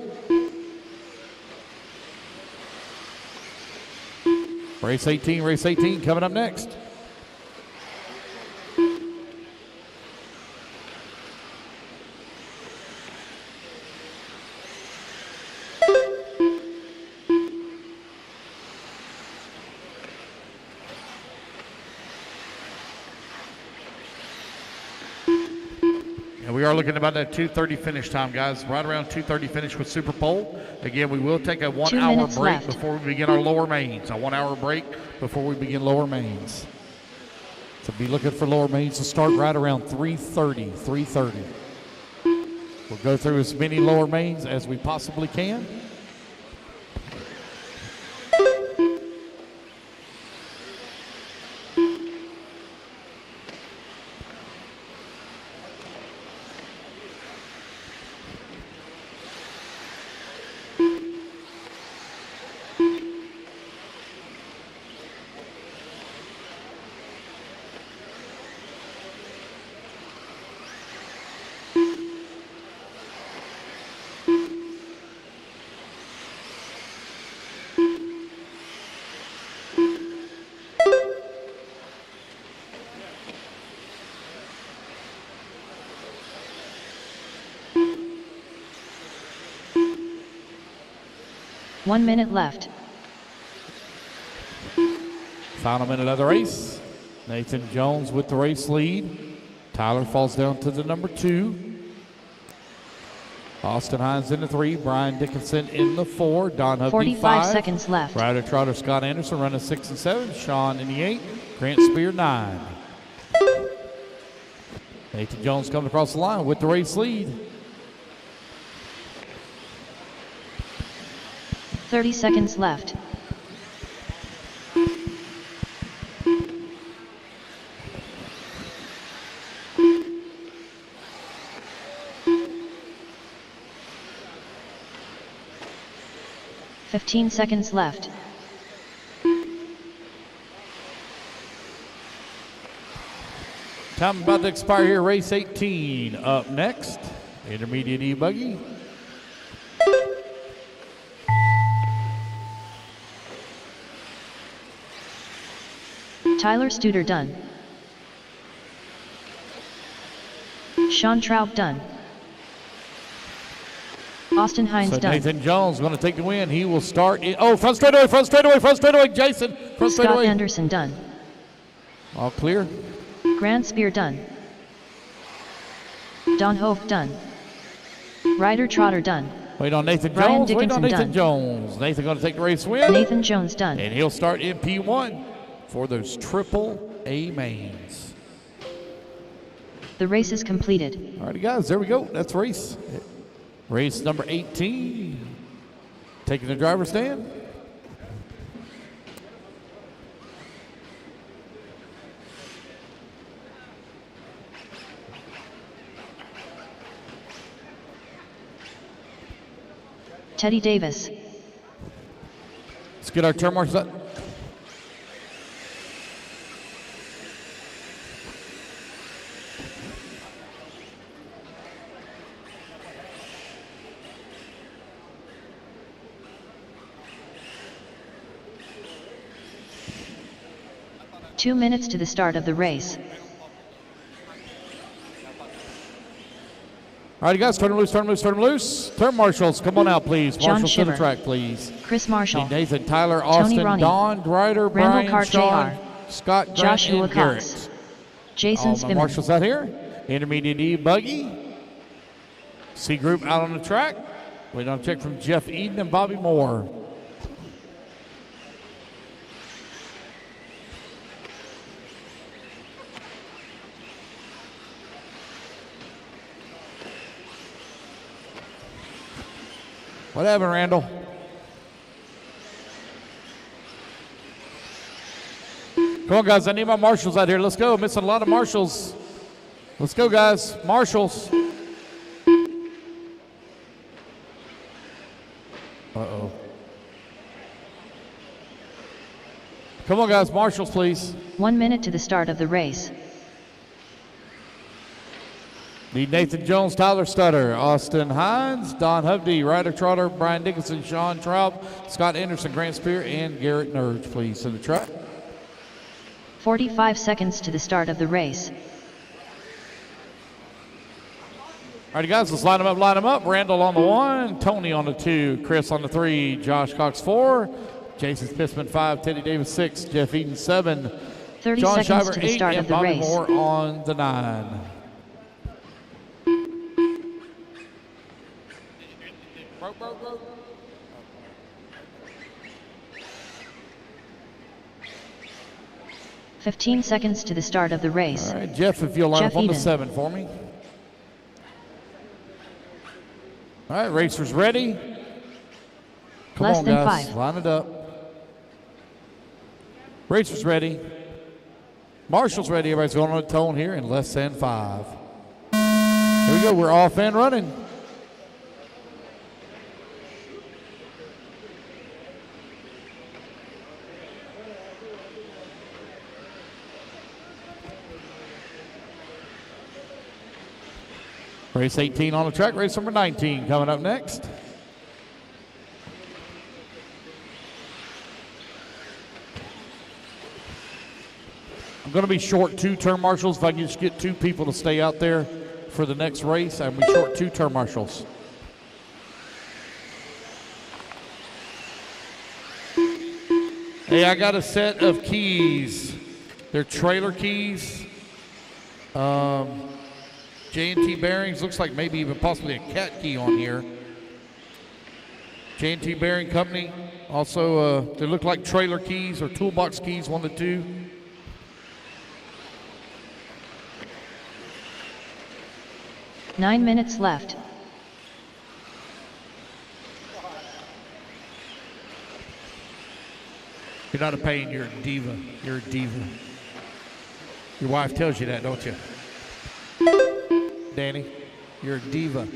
Race 18 coming up next. And we are looking about that 2:30 finish time, guys. Right around 2:30 finish with SuperPole. Again, we will take a 1 hour break left. before we begin our lower mains. A 1 hour break before we begin lower mains. So be looking for lower mains to start right around 3:30. We'll go through as many lower mains as we possibly can. One minute left. Final minute of the race. Nathan Jones with the race lead. Tyler falls down to the number 2. Austin Hines in the 3. Brian Dickinson in the 4. Don Hubney 45 5. seconds left. Ryder Trotter Scott Anderson running 6 and 7. Sean in the 8. Grant Spear 9. Nathan Jones coming across the line with the race lead. 30 seconds left. Fifteen seconds left. Time about to expire here. Race 18 up next. Intermediate E-Buggy. Tyler Studer done. Sean Traub done. Austin Hines So done. Nathan Jones going to take the win. He will start. Front straightaway, Jason. Front Scott straightaway. Anderson done. All clear. Grant Spear done. Don Hove done. Ryder Trotter done. Wait on Nathan Brian Jones. Wait on Dickinson Nathan done. Jones. Nathan going to take the race win. Nathan Jones done. And he'll start in P1 for those triple A mains. The race is completed. All righty, guys. There we go. That's race. Race number 18. Taking the driver's stand. Teddy Davis. get our turn marshals up. Two minutes to the start of the race. All right, guys, turn them loose, turn them loose, turn them loose. Turn marshals, come on out, please. John Marshals to the Shiver. track, please. Chris Marshall. Nathan, Tyler, Austin, Ronnie. Don, Ryder, Randall Brian, Carr Sean, Jr. Scott, Grant, Joshua and Garrett. Cox. Jason All my Spimmons. marshals out here. Intermediate E, Buggy. C group out on the track. Waiting on a check from Jeff Eden and Bobby Moore. What happened, Randall? Come on, guys. I need my marshals out here. Let's go. Missing a lot of marshals. Let's go, guys. Marshals. Uh-oh. Come on, guys. Marshals, please. 1 minute to the start of the race. Need Nathan Jones, Tyler Stutter, Austin Hines, Don Hovde, Ryder Trotter, Brian Dickinson, Sean Traub, Scott Anderson, Grant Spear, and Garrett Nurge, please, to the track. 45 seconds to the start of the race. All right, guys, let's line them up, line them up. Randall on the 1, Tony on the 2, Chris on the 3, Josh Cox 4, Jason Spissman 5, Teddy Davis 6, Jeff Eden 7, 30 John seconds Shiver to the 8, start and of the Bobby race. Moore on the 9. Bro. 15 seconds to the start of the race. All right, Jeff, if you'll line Jeff up on the Eden. 7 for me. All right, racers ready. Come Less on, than guys, 5. line it up. Racers ready. Marshall's ready. Everybody's going on a tone here in less than 5. Here we go. We're off and running. Race 18 on the track. Race number 19 coming up next. I'm going to be short 2 turn marshals. If I can just get 2 people to stay out there for the next race, I'm going to be short 2 turn marshals. Hey, I got a set of keys. They're trailer keys. J&T bearings, looks like maybe even possibly a cat key on here. J&T Bearing Company. Also, they look like trailer keys or toolbox keys, 1 to 2. Nine minutes left. You're not a pain, you're a diva. You're a diva. Your wife tells you that, don't you? Danny, you're a diva.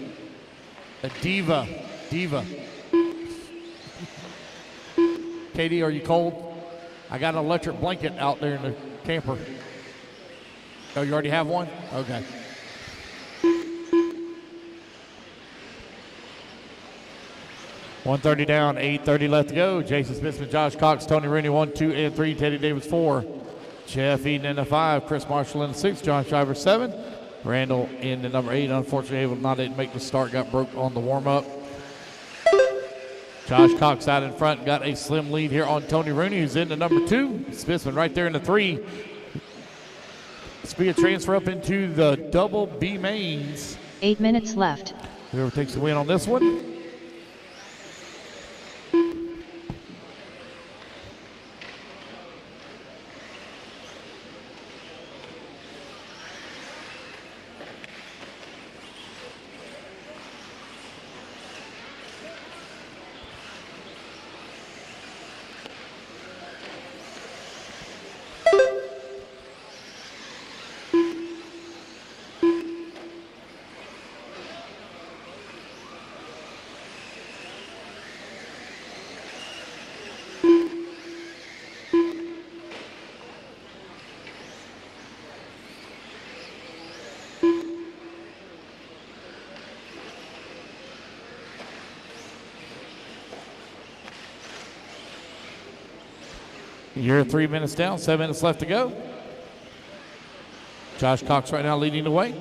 A diva. Diva. Katie, are you cold? I got an electric blanket out there in the camper. Oh, you already have one? Okay. $130 down, $8:30 left to go. Jason Smithman, Josh Cox, Tony Rooney, 1, 2, and 3. Teddy Davis, 4. Jeff Eden in the 5. Chris Marshall in the 6. John Shiver, 7. Randall in the number 8. Unfortunately, able not to make the start. Got broke on the warm-up. Josh Cox out in front. Got a slim lead here on Tony Rooney, who's in the number 2. Smithman right there in the 3. This will be a transfer up into the double B mains. 8 minutes left. Whoever takes the win on this one. You're 3 minutes down, 7 minutes left to go. Josh Cox right now leading the way.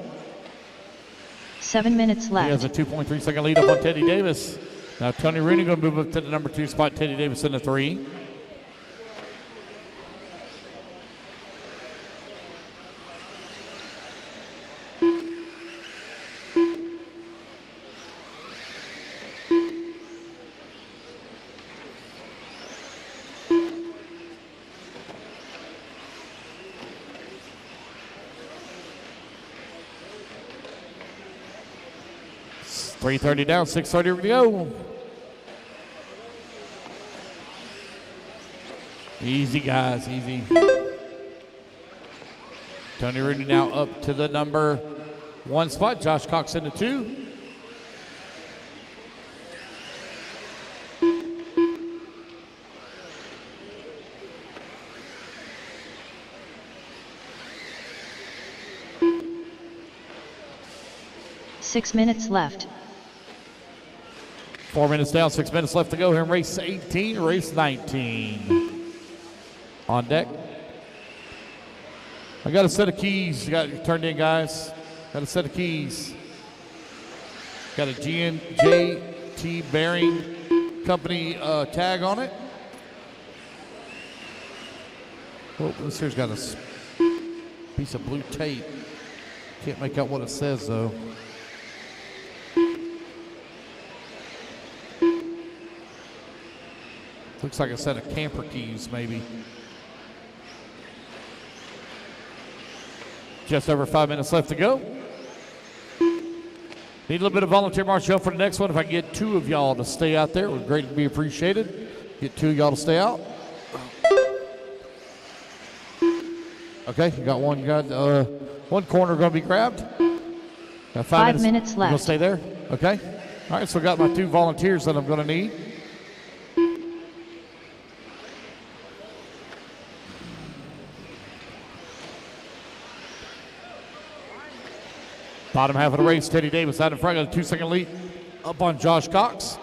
7 minutes He has left. a 2.3 second lead up on Teddy Davis. Now Tony Rooney going to move up to the number 2 spot. Teddy Davis in the 3. .330 down, 6:30 to go. Easy, guys, easy. Tony Rooney now up to the number 1 spot. Josh Cox in the 2. Six minutes left. 4 minutes down, 6 minutes left to go here in race 18, race 19. On deck. I got a set of keys. You got turned in, guys. Got a set of keys. Got a GNJT Bearing Company tag on it. Oh, this here's got a piece of blue tape. Can't make out what it says though. Looks like a set of camper keys, maybe. Just over 5 minutes left to go. Need a little bit of volunteer marshal for the next one. If I can get 2 of y'all to stay out there, it would greatly be appreciated. Get 2 of y'all to stay out. Okay, you got one. You got one corner going to be grabbed. Got 5 minutes You gonna left. stay there? Okay. All right, so I got my 2 volunteers that I'm going to need. Bottom half of the race, Teddy Davis out in front, got a 2-second lead up on Josh Cox.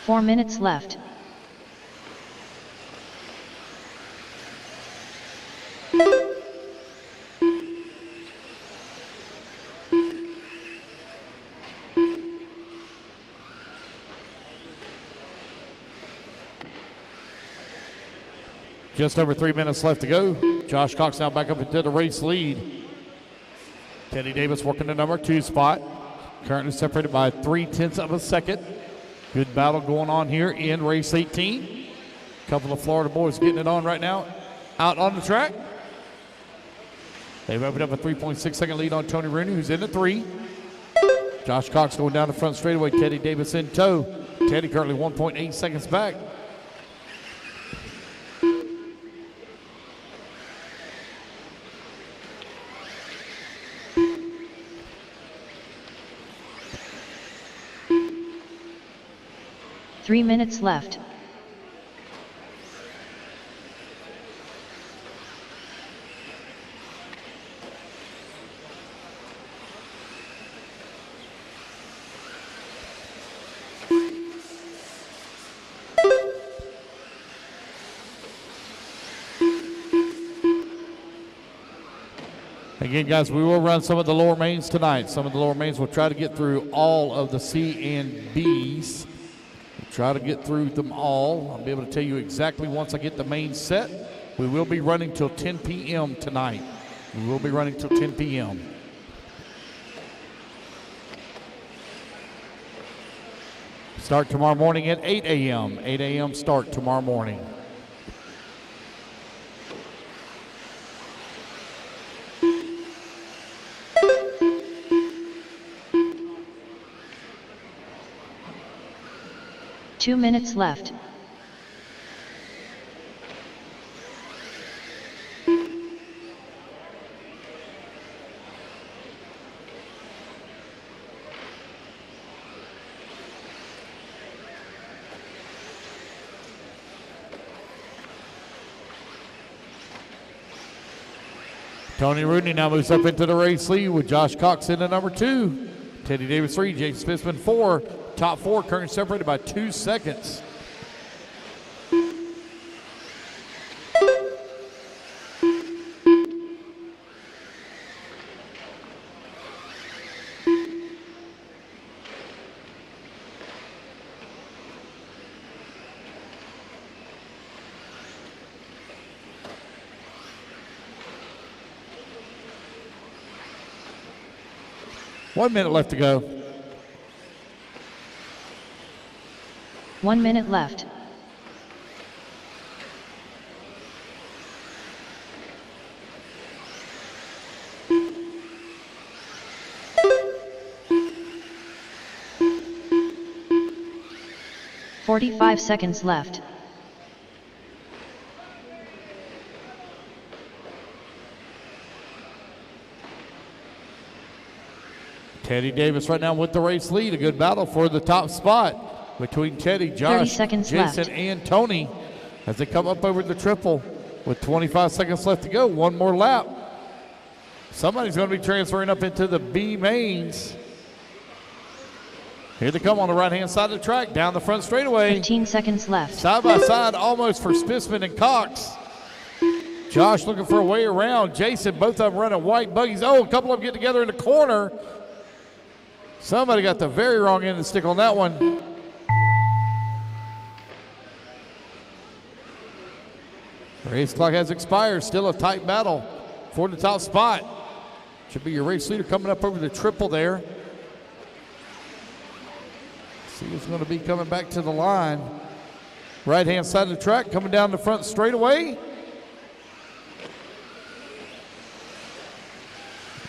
Four minutes left. Just over 3 minutes left to go. Josh Cox now back up into the race lead. Teddy Davis working the number 2 spot. Currently separated by 0.3 of a second. Good battle going on here in race 18. A couple of Florida boys getting it on right now out on the track. They've opened up a 3.6 second lead on Tony Rooney, who's in the 3. Josh Cox going down the front straightaway. Teddy Davis in tow. Teddy currently 1.8 seconds back. Three minutes left. Again, guys, we will run some of the lower mains tonight. Some of the lower mains will try to get through all of the C and Bs. We'll try to get through them all. I'll be able to tell you exactly once I get the main set. We will be running till 10 p.m. tonight. We will be running till 10 p.m. Start tomorrow morning at 8 a.m. 8 a.m. start tomorrow morning. 2 minutes left. Tony Rooney now moves up into the race lead with Josh Cox in at number 2. Teddy Davis 3, Jason Spitzman 4. Top 4 currently separated by 2 seconds. One minute left to go. 1 minute left. "45 seconds left. Teddy Davis right now with the race lead. A good battle for the top spot between Teddy, 30 Josh, seconds Jason, left. and Tony as they come up over the triple with 25 seconds left to go. One more lap. Somebody's going to be transferring up into the B mains. Here they come on the right-hand side of the track, down the front straightaway. 15 seconds left. Side by side almost for Spitzman and Cox. Josh looking for a way around. Jason, both of them running white buggies. Oh, a couple of them get together in the corner. Somebody got the very wrong end of the stick on that one. Race clock has expired. Still a tight battle for the top spot. Should be your race leader coming up over the triple there. See who's going to be coming back to the line. Right-hand side of the track, coming down the front straightaway.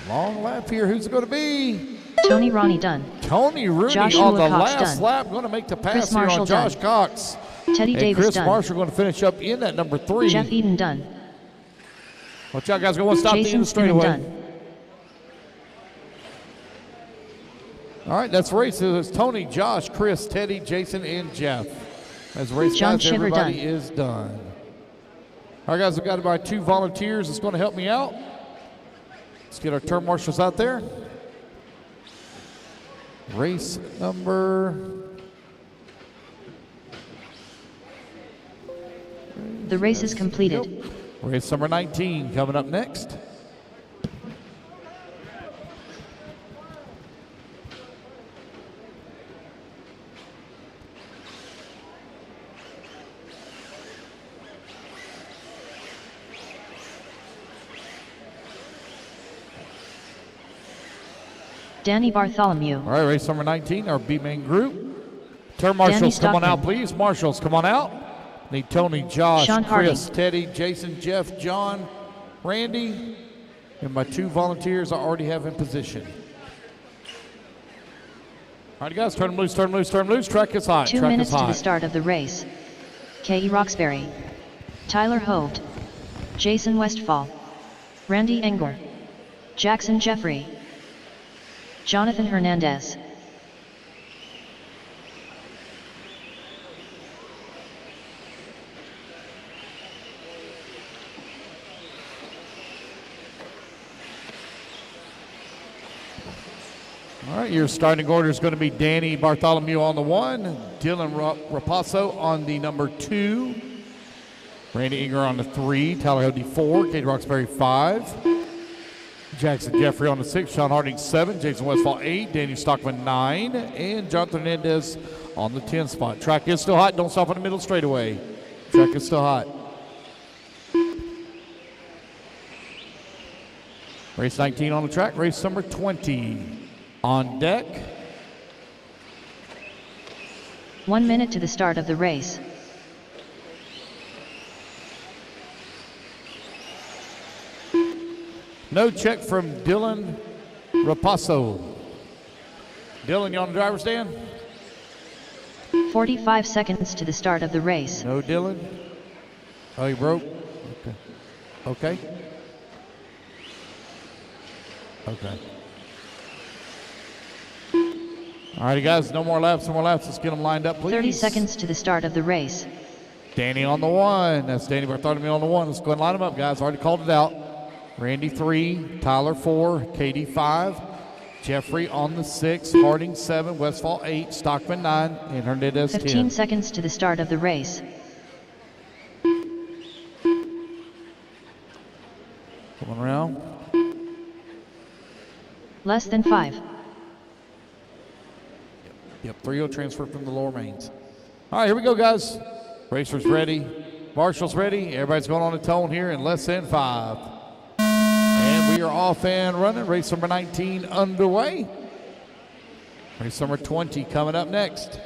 Long lap here. Who's it going to be? Tony Ronnie Dunn. Tony Rooney Joshua on the Cox last done. lap, going to make the pass Chris here on Marshall Josh done. Cox. Teddy And Davis Chris done. Marshall going to finish up in at number 3. Jeff Eden done. Watch out, guys. Going to stop the end Jason of the Stinnen straightaway. done. All right, that's races. It's Tony, Josh, Chris, Teddy, Jason, and Jeff. As race John guys, Shiver everybody done. is done. All right, guys, we've got about 2 volunteers that's going to help me out. Let's get our turn marshals out there. Race number... The race is completed. Race number 19 coming up next. Danny Bartholomew. All right, race number 19, our B main group. Turn marshals, come on out, please. Marshals, come on out. Need Tony, Josh, Sean Chris, Hardy. Teddy, Jason, Jeff, John, Randy, and my 2 volunteers I already have in position. All right, guys, turn them loose, turn them loose, turn them loose. Track is hot. 2 Track minutes is to hot. the start of the race. K.E. Roxbury. Tyler Hoved. Jason Westfall. Randy Engler. Jackson Jeffrey. Jonathan Hernandez. All right, your starting order is going to be Danny Bartholomew on the 1, Dylan Rapasso on the number 2, Randy Inger on the 3, Tyler Hody 4, Kate Roxbury 5, Jackson Jeffrey on the 6, Sean Harding 7, Jason Westfall 8, Danny Stockman 9, and Jonathan Hernandez on the 10 spot. Track is still hot. Don't stop in the middle straightaway. Track is still hot. Race 19 on the track. Race number 20 on deck. 1 minute to the start of the race. No check from Dylan Rapasso. Dylan, you on the driver's stand? 45 seconds to the start of the race. No, Dylan. Oh, you broke? Okay. Okay. All righty, guys. No more laps. Let's get them lined up, please. 30 seconds to the start of the race. Danny on the 1. That's Danny Bartholomew on the 1. Let's go ahead and line them up, guys. Already called it out. Randy 3, Tyler 4, Katie 5, Jeffrey on the 6, Harding 7, Westfall 8, Stockman 9, and Hernandez 10. 15 seconds to the start of the race. Going around. Less than 5. Yep, 3-0 transfer from the lower mains. All right, here we go, guys. Racers ready. Marshall's ready. Everybody's going on a tone here in less than 5. And we are off and running. Race number 19 underway. Race number 20 coming up next.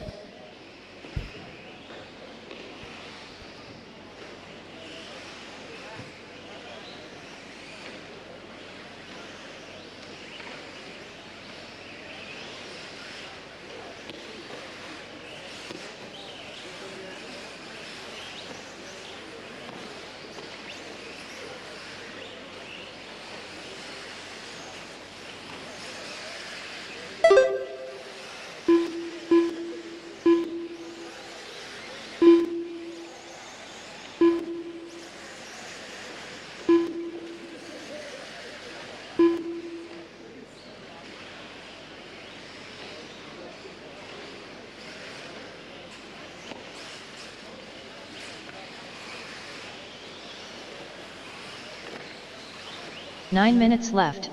Nine minutes left.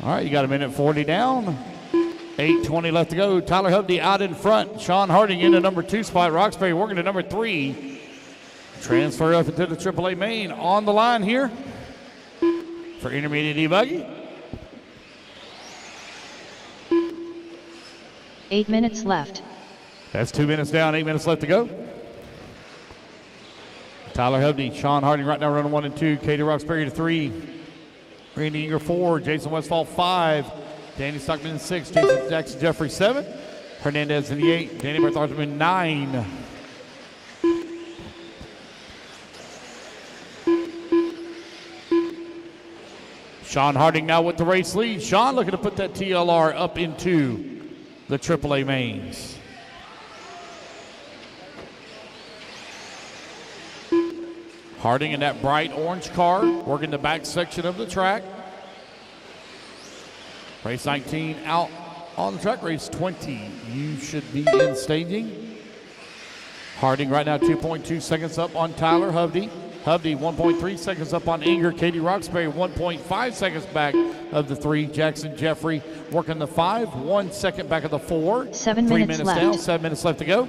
All right, you got a minute 40 down. 8:20 left to go. Tyler Hovde out in front. Sean Harding into number 2 spot. Roxbury working to number 3. Transfer up into the AAA main. On the line here for intermediate E-Buggy. 8 minutes left. That's 2 minutes down, 8 minutes left to go. Tyler Hovde, Sean Harding right now running 1 and 2. Katie Roxbury to 3. Randy Inger 4. Jason Westfall 5. Danny Stockman 6. Jason Jackson Jeffrey 7. Hernandez in the 8. Danny Bartholomew 9. Sean Harding now with the race lead. Sean looking to put that TLR up into the AAA mains. Harding in that bright orange car, working the back section of the track. Race 19 out on the track. Race 20, you should be in staging. Harding right now 2.2 seconds up on Tyler Hovde. Hovde 1.3 seconds up on Inger. Katie Roxbury 1.5 seconds back of the 3. Jackson Jeffrey working the 5. 1 second back of the 4. 7 3 minutes left. down, 7 minutes left to go.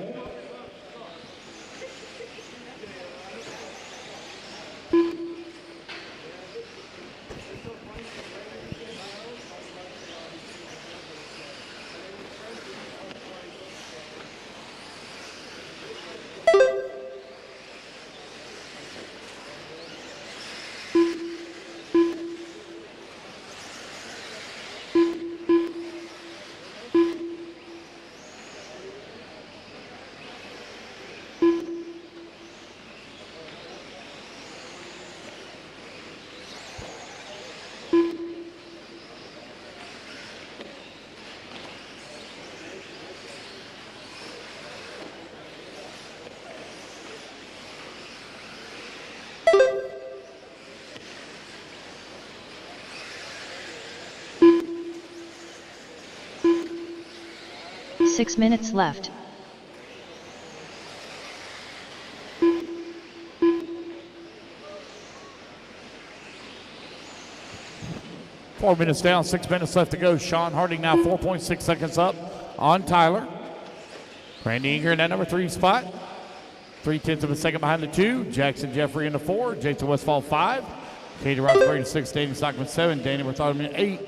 Six minutes left. 4 minutes down, 6 minutes left to go. Sean Harding now 4.6 seconds up on Tyler. Randy Inger in that number 3 spot. 0.3 of a second behind the 2. Jackson Jeffrey in the 4. Jason Westfall 5. Katie Roxbury 6. Danny Stockman 7. Danny Bartholomew 8.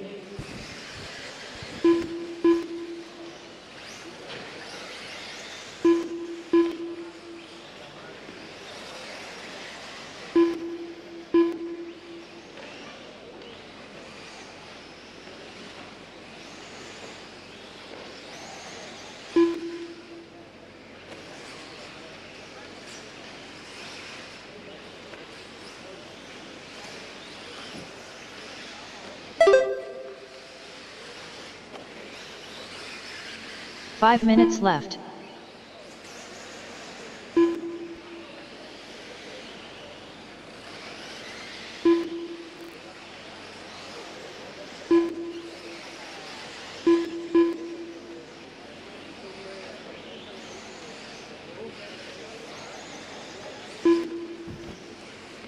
Five minutes left.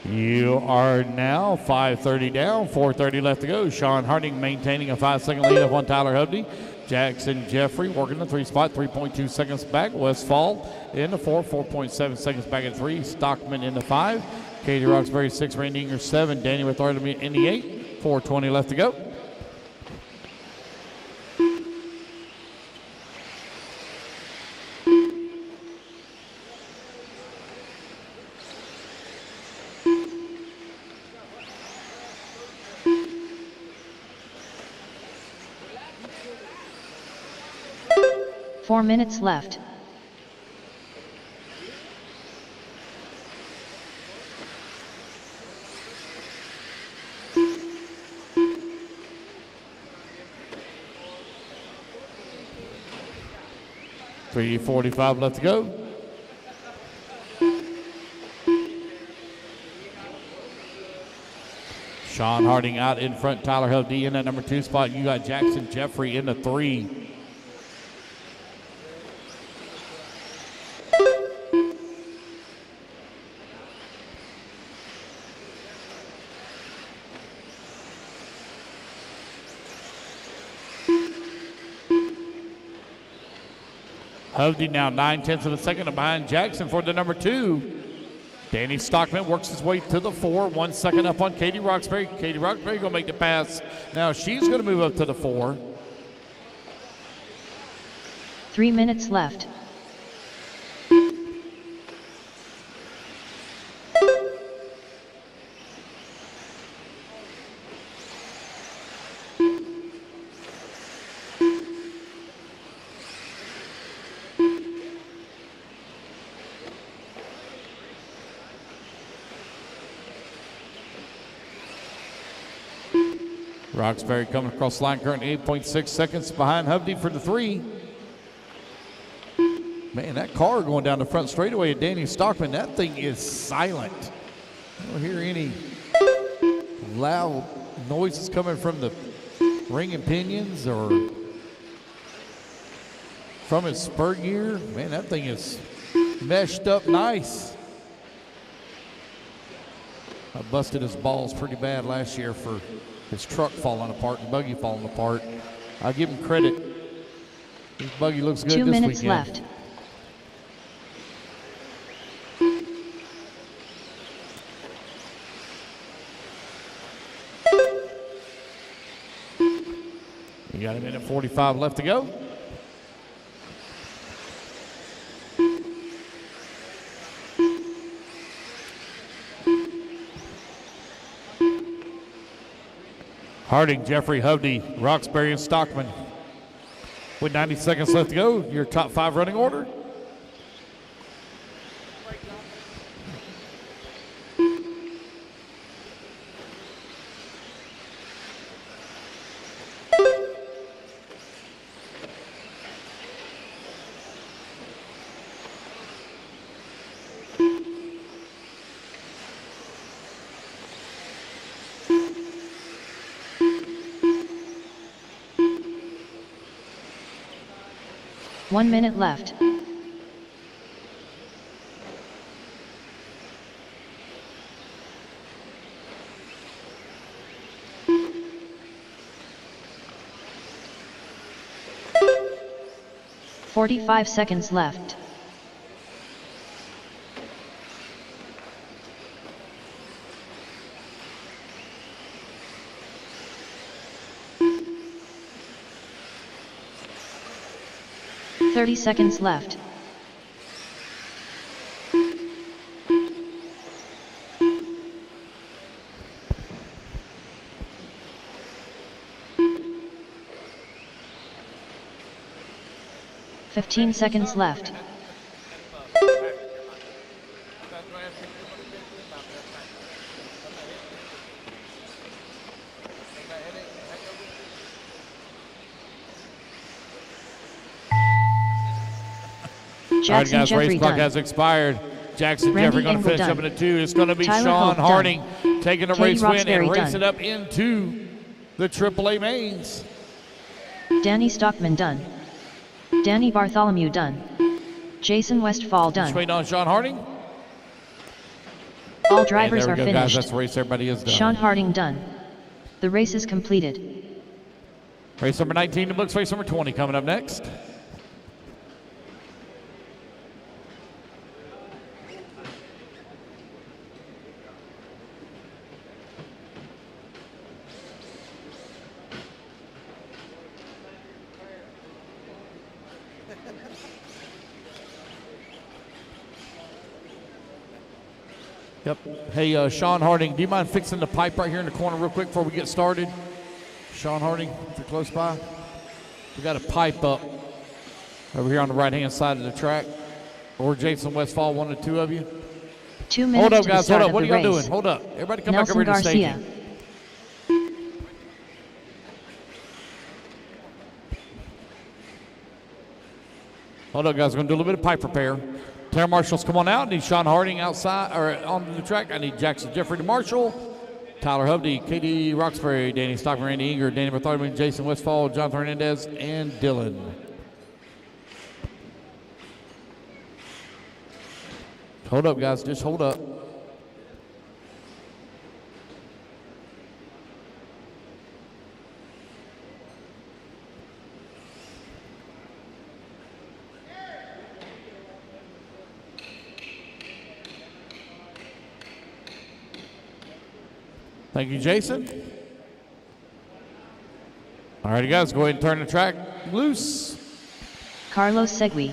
You are now 5:30 down, 4:30 left to go. Sean Harding maintaining a 5-second lead up on Tyler Hovde. Jackson Jeffrey working the 3 spot, 3.2 seconds back. Westfall in the 4, 4.7 seconds back at 3. Stockman in the 5. Katie Roxbury 6, Randy Inger 7. Danny Bartholomew in the 8. 4:20 left to go. Four minutes left. .345 left to go. Sean Harding out in front. Tyler Hovde in that number 2 spot. You got Jackson Jeffrey in the 3. Hovde now 9/10 of a second behind Jackson for the number 2. Danny Stockman works his way to the 4. 1 second up on Katie Roxbury. Katie Roxbury going to make the pass. Now she's going to move up to the 4. 3 minutes left. Roxbury coming across the line currently 8.6 seconds behind Hovde for the 3. Man, that car going down the front straightaway at Danny Stockman, that thing is silent. I don't hear any loud noises coming from the ringing pinions or from his spur gear. Man, that thing is meshed up nice. I busted his balls pretty bad last year for his truck falling apart and buggy falling apart. I'll give him credit. His buggy looks good 2 this minutes weekend. left. You got a minute 45 left to go. Harding, Jeffrey, Hovde, Roxbury, and Stockman. With 90 seconds left to go, your top 5 running order. One minute left. 45 seconds left. Thirty seconds left. Fifteen seconds left. All right, Jackson guys, Jeffrey race clock done. has expired. Jackson Randy Jeffrey going to Engel finish up done. in a 2. It's going to be Tyler Sean Hope done. Harding taking the Katie race win Roxbury and racing done. up into the AAA mains. Danny Stockman done. Danny Bartholomew done. Jason Westfall Just done. waiting on Sean Harding. All And drivers there are we go, guys. finished. That's the race everybody is done. Sean Harding done. The race is completed. Race number 19 in the books. Race number 20 coming up next. Yep. Hey, Sean Harding, do you mind fixing the pipe right here in the corner real quick before we get started? Sean Harding, if you're close by. We got a pipe up over here on the right-hand side of the track. Or Jason Westfall, one or two of you. 2 minutes Hold up, to the guys. start Hold up. What are of the y'all race. doing? Hold up. Everybody come Nelson back over to the Garcia. stadium. Hold up, guys. We're going to do a little bit of pipe repair. Tara Marshall's come on out. I need Sean Harding outside or on the track. I need Jackson Jeffrey to Marshall. Tyler Hovde, Katie Roxbury, Danny Stockman, Randy Inger, Danny Bartholomew, Jason Westfall, Jonathan Hernandez, and Dylan. Hold up, guys. Just hold up. Thank you, Jason. All righty, guys, go ahead and turn the track loose. Carlos Segui.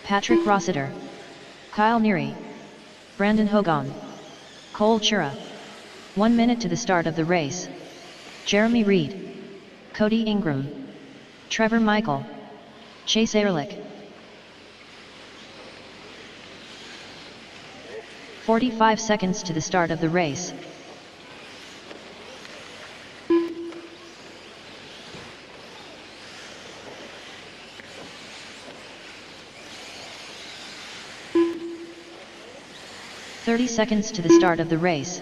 Patrick Rossiter. Kyle Neary. Brandon Hogan. Cole Chura. 1 minute to the start of the race. Jeremy Reed. Cody Ingram. Trevor Michael. Chase Ehrlich. 45 seconds to the start of the race. "30 seconds to the start of the race.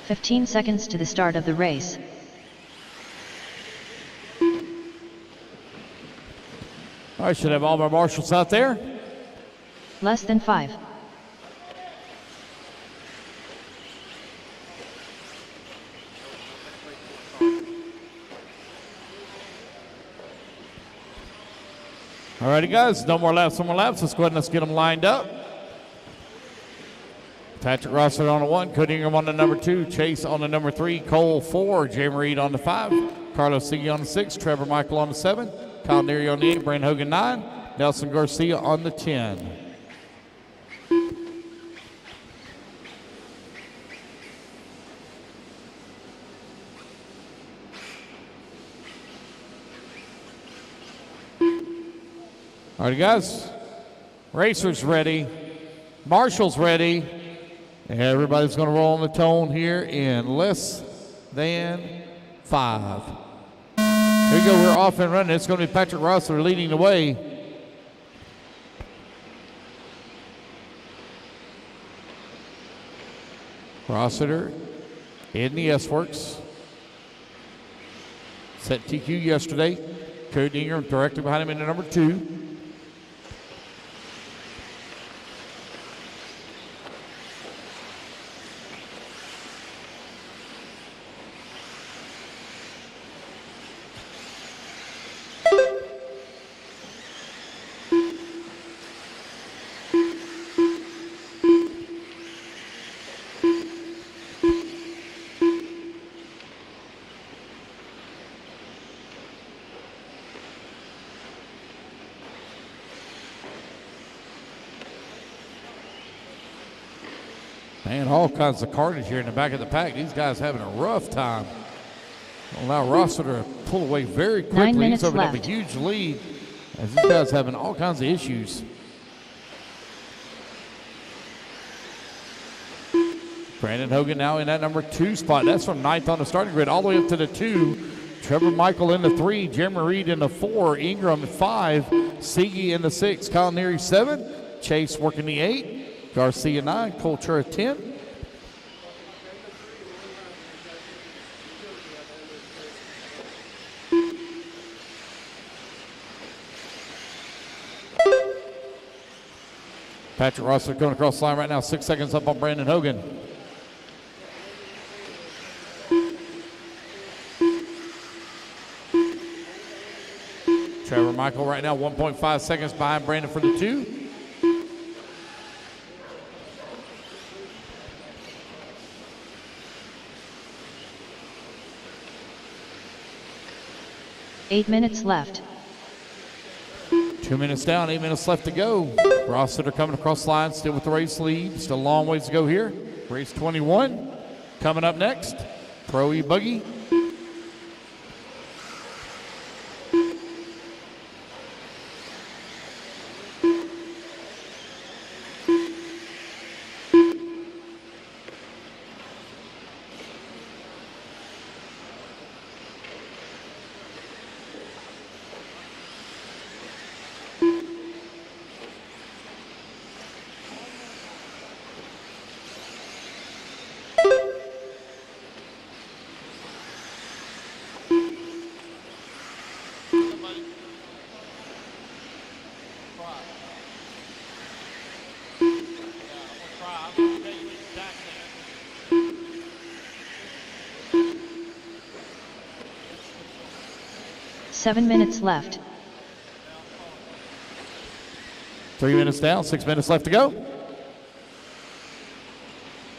"15 seconds to the start of the race. All right, should have all of our marshals out there. Less than 5. All righty, guys, no more laps, no more laps. Let's go ahead and let's get them lined up. Patrick Rossiter on the 1, Cody Ingram on the number 2, Chase on the number 3, Cole 4, Jeremy Reed on the 5, Carlos Segui on the 6, Trevor Michael on the 7, Kyle Neary on the 8, Brandon Hogan 9, Nelson Garcia on the 10. All right, guys, racers ready, marshals ready. Everybody's going to roll on the tone here in less than 5. Here we go, we're off and running. It's going to be Patrick Rossiter leading the way. Rossiter in the S-Works. Set TQ yesterday. Cody Ingram directly behind him in the number 2. Man, all kinds of carnage here in the back of the pack. These guys having a rough time. Allow Rossiter to pull away very quickly. 9 minutes He's opened up a left. huge lead as these guys having all kinds of issues. Brandon Hogan now in that number 2 spot. That's from 9th on the starting grid all the way up to the 2. Trevor Michael in the 3. Jeremy Reed in the 4. Ingram 5. Siege in the 6. Kyle Neary 7. Chase working the 8. Garcia 9. Cultura 10. Patrick Rossiter going across the line right now. 6 seconds up on Brandon Hogan. Trevor Michael right now 1.5 seconds behind Brandon for the 2. Eight minutes left. 2 minutes down, 8 minutes left to go. Rossiter coming across the line, still with the race lead. Still a long ways to go here. Race 21 coming up next. Pro E-Buggy. Somebody. Try. Yeah, I'm gonna try. I'm gonna tell you exactly. 7 minutes left. 3 minutes down, 6 minutes left to go.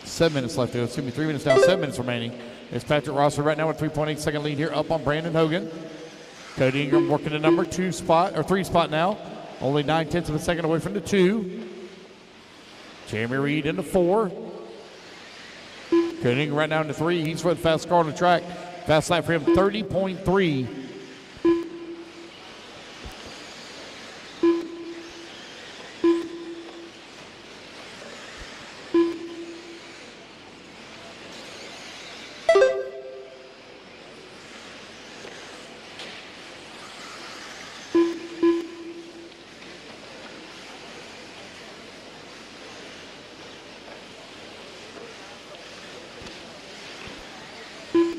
7 minutes left to go. Excuse me, 3 minutes down, 7 minutes remaining. It's Patrick Rossiter right now with 3.8 second lead here up on Brandon Hogan. Cody Ingram working the number 2 spot, or 3 spot now. Only 9/10 of a second away from the 2. Jeremy Reed in the 4. Cody Ingram right now in the 3. He's for the fast car on the track. Fast lap for him, 30.3.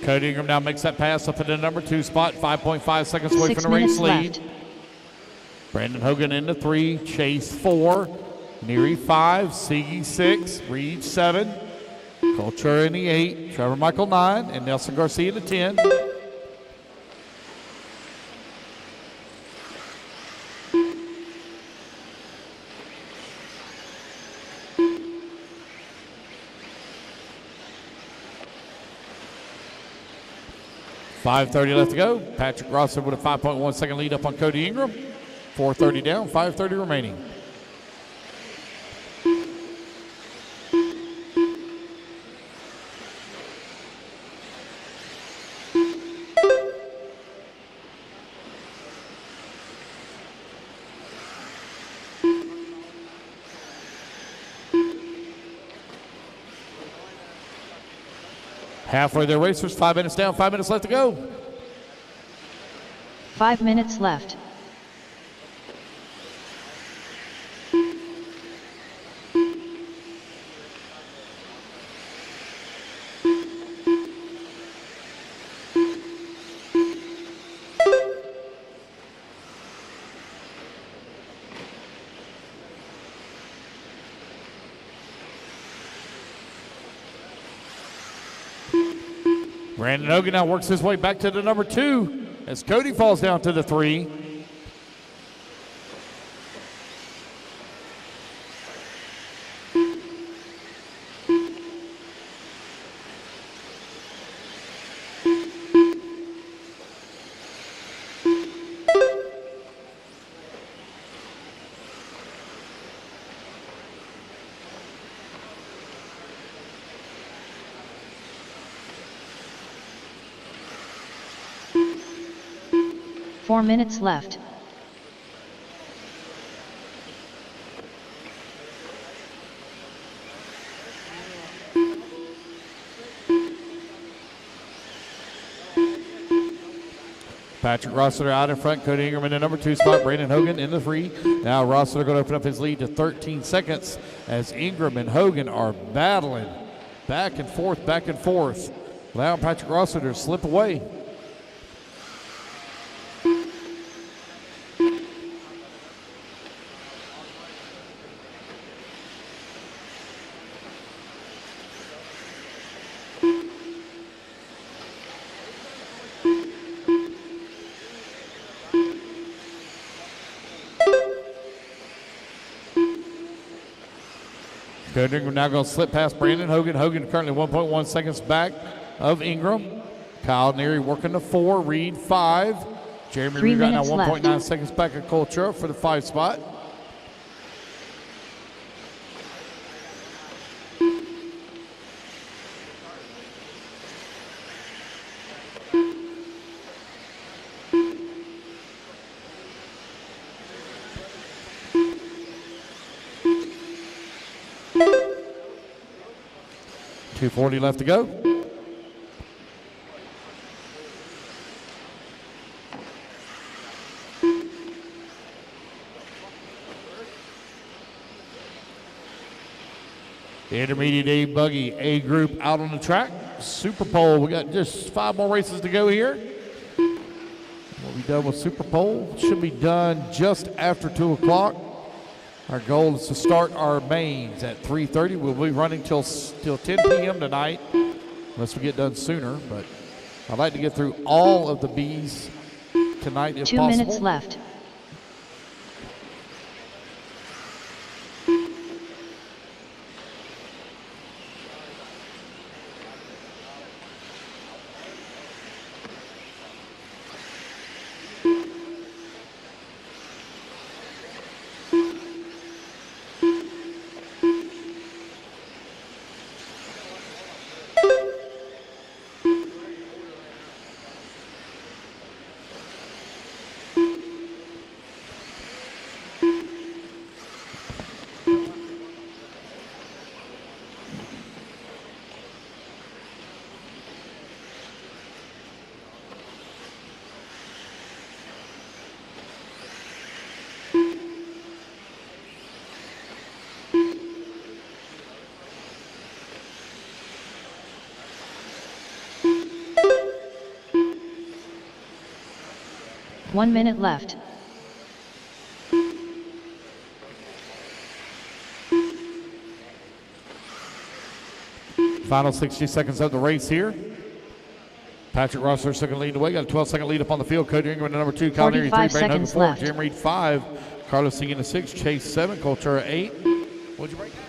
Cody Ingram now makes that pass up in the number 2 spot, 5.5 seconds away 6 from the race minutes lead. left. Brandon Hogan in the 3, Chase 4, Neary 5, Siege 6, Reed 7, Cultura in the 8, Trevor Michael 9, and Nelson Garcia in the 10. .530 left to go. Patrick Rossiter with a 5.1 second lead up on Cody Ingram. 4:30 down, 5:30 remaining. Halfway there, racers. 5 minutes down, 5 minutes left to go. 5 minutes left. Brandon Hogan now works his way back to the number 2 as Cody falls down to the 3. 4 minutes left. Patrick Rossiter out in front. Cody Ingram in the number 2 spot. Brandon Hogan in the 3. Now Rossiter going to open up his lead to 13 seconds as Ingram and Hogan are battling back and forth, back and forth. Allowing Patrick Rossiter to slip away. Cody Ingram now going to slip past Brandon Hogan. Hogan currently 1.1 seconds back of Ingram. Kyle Neary working the 4, Reed 5. Jeremy 3 Reed right now minutes 1.9 seconds back of Cole Truck for the 5 spot. .240 left to go. The intermediate A buggy A group out on the track. SuperPole, we got just 5 more races to go here. We'll be done with SuperPole. Should be done just after 2 o'clock. Our goal is to start our mains at 3:30. We'll be running till 10 p.m. tonight, unless we get done sooner. But I'd like to get through all of the Bs tonight if 2 possible. minutes left. One minute left. Final 60 seconds of the race here. Patrick Rossiter second lead away. Got a 12-second lead up on the field. Cody Ingram in number 2. Kyle Neary 3. 45 Brandon Hogan seconds 4. left. Jim Reed 5. Carlos Singh in the 6. Chase 7. Coltura 8. What'd you break down?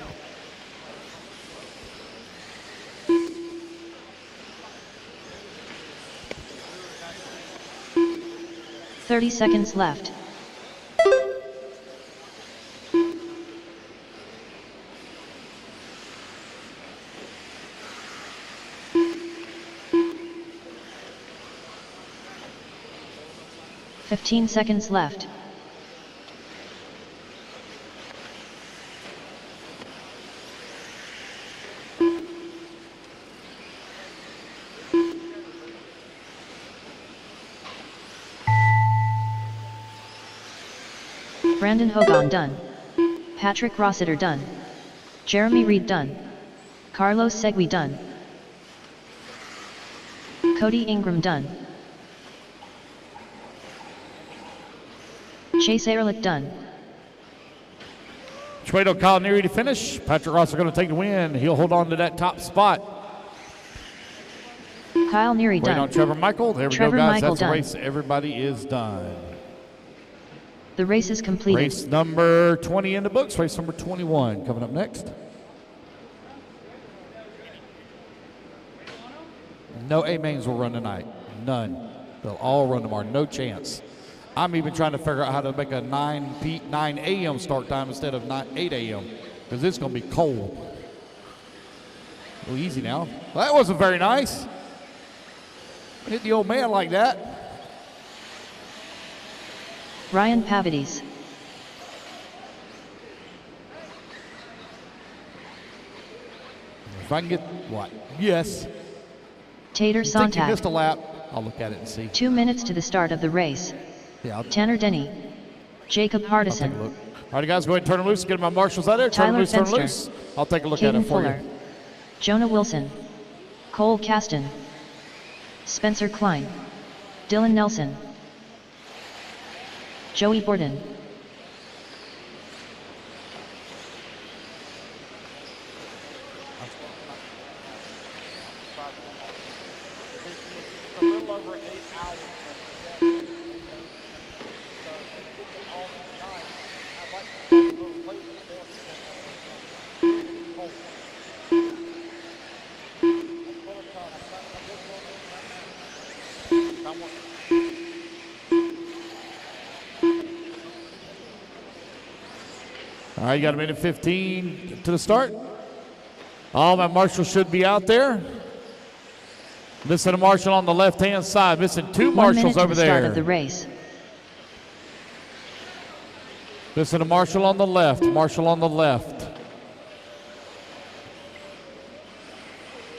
30 seconds left. Fifteen seconds left. Brandon Hogan done. Patrick Rossiter done. Jeremy Reed done. Carlos Segui done. Cody Ingram done. Chase Ehrlich done. Chuedo Kyle Neary to finish. Patrick Rossiter going to take the win. He'll hold on to that top spot. Kyle Neary Waiting done. on Trevor Michael. There we Trevor go, guys. Michael That's the done. race. Everybody is done. The race is completed. Race number 20 in the books. Race number 21 coming up next. No A-mains will run tonight. None. They'll all run tomorrow. No chance. I'm even trying to figure out how to make a 9 a.m. start time instead of 8 a.m. because it's going to be cold. A little easy now. Well, that wasn't very nice. Hit the old man like that. Ryan Pavides. If I can get what? Yes. Tater You think you Sontag. missed a lap? I'll look at it and see. 2 minutes to the start of the race. Yeah, Tanner Denny. Jacob I'll take a Hardison. look. All right, guys, go ahead and turn them loose. Get my marshals out there. Turn them Tyler loose, turn them Fenster. loose. I'll take a look at it Caden for Fuller. you. Jonah Wilson. Cole Caston. Spencer Klein. Dylan Nelson. Joey Borden. It's a little over 8 hours. All the time. I'd like to go play with them. All right, you got a minute 15 to the start. All my marshals should be out there. Missing a marshal on the left-hand side. Missing 2 1 marshals minute to over the start there. of the race. Missing a marshal on the left. Marshal on the left.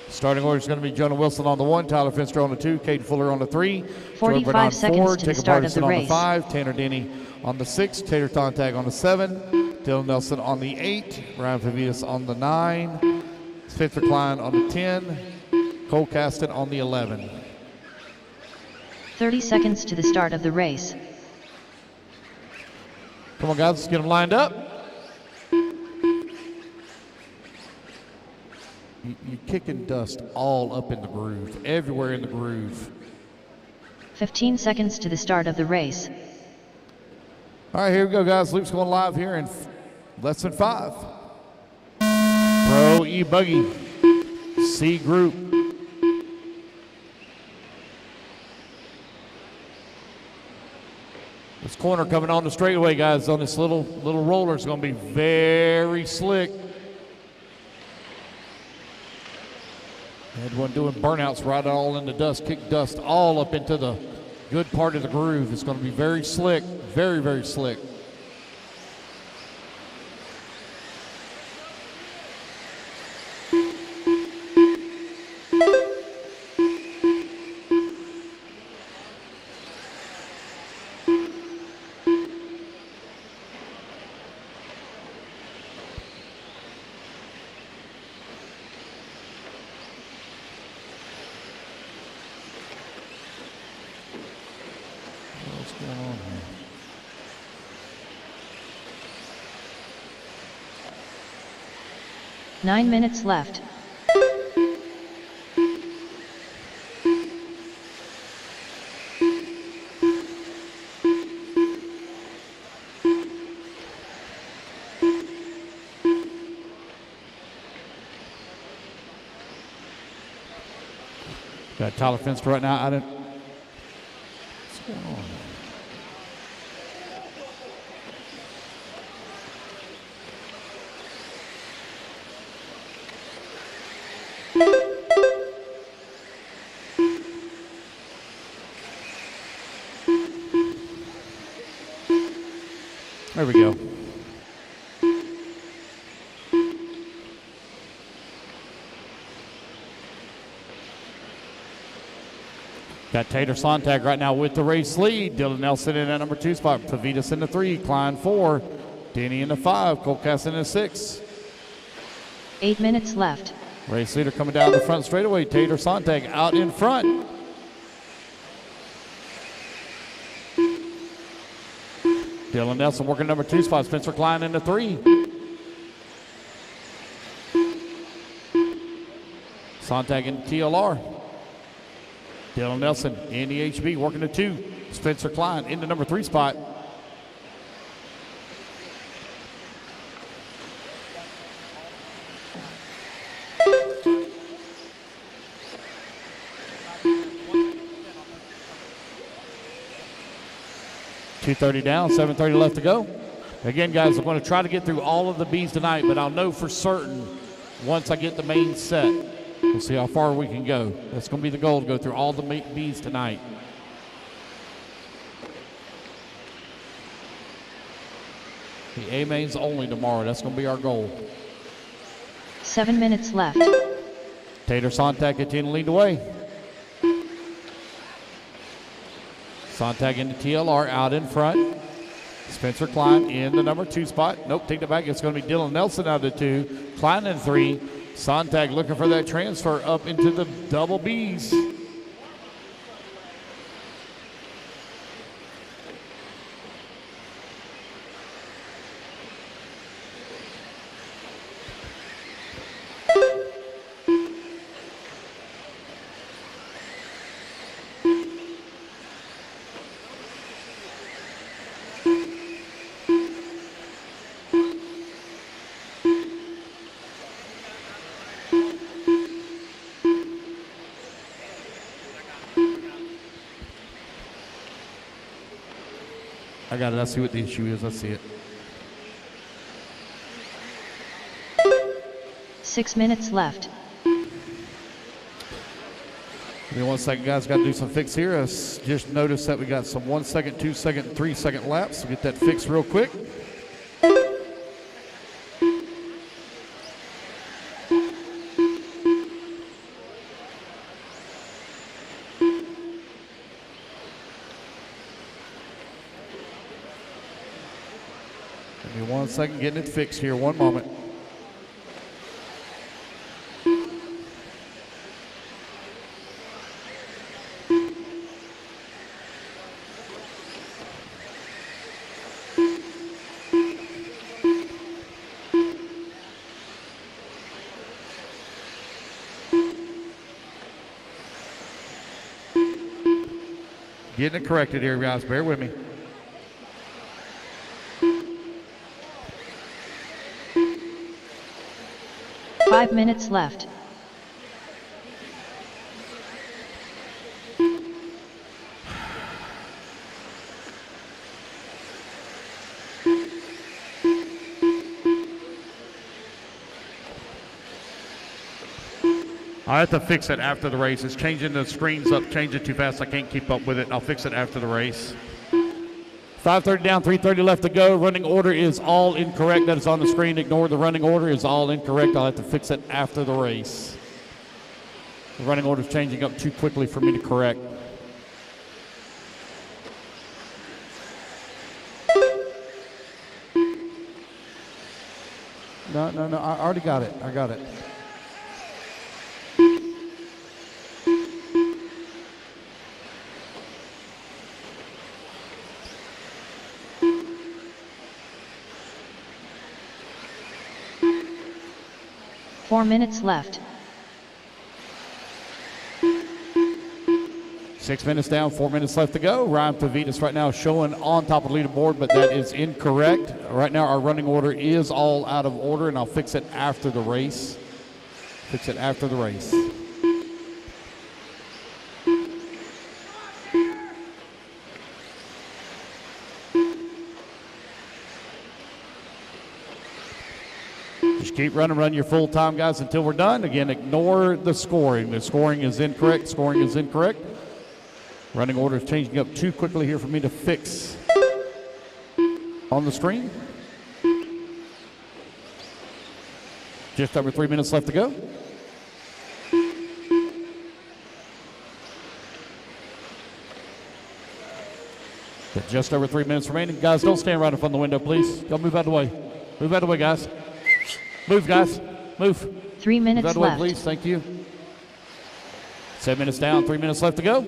Starting order is going to be Jonah Wilson on the 1, Tyler Fenster on the 2, Caden Fuller on the 3, 45 Jordan on seconds 4, to the Jacob start of the Hardison on the race. 5, Tanner Denny on the 6, Tater Sontag on the 7, Dylan Nelson on the 8, Ryan Pavides on the 9, Spencer Klein on the 10, Cole Caston on the 11. 30 seconds to the start of the race. Come on, guys, let's get them lined up. You're kicking dust all up in the groove, everywhere in the groove. 15 seconds to the start of the race. All right, here we go, guys. Luke's going live here in less than 5. Pro E-Buggy, C Group. This corner coming on the straightaway, guys, on this little roller is going to be very slick. Had one doing burnouts right all in the dust, kick dust all up into the good part of the groove. It's going to be very slick, very, very slick. What's going on here? Nine minutes left. Got Tyler Fenster right now. What's going on? There we go. Got Tater Sontag right now with the race lead. Dylan Nelson in at number 2 spot. Pavides in the 3. Klein 4. Denny in the 5. Cole Caston in the 6. 8 minutes left. Race leader coming down the front straightaway. Tater Sontag out in front. Dylan Nelson working number 2 spot. Spencer Klein in the 3. Sontag in TLR. Dylan Nelson in the HB working the 2. Spencer Klein in the number 3 spot. .230 down, 7:30 left to go. Again, guys, I'm going to try to get through all of the Bs tonight, but I'll know for certain once I get the main set. We'll see how far we can go. That's going to be the goal, to go through all the Bs tonight. The A mains only tomorrow. That's going to be our goal. 7 minutes left. Tater Sontag continuing to lead the way. Sontag into TLR out in front. Spencer Klein in the number 2 spot. Nope, take it back. It's going to be Dylan Nelson out of the 2. Klein in 3. Sontag looking for that transfer up into the double Bs. I got it. I see what the issue is. I see it. 6 minutes left. Give me 1 second, guys. Got to do some fix here. Just noticed that we got some 1 second, 2 second, 3 second laps. So get that fixed real quick. Give me 1 second, getting it fixed here. 1 moment. Getting it corrected here, guys. Bear with me. Five minutes left. I have to fix it after the race. It's changing the screens up, changing too fast. I can't keep up with it. I'll fix it after the race. 5:30 down, 3:30 left to go. Running order is all incorrect. That is on the screen. Ignore the running order is all incorrect. I'll have to fix it after the race. The running order is changing up too quickly for me to correct. No, I already got it. I got it. Four minutes left. 6 minutes down, 4 minutes left to go. Ryan Pavitas right now showing on top of the leaderboard, but that is incorrect. Right now our running order is all out of order, and I'll fix it after the race. Fix it after the race. Just keep running, run your full time, guys, until we're done. Again, ignore the scoring. The scoring is incorrect. Scoring is incorrect. Running order is changing up too quickly here for me to fix on the screen. Just over 3 minutes left to go. Got just over 3 minutes remaining. Guys, don't stand right in front of the window, please. Y'all move out of the way. Move out of the way, guys. Move, guys. Move. 3 minutes move out of the way, left. please. Thank you. 7 minutes down, 3 minutes left to go.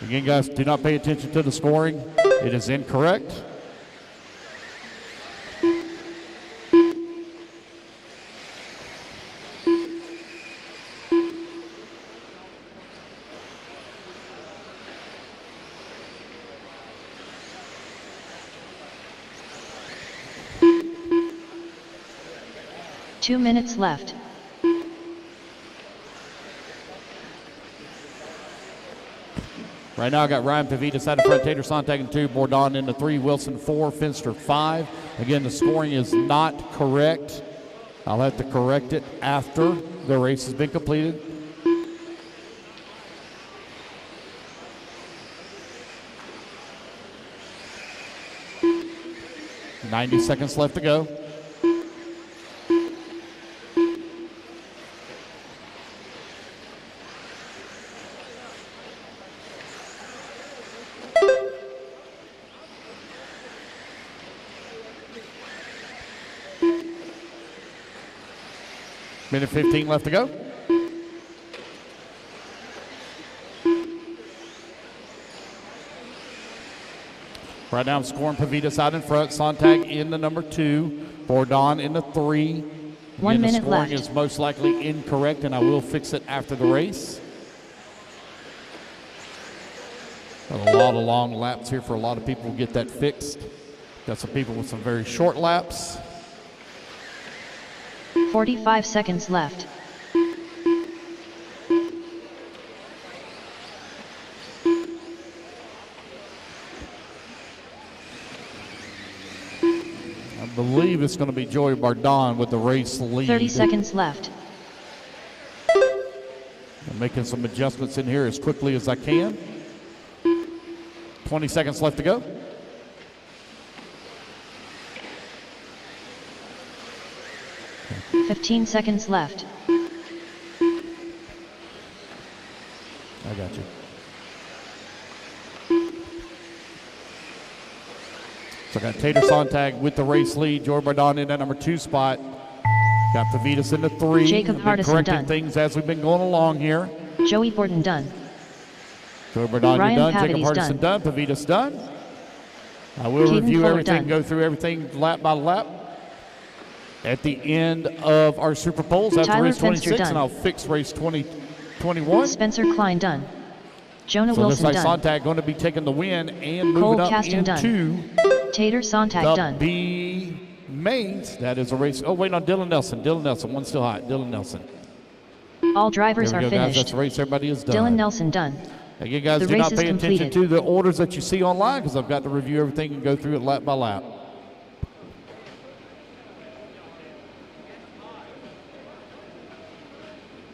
Again, guys, do not pay attention to the scoring. It is incorrect. 2 minutes left. Right now I got Ryan Pavitas out in front, Tater Sontag in 2, Bourdon in the 3, Wilson 4, Finster 5. Again, the scoring is not correct. I'll have to correct it after the race has been completed. $90 seconds left to go. Minute 15 left to go. Right now I'm scoring Pavitas out in front, Sontag in the number 2, Bourdon in the 3. 1 minute the scoring left. is most likely incorrect, and I will fix it after the race. Got a lot of long laps here for a lot of people to get that fixed. Got some people with some very short laps. 45 seconds left. I believe it's going to be Joey Bourdon with the race lead. 30 seconds left. I'm making some adjustments in here as quickly as I can. 20 seconds left to go. Okay. 15 seconds left. I got you. So I got Tater Sontag with the race lead. Joey Bourdon in that number 2 spot. Got Pavitas in the 3. Jacob Hardison correcting done. things as we've been going along here. Joey Bourdon done. Joey Bourdon, Ryan you're done. Jacob Pavity's Hardison done. Pavitas done. I will Caden review Fuller everything, done. go through everything lap by lap. At the end of our Super Poles, after Tyler race 26, Finster done. and I'll fix race 21. Spencer Klein done. Jonah So it looks Wilson like done. Sontag going to be taking the win and Cole moving up Caston done. into Tater Sontag the done. B mains. That is a race. Oh, wait on Dylan Nelson. Dylan Nelson, one's still hot. Dylan Nelson. All drivers There we are go, guys. finished. That's the race. Everybody is done. Dylan Nelson done. Again, guys, The do race not is pay attention completed. to the orders that you see online because I've got to review everything and go through it lap by lap.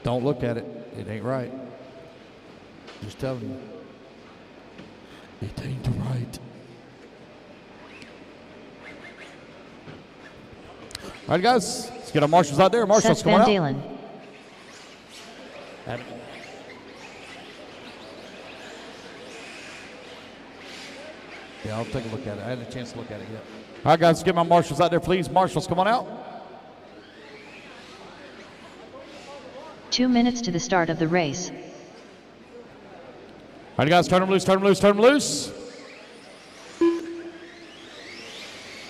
Don't look at it. It ain't right. Just telling you. It ain't right. All right, guys. Let's get our marshals out there. Marshals, Seth come on Van out. Dalen. Adam. Yeah, I'll take a look at it. I hadn't a chance to look at it yet. All right, guys, let's get my marshals out there, please. Marshals, come on out. 2 minutes to the start of the race. All right, guys, turn them loose, turn them loose, turn them loose.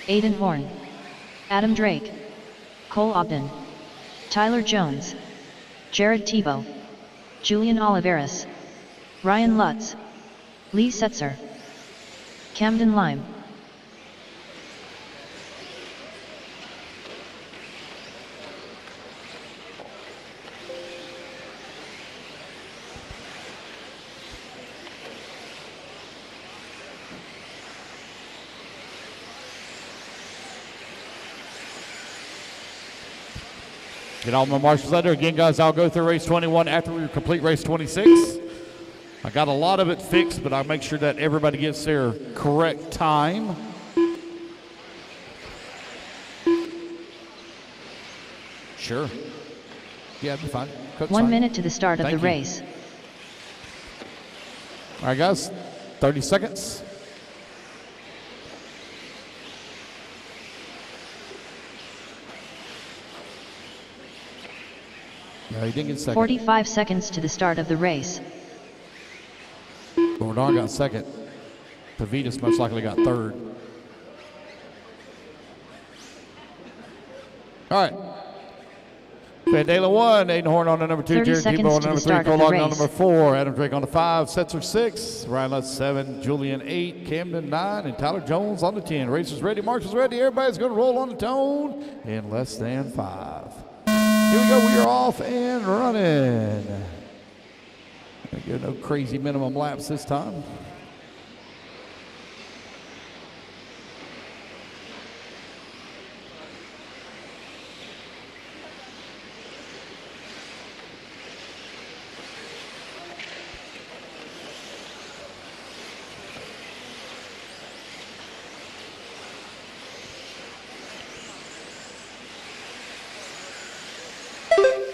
Aiden Horn. Adam Drake. Cole Ogden. Tyler Jones. Jared Tebow. Julian Oliveras. Ryan Lutz. Lee Setzer. Camden Lime. Get all my marshals out there. Again, guys, I'll go through race 21 after we complete race 26. I got a lot of it fixed, but I'll make sure that everybody gets their correct time. Sure. Yeah, it'll be fine. Cook's 1 fine. minute to the start of Thank the you. race. All right, guys, 30 seconds. No, he didn't get second. 45 seconds to the start of the race. Bourdon got second. Pavitas most likely got third. All right. Van Dalen 1, Aiden Horn on the number 2, 30 Jared seconds Tebow on to the the number 3, start Cole of the Ogden on race. number 4, Adam Drake on the 5, Setzer 6, Ryan Lutz 7, Julian 8, Camden 9, and Tyler Jones on the 10. Racers ready, marshals ready. Everybody's going to roll on the tone in less than 5. Here we go. We are off and running. There we go. No crazy minimum laps this time.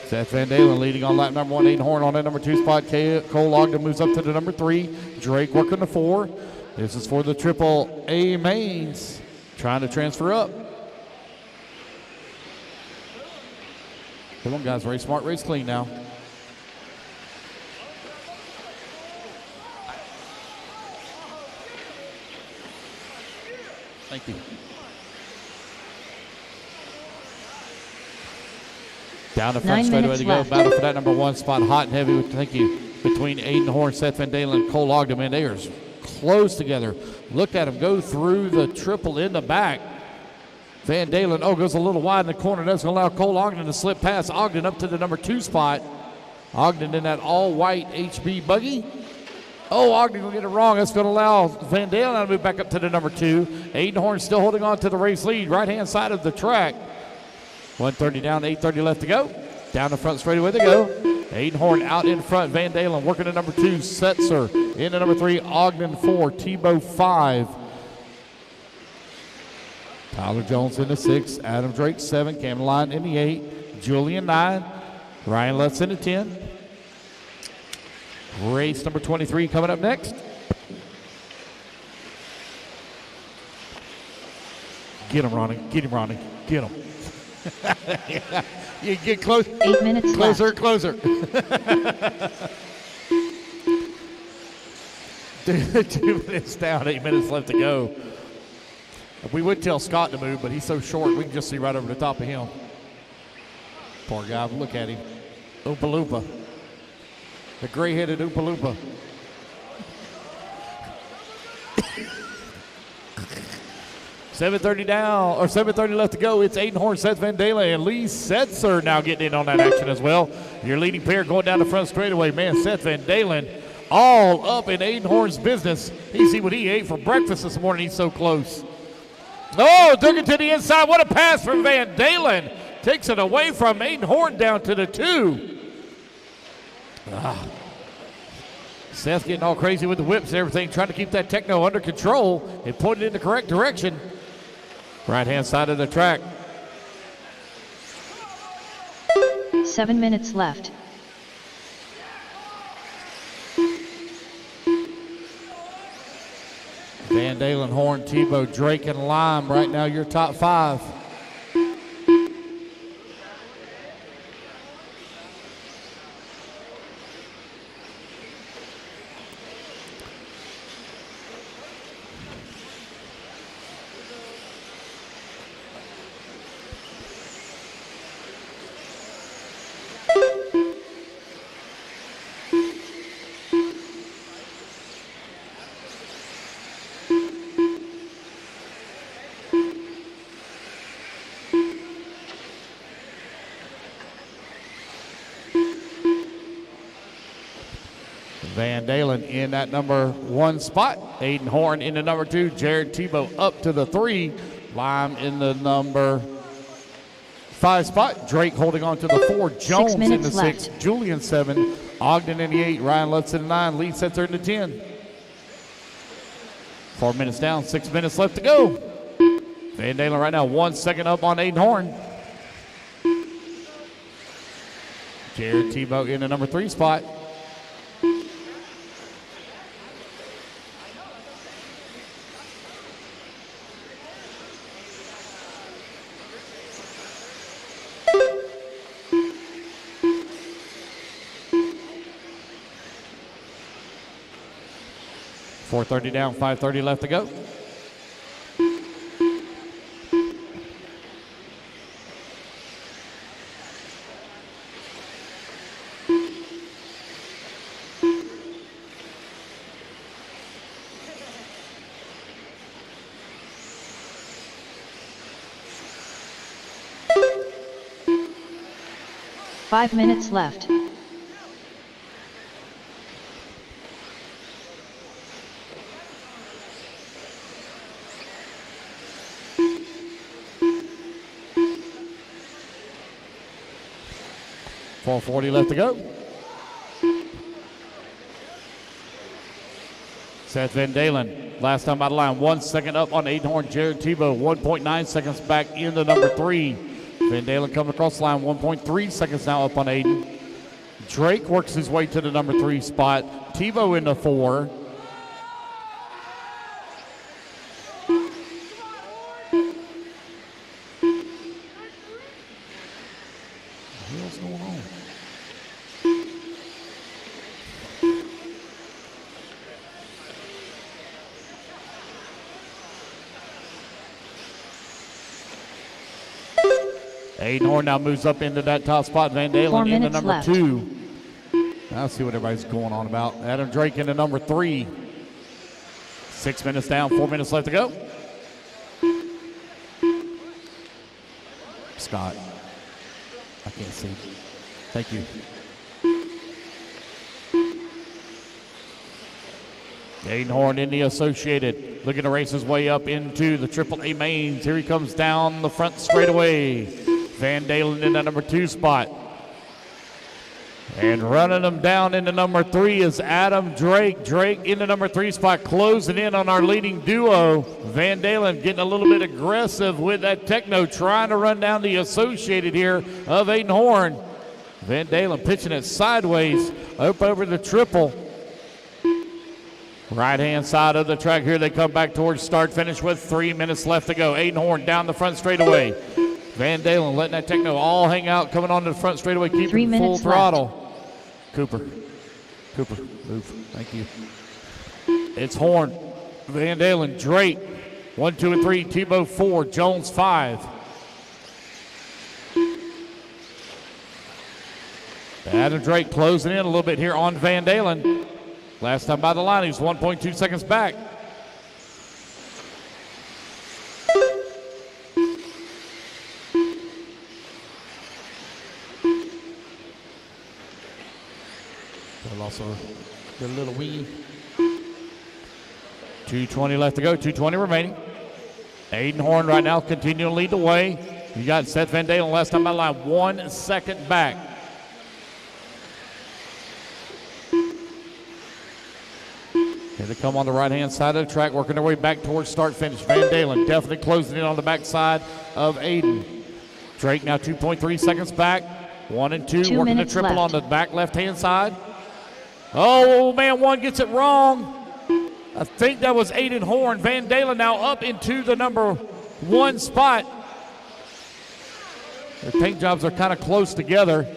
Seth Van Dalen leading on lap number 1. Aiden Horn on that number 2 spot. Cole Ogden moves up to the number 3. Drake working the 4. This is for the Triple A mains. Trying to transfer up. Come on, guys. Race smart, race clean now. Thank you. Down the front straightaway to go. Battle for that number 1 spot. Hot and heavy. Thank you. Between Aiden Horn, Seth Van Dalen, and Cole Ogden. Man, they are close together. Look at him go through the triple in the back. Van Dalen, goes a little wide in the corner. Doesn't allow Cole Ogden to slip past. Ogden up to the number 2 spot. Ogden in that all-white HB buggy. Ogden will get it wrong. That's going to allow Van Dalen to move back up to the number 2. Aiden Horn still holding on to the race lead. Right-hand side of the track. 130 down, 8:30 left to go. Down the front straightaway to go. Aiden Horn out in front. Van Dalen working the number 2. Setzer in the number 3. Ogden 4. Tebow 5. Tyler Jones in the 6. Adam Drake 7. Cameron in the 8. Julian 9. Ryan Lutz in the 10. Race number 23 coming up next. Get him, Ronnie. Get him, Ronnie. Get him. Yeah. You get close. 8 minutes closer, left. Closer. 2 minutes down, 8 minutes left to go. We would tell Scott to move, but he's so short, we can just see right over the top of him. Poor guy, look at him. Oompa Loompa. The gray-headed Oompa Loompa. $7:30 down, or $7:30 left to go. It's Aiden Horn, Seth Van Dalen, and Lee Setzer now getting in on that action as well. Your leading pair going down the front straightaway. Man, Seth Van Dalen all up in Aiden Horn's business. You see what he ate for breakfast this morning. He's so close. Took it to the inside. What a pass from Van Dalen. Takes it away from Aiden Horn down to the 2. Seth getting all crazy with the whips and everything, trying to keep that techno under control and point it in the correct direction. Right-hand side of the track. 7 minutes left. Van Dalen, Horn, Tebow, Drake, and Lime. Right now, your top 5. Van Dalen in that number 1 spot. Aiden Horn in the number 2. Jared Tebow up to the 3. Lime in the number 5 spot. Drake holding on to the 4. Jones in the 6. Julian 7. Ogden in the 8. Ryan Lutz in the 9. Lee Setzer in the 10. 4 minutes down. 6 minutes left to go. Van Dalen right now 1 second up on Aiden Horn. Jared Tebow in the number 3 spot. $4:30 down, 5:30 left to go. 5 minutes left. .440 left to go. Seth Van Dalen, last time out of line, 1 second up on Aidenhorn. Jared Tebow, 1.9 seconds back into number 3. Van Dalen coming across the line, 1.3 seconds now up on Aiden. Drake works his way to the number 3 spot. Tebow in the 4. What's going on? Aidenhorn now moves up into that top spot. Van 4 Dalen into minutes number left. 2. Now see what everybody's going on about. Adam Drake into number 3. 6 minutes down, 4 minutes left to go. Scott. I can't see. Thank you. Aidenhorn in the Associated, looking to race his way up into the AAA mains. Here he comes down the front straightaway. Van Dalen in that number 2 spot. And running them down into number 3 is Adam Drake. Drake in the number 3 spot, closing in on our leading duo. Van Dalen getting a little bit aggressive with that techno, trying to run down the Associated here of Aidenhorn. Van Dalen pitching it sideways up over the triple. Right-hand side of the track here. They come back towards start finish with 3 minutes left to go. Aidenhorn down the front straightaway. Van Dalen letting that techno all hang out, coming onto the front straightaway, keeping 3 full minutes throttle. Cooper, move. Thank you. It's Horn, Van Dalen, Drake, 1, 2, and 3. Tebow 4, Jones 5. Adam Drake closing in a little bit here on Van Dalen. Last time by the line, he was 1.2 seconds back. They'll also get a little wee. 2:20 left to go, 2:20 remaining. Aidenhorn right now continuing to lead the way. You got Seth Van Dalen last time by the line, 1 second back. Here they come on the right-hand side of the track, working their way back towards start-finish. Van Dalen definitely closing in on the backside of Aiden. Drake now 2.3 seconds back. 1 and 2, 2 working the minutes triple left. on the back left-hand side. Oh, man, 1 gets it wrong. I think that was Aidenhorn. Van Dalen now up into the number 1 spot. Their paint jobs are kind of close together.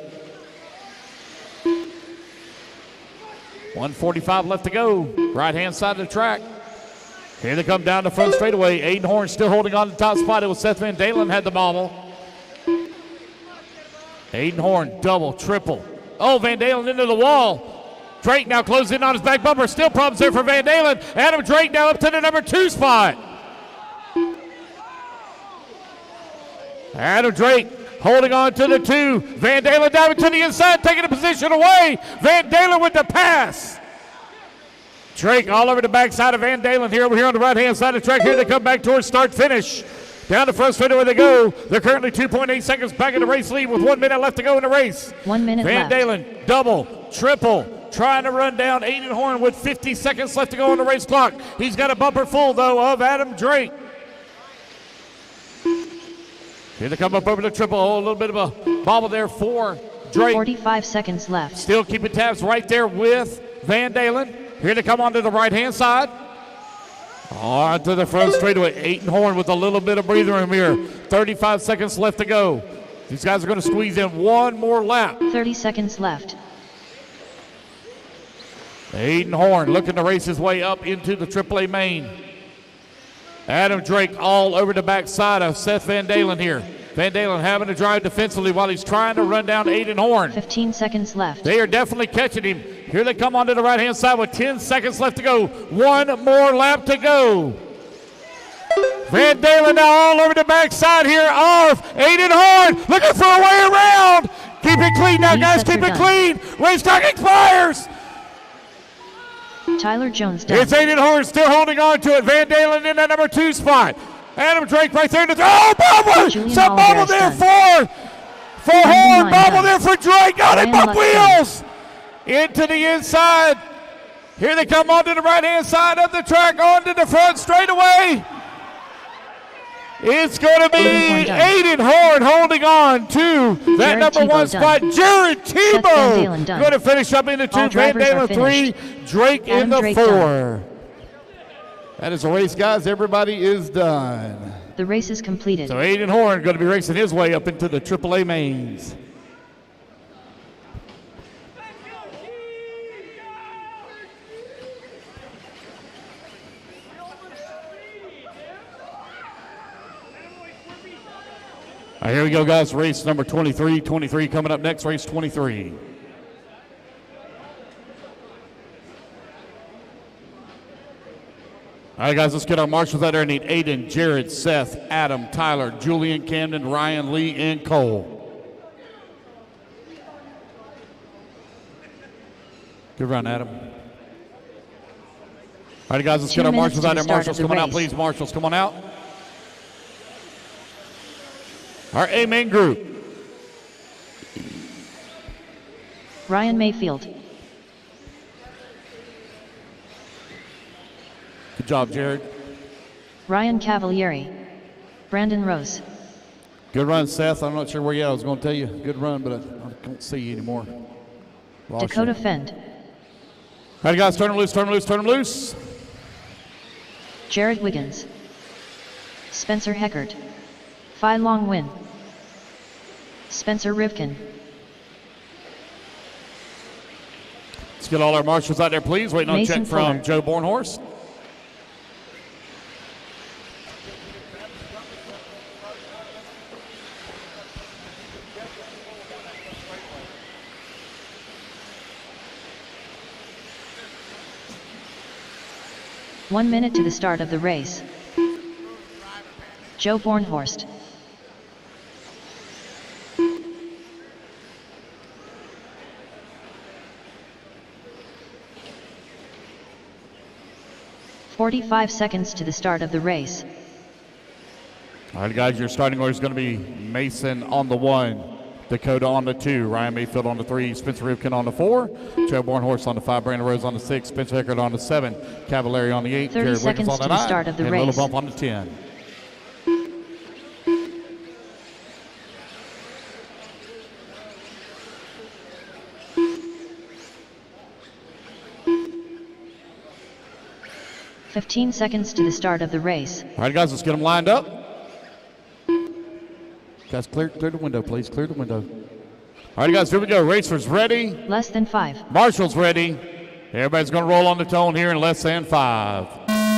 1:45 left to go. Right-hand side of the track. Here they come down the front straightaway. Aidenhorn still holding on to the top spot. It was Seth Van Dalen had the bobble. Aidenhorn, double, triple. Oh, Van Dalen into the wall. Drake now closing in on his back bumper. Still problems there for Van Dalen. Adam Drake now up to the number 2 spot. Adam Drake holding on to the 2. Van Dalen diving to the inside, taking a position away. Van Dalen with the pass. Drake all over the backside of Van Dalen here over here on the right-hand side of the track. Here they come back towards start-finish. Down the front straightaway they go. They're currently 2.8 seconds back in the race lead with 1 minute left to go in the race. 1 minute Van left. Dalen, double, triple, trying to run down Aidenhorn with 50 seconds left to go on the race clock. He's got a bumper full, though, of Adam Drake. Here they come up over the triple. Oh, a little bit of a bobble there for Drake. 45 seconds left. Still keeping tabs right there with Van Dalen. Here they come onto the right-hand side. On to the front straightaway. Aidenhorn with a little bit of breathing room here. 35 seconds left to go. These guys are going to squeeze in 1 more lap. 30 seconds left. Aidenhorn looking to race his way up into the AAA main. Adam Drake all over the backside of Seth Van Dalen here. Van Dalen having to drive defensively while he's trying to run down Aidenhorn. 15 seconds left. They are definitely catching him. Here they come onto the right-hand side with 10 seconds left to go. 1 more lap to go. Van Dalen now all over the backside here of Aidenhorn, looking for a way around. Keep it clean now, guys. Resets Keep are it done. clean. Race time expires. Tyler Jones done. It's Aiden Horn still holding on to it. Van Dalen in that number 2 spot. Adam Drake right there. Oh, bubble! Julian Some bubble Oliveira's there for Horn. Ryan Bubble done. there for Drake. Got it, Ryan buck Lutz wheels. Into the inside. Here they come onto the right-hand side of the track, onto the front straightaway. It's going to be Aiden Horn holding on to that Jared number Tebow 1 spot. done. Jared Seth Van Dalen Tebow done. going to finish up in the 2. All Van drivers are Dalen 3. Drake in Adam the Drake 4. done. That is a race, guys. Everybody is done. The race is completed. So Aiden Horn going to be racing his way up into the AAA mains. All right, here we go, guys. Race number 23. 23 coming up next. Race 23. All right, guys, let's get our marshals out there. I need Aiden, Jared, Seth, Adam, Tyler, Julian, Camden, Ryan, Lee, and Cole. Good run, Adam. All right, guys, let's 2 get our minutes marshals to out the there. start Marshals, of the come on out, race. please. Marshals, come on out. Our A main group. Ryan Mayfield. Good job, Jared. Ryan Cavalieri. Brandon Rose. Good run, Seth. I'm not sure where you are. I was going to tell you good run, but I don't see you anymore. Lost Dakota you. Fend. All right, guys, turn them loose, turn them loose, turn them loose. Jared Wiggins. Spencer Heckert. Phi Long Win. Spencer Rivkin. Let's get all our marshals out there, please. Waiting on a Mason check from Fuller. Joe Bornhorst. One minute to the start of the race. Joe Bornhorst. "45 seconds to the start of the race. All right, guys, your starting order is going to be Mason on the 1, Dakota on the 2, Ryan Mayfield on the 3, Spencer Rivkin on the 4, Joe Bornhorst on the 5, Brandon Rose on the 6, Spencer Heckert on the 7, Cavalieri on the 8, 30 Jared seconds Wiggins on the to the 9, start of the and race. Little Bump on the 10. "15 seconds to the start of the race. All right, guys, let's get them lined up. Guys, clear the window, please. Clear the window. All right, guys, here we go. Racers ready. Less than 5. Marshall's ready. Everybody's going to roll on the tone here in less than 5.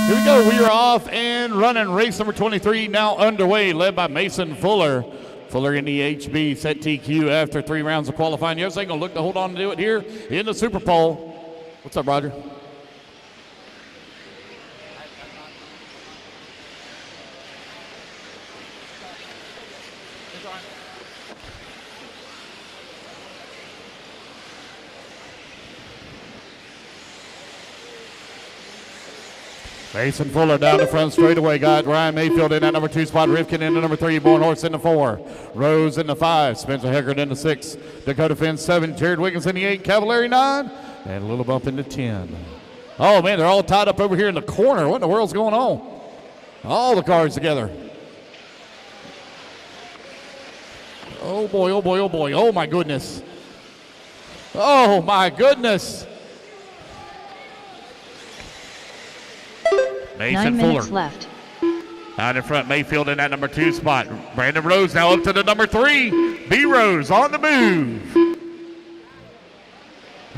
Here we go. We are off and running. Race number 23 now underway, led by Mason Fuller. Fuller in the HB set TQ after 3 rounds of qualifying. Yes, they're going to look to hold on to do it here in the SuperPole. What's up, Roger? Mason Fuller down the front straightaway, got Ryan Mayfield in that number 2 spot, Rivkin in the number 3, Bornhorst in the 4, Rose in the 5, Spencer Heckert in the 6, Dakota Finn 7, Jared Wiggins in the 8, Cavalieri 9, and a little bump in the 10. Oh man, they're all tied up over here in the corner. What in the world's going on? All the cars together. Oh boy, oh boy, oh boy, oh my goodness. Oh my goodness. Mason 9 minutes Fuller. left. Out in front, Mayfield in that number 2 spot. Brandon Rose now up to the number 3. B. Rose on the move.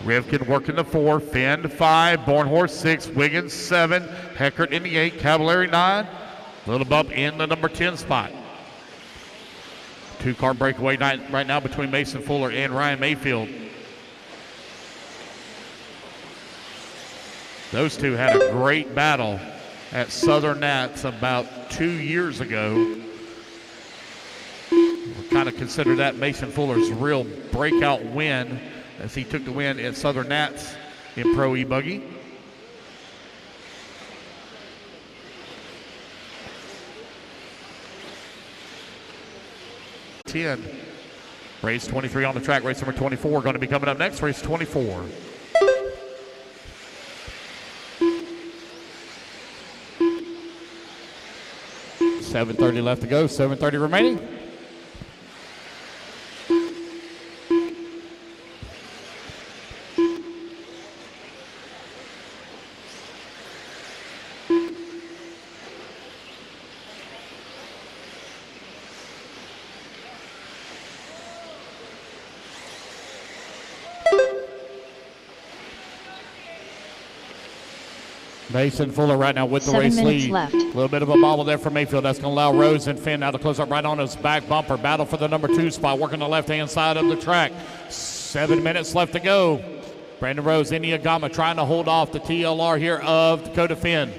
Rivkin working the 4. Finn 5. Bornhorst 6. Wiggins 7. Heckert in the 8. Cavalieri 9. Little bump in the number 10 spot. 2-car breakaway right now between Mason Fuller and Ryan Mayfield. Those two had a great battle at Southern Nats about 2 years ago. We'll kind of consider that Mason Fuller's real breakout win as he took the win at Southern Nats in Pro E-Buggy. Race 23 on the track. Race number 24 going to be coming up next. Race 24. $7:30 left to go. 7:30 remaining. Mason Fuller right now with the race lead. Left. A little bit of a bobble there for Mayfield. That's going to allow Rose and Finn now to close up right on his back bumper. Battle for the number 2 spot, working the left-hand side of the track. 7 minutes left to go. Brandon Rose, Iniagama trying to hold off the TLR here of Dakota Finn.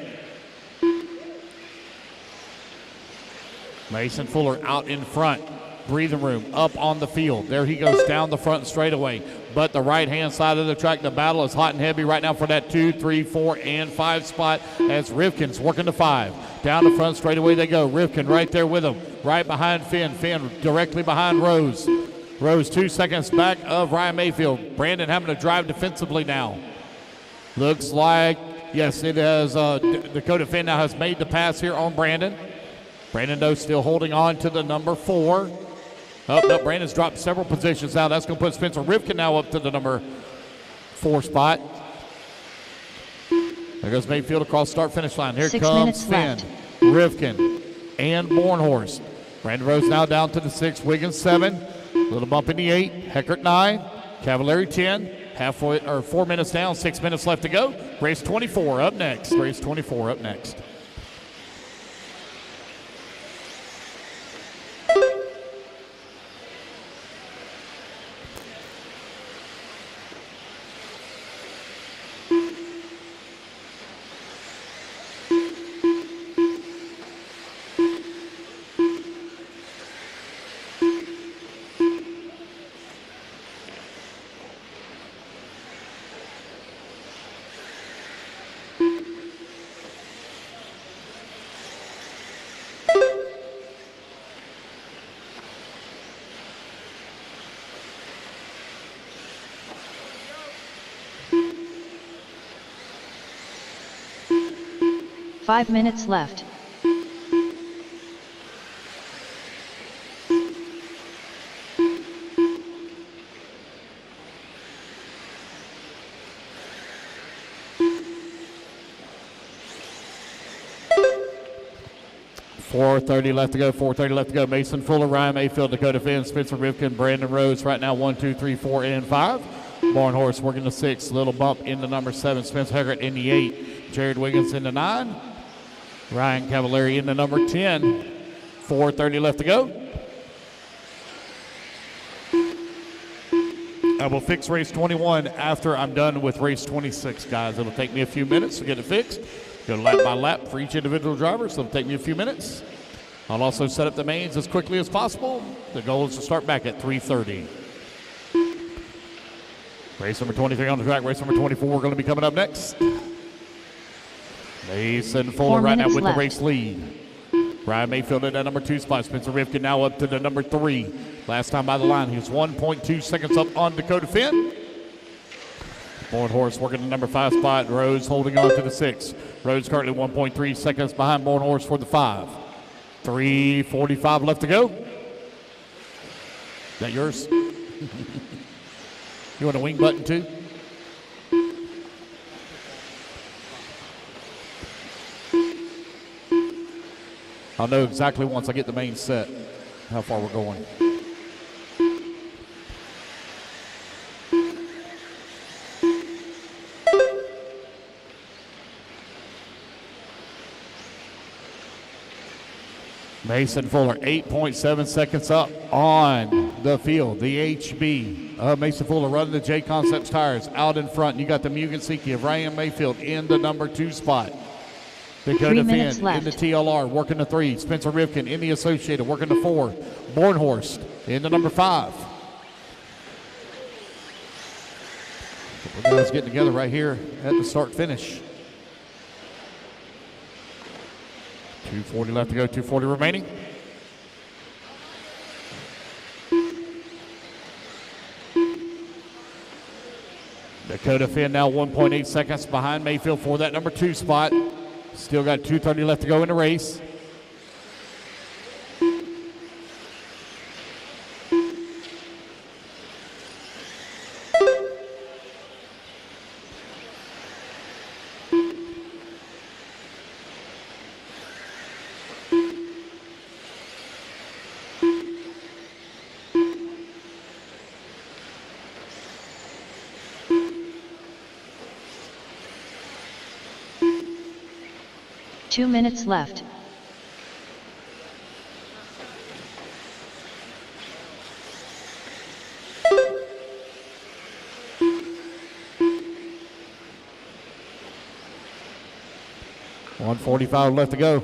Mason Fuller out in front. Breathing room up on the field. There he goes down the front straightaway. But the right-hand side of the track, the battle is hot and heavy right now for that 2, 3, 4, and 5 spot as Rivkin's working the 5. Down the front straightaway they go. Rivkin right there with him. Right behind Finn. Finn directly behind Rose. Rose 2 seconds back of Ryan Mayfield. Brandon having to drive defensively now. Looks like, yes, it has. Dakota Finn now has made the pass here on Brandon. Brandon, though, still holding on to the number 4. Oh, no, Brandon's dropped several positions now. That's going to put Spencer Rivkin now up to the number 4 spot. There goes Mayfield across start-finish line. Here 6 comes minutes Finn, left. Rivkin, and Bornhorst. Brandon Rose now down to the 6, Wiggins 7, little bump in the 8, Heckert 9, Cavallari 10, halfway or 4 minutes down, 6 minutes left to go. Race 24 up next. Race 24 up next. Five minutes left. $4:30 left to go. 4:30 left to go. Mason Fuller, Ryan Mayfield, Dakota Finn, Spencer Rivkin, Brandon Rose. Right now, 1, 2, 3, 4, and 5. Barnhorse working the 6. Little bump in the number 7. Spence Heckert in the 8. Jared Wiggins in the 9. Ryan Cavallari in the number 10. 4:30 left to go. I will fix race 21 after I'm done with race 26, guys. It'll take me a few minutes to get it fixed. Go lap by lap for each individual driver, so it'll take me a few minutes. I'll also set up the mains as quickly as possible. The goal is to start back at 3:30. Race number 23 on the track. Race number 24 going to be coming up next. Mason Fuller right now with the race lead. Ryan Mayfield at that number 2 spot. Spencer Rivkin now up to the number 3. Last time by the line, he was 1.2 seconds up on Dakota Finn. Bornhorst working the number 5 spot. Rose holding on to the 6. Rose currently 1.3 seconds behind Bornhorst for the 5. 3:45 left to go. Is that yours? You want a wing button too? I'll know exactly once I get the main set how far we're going. Mason Fuller, 8.7 seconds up on the field. The HB of Mason Fuller running the J Concepts tires out in front. You got the Mugen Siki of Ryan Mayfield in the number 2 spot. Dakota 3 Finn minutes in left. the TLR, working the 3. Spencer Rivkin in the Associated, working the 4. Bornhorst in the number 5. Couple guys getting together right here at the start-finish. 2:40 left to go, 2:40 remaining. Dakota Finn now 1.8 seconds behind Mayfield for that number 2 spot. Still got 2:30 left to go in the race. Two minutes left. $1:45 left to go.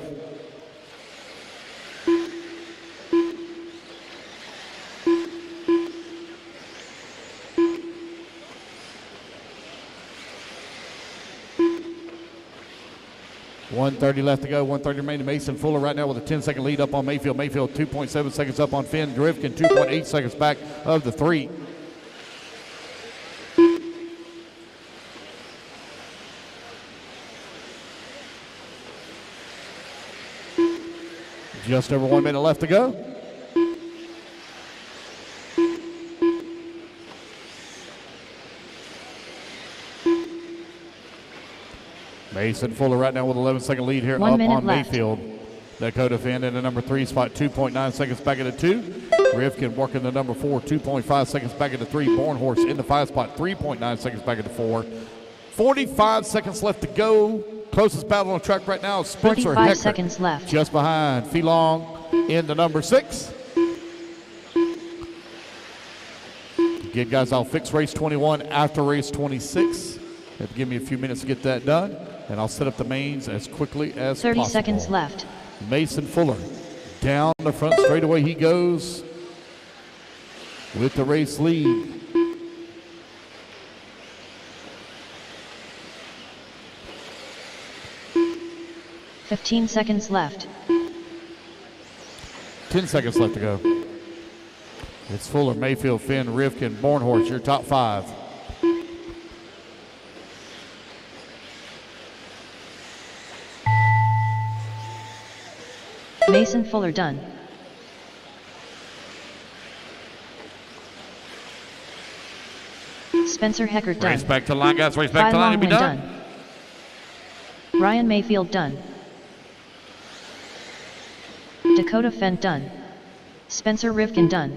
$1:30 left to go. 1:30 remaining. Mason Fuller right now with a 10-second lead up on Mayfield. Mayfield 2.7 seconds up on Finn. Rivkin 2.8 seconds back of the 3. Just over 1 minute left to go. Mason Fuller right now with 11-second lead here 1 up minute on left. Mayfield. Dakota Finn in the number 3 spot, 2.9 seconds back at the 2. Rivkin working the number 4, 2.5 seconds back at the 3. Bornhorst in the 5 spot, 3.9 seconds back at the 4. 45 seconds left to go. Closest battle on the track right now is Spencer 45 Hecker. seconds left. Just behind Felong in the number 6. Again, guys, I'll fix race 21 after race 26. Have to give me a few minutes to get that done, and I'll set up the mains as quickly as 30 possible. seconds left. Mason Fuller down the front straightaway he goes with the race lead. $15 seconds left. 10 seconds left to go. It's Fuller, Mayfield, Finn, Rivkin, Bornhorst, your top 5. Mason Fuller done. Spencer Hecker done. Race back to the line, guys. Race back Phi to the line Long and be Win done. done. Ryan Mayfield done. Dakota Fenn done. Spencer Rivkin done.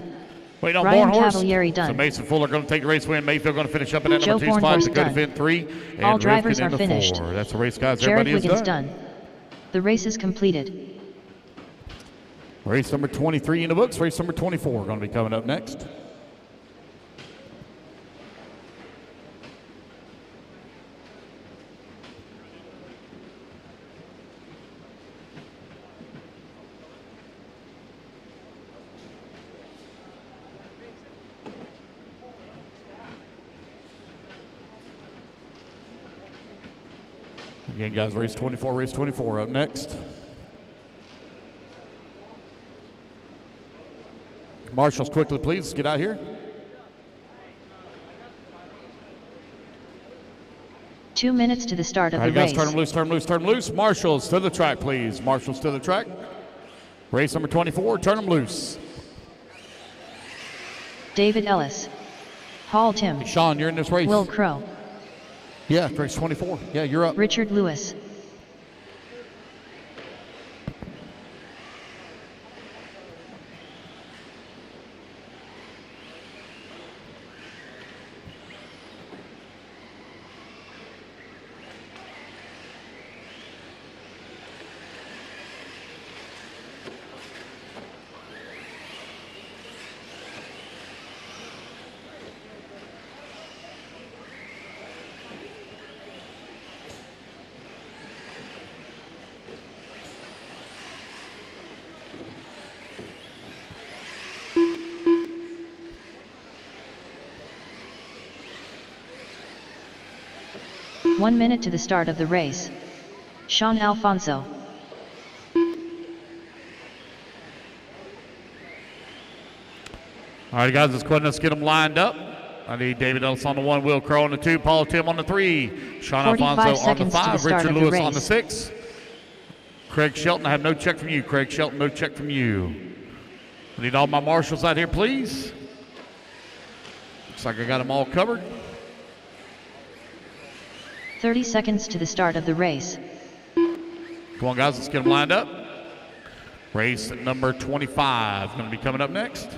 Wait on Ryan Bornhorst. Cavalieri So done. Mason Fuller going to take the race win. Mayfield going to finish up in that Joe number 2 spot. Bornhorst Dakota done. Finn 3. And All drivers Rivkin in are the finished. 4. That's the race, guys. Jared Everybody Wiggins is done. done. The race is completed. Race number 23 in the books. Race number 24 going to be coming up next. Again, guys, race 24 up next. Marshals, quickly, please, get out here. 2 minutes to the start of All right, the guys, race. turn them loose, turn them loose, turn them loose. Marshals to the track, please. Marshals to the track. Race number 24, turn them loose. David Ellis. Paul Tim. Sean, you're in this race. Will Crow. Yeah, race 24. Yeah, you're up. Richard Lewis. 1 minute to the start of the race. Sean Alfonso. All right, guys, let's go ahead and let's get them lined up. I need David Ellis on the 1, Will Crow on the 2, Paul Tim on the 3, Sean Alfonso on the 5, Richard Lewis on the 6. Craig Shelton, I have no check from you. Craig Shelton, no check from you. I need all my marshals out here, please. Looks like I got them all covered. 30 seconds to the start of the race. Come on, guys, let's get them lined up. Race number 25 going to be coming up next.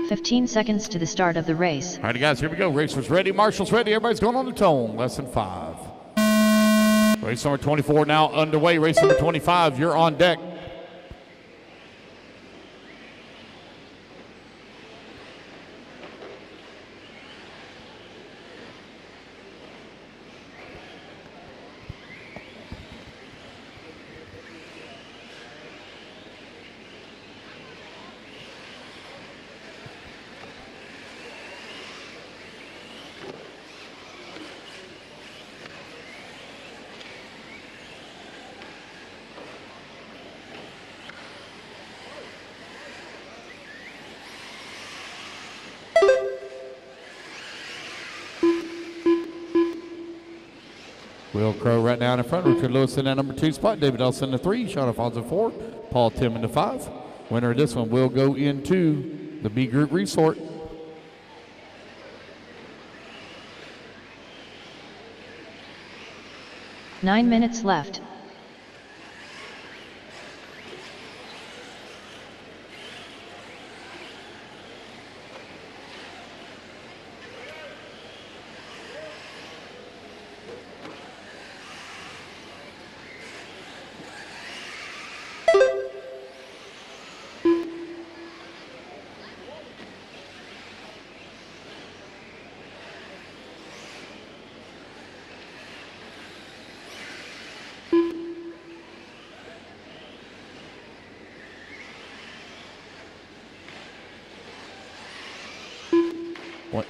"15 seconds to the start of the race. All right, guys, here we go. Racers ready, marshals ready. Everybody's going on the tone. Less than 5. Race number 24 now underway. Race number 25, you're on deck. Will Crow right now in front. Richard Lewis in that number 2 spot. David Ellis in the 3. Sean Alfonso 4. Paul Tim in the 5. Winner of this one will go into the B Group Resort. "9 minutes left.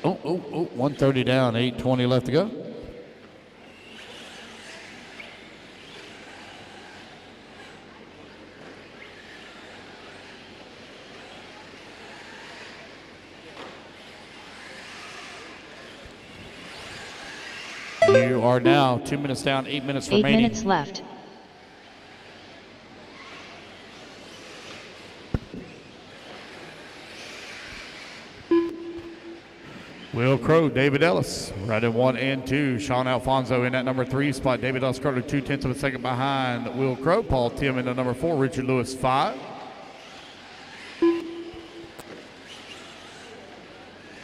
Oh, 130 down, 8:20 left to go. You are now 2 minutes down, 8 minutes 8 remaining. minutes left. Will Crow, David Ellis, right in 1 and 2. Sean Alfonso in that number 3 spot. David Ellis currently 0.2 of a second behind Will Crow. Paul Tim in the number 4. Richard Lewis 5.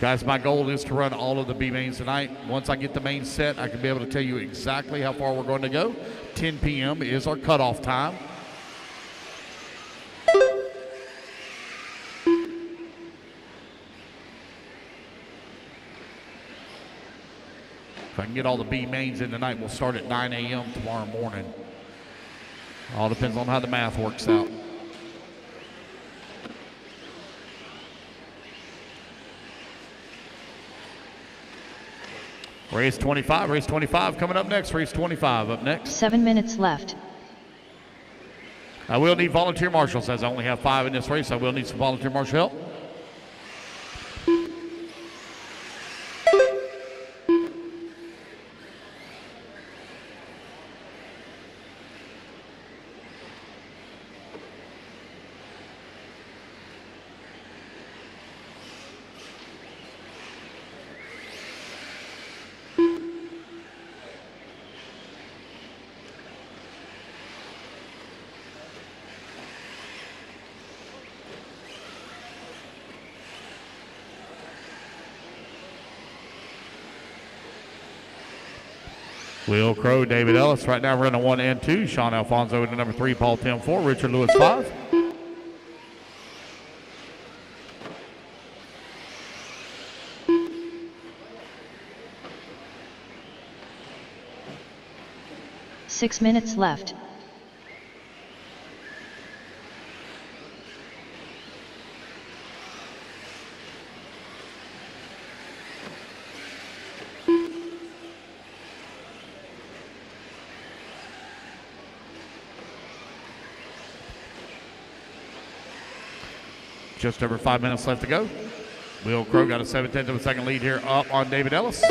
Guys, my goal is to run all of the B mains tonight. Once I get the main set, I can be able to tell you exactly how far we're going to go. 10 p.m. is our cutoff time. If I can get all the B mains in tonight, we'll start at 9 a.m. tomorrow morning. All depends on how the math works out. Race 25 coming up next. Race 25 up next. 7 minutes left. I will need volunteer marshals, as I only have 5 in this race. I will need some volunteer marshal help. Will Crow, David Ellis. Right now running 1 and 2. Sean Alfonso in the number 3. Paul Tim 4. Richard Lewis 5. Six minutes left. Just over 5 minutes left to go. Will Crow got a 7-10 to the second lead here up on David Ellis.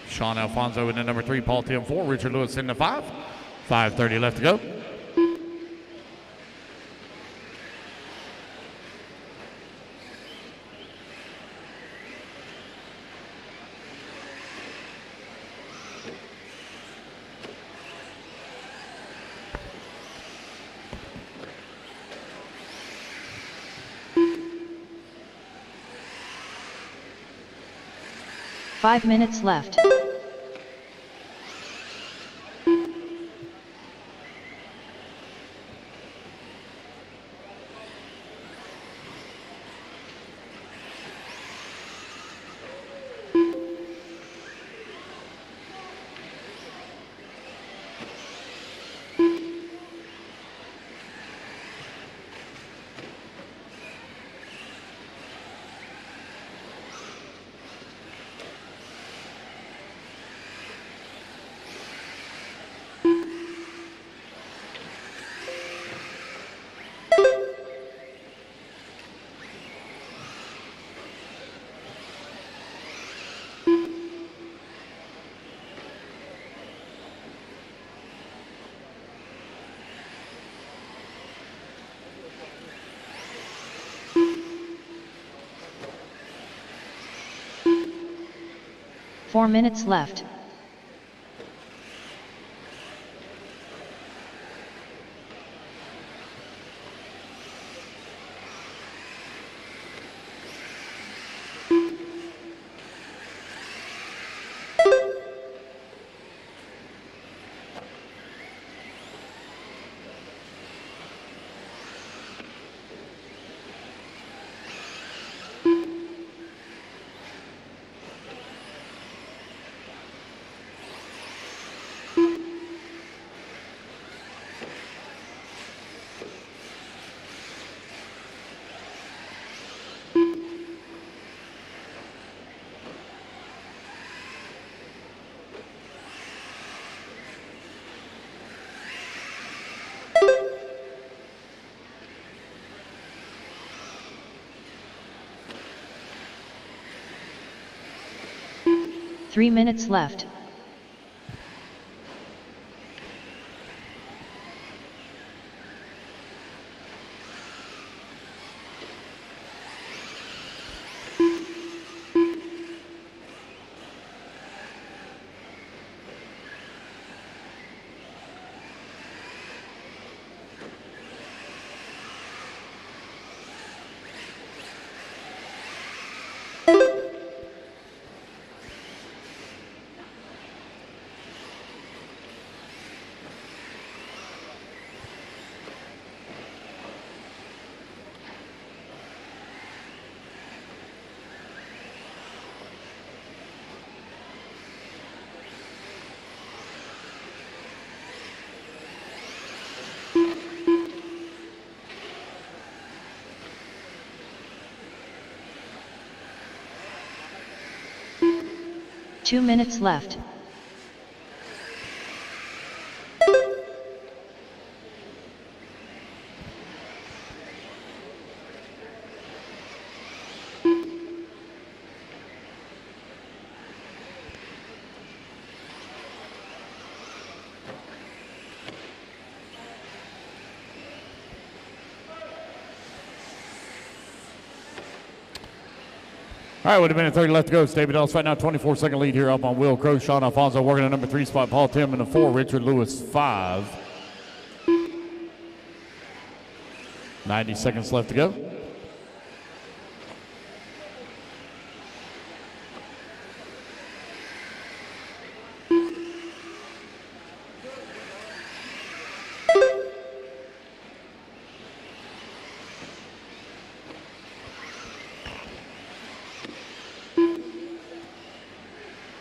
Sean Alfonso in the number 3, Paul Tim 4, Richard Lewis in the 5. 5:30 left to go. Five minutes left. Four minutes left. Three minutes left. Two minutes left. All right, with a minute 30 left to go. It's David Ellis right now, 24-second lead here up on Will Crow. Sean Alfonso working at number 3 spot. Paul Tim in the 4. Richard Lewis 5. 90 seconds left to go.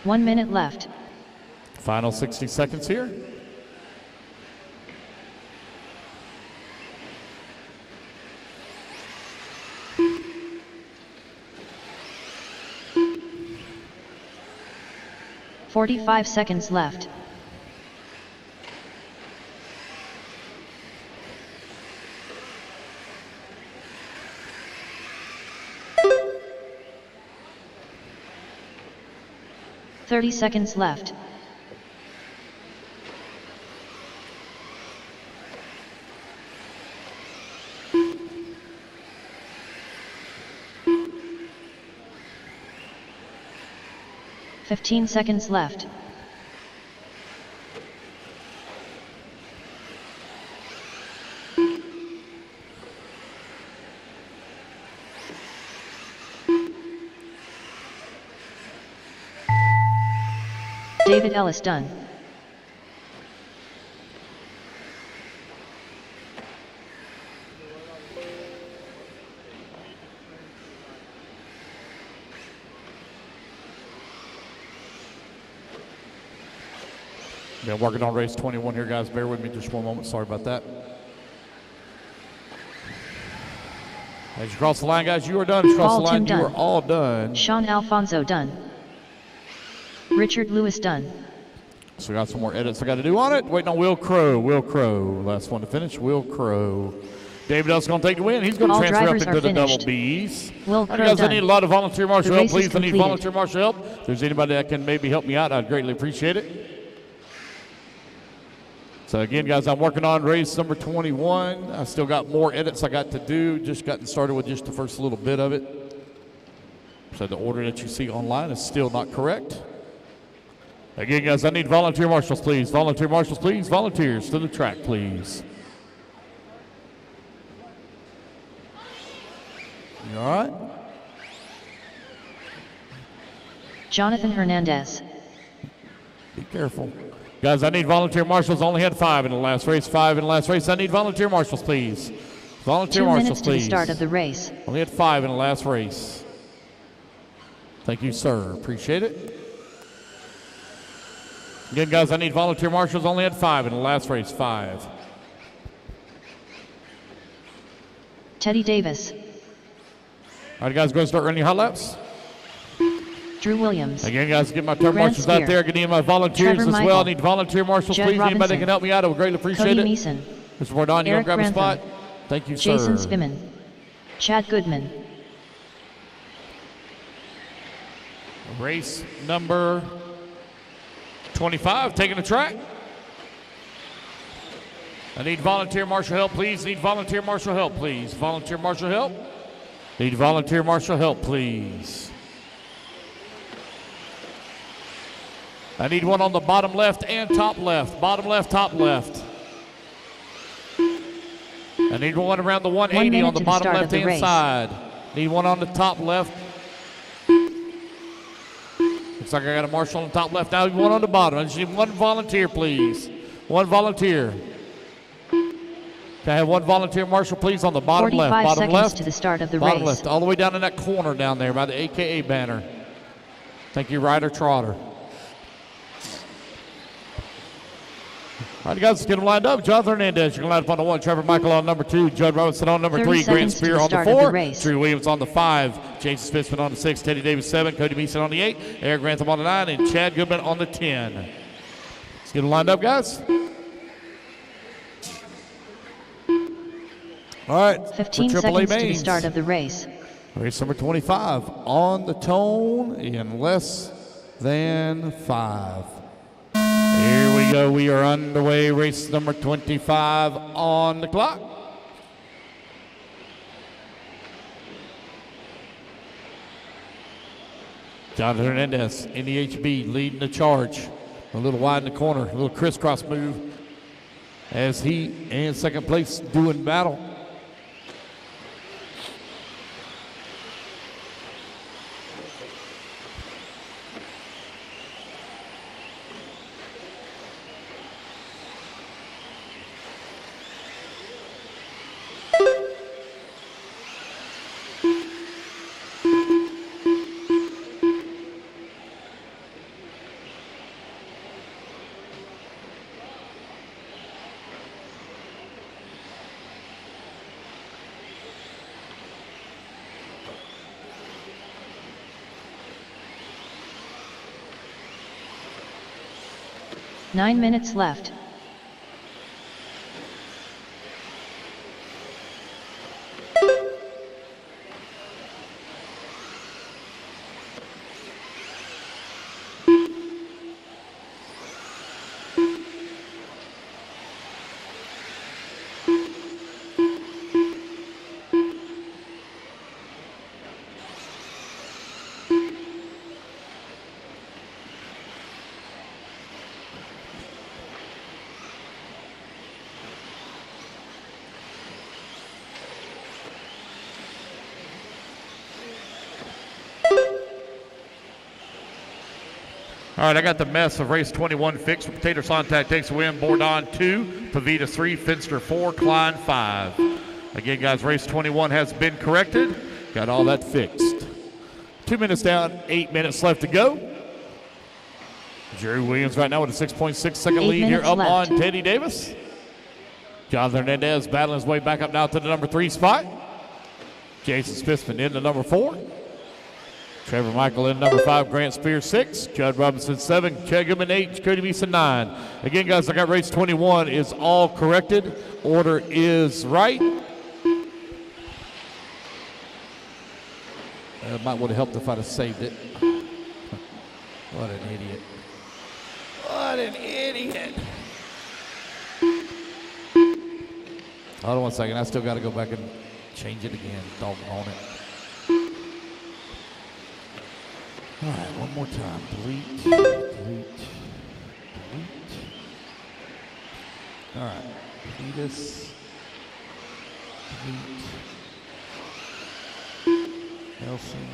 One minute left. Final 60 seconds here. .45 seconds left. 30 seconds left. "15 seconds left. David Ellis done. Been working on race 21 here, guys. Bear with me just one moment. Sorry about that. As you cross the line, guys, you are done. As you cross Paul the line, Tim you done. are all done. Sean Alfonso done. Richard Lewis done. So we got some more edits I got to do on it. Waiting on Will Crow. Will Crow. Last one to finish. Will Crow. David Ellis going to take the win. He's going to All transfer up drivers into are the double finished. B's. Will All right, Crow guys, I done. need a lot of volunteer marshal The help. race is Please, I need completed. volunteer marshal help. If there's anybody that can maybe help me out, I'd greatly appreciate it. So again, guys, I'm working on race number 21. I still got more edits I got to do. Just gotten started with just the first little bit of it. So the order that you see online is still not correct. Again, guys, I need volunteer marshals, please. Volunteer marshals, please. Volunteers to the track, please. You all right? Jonathan Hernandez. Be careful. Guys, I need volunteer marshals. Only had 5 in the last race. 5 in the last race. I need volunteer marshals, please. Volunteer 2 marshals, minutes to the please. start of the race. Only had 5 in the last race. Thank you, sir. Appreciate it. Again, guys, I need volunteer marshals. Only had 5 in the last race. 5. Teddy Davis. All right, guys, go and start running your hot laps. Drew Williams. Again, guys, get my turn Grant marshals out Spear. there. Get my volunteers Trevor as well. I Michael. need volunteer marshals, Judd please. Anybody that Robinson. can help me out, I would greatly appreciate Cody it. Meeson. Mr. Bordon, you Eric grab a Grantham. spot. Thank you, Jason sir. Spiman. Chad Goodman. Race number 25, taking the track. I need volunteer marshal help, please. Need volunteer marshal help, please. Volunteer marshal help. Need volunteer marshal help, please. I need one on the bottom left and top left. Bottom left, top left. I need one around the 180 minute on the to the bottom start of left the hand race. side. Need one on the top left. Looks like I got a marshal on the top left. Now one on the bottom. I just need one volunteer, please. One volunteer. Can I have one volunteer marshal, please, on the bottom left? 45 Bottom seconds left. to the start of the Bottom race. left. All the way down in that corner down there by the AKA banner. Thank you, Ryder Trotter. All right, guys, let's get them lined up. Jonathan Hernandez, you're going to line up on the 1. Trevor Michael on number 2. Judd Robinson on number 30 3. Grant seconds to Spear the on the start of the 4. race. Drew Williams on the 5. Jason Spitzman on the 6. Teddy Davis 7. Cody Meeson on the 8. Eric Grantham on the 9. And Chad Goodman on the 10. Let's get them lined up, guys. All right. 15 for AAA seconds to the mains. start of the race. Race number 25 on the tone in less than 5. Here we go. We are underway. Race number 25 on the clock. Jonathan Hernandez, NEHB, leading the charge. A little wide in the corner, a little crisscross move as he in second place doing battle. Nine minutes left. All right, I got the mess of race 21 fixed. Tater Sontag takes the win. Bordon 2, Pavita 3, Finster 4, Klein 5. Again, guys, race 21 has been corrected. Got all that fixed. 2 minutes down, 8 minutes left to go. Jerry Williams right now with a 6.6-second lead here up left on Teddy Davis. Jonathan Hernandez battling his way back up now to the number 3 spot. Jason Spitzman in the number 4. Trevor Michael in number 5, Grant Spears 6, Judd Robinson 7, Chad Goodman 8, Cody Beeson 9. Again, guys, I got race 21 is all corrected. Order is right. It might would have helped if I'd have saved it. What an idiot. What an idiot. Hold on 1 second. I still got to go back and change it again. Doggone it. All right, one more time. Delete, delete, delete. All right, delete this. Delete. Nelson.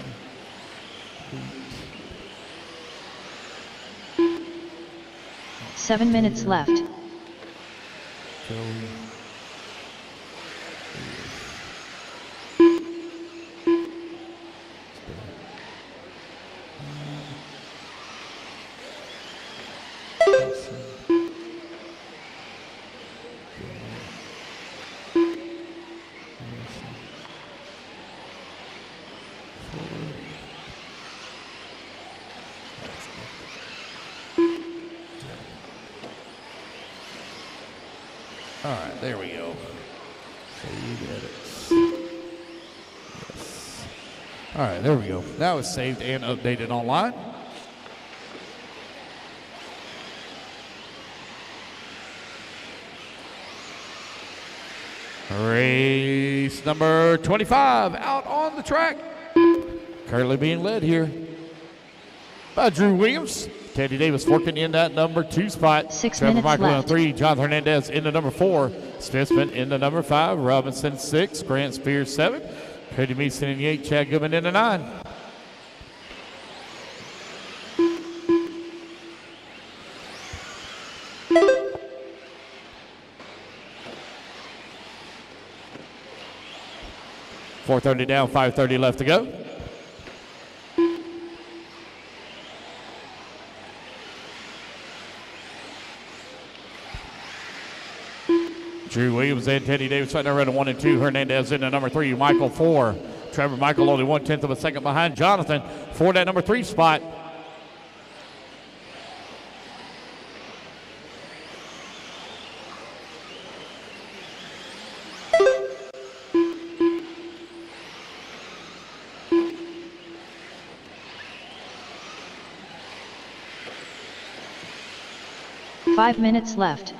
Delete. 7 minutes left. Joey. All right, there we go. Save edits. Yes. All right, there we go. That was saved and updated online. Race number 25 out on the track. Currently being led here by Drew Williams. Teddy Davis working in that number 2 spot. 6 Trevor minutes Michael left. in 3. John Hernandez in the number 4. Spitzman in the number 5. Robinson 6. Grant Spears 7. Cody Meeson in the 8. Chad Goodman in the 9. .430 down, 5:30 left to go. Drew Williams and Teddy Davis right now running 1 and 2. Hernandez in the number 3. Michael 4. Trevor Michael only 1/10 of a second behind Jonathan for that number 3 spot. Five minutes left.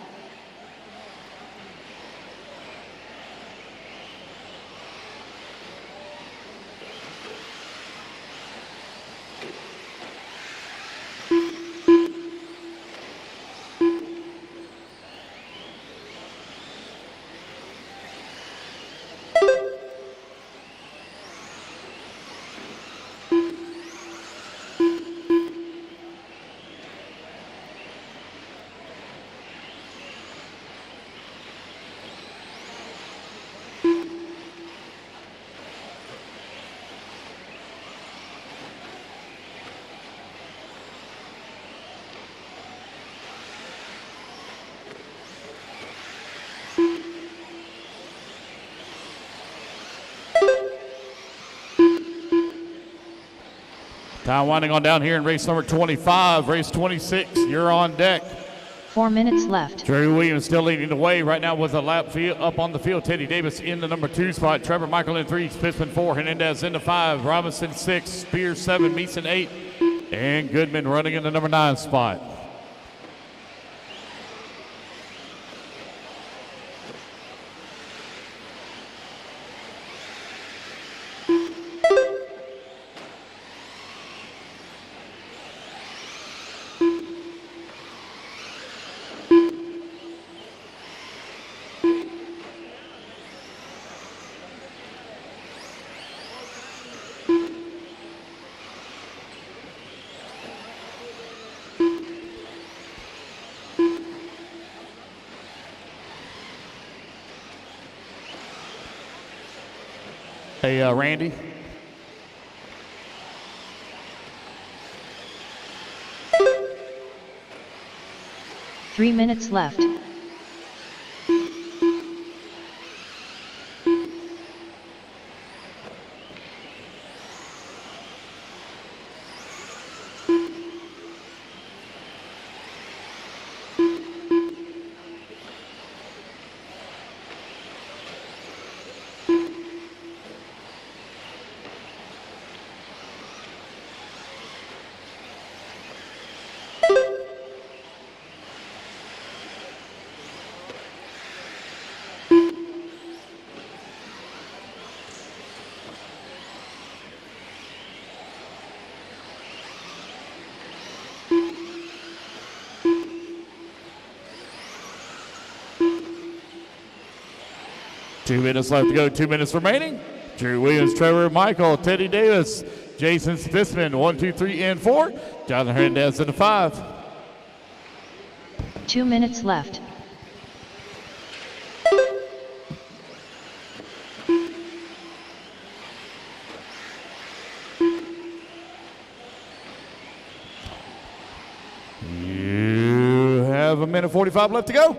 Time winding on down here in race number 25. Race 26, you're on deck. 4 minutes left. Jerry Williams still leading the way right now with a lap field up on the field. Teddy Davis in the number 2 spot. Trevor Michael in 3. Spitzman 4. Hernandez in the 5. Robinson 6. Spears 7. Meeson 8. And Goodman running in the number 9 spot. Hey, Randy. Three minutes left. Two minutes left to go, 2 minutes remaining. Drew Williams, Trevor Michael, Teddy Davis, Jason Spissman, 1, 2, 3, and 4. Jonathan Hernandez in the 5. 2 minutes left. You have a minute 45 left to go.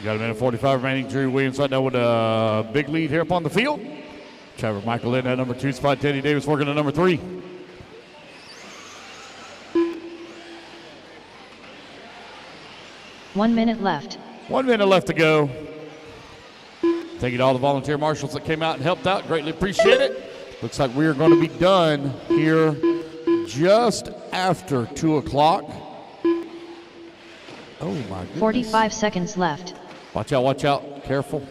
Got a minute 45 remaining. Drew Williams right now with a big lead here up on the field. Trevor Michael in at number 2 spot. Teddy Davis working at number 3. One minute left. 1 minute left to go. Thank you to all the volunteer marshals that came out and helped out. Greatly appreciate it. Looks like we are going to be done here just after 2 o'clock. Oh my goodness. 45 seconds left. Watch out, watch out. Careful.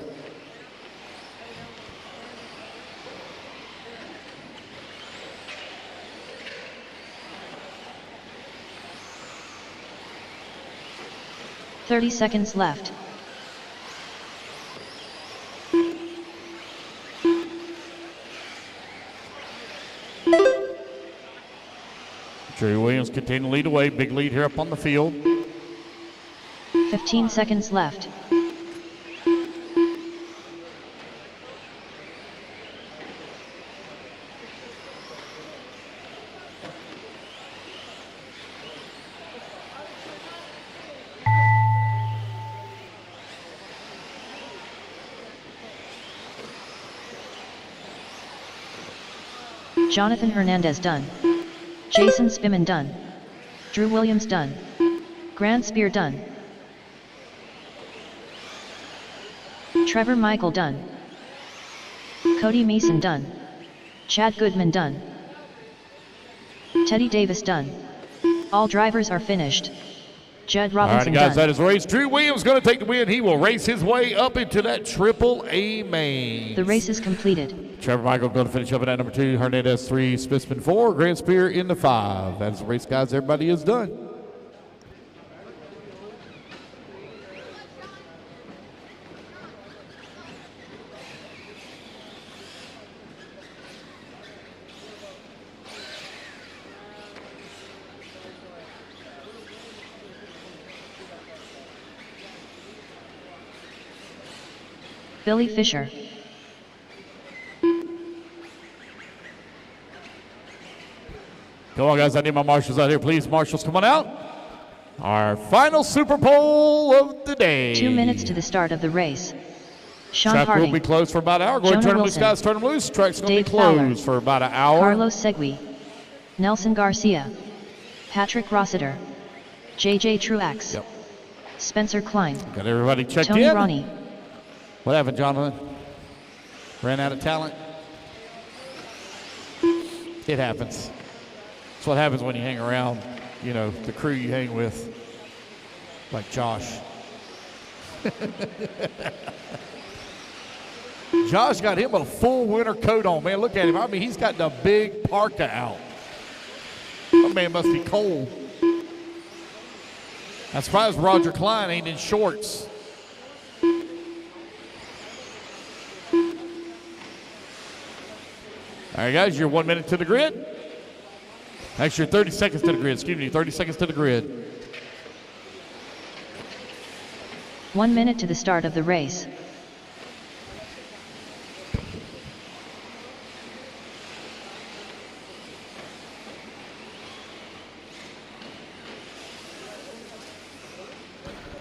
$30 seconds left. Drew Williams continuing to lead away. Big lead here up on the field. 15 seconds left. Jonathan Hernandez done. Jason Spimman done. Drew Williams done. Grant Spear done. Trevor Michael done. Cody Mason done. Chad Goodman done. Teddy Davis done. All drivers are finished. Judd Robinson All right, guys, done. that is race. Drew Williams going to take the win. He will race his way up into that Triple-A main. The race is completed. Trevor Michael going to finish up at that number 2. Hernandez 3. Spissman 4. Grant Spear in the 5. That is the race, guys. Everybody is done. Billy Fisher. Come on, guys. I need my marshals out here. Please, marshals, come on out. Our final SuperPole of the day. 2 minutes to the start of the race. Sean Track Harding. will be closed for about an hour. Go ahead and Jonah turn them loose, Wilson. guys. Turn them loose. Track's going to be Dave Fowler. closed for about an hour. Carlos Segui. Nelson Garcia. Patrick Rossiter. JJ Truax. Yep. Spencer Klein. Got everybody checked Tony in. Ronnie. What happened, Jonathan? Ran out of talent? It happens. That's what happens when you hang around, you know, the crew you hang with, like Josh. Josh got him a full winter coat on, man. Look at him. I mean, he's got the big parka out. That man must be cold. I'm surprised Roger Klein ain't in shorts. All right, guys, you're 1 minute to the grid. Actually, 30 seconds to the grid. Excuse me, 30 seconds to the grid. 1 minute to the start of the race.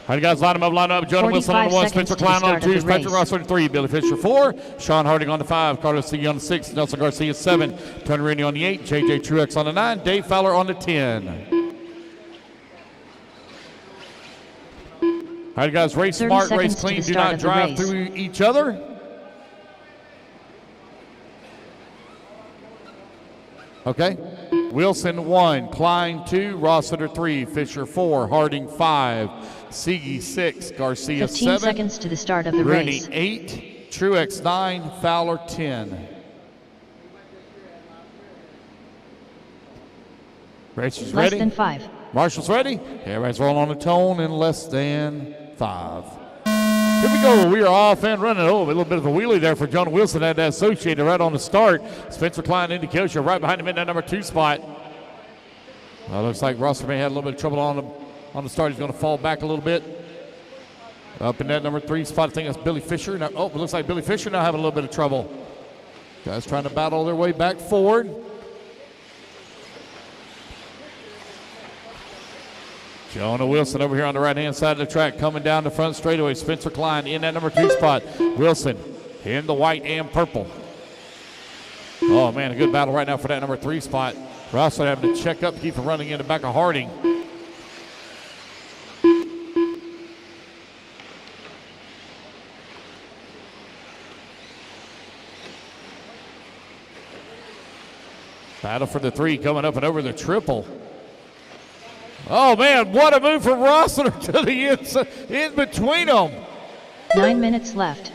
All right, guys, line up. Jonah Wilson on the 1, Spencer Klein on the 2, Patrick Ross on the 3, Billy Fisher 4, Sean Harding on the 5, Carlos C on the 6, Nelson Garcia 7, Tony Rooney on the 8, JJ Truex on the 9, Dave Fowler on the 10. All right, guys, race smart, race clean. Do not drive through each other. Okay. Wilson 1, Klein 2, Rossiter 3, Fisher 4, Harding 5, Siege 6, Garcia 15 7, seconds to the start of the Rooney race. 8, Truex 9, Fowler 10. Racers Less ready? than 5. Marshall's ready? Everybody's rolling on the tone in less than 5. Here we go. We are off and running. Oh, a little bit of a wheelie there for Jonah Wilson. Had that associated right on the start. Spencer Klein into Kosher right behind him in that number 2 spot. Looks like Rosser may have a little bit of trouble on the start. He's going to fall back a little bit. Up in that number 3 spot, I think that's Billy Fisher. Now, it looks like Billy Fisher now having a little bit of trouble. Guys trying to battle their way back forward. Jonah Wilson over here on the right-hand side of the track, coming down the front straightaway. Spencer Klein in that number 2 spot. Wilson in the white and purple. Oh, man, a good battle right now for that number 3 spot. Rosser having to check up, keep from running in the back of Harding. Battle for the 3 coming up and over the triple. Oh, man, what a move from Rossiter to the inside, in between them. 9 minutes left.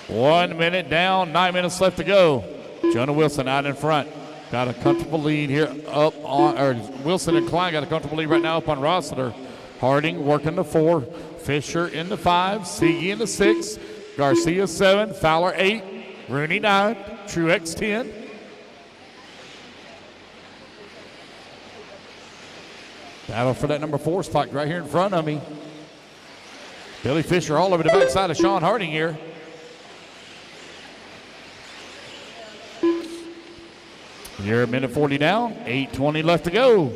1 minute down, 9 minutes left to go. Jonah Wilson out in front. Got a comfortable lead here up on, or Wilson and Klein got a comfortable lead right now up on Rossiter. Harding working the 4, Fisher in the 5, Siege in the 6, Garcia 7, Fowler 8, Rooney 9, Truex 10. Battle for that number 4 spot right here in front of me. Billy Fisher all over the backside of Sean Harding here. You're a minute 40 down, 8:20 left to go.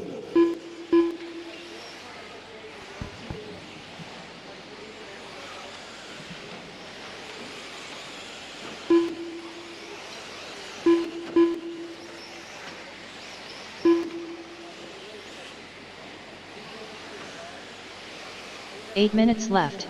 Eight minutes left.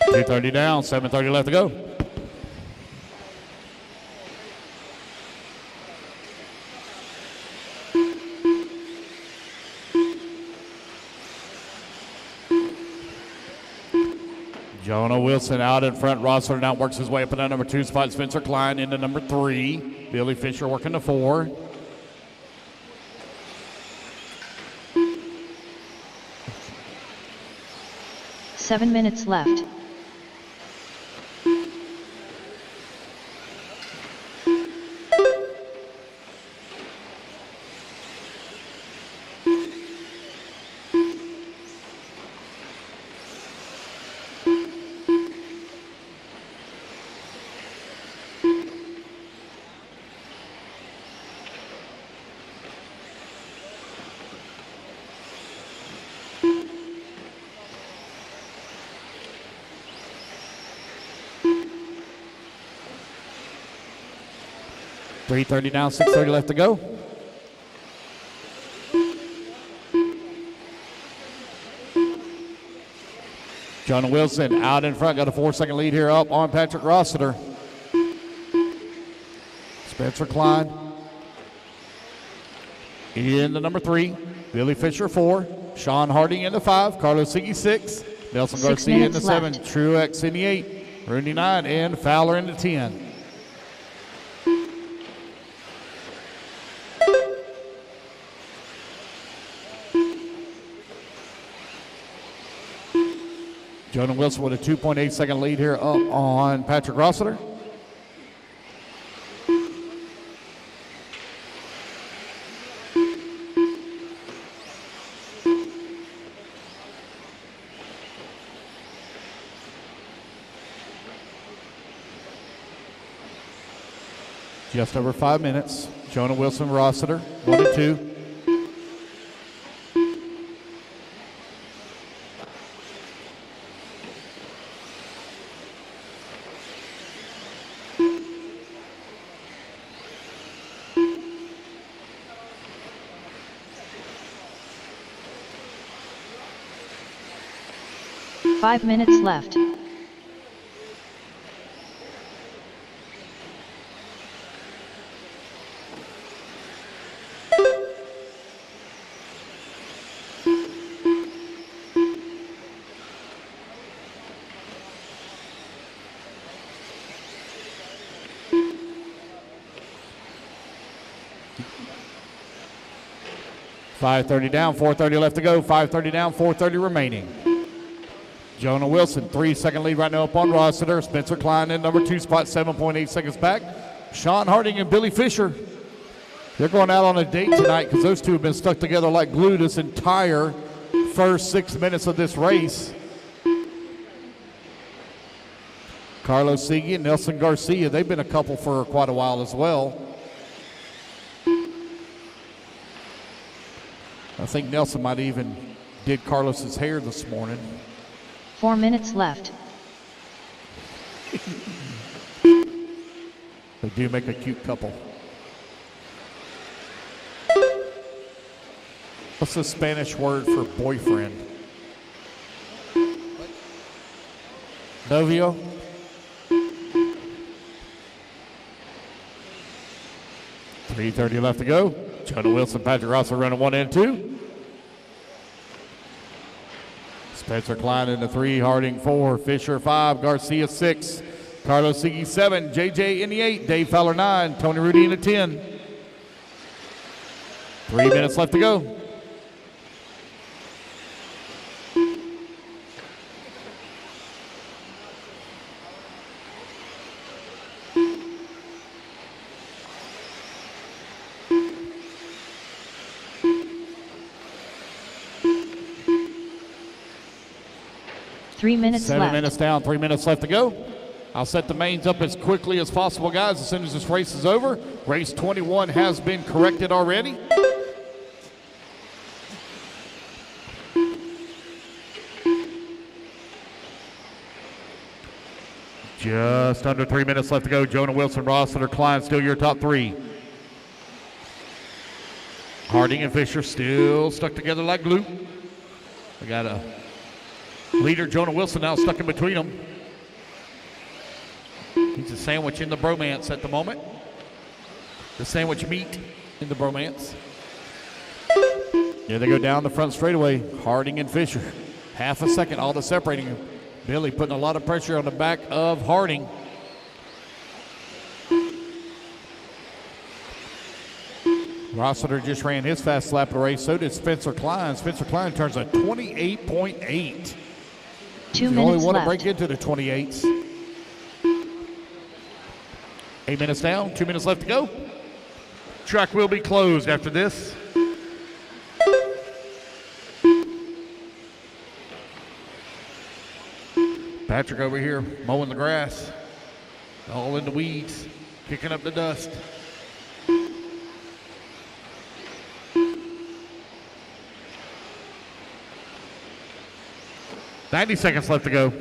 .230 down, 7:30 left to go. Jonah Wilson out in front. Rossler now works his way up in that number 2 spot. Spencer Klein into number 3. Billy Fisher working the 4. Seven minutes left. 3:30 down, 6:30 left to go. Jonah Wilson out in front, got a 4-second lead here up on Patrick Rossiter. Spencer Klein in the number 3. Billy Fisher 4. Sean Harding in the 5. Carlos Siggy 6. Nelson 6 Garcia in the minutes 7. left. Truex in the 8. Rooney 9. And Fowler in the 10. Jonah Wilson with a 2.8-second lead here up on Patrick Rossiter. Just over 5 minutes. Jonah Wilson, Rossiter, 1 and 2. Five minutes left. .530 down, 4:30 left to go. 5:30 down, 4:30 remaining. Jonah Wilson, 3-second lead right now up on Rossiter. Spencer Klein in number 2 spot, 7.8 seconds back. Sean Harding and Billy Fisher. They're going out on a date tonight because those two have been stuck together like glue this entire first 6 minutes of this race. Carlos Siggy and Nelson Garcia, they've been a couple for quite a while as well. I think Nelson might even did Carlos's hair this morning. 4 minutes left. They do make a cute couple. What's the Spanish word for boyfriend? Novio? .330 left to go. Jonah Wilson, Patrick Rossiter running 1 and 2. Spencer Klein in the 3, Harding 4, Fisher 5, Garcia 6, Carlos Siggy 7, JJ in the 8, Dave Fowler 9, Tony Rudy in the 10. 3 minutes left to go. Three minutes 7 left. minutes down, 3 minutes left to go. I'll set the mains up as quickly as possible, guys, as soon as this race is over. Race 21 has been corrected already. Just under 3 minutes left to go. Jonah Wilson, Rossiter, Klein, still your top 3. Harding and Fisher still stuck together like glue. We got a leader, Jonah Wilson, now stuck in between them. He's a sandwich in the bromance at the moment. The sandwich meat in the bromance. Here they go down the front straightaway. Harding and Fisher. Half a second, all the separating them. Billy putting a lot of pressure on the back of Harding. Rossiter just ran his fast lap of the race. So did Spencer Klein. Spencer Klein turns a 28.8. 2 The only minutes one to left. break into the 28s. 8 minutes down, 2 minutes left to go. Track will be closed after this. Patrick over here mowing the grass, all in the weeds, kicking up the dust. .90 seconds left to go.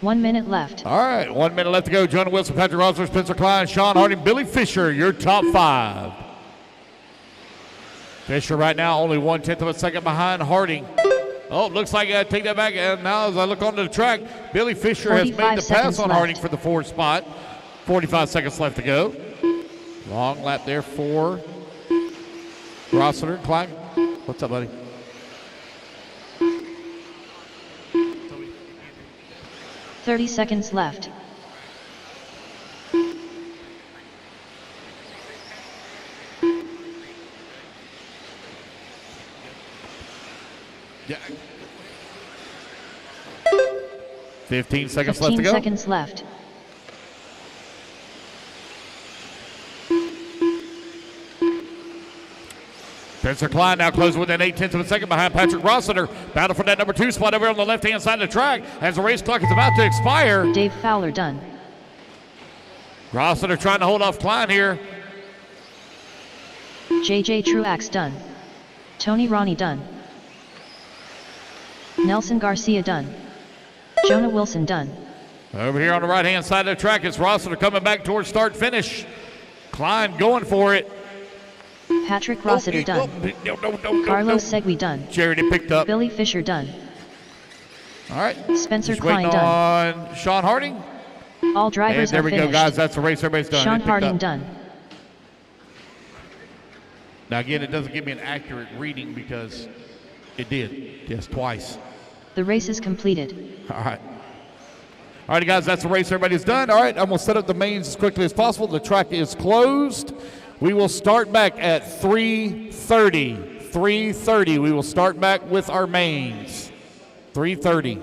1 minute left. All right, 1 minute left to go. Jonah Wilson, Patrick Rosler, Spencer Klein, Sean Harding, Billy Fisher, your top 5. Fisher right now only 1/10 of a second behind Harding. Oh, looks like I take that back. And now as I look onto the track, Billy Fisher has made the pass on Harding for the 4th spot. 45 seconds left to go. Long lap there for Rossiter. Klein, what's up, buddy? .30 seconds left. Yeah. 15 seconds left to 15 go. seconds left. Spencer Klein now closing within 8/10 of a second behind Patrick Rossiter. Battle for that number 2 spot over on the left-hand side of the track as the race clock is about to expire. Dave Fowler done. Rossiter trying to hold off Klein here. JJ Truax done. Tony Ronnie done. Nelson Garcia done. Jonah Wilson done. Over here on the right-hand side of the track, it's Rossiter coming back towards start-finish. Klein going for it. Patrick Rossiter done. Carlos Segui done. Charity picked up. Billy Fisher done. All right. Spencer Just Klein waiting done. on Sean Harding. All drivers And there are we finished. go, guys. That's the race. Everybody's done. Sean It picked Harding up. done. Now, again, it doesn't give me an accurate reading because it did. Yes, twice. The race is completed. All right. All right, guys, that's the race. Everybody's done. All right, I'm going to set up the mains as quickly as possible. The track is closed. We will start back at 3:30. 3:30. We will start back with our mains. 3:30.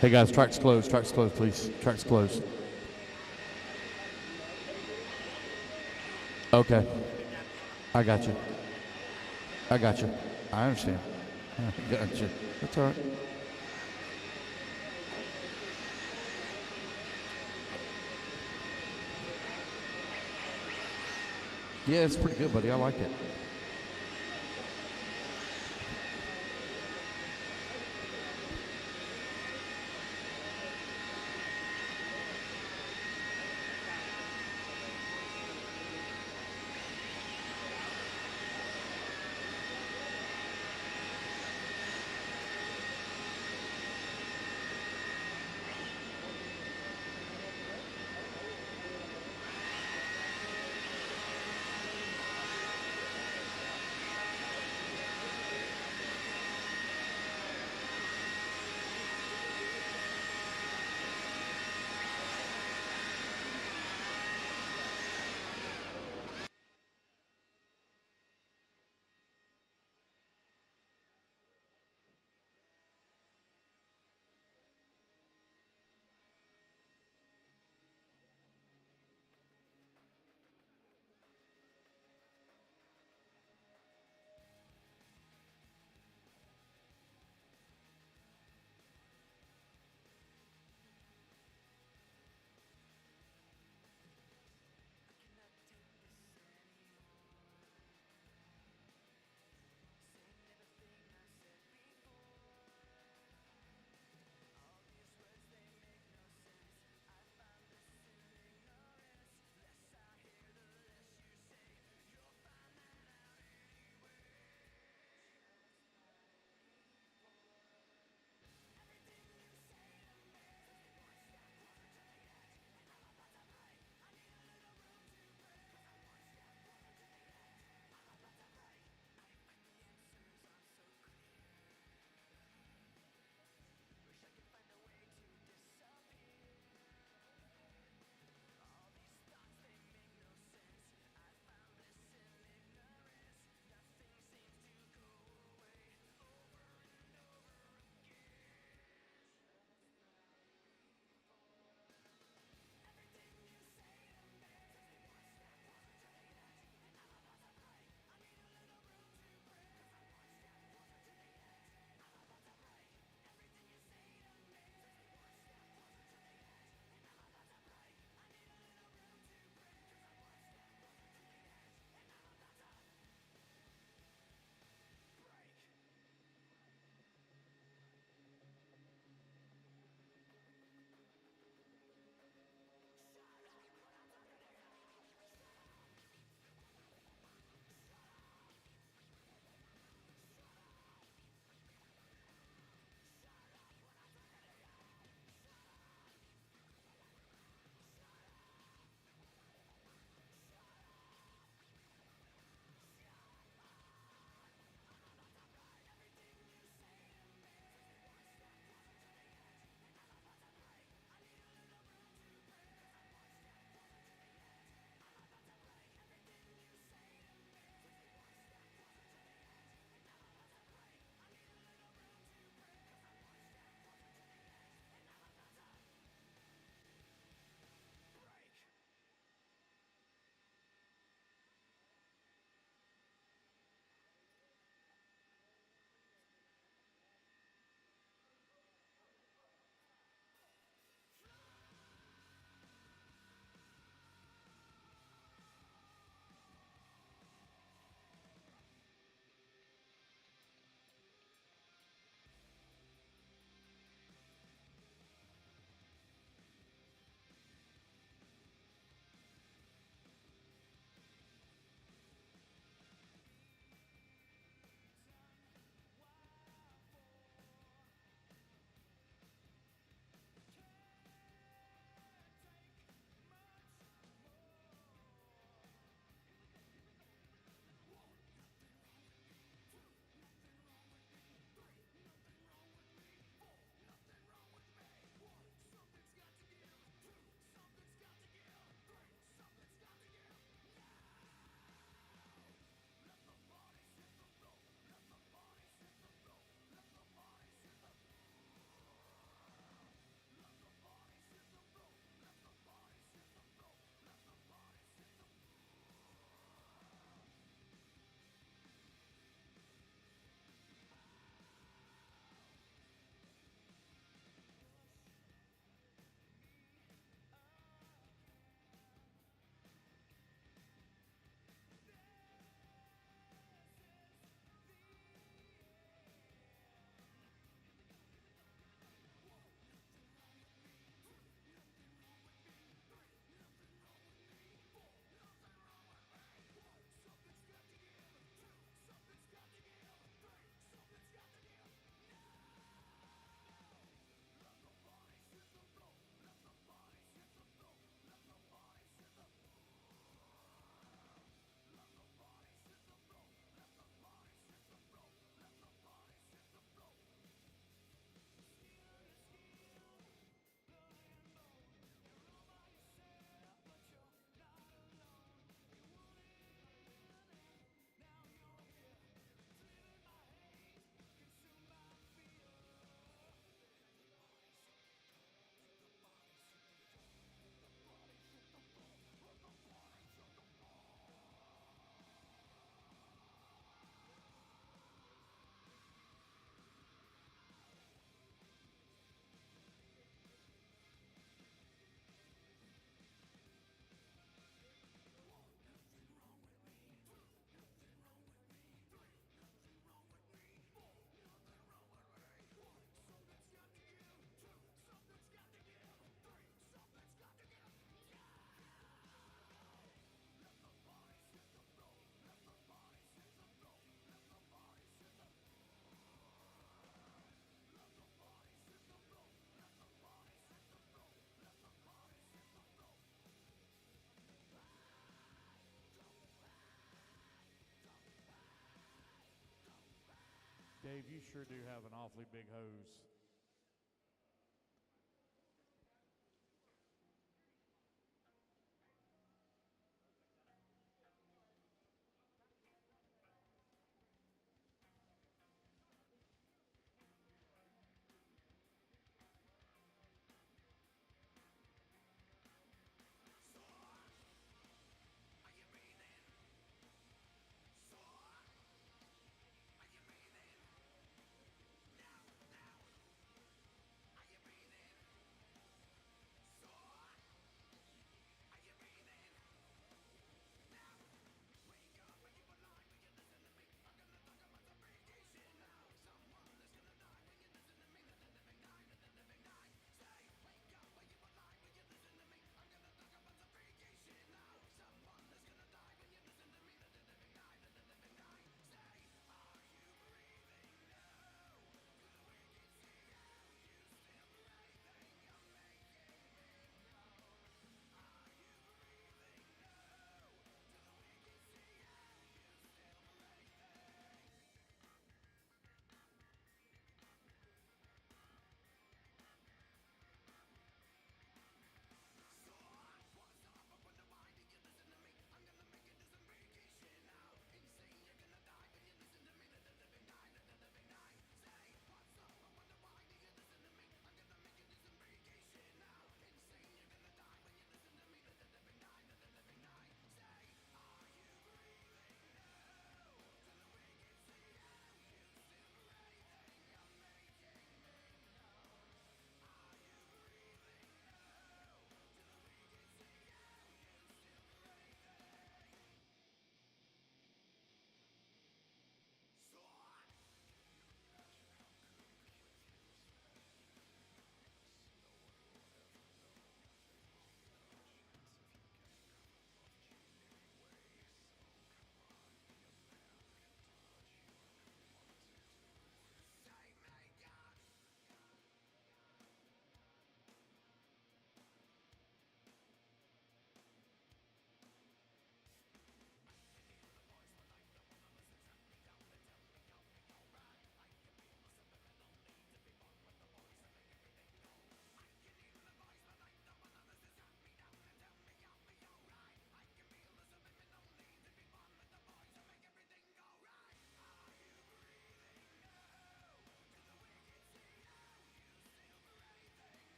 Hey guys, track's closed, please. Track's closed. Okay. I got you. I understand. I got you. That's all right. Yeah, it's pretty good, buddy. I like it. Dave, you sure do have an awfully big hose.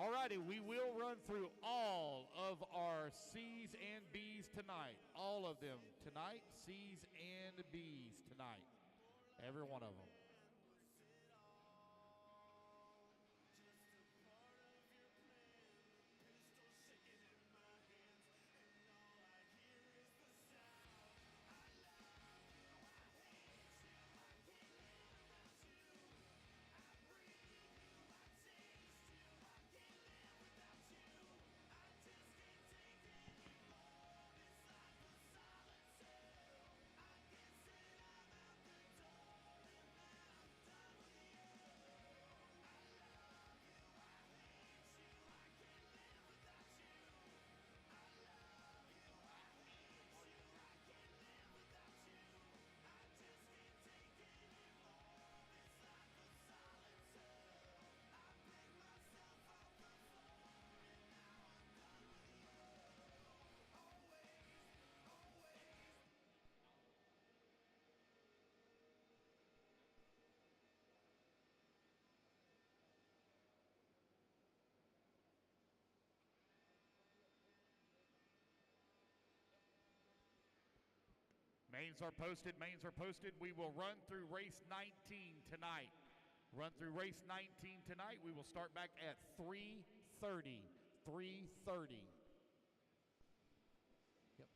Alrighty, we will run through all of our C's and B's tonight. All of them tonight, C's and B's tonight. Every one of them. Mains are posted, mains are posted. We will run through race 19 tonight. Run through race 19 tonight. We will start back at 3:30. 3:30. Yep.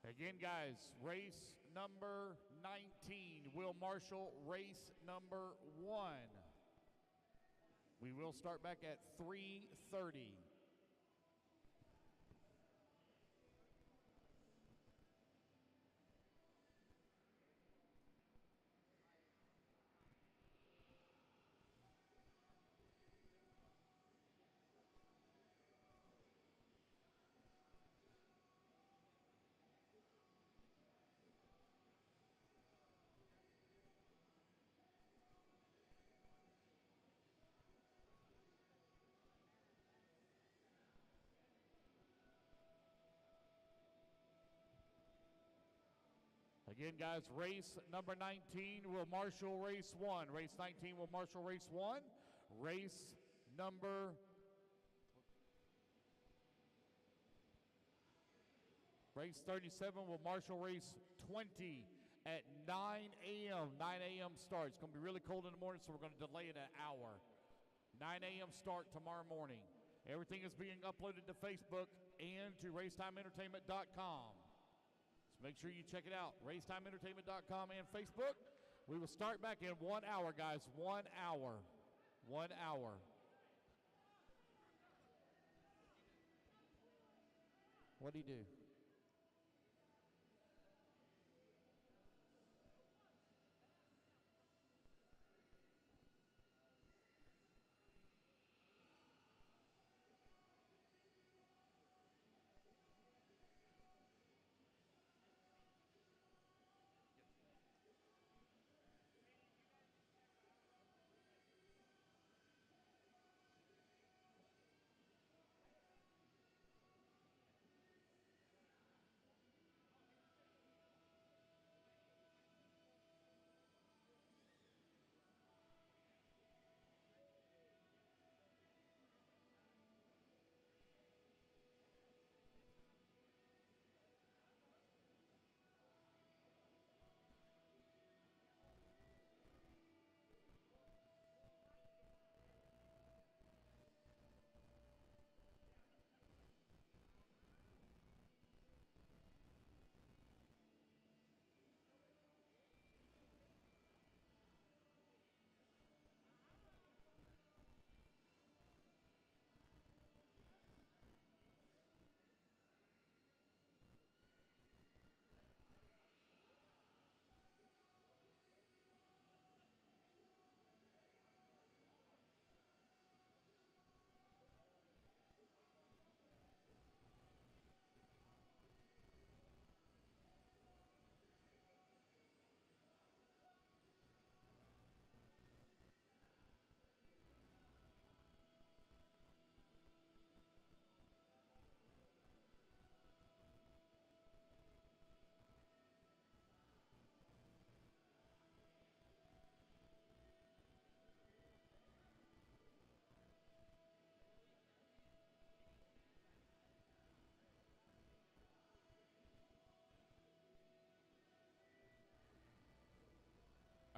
Again, guys, race number 19 will marshal race number 1. We will start back at 3:30. Again, guys, race number 19 will marshal race 1. Race 19 will marshal race 1. Race number 37 will marshal race 20 at 9 a.m. 9 a.m. start. It's going to be really cold in the morning, so we're going to delay it an hour. 9 a.m. start tomorrow morning. Everything is being uploaded to Facebook and to racetimeentertainment.com. So make sure you check it out, racetimeentertainment.com and Facebook. We will start back in 1 hour, guys. 1 hour. 1 hour. What'd he do?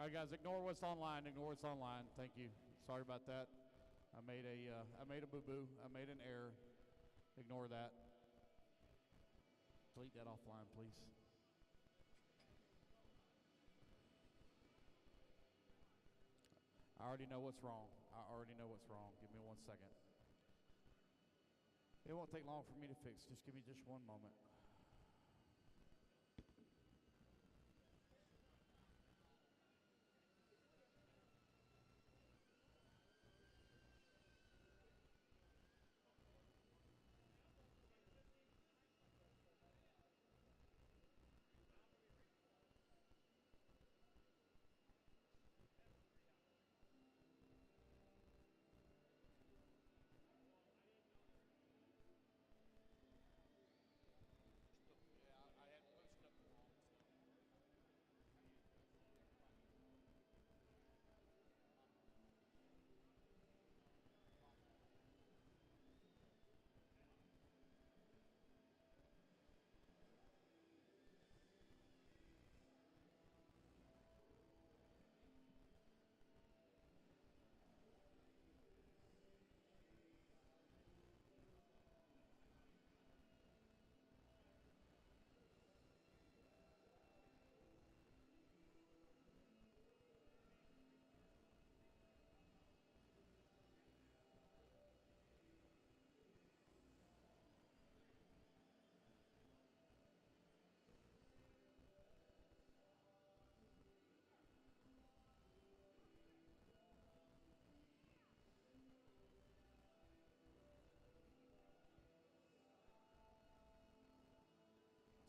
right, guys, ignore what's online. Ignore what's online. Thank you. Sorry about that. I made a boo-boo. I made an error. Ignore that. Delete that offline, please. I already know what's wrong. I already know what's wrong. Give me 1 second. It won't take long for me to fix. Just give me just 1 moment.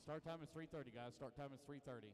Start time is 3:30, guys. Start time is 3:30.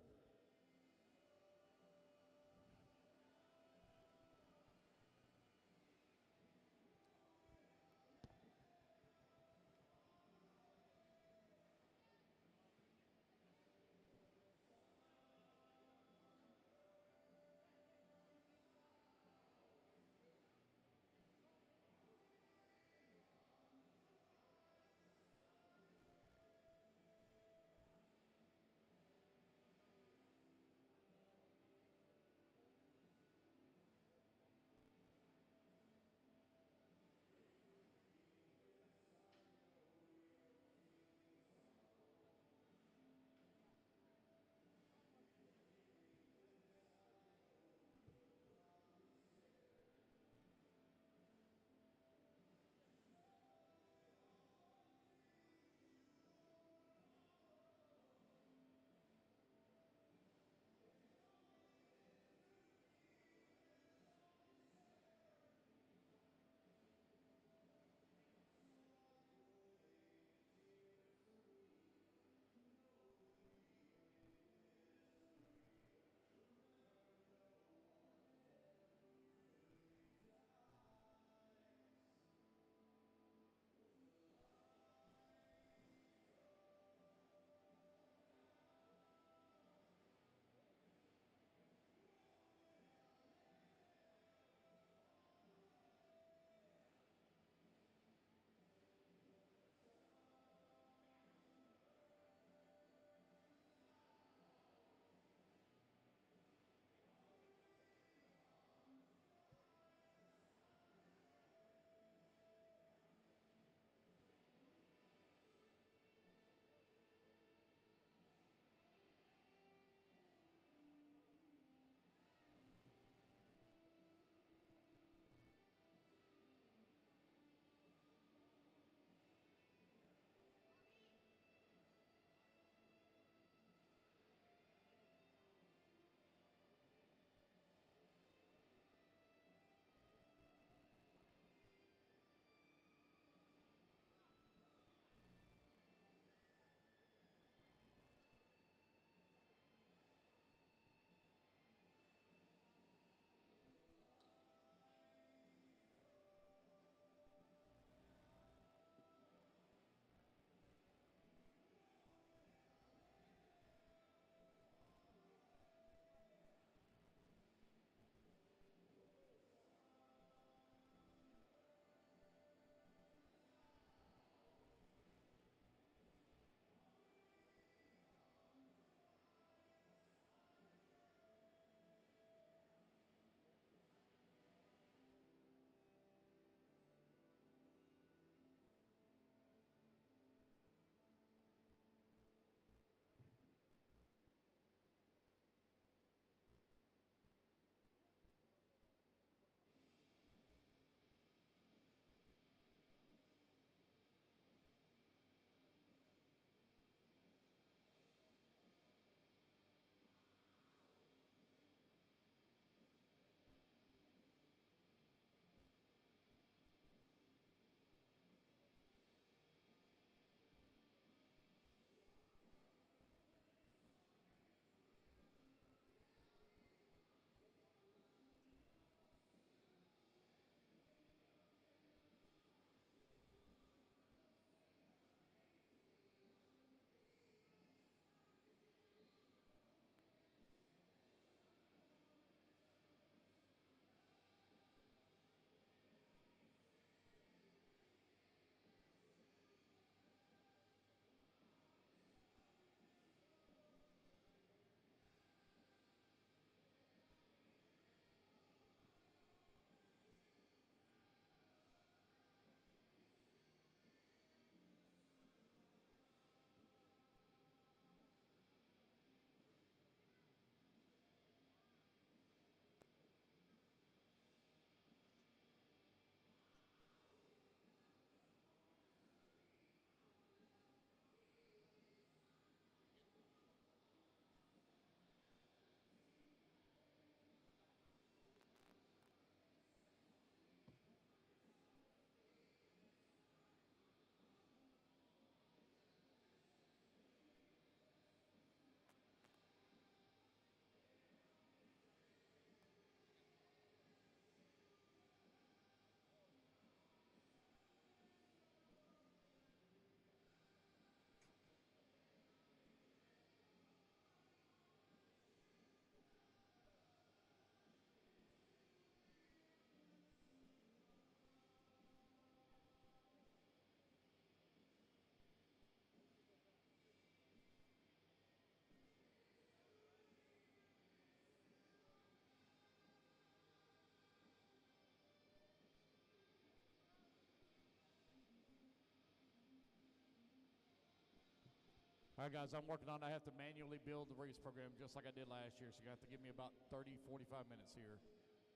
right, guys, I'm working on it. I have to manually build the race program just like I did last year, so you have to give me about 30, 45 minutes here.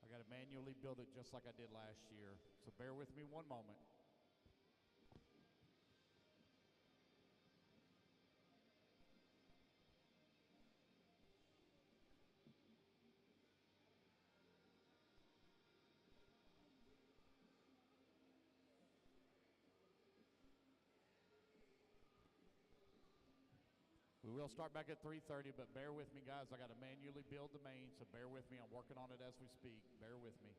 I got to manually build it just like I did last year, so bear with me one moment. We will start back at 3:30, but bear with me, guys. I got to manually build the main, so bear with me. I'm working on it as we speak. Bear with me.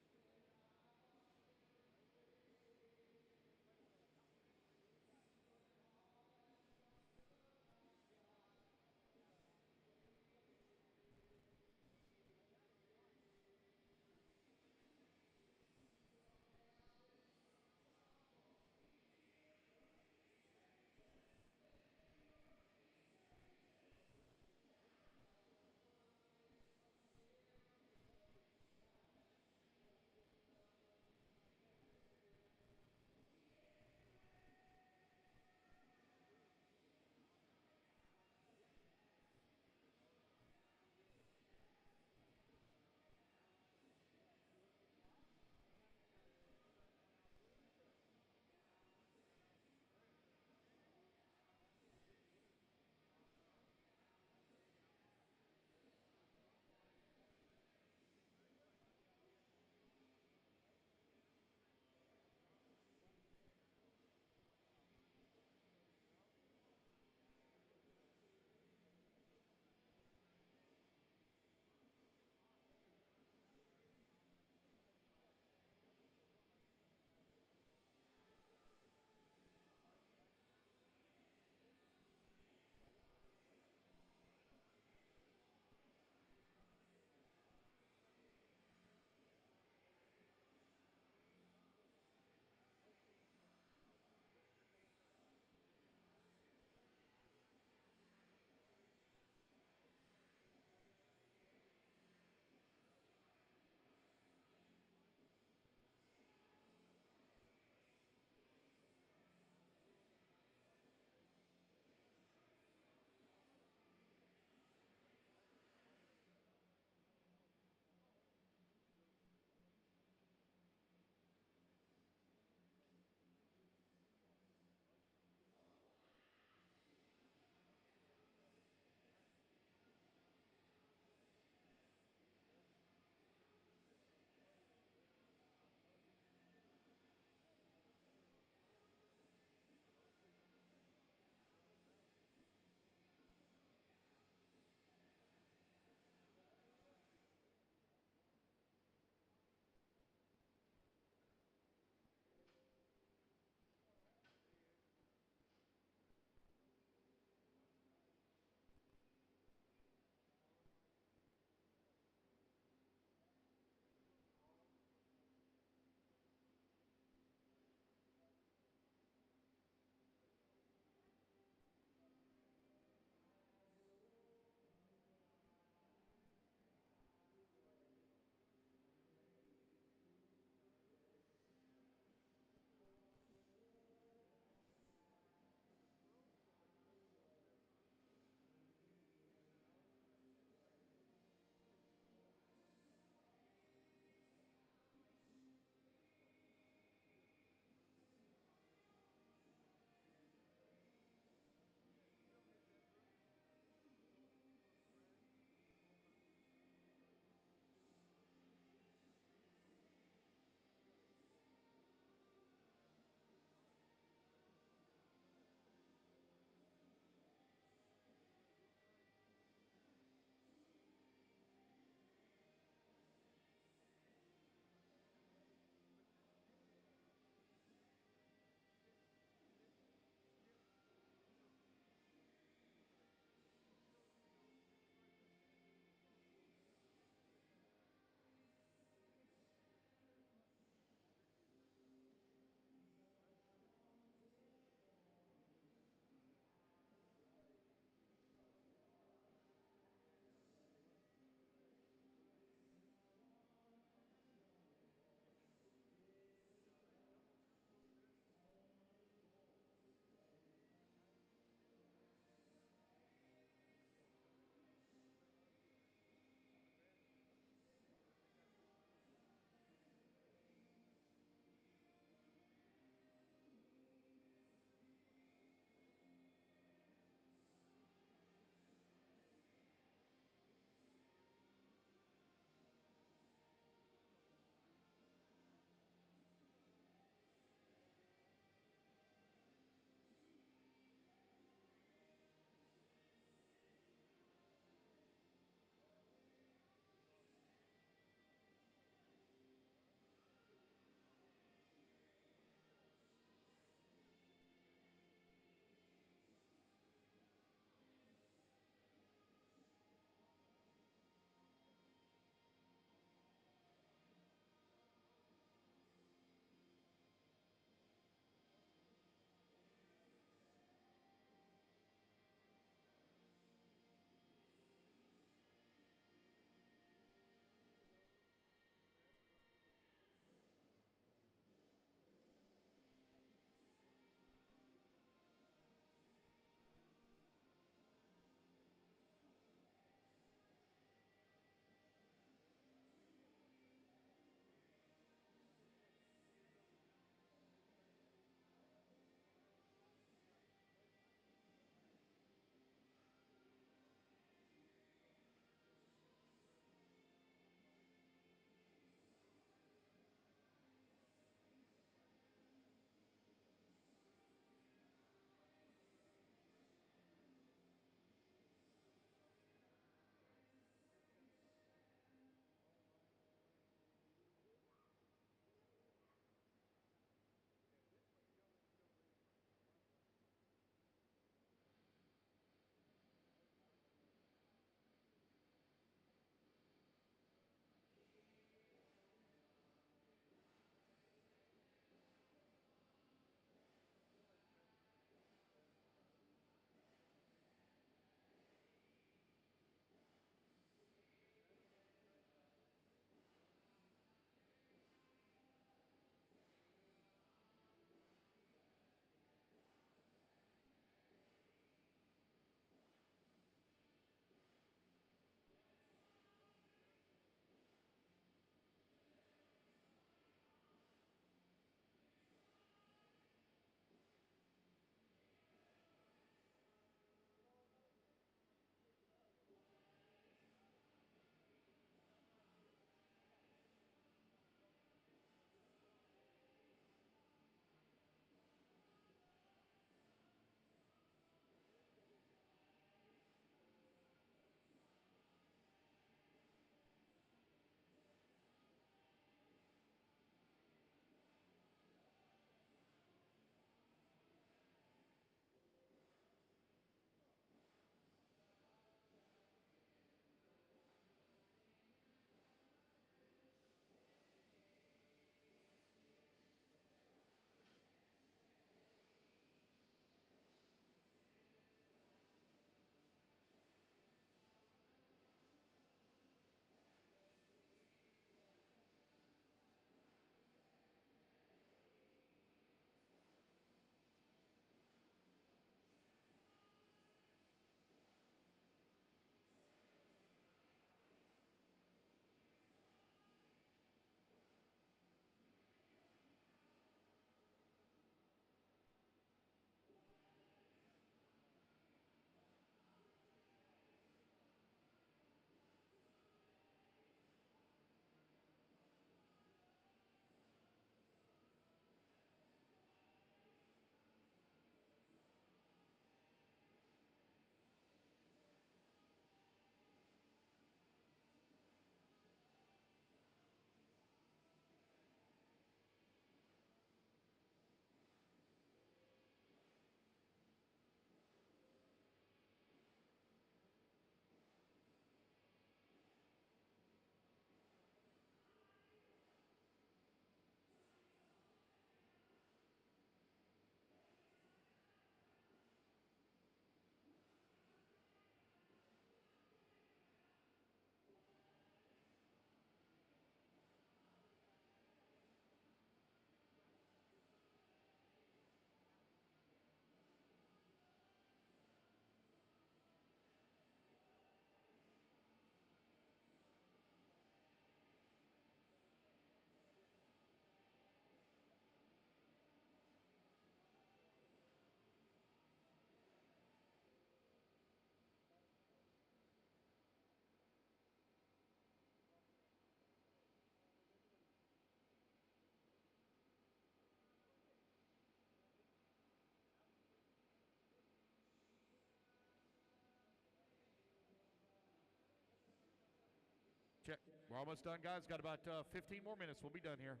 Check. We're almost done, guys. Got about 15 more minutes. We'll be done here.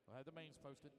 We'll have the mains posted.